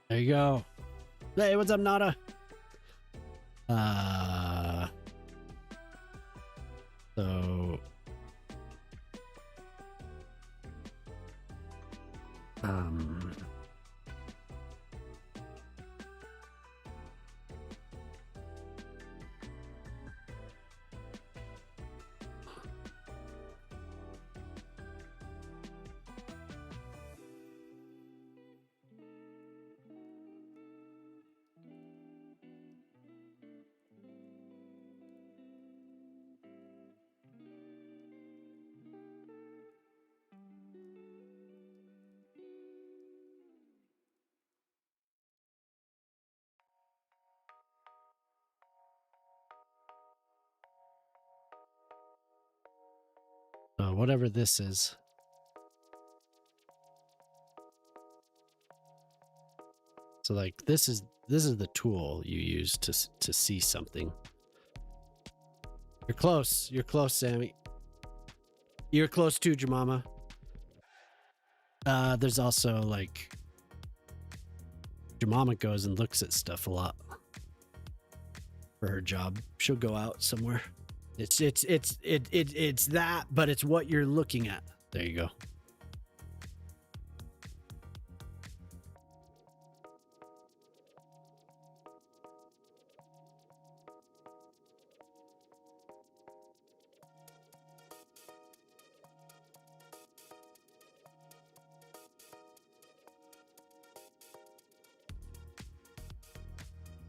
There you go. Hey, what's up, Nada? So, whatever this is. So like this is the tool you use to see something. You're close, Sammy. You're close too, Jemama. There's also like Jemama goes and looks at stuff a lot for her job. She'll go out somewhere. It's that, but it's what you're looking at. There you go.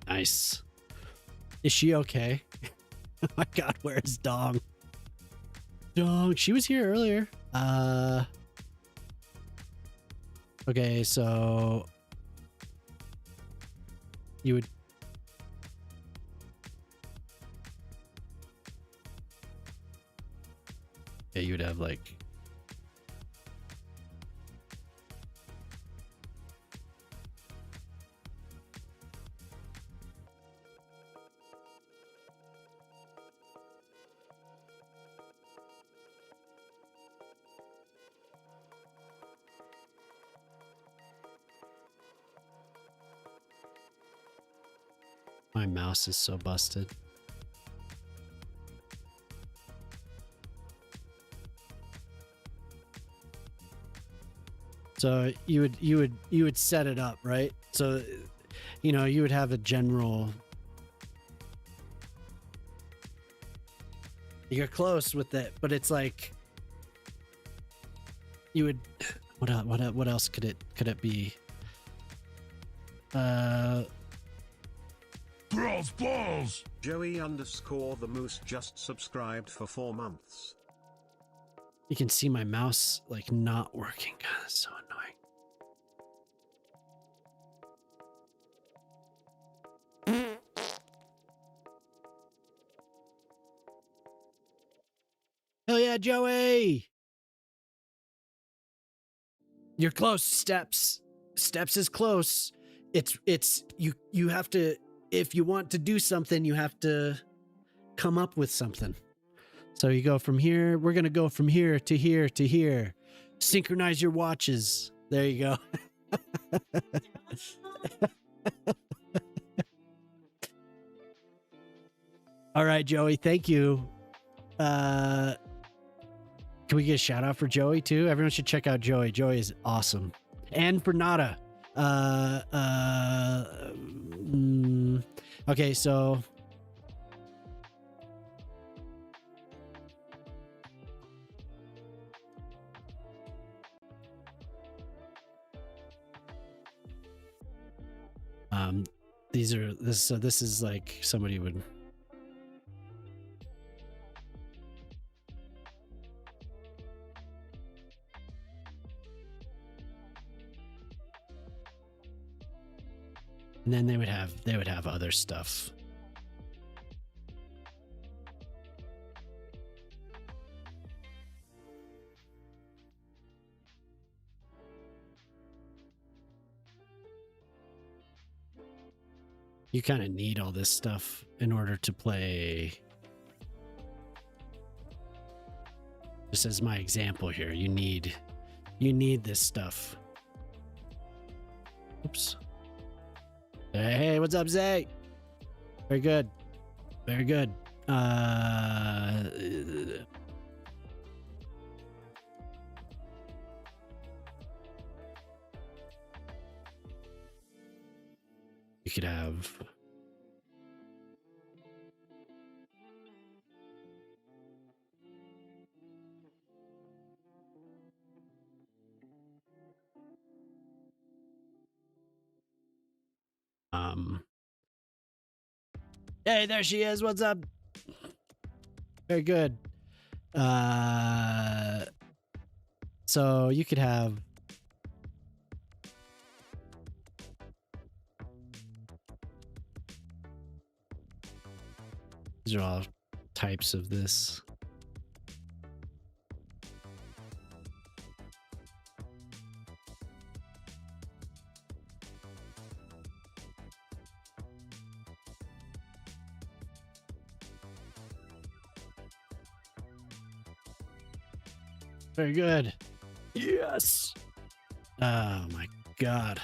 Nice. Is she okay? Oh my god, where's Dong? Dong, she was here earlier. Okay, so you would you would have like my mouse is so busted. So you would set it up, right? So you know, you would have a general. You're close with it, but it's like you would what else could it be? Balls! Joey _ the moose just subscribed for 4 months. You can see my mouse like not working. God, that's so annoying. Hell yeah, Joey! You're close, Steps. Steps is close. It's you have to, if you want to do something, you have to come up with something. So you go from here. We're going to go from here to here to here. Synchronize your watches. There you go. All right, Joey. Thank you. Can we get a shout out for Joey too? Everyone should check out Joey. Joey is awesome. And for Nada. Okay, so this is like somebody would And then they would have other stuff. You kind of need all this stuff in order to play. Just as my example here, you need this stuff. Oops. Hey, what's up, Zay? Very good. Very good. You could have hey, there she is. What's up? Very good. So you could have these are all types of this. Very good. Yes. Oh my god.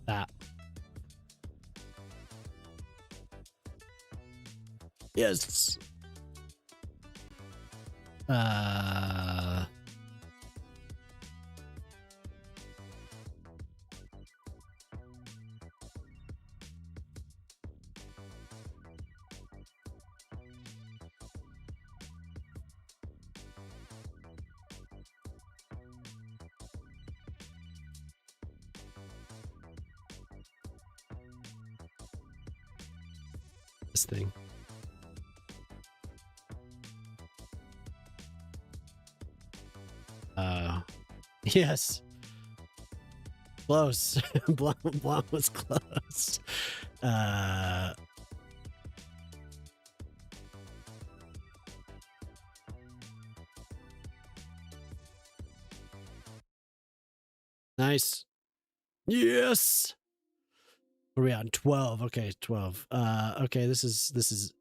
That. Yes. This thing. Yes. Close. Blonde was close. Nice. Yes. What are we on? 12. Okay, 12. Okay, this is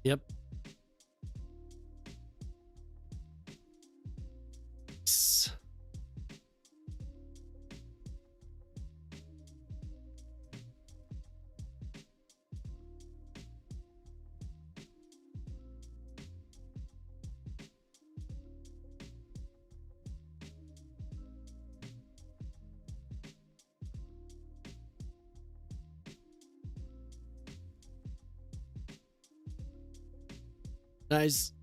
Yep. Nice.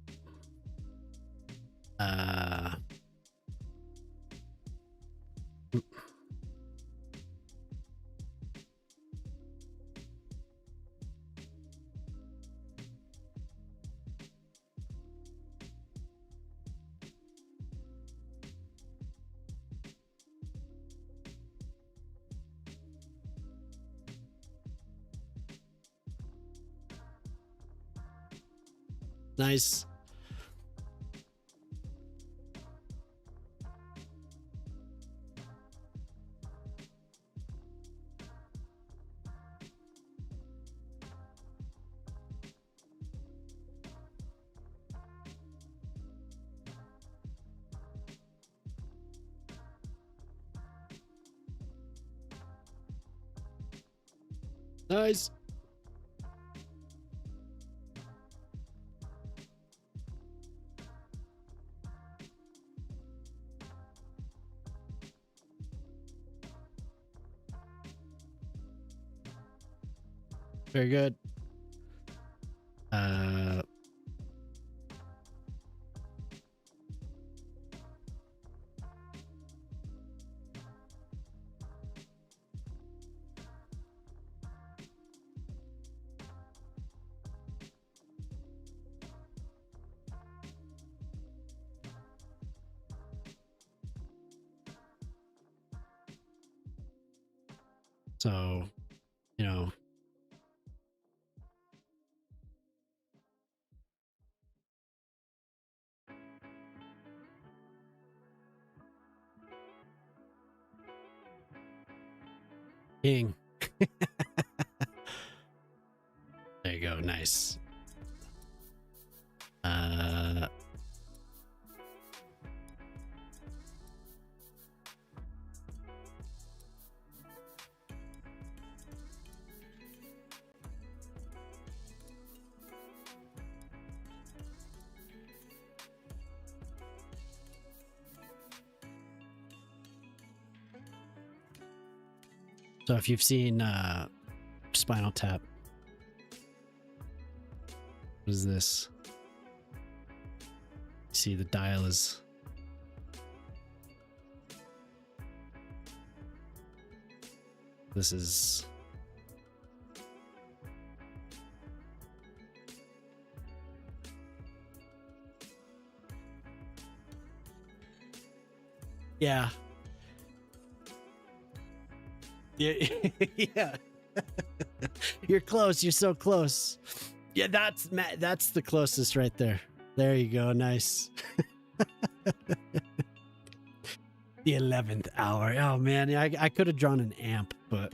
Nice. Nice. Very good. So, you know, King. There you go. Nice. So if you've seen Spinal Tap, what is this? See, the dial is this is yeah. Yeah. Yeah. You're close. You're so close. Yeah, that's the closest right there. There you go. Nice. The 11th hour. Oh man, I could have drawn an amp, but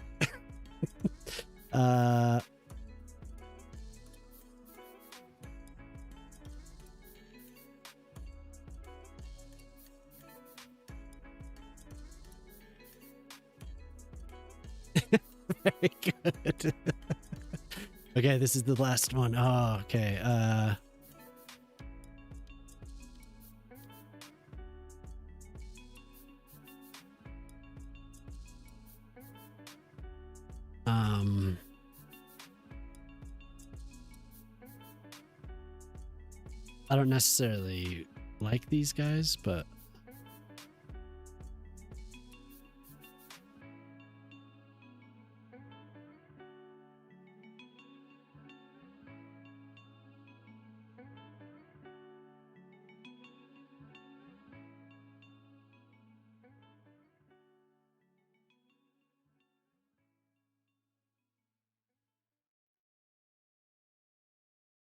very good. Okay, this is the last one. Oh, okay. I don't necessarily like these guys, but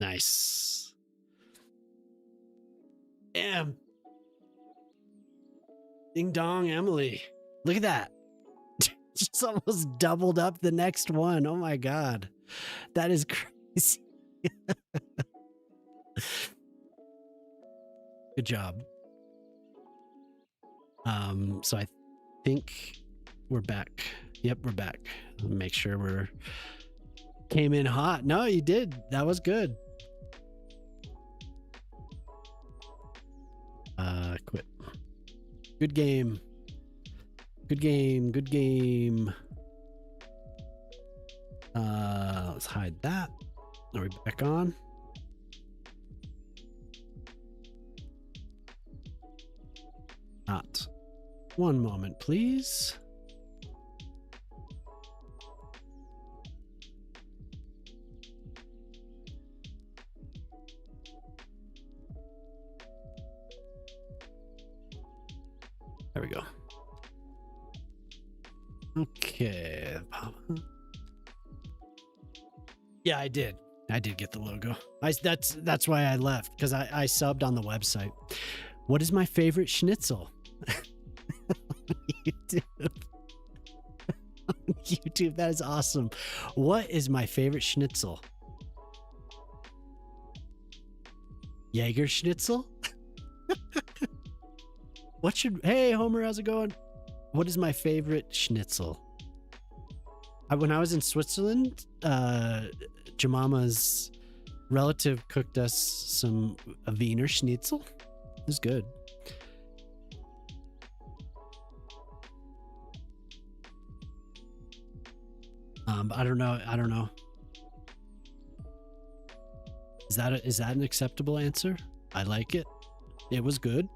nice. Damn. Ding dong, Emily. Look at that. Just almost doubled up the next one. Oh my god. That is crazy. Good job. So I think we're back. Yep, we're back. Make sure we're came in hot. No, you did. That was good. Quit. Good game. Good game. Good game. Let's hide that. Are we back on? Not. One moment, please. There we go. Okay. Yeah, I did. I did get the logo. That's why I left, because I subbed on the website. What is my favorite schnitzel? YouTube. YouTube, that is awesome. What is my favorite schnitzel? Jaeger schnitzel? Hey Homer, how's it going? What is my favorite schnitzel? When I was in Switzerland, Jemama's relative cooked us some a Wiener Schnitzel. It was good. But I don't know. Is that an acceptable answer? I like it. It was good.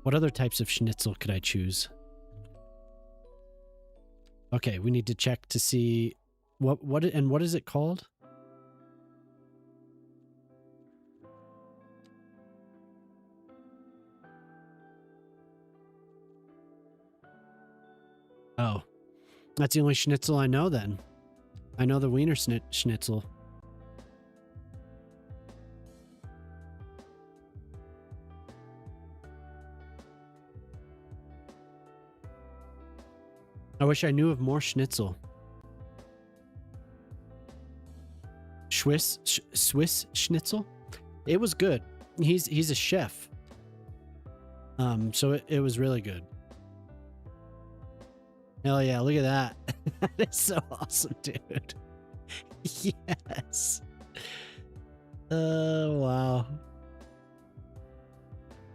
What other types of schnitzel could I choose? Okay, we need to check to see what is it called? Oh, that's the only schnitzel I know then. I know the Wiener Schnitzel. I wish I knew of more schnitzel. Swiss schnitzel? It was good. He's a chef. So it was really good. Hell yeah, look at that. That is so awesome, dude. Yes. Oh, wow.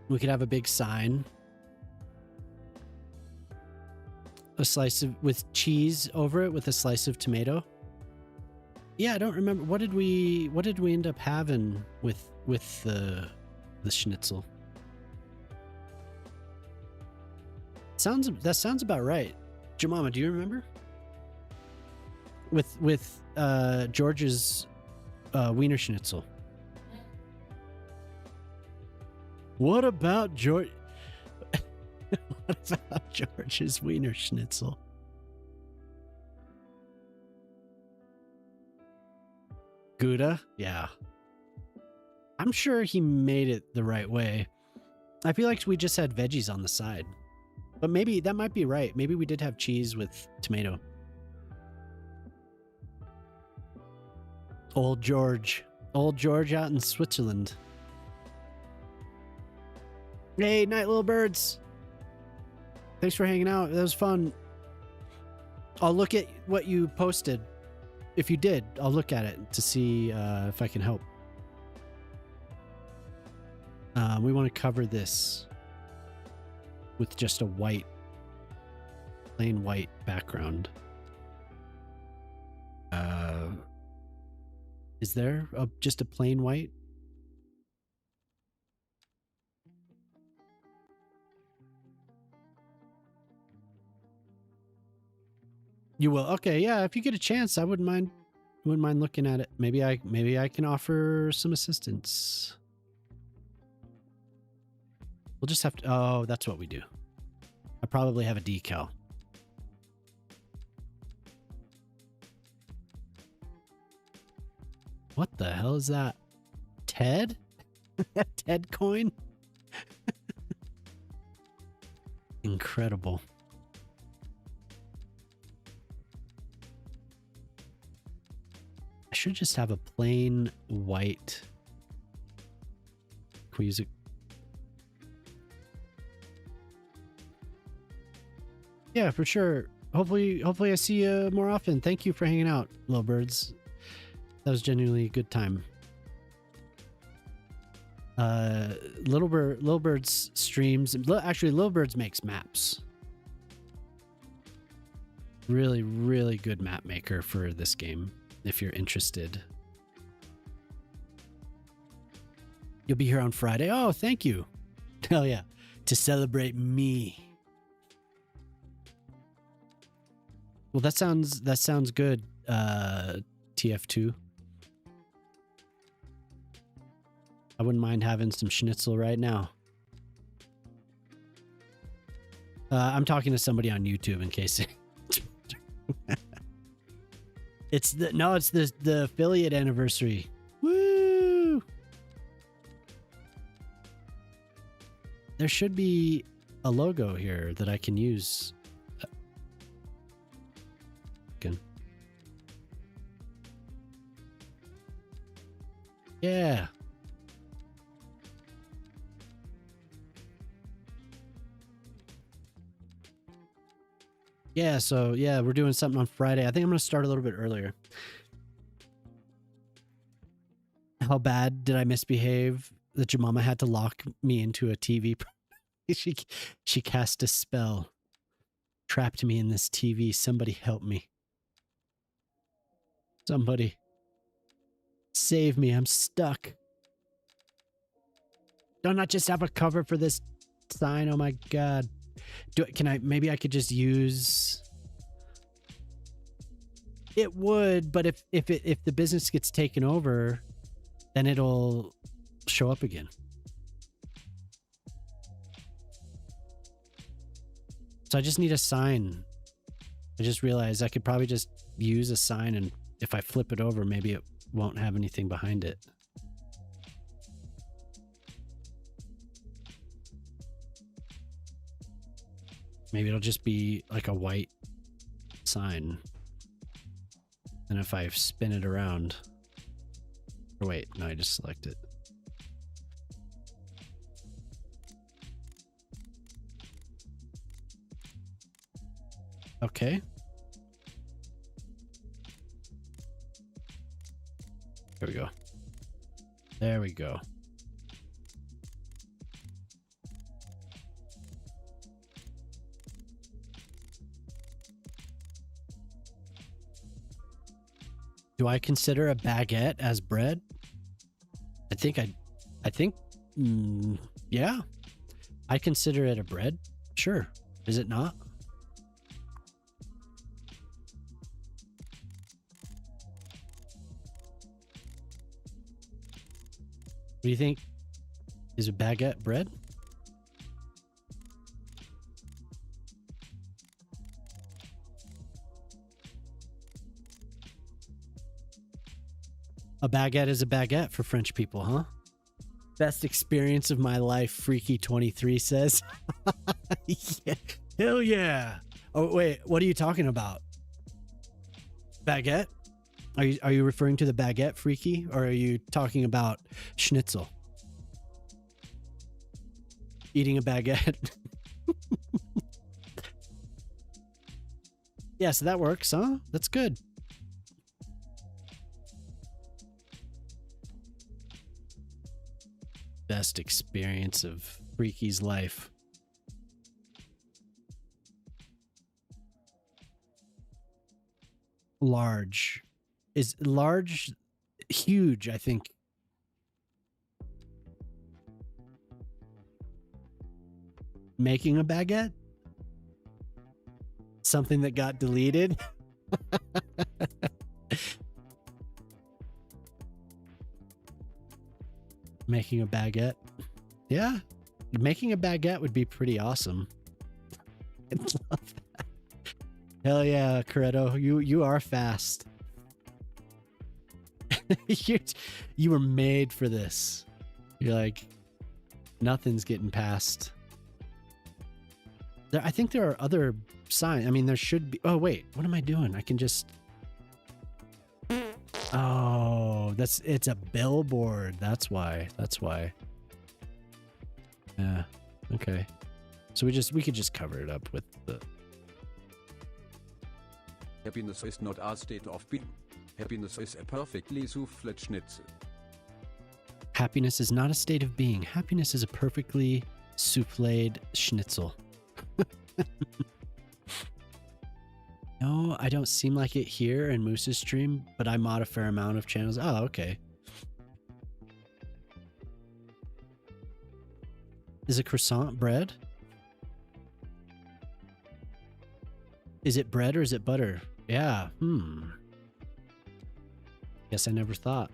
We could have a big sign. A slice of with cheese over it with a slice of tomato. Yeah, I don't remember. What did we end up having with the schnitzel? That sounds about right. Jemama, do you remember? With George's Wiener Schnitzel. What about George? What about George's Wiener Schnitzel? Gouda? Yeah. I'm sure he made it the right way. I feel like we just had veggies on the side. But maybe that might be right. Maybe we did have cheese with tomato. Old George. Old George out in Switzerland. Hey, night little birds. Thanks for hanging out. That was fun. I'll look at what you posted. If you did, I'll look at it to see if I can help. We want to cover this with just a plain white background. Is there just a plain white? You will. Okay, yeah. If you get a chance, I wouldn't mind looking at it. Maybe I can offer some assistance. We'll just have to. Oh, that's what we do. I probably have a decal. What the hell is that? Ted? Ted coin? Incredible. I should just have a plain white. Can we use it? Yeah, for sure. Hopefully I see you more often. Thank you for hanging out, little birds. That was genuinely a good time. Little Bird's streams. Actually, Little Bird's makes maps. Really, really good map maker for this game. If you're interested, you'll be here on Friday. Oh, thank you. Hell yeah, to celebrate me. Well, that sounds good. TF2. I wouldn't mind having some schnitzel right now. I'm talking to somebody on YouTube in case. It's the affiliate anniversary. Woo! There should be a logo here that I can use. Yeah. Yeah, so yeah, we're doing something on Friday. I think I'm gonna start a little bit earlier. How bad did I misbehave that your mama had to lock me into a TV? she she cast a spell, trapped me in this TV. Somebody help me. Somebody save me. I'm stuck. Don't I just have a cover for this sign? Oh my god. Maybe I could just use it would, but if the business gets taken over, then it'll show up again. So I just need a sign. I just realized I could probably just use a sign, and if I flip it over, maybe it won't have anything behind it. Maybe it'll just be like a white sign. And if I spin it around... Or wait, no, I just select it. Okay. There we go. There we go. Do I consider a baguette as bread? I think, yeah. I consider it a bread. Sure. Is it not? What do you think? Is a baguette bread? A baguette is a baguette for French people, huh? Best experience of my life, Freaky23 says. Yeah. Hell yeah. Oh, wait, what are you talking about? Baguette? Are you referring to the baguette, Freaky? Or are you talking about schnitzel? Eating a baguette? Yeah, so that works, huh? That's good. Best experience of Freaky's life. Large. Is large huge, I think. Making a baguette? Something that got deleted? Making a baguette. Yeah. Making a baguette would be pretty awesome. I love that. Hell yeah, Coretto. You are fast. you were made for this. You're like, nothing's getting past. I think there are other signs. I mean, there should be. Oh, wait. What am I doing? I can just... Oh, it's a billboard. That's why. Yeah. Okay. So we could just cover it up with the... Happiness is not a state of being. Happiness is a perfectly souffled schnitzel. Happiness is not a state of being. Happiness is a perfectly souffled schnitzel. No, I don't seem like it here in Moose's stream, but I mod a fair amount of channels. Oh, okay. Is a croissant bread? Is it bread or is it butter? Yeah, Guess I never thought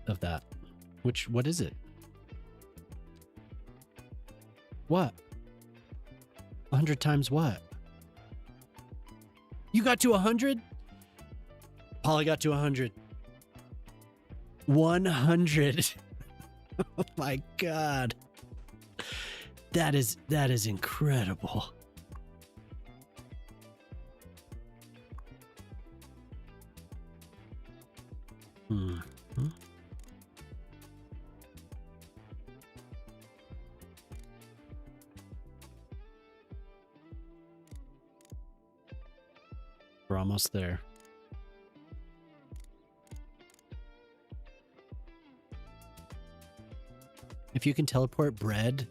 of that. What is it? What? 100 times what? You got to 100? Polly got to 100. 100. Oh my god. That is incredible. we're almost there. If you can teleport bread,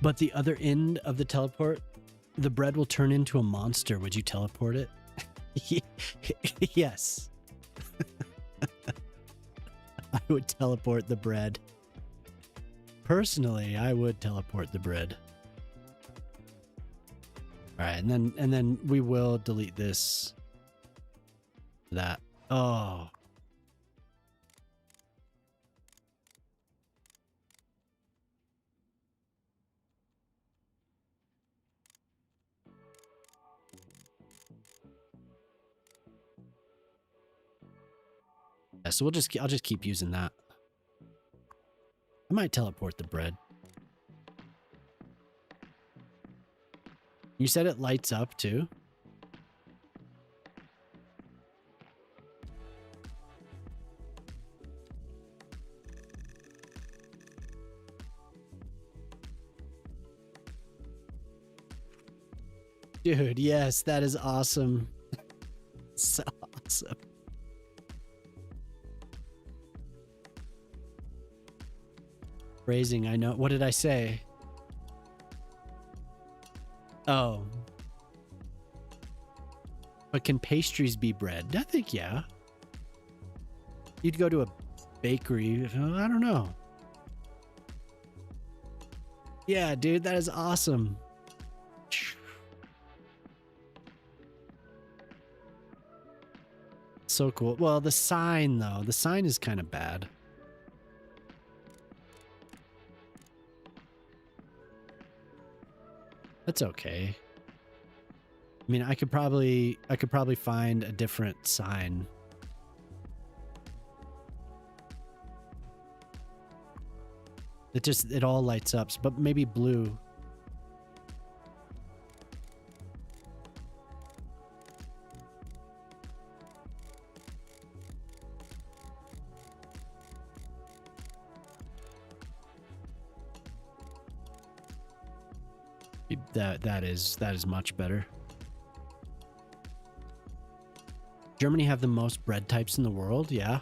but the other end of the teleport, the bread will turn into a monster, would you teleport it? Yes. I would teleport the bread. Personally, I would teleport the bread. All right, and then we will delete this. That. Oh. Yeah, so I'll just keep using that. I might teleport the bread. You said it lights up too? Dude, yes, that is awesome. So awesome. Phrasing, I know. What did I say? Oh. But can pastries be bread? I think, yeah. You'd go to a bakery. I don't know. Yeah, dude, that is awesome. So cool. Well, the sign, though. The sign is kind of bad. That's okay. I mean, I could probably find a different sign. It all lights up, but maybe blue. That is much better. Germany have the most bread types in the world, yeah.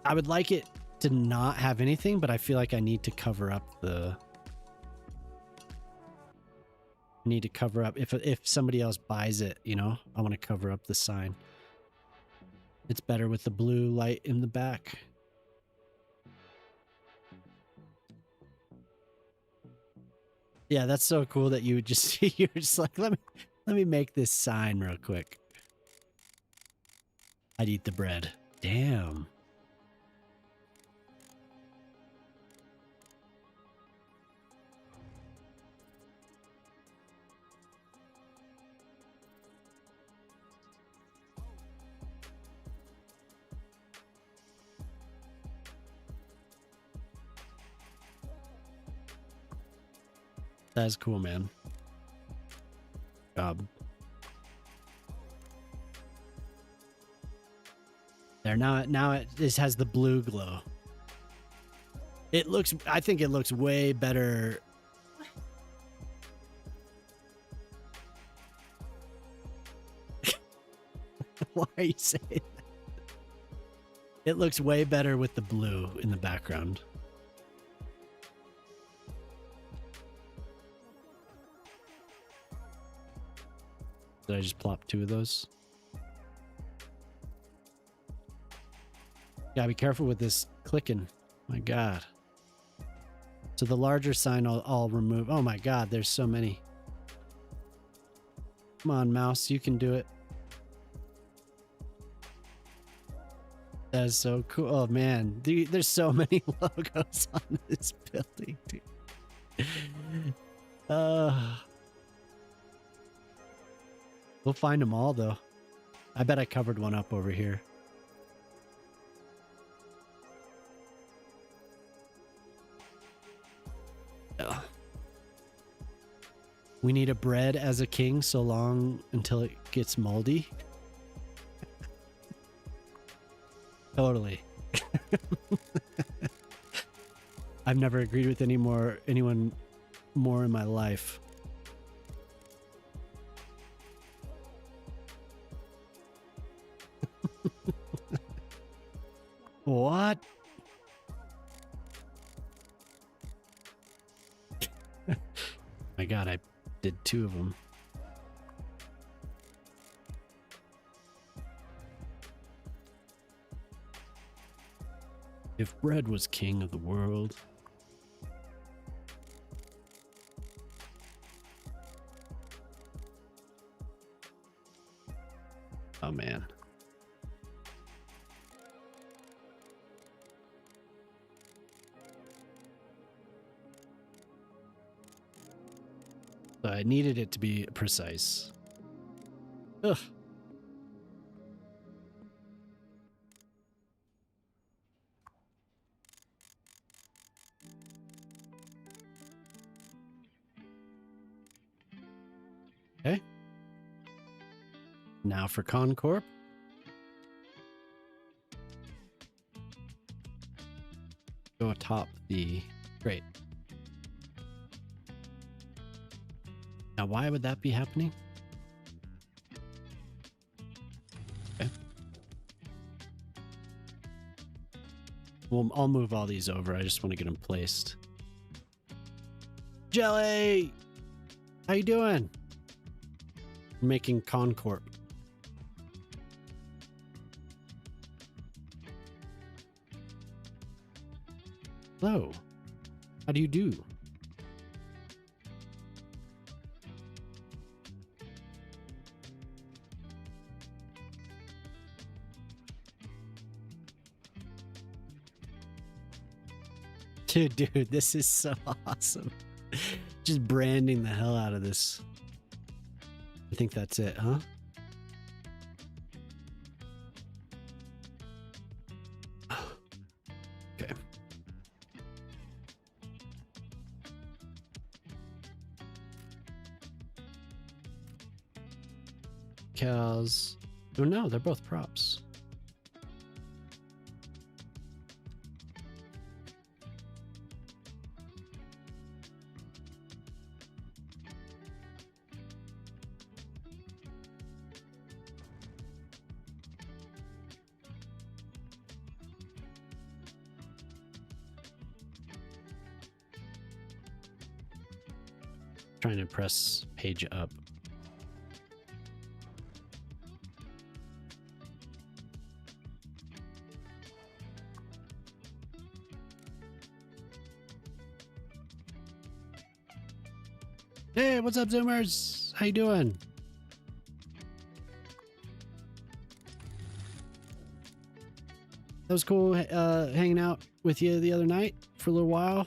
I would like it to not have anything, but I feel like I need to cover up the... I need to cover up... If somebody else buys it, you know, I want to cover up the sign. It's better with the blue light in the back. Yeah, that's so cool that you would just... You're just like, let me make this sign real quick. I'd eat the bread. Damn. That's cool, man. Job. There, now it just has the blue glow. It looks, I think it looks way better. Why are you saying that? It looks way better with the blue in the background. Did I just plop 2 of those? Gotta be careful with this clicking. My God. So the larger sign I'll remove. Oh my God, there's so many. Come on, mouse, you can do it. That is so cool. Oh man, there's so many logos on this building, dude. We'll find them all though. I bet I covered one up over here. Ugh. We need a bread as a king so long until it gets moldy. Totally. I've never agreed with anyone more in my life. What? My God, I did 2 of them. If bread was king of the world. Oh man. So I needed it to be precise. Ugh. Okay. Now for Concorp. Go atop the crate. Now, why would that be happening? Okay. Well, I'll move all these over. I just want to get them placed. Jelly! How you doing? I'm making Concorp. Hello. How do you do? Dude, this is so awesome. Just branding the hell out of this. I think that's it, huh? Okay. Cows. Oh no, they're both props. Trying to press page up. Hey, what's up, Zoomers? How you doing? That was cool hanging out with you the other night for a little while.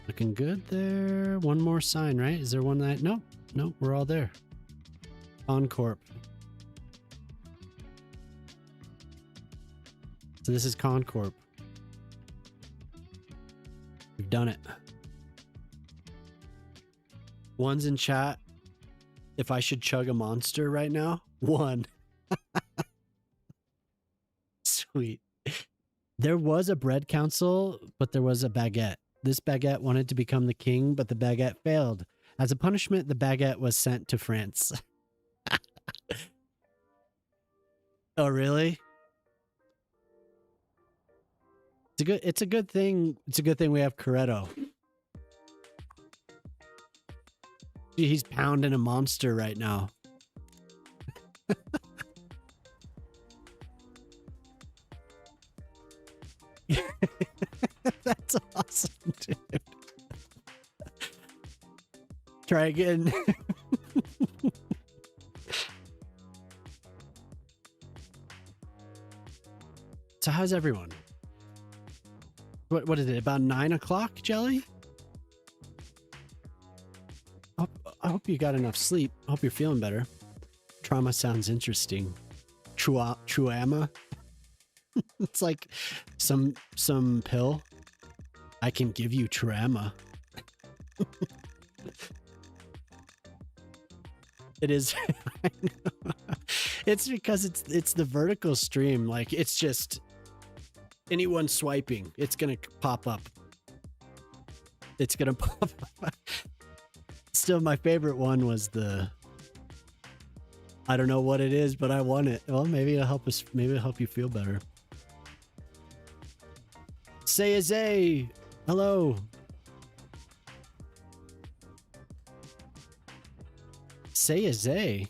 Looking good there. One more sign, right? Is there one that... Nope. Nope, we're all there. Concorp. So this is Concorp. We've done it. One's in chat. If I should chug a monster right now? One. Sweet. There was a bread council, but there was a baguette. This baguette wanted to become the king, but the baguette failed. As a punishment, the baguette was sent to France. Oh, really? It's a good thing. It's a good thing we have Coretto. He's pounding a monster right now. That's awesome, dude. Try again. So how's everyone? What is it? About 9 o'clock, Jelly? I hope you got enough sleep. I hope you're feeling better. Trauma sounds interesting. Truama? It's like some pill. I can give you trauma. It is. It's because it's the vertical stream. Like, it's just anyone swiping, it's gonna pop up. It's gonna pop up. Still, my favorite one was the I don't know what it is, but I want it. Well, maybe it'll help us. Maybe it'll help you feel better. Say a zay. Hello. Say a zay.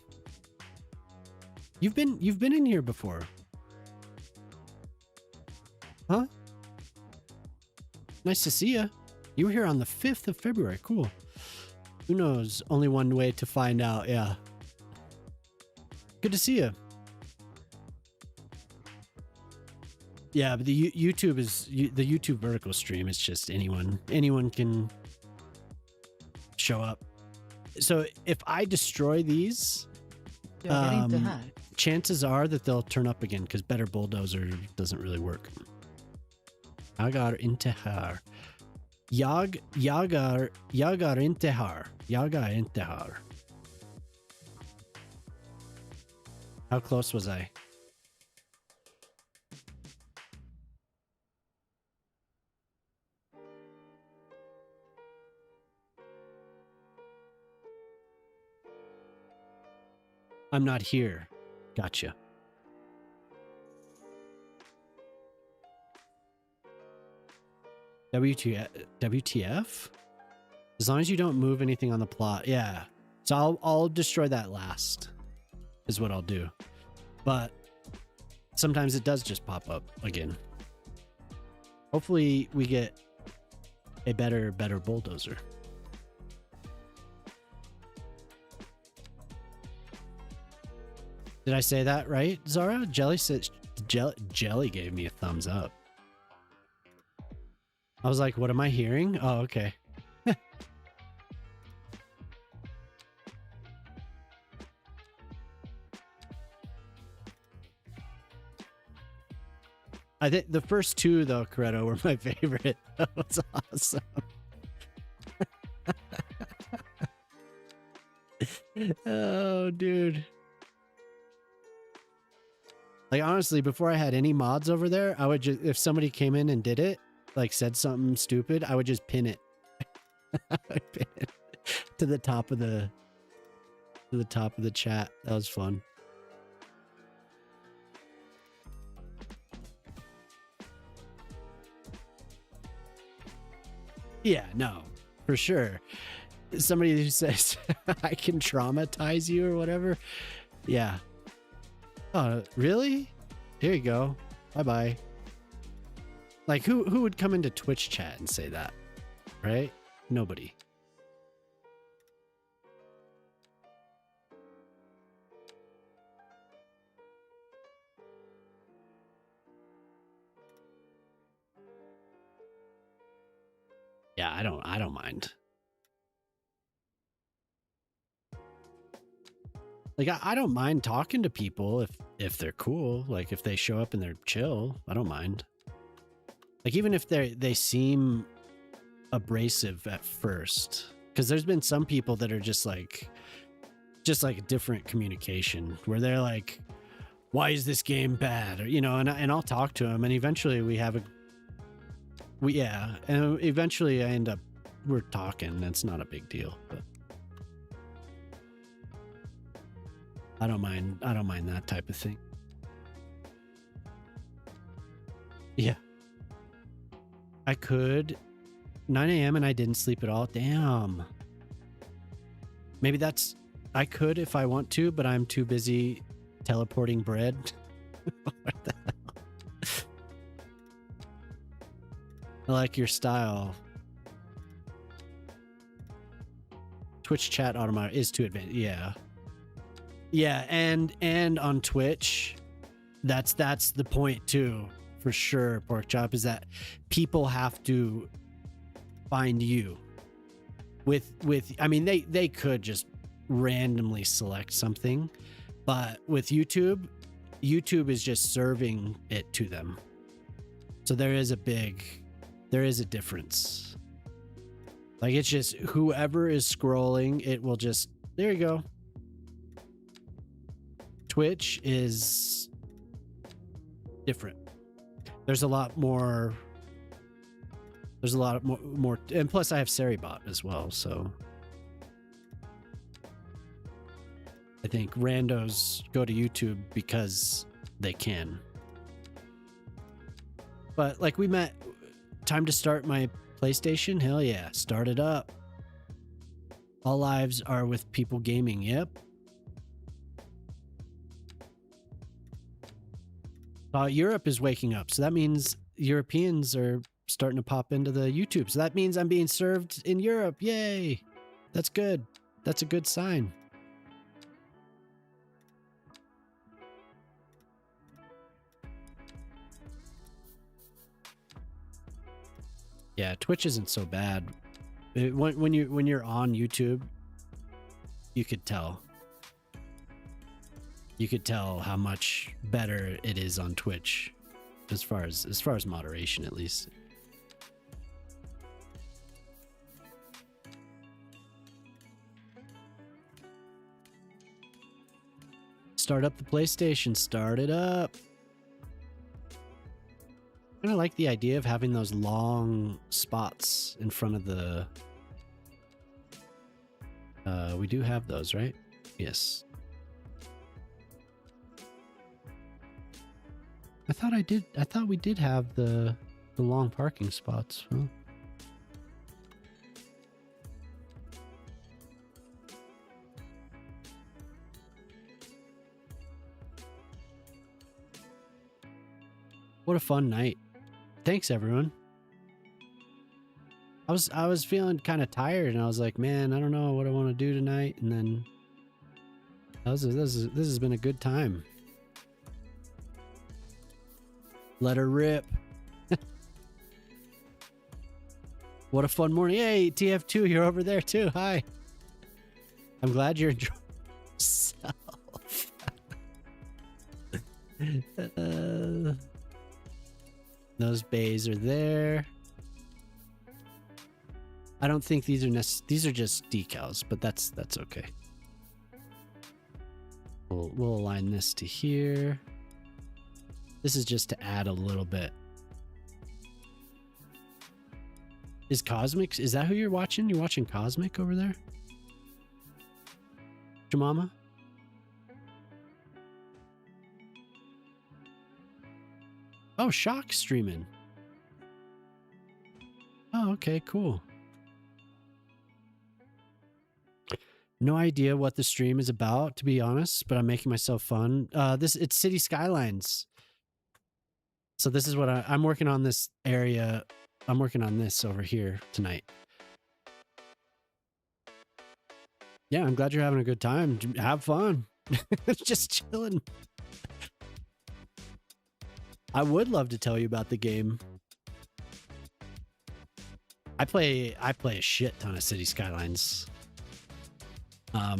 You've been in here before. Huh? Nice to see you. You were here on the 5th of February. Cool. Who knows? Only one way to find out. Yeah. Good to see you. Yeah, but the YouTube is the YouTube vertical stream. It's just anyone can show up. So if I destroy these, chances are that they'll turn up again because Better Bulldozer doesn't really work. Agar intihar. Yagar intihar. Yaga intihar. How close was I? I'm not here. Gotcha. WTF? As long as you don't move anything on the plot. Yeah. So I'll destroy that last is what I'll do. But sometimes it does just pop up again. Hopefully we get a better bulldozer. Did I say that right, Zara? Jelly said Jelly gave me a thumbs up. I was like, what am I hearing? Oh, okay. I think the first two, though, Coretto, were my favorite. That was awesome. Oh, dude. Like, honestly, before I had any mods over there, I would just, if somebody came in and did it, like said something stupid, I would just pin it. I'd pin it to the top of the chat. That was fun. Yeah, no, for sure. Somebody who says I can traumatize you or whatever. Yeah. Oh, really? Here you go. Bye-bye. Like, who would come into Twitch chat and say that? Right? Nobody. Yeah, I don't mind. Like, I don't mind talking to people if they're cool. Like, if they show up and they're chill, I don't mind. Like, even if they seem abrasive at first, because there's been some people that are just like different communication where they're like, why is this game bad? Or, you know, and I'll talk to them, and eventually and eventually I end up, we're talking. That's not a big deal, but I don't mind that type of thing. Yeah. I could 9 a.m. and I didn't sleep at all. Damn. Maybe I could if I want to, but I'm too busy teleporting bread. What the hell? I like your style. Twitch chat automatic is too advanced. Yeah. Yeah, and on Twitch, that's the point too. For sure, Pork Chop, is that people have to find you with I mean, they could just randomly select something, but with YouTube is just serving it to them. So there is a difference. Like, it's just whoever is scrolling, it will just, there you go. Twitch is different. There's a lot more, and plus I have Seribot as well, so I think randos go to YouTube because they can. But like we met, time to start my PlayStation. Hell yeah, start it up. All lives are with people gaming. Yep. Europe is waking up, so that means Europeans are starting to pop into the YouTube. So that means I'm being served in Europe. Yay! That's good. That's a good sign. Yeah, Twitch isn't so bad. When you're on YouTube, you could tell. You could tell how much better it is on Twitch, as far as moderation, at least. Start up the PlayStation. Start it up. I kind of like the idea of having those long spots in front of the... we do have those, right? Yes. I thought we did have the long parking spots. Huh? What a fun night. Thanks everyone. I was feeling kind of tired and I was like, man, I don't know what I want to do tonight, and then this has been a good time. Let her rip. What a fun morning. Hey, TF2, you're over there too. Hi. I'm glad you're enjoying yourself. Those bays are there. I don't think these are just decals, but that's okay. We'll align this to here. This is just to add a little bit. Is Cosmic, is that who you're watching? You're watching Cosmic over there? Jamama? Oh, Shock streaming. Oh, okay, cool. No idea what the stream is about, to be honest, but I'm making myself fun. It's City Skylines. So this is what I'm working on, this area. I'm working on this over here tonight. Yeah, I'm glad you're having a good time. Have fun. Just chilling. I would love to tell you about the game. I play a shit ton of City Skylines.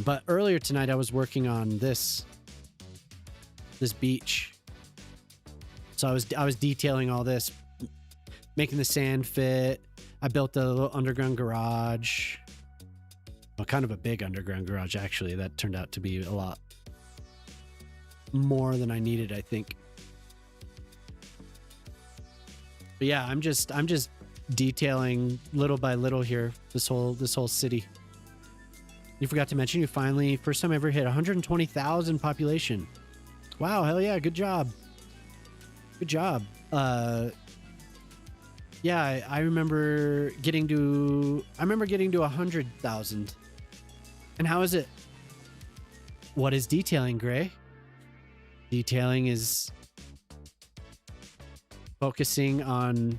But earlier tonight I was working on this beach. So I was detailing all this, making the sand fit. I built a little underground garage. Well, kind of a big underground garage, actually. That turned out to be a lot more than I needed, I think. But yeah, I'm just detailing little by little here, this whole city. You forgot to mention you finally, first time ever hit 120,000 population. Wow, hell yeah, good job. Good job. Yeah, I remember getting to 100,000. And how is it? What is detailing, Gray? Detailing is focusing on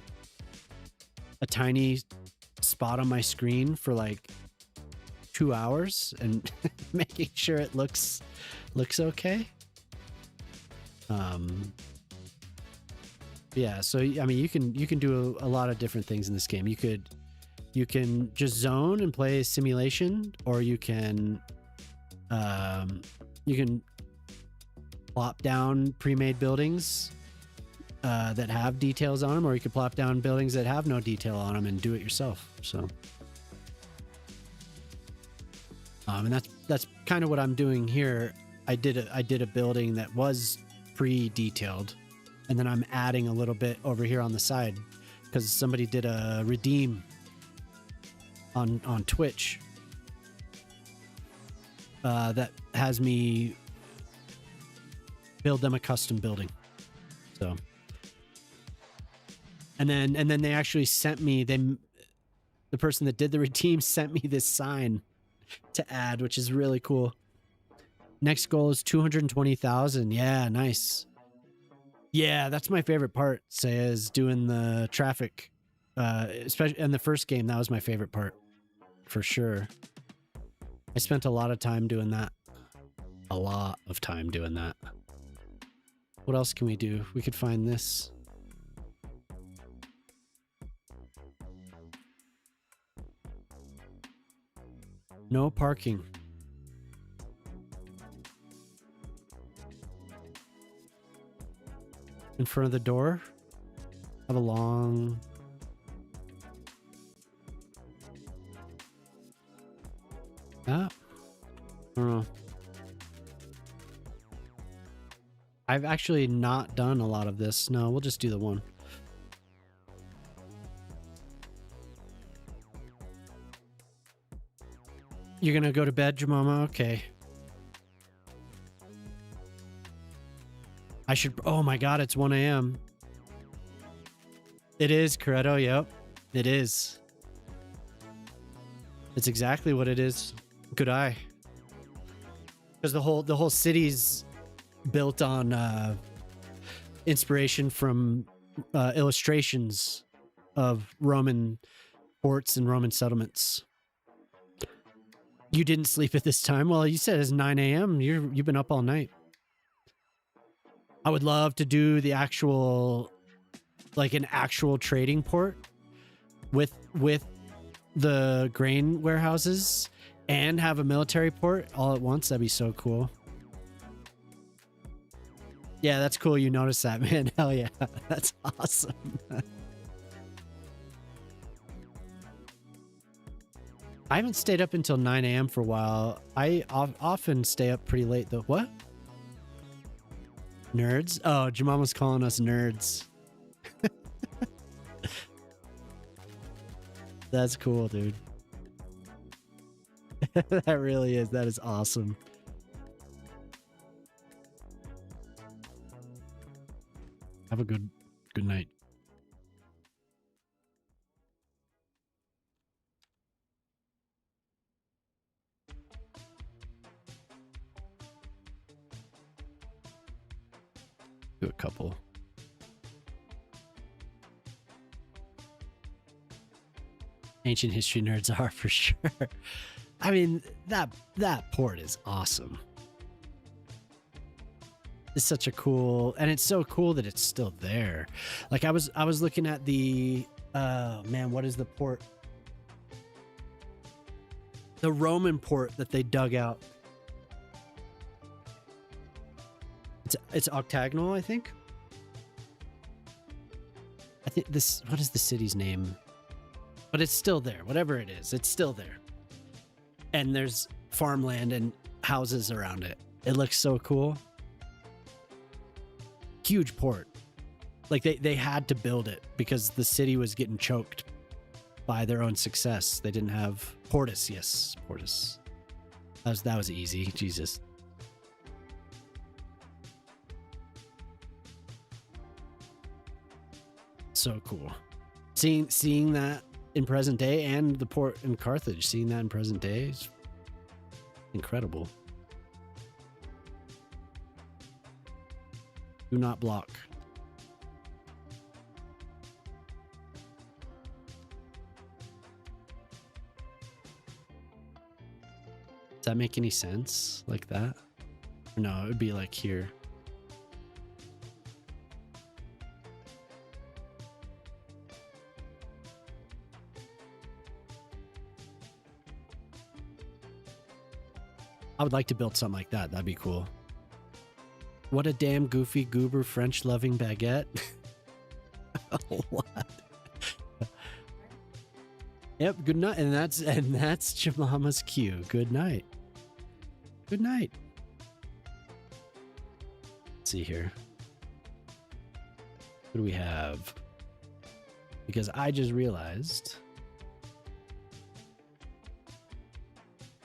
a tiny spot on my screen for like 2 hours and making sure it looks okay. Yeah, so I mean you can do a lot of different things in this game. You can just zone and play simulation, or you can plop down pre-made buildings that have details on them, or you could plop down buildings that have no detail on them and do it yourself. So and that's kind of what I'm doing here. I did a building that was pre-detailed, and then I'm adding a little bit over here on the side because somebody did a redeem on Twitch. that has me build them a custom building. So, and then they actually sent me, the person that did the redeem sent me this sign to add, which is really cool. Next goal is 220,000. Yeah, nice. Yeah, that's my favorite part, is doing the traffic. Especially in the first game, that was my favorite part, for sure. I spent a lot of time doing that. A lot of time doing that. What else can we do? We could find this. No parking. In front of the door. Have a long... Ah. I don't know. I've actually not done a lot of this. No, we'll just do the one. You're gonna go to bed, Jemima? Okay. I should... Oh my god, it's 1 a.m. It is, Corretto. Yep. It is. It's exactly what it is. Good eye. Because the whole city's built on inspiration from illustrations of Roman forts and Roman settlements. You didn't sleep at this time? Well, you said it's 9 a.m. You've been up all night. I would love to do the actual, like an actual trading port with the grain warehouses and have a military port all at once. That'd be so cool. Yeah, that's cool. You noticed that, man. Hell yeah. That's awesome. I haven't stayed up until 9 a.m. for a while. I often stay up pretty late though. What? Nerds? Oh, Jemama's calling us nerds. That's cool, dude. That really is. That is awesome. Have a good night. Do a couple. Ancient history nerds are for sure. I mean, that port is awesome. It's such a cool, and it's so cool that it's still there. Like I was looking at the man, what is the port? The Roman port that they dug out. It's octagonal, I think. I think this, what is the city's name? But it's still there. Whatever it is, it's still there. And there's farmland and houses around it. It looks so cool. Huge port. Like they had to build it because the city was getting choked by their own success. They didn't have Portus. Yes, Portus. That was easy. Jesus. So cool. Seeing that in present day, and the port in Carthage, seeing that in present day is incredible. Do not block. Does that make any sense like that? No, it would be like here. I would like to build something like that. That'd be cool. What a damn goofy goober French loving baguette. What? Yep, good night. And that's Jemama's cue. Good night. Good night. Let's see here. What do we have? Because I just realized,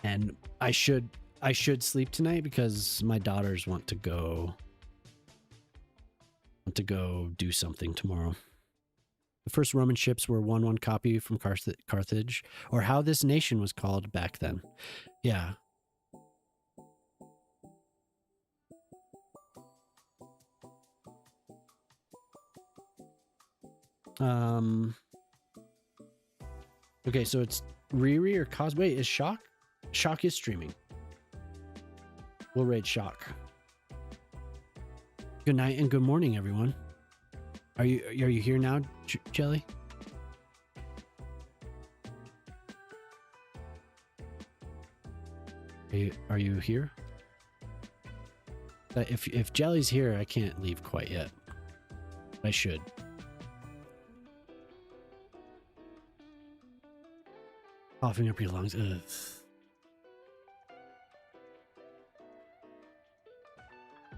and I should I should sleep tonight because my daughters want to go do something tomorrow. The first Roman ships were 1-1 copy from Carthage, or how this nation was called back then. Yeah. Okay, so it's Riri or Cos. Wait, is Shock? Shock is streaming. We'll raid Shock. Good night and good morning, everyone. Are you here now, Jelly? Are you here? If Jelly's here, I can't leave quite yet. I should. Coughing up your lungs. Ugh.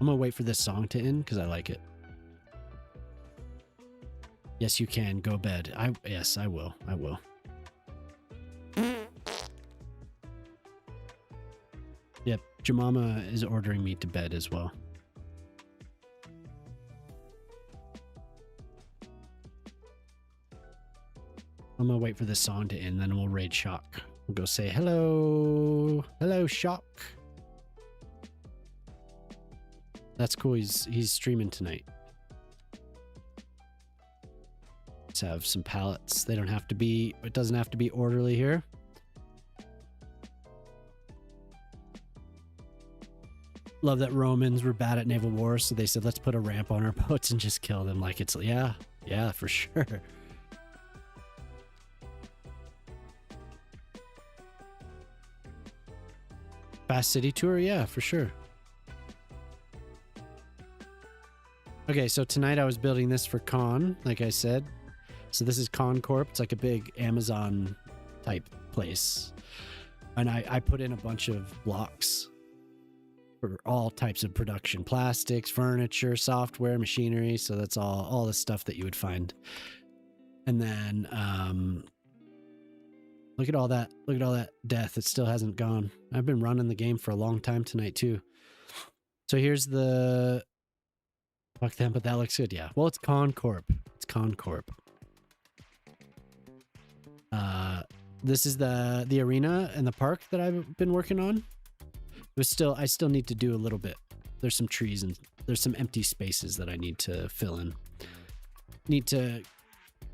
I'm gonna wait for this song to end because I like it. Yes, you can go bed. Yes, I will. I will. Yep, Jemima is ordering me to bed as well. I'm gonna wait for this song to end, then we'll raid Shock. We'll go say hello. Hello, Shock. That's cool. He's streaming tonight. Let's have some pallets. They don't have to be, it doesn't have to be orderly here. Love that Romans were bad at naval war, so they said, let's put a ramp on our boats and just kill them. Like it's, yeah, for sure. Fast city tour, yeah, for sure. Okay, so tonight I was building this for Con, like I said. So this is Con Corp. It's like a big Amazon type place. And I put in a bunch of blocks for all types of production. Plastics, furniture, software, machinery. So that's all the stuff that you would find. And then look at all that. Look at all that death. It still hasn't gone. I've been running the game for a long time tonight too. So here's the... Fuck them, but that looks good, yeah. Well, it's Con Corp. It's Con Corp. This is the arena and the park that I've been working on. I still need to do a little bit. There's some trees and there's some empty spaces that I need to fill in. Need to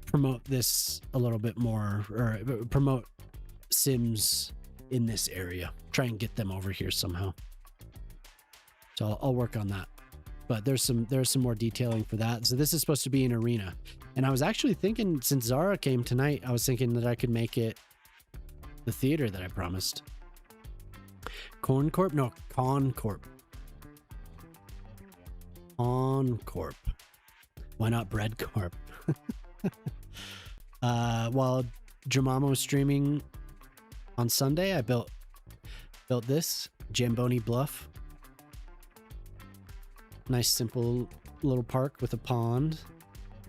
promote this a little bit more, or promote Sims in this area. Try and get them over here somehow. So I'll work on that. But there's some more detailing for that. So this is supposed to be an arena. And I was actually thinking, since Zara came tonight, I was thinking that I could make it the theater that I promised. Corn Corp? No, Con Corp. Con Corp. Why not Bread Corp? While Jemima was streaming on Sunday, I built this Jamboni Bluff. Nice, simple little park with a pond.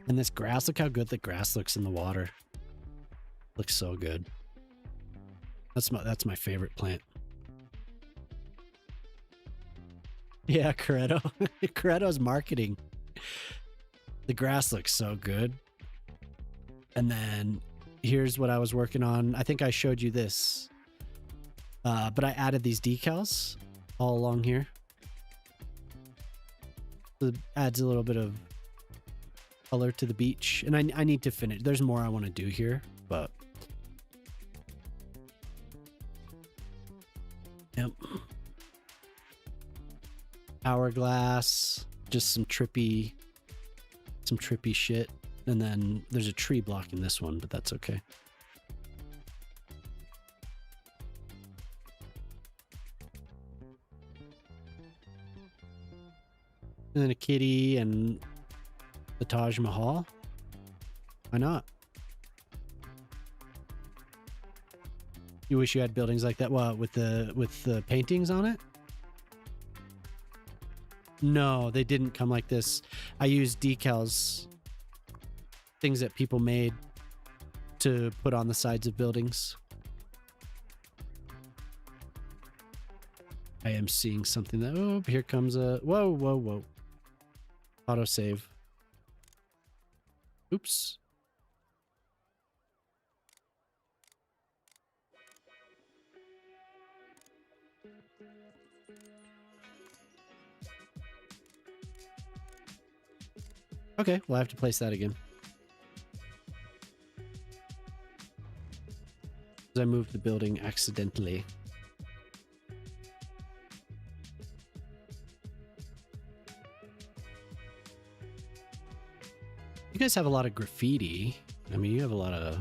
And this grass, look how good the grass looks in the water. Looks so good. That's my favorite plant. Yeah, Coretto. Coretto's marketing. The grass looks so good. And then here's what I was working on. I think I showed you this. But I added these decals all along here. So it adds a little bit of color to the beach. And I need to finish. There's more I want to do here, but... Yep. Hourglass. Just some trippy shit. And then there's a tree blocking this one, but that's okay. And then a kitty and the Taj Mahal. Why not? You wish you had buildings like that? What, with the paintings on it? No, they didn't come like this. I used decals, things that people made to put on the sides of buildings. I am seeing something that, oh, here comes a, whoa. Autosave. Oops. Okay, we'll have to place that again. I moved the building accidentally. You guys have a lot of graffiti. I mean, you have a lot of... I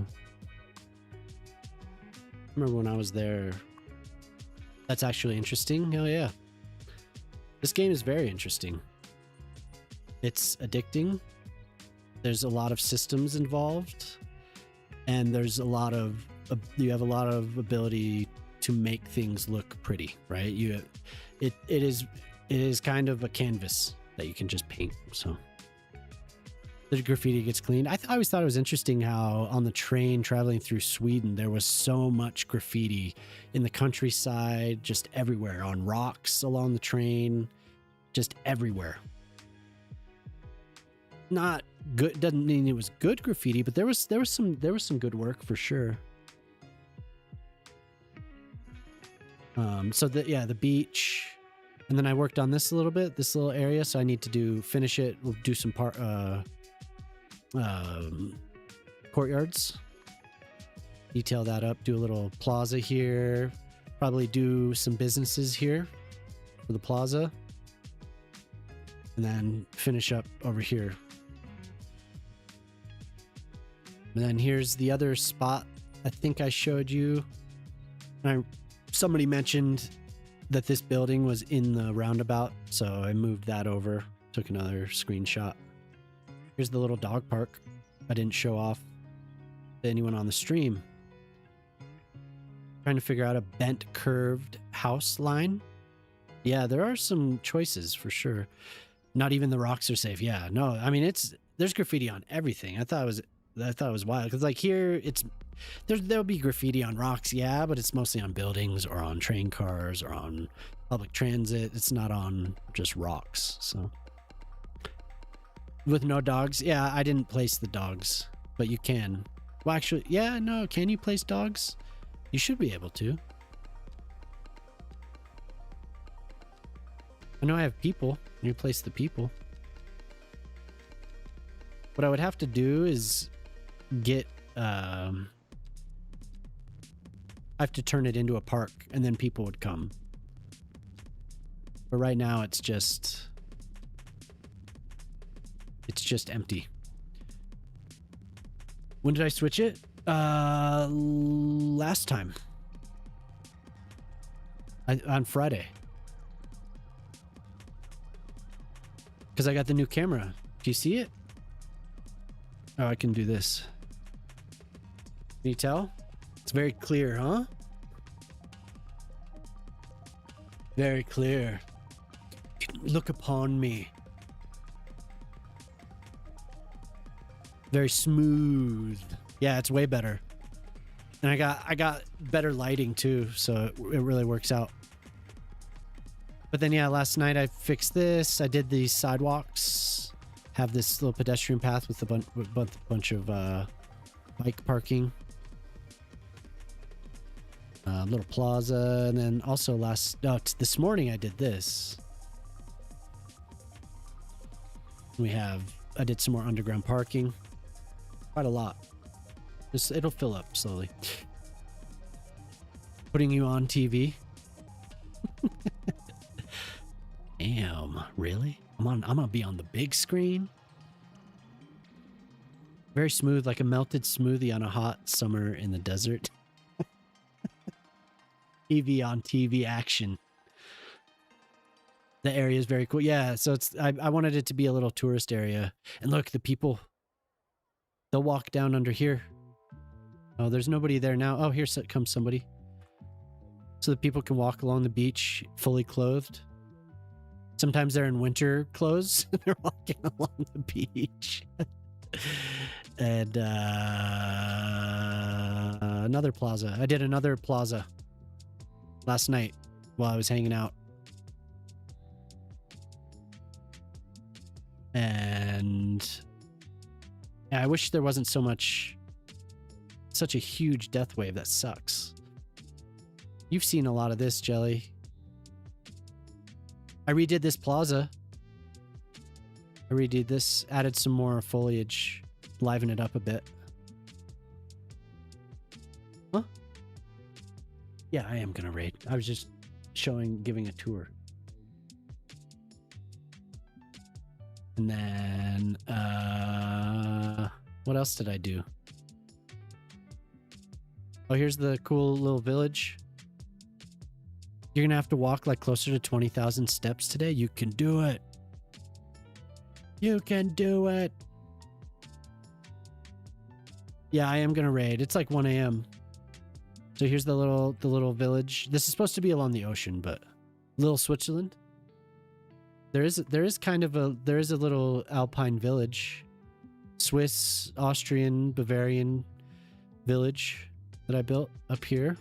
remember when I was there. That's actually interesting. Hell yeah. This game is very interesting. It's addicting. There's a lot of systems involved. And there's a lot of... you have a lot of ability to make things look pretty, right? It is kind of a canvas that you can just paint. So the graffiti gets cleaned. I always thought it was interesting how on the train traveling through Sweden there was so much graffiti in the countryside, just everywhere, on rocks along the train, just everywhere. Not good, doesn't mean it was good graffiti, but there was some good work for sure. So the beach, and then I worked on this a little bit, this little area. So I need to finish it. We'll do some courtyards, detail that up, do a little plaza here, probably do some businesses here for the plaza, and then finish up over here. And then here's the other spot I think I showed you. Somebody mentioned that this building was in the roundabout, so I moved that over, took another screenshot. Here's the little dog park I didn't show off to anyone on the stream. Trying to figure out a bent curved house line. Yeah, there are some choices for sure. Not even the rocks are safe. Yeah, no, I mean, there's graffiti on everything. I thought it was wild because like here there'll be graffiti on rocks, yeah, but it's mostly on buildings or on train cars or on public transit. It's not on just rocks. So with no dogs, yeah, I didn't place the dogs, but you can. Well, actually, yeah, no, can you place dogs? You should be able to. I know I have people. You place the people. What I would have to do is get I have to turn it into a park and then people would come. But right now it's just empty. When did I switch it? Last time. On Friday. Because I got the new camera. Do you see it? Oh, I can do this. Can you tell? It's very clear, huh? Very clear. Look upon me. Very smooth. Yeah, it's way better. And I got better lighting too, so it really works out. But then yeah, last night I fixed this. I did these sidewalks. Have this little pedestrian path with a bunch of bike parking. Little plaza, and then also this morning I did this. I did some more underground parking. Quite a lot. It'll fill up slowly. Putting you on TV. Damn, really? I'm gonna be on the big screen. Very smooth, like a melted smoothie on a hot summer in the desert. TV on TV action. The area is very cool. Yeah, so I wanted it to be a little tourist area. And look, the people, they'll walk down under here. Oh, there's nobody there now. Oh, here comes somebody. So the people can walk along the beach fully clothed. Sometimes they're in winter clothes. They're walking along the beach. And another plaza. I did another plaza last night while I was hanging out. Yeah, I wish there wasn't such a huge death wave. That sucks. You've seen a lot of this, Jelly. I redid this plaza. I redid this, added some more foliage, liven it up a bit. Huh? Yeah, I am gonna raid. I was just giving a tour. And then, what else did I do? Oh, here's the cool little village. You're gonna have to walk like closer to 20,000 steps today. You can do it. You can do it. Yeah, I am gonna raid. It's like 1 a.m. So here's the little village. This is supposed to be along the ocean, but little Switzerland. There is a little alpine village, Swiss, Austrian, Bavarian village that I built up here.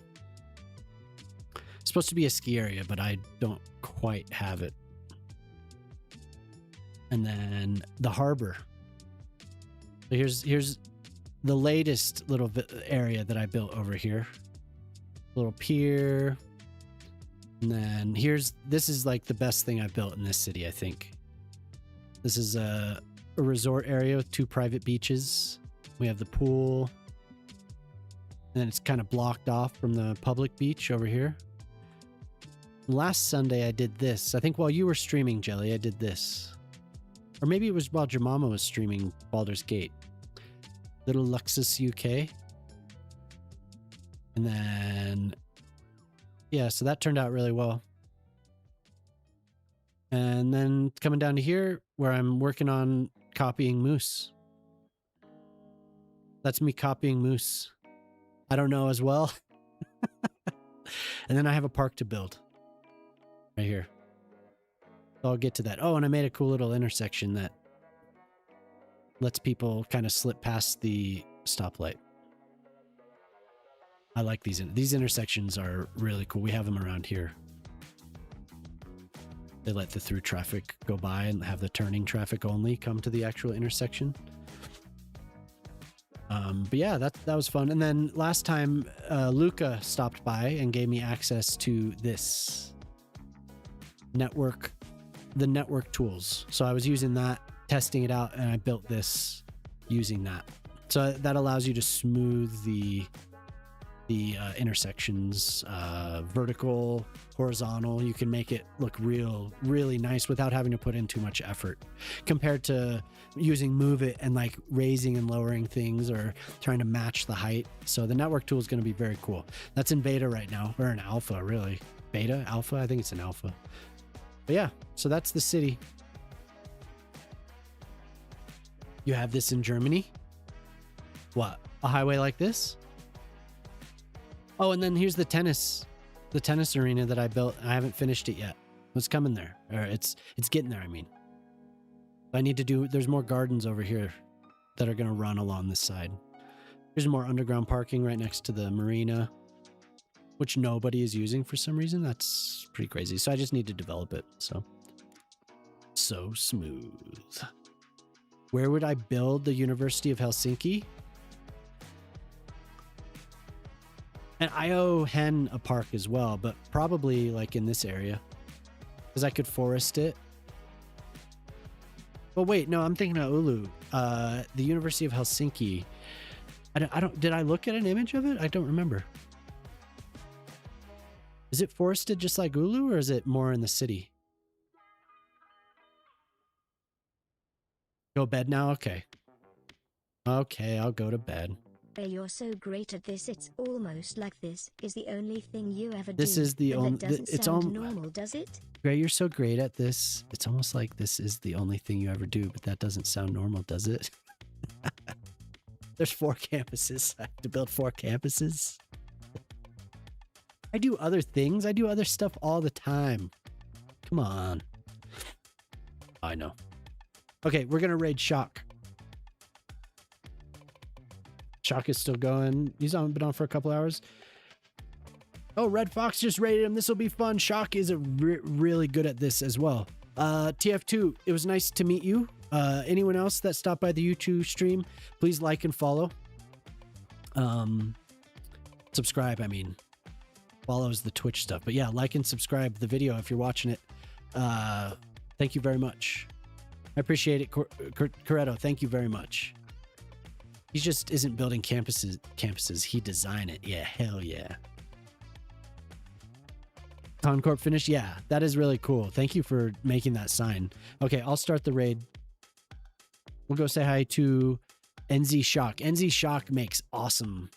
It's supposed to be a ski area, but I don't quite have it. And then the harbor. So here's the latest little area that I built over here. Little pier. And then this is like the best thing I've built in this city, I think. This is a resort area with 2 private beaches. We have the pool. And then it's kind of blocked off from the public beach over here. Last Sunday I did this. I think while you were streaming, Jelly, I did this. Or maybe it was while Jemima was streaming Baldur's Gate. Little Luxus UK. And then... yeah, so that turned out really well. And then coming down to here, where I'm working on copying Moose. That's me copying Moose. I don't know as well. And then I have a park to build. Right here. So I'll get to that. Oh, and I made a cool little intersection that lets people kind of slip past the stoplight. I like these intersections are really cool. We have them around here. They let the through traffic go by and have the turning traffic only come to the actual intersection. But yeah, that was fun. And then last time, Luca stopped by and gave me access to this the network tools. So I was using that, testing it out, and I built this using that. So that allows you to smooth the intersections, vertical, horizontal. You can make it look really nice without having to put in too much effort compared to using Move It and like raising and lowering things or trying to match the height. So the network tool is going to be very cool. That's in beta right now, or in alpha, really. Beta, alpha? I think it's in alpha. But yeah, so that's the city. You have this in Germany. What? A highway like this? Oh, and then here's the tennis arena that I built. I haven't finished it yet. It's coming there. Or it's getting there, I mean. I need to there's more gardens over here that are going to run along this side. Here's more underground parking right next to the marina, which nobody is using for some reason. That's pretty crazy. So I just need to develop it. So smooth. Where would I build the University of Helsinki? And I owe Hen a park as well, but probably like in this area, because I could forest it. Well, wait, no, I'm thinking of Oulu. The University of Helsinki. I don't. Did I look at an image of it? I don't remember. Is it forested just like Oulu, or is it more in the city? Go bed now? Okay. Okay, I'll go to bed. You're so great at this. It's almost like this is the only thing you ever do. This is the only. That doesn't sound normal, does it? Gray, you're so great at this. It's almost like this is the only thing you ever do, but that doesn't sound normal, does it? There's 4 campuses. I have to build 4 campuses. I do other things. I do other stuff all the time. Come on. I know. Okay, we're gonna raid Shock. Shock is still going. He's been on for a couple hours. Oh, Red Fox just raided him. This will be fun. Shock is really good at this as well. TF2, it was nice to meet you. Anyone else that stopped by the YouTube stream, please like and follow. Subscribe, I mean. Follows the Twitch stuff. But yeah, like and subscribe the video if you're watching it. Thank you very much. I appreciate it. Corretto, thank you very much. He just isn't building campuses. He designed it. Yeah, hell yeah. Concorp finished? Yeah, that is really cool. Thank you for making that sign. Okay, I'll start the raid. We'll go say hi to NZ Shock. NZ Shock makes awesome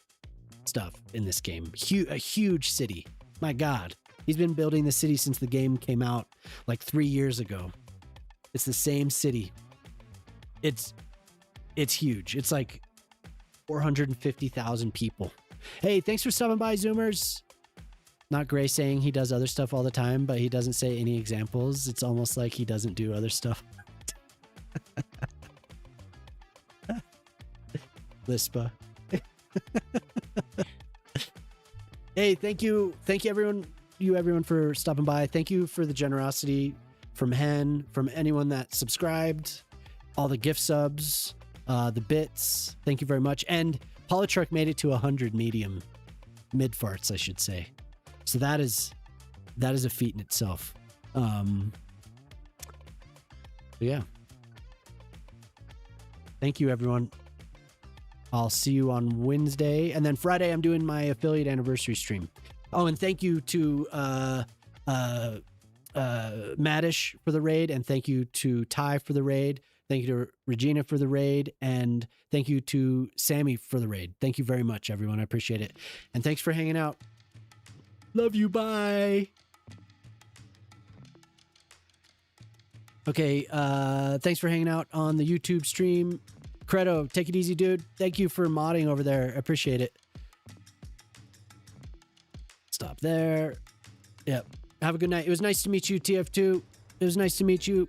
stuff in this game. A huge city. My God. He's been building the city since the game came out like 3 years ago. It's the same city. It's huge. It's like 450,000 people. Hey, thanks for stopping by, Zoomers. Not Gray saying he does other stuff all the time, but he doesn't say any examples. It's almost like he doesn't do other stuff. Lispa. Hey, thank you everyone for stopping by. Thank you for the generosity from Hen, from anyone that subscribed, all the gift subs, the bits. Thank you very much. And Polytruck made it to 100 medium mid farts, I should say. So that is a feat in itself. Yeah. Thank you, everyone. I'll see you on Wednesday. And then Friday, I'm doing my affiliate anniversary stream. Oh, and thank you to Madish for the raid. And thank you to Ty for the raid. Thank you to Regina for the raid. And thank you to Sammy for the raid. Thank you very much, everyone. I appreciate it. And thanks for hanging out. Love you. Bye. Okay. Thanks for hanging out on the YouTube stream. Credo, take it easy, dude. Thank you for modding over there. I appreciate it. Stop there. Yep. Have a good night. It was nice to meet you, TF2. It was nice to meet you.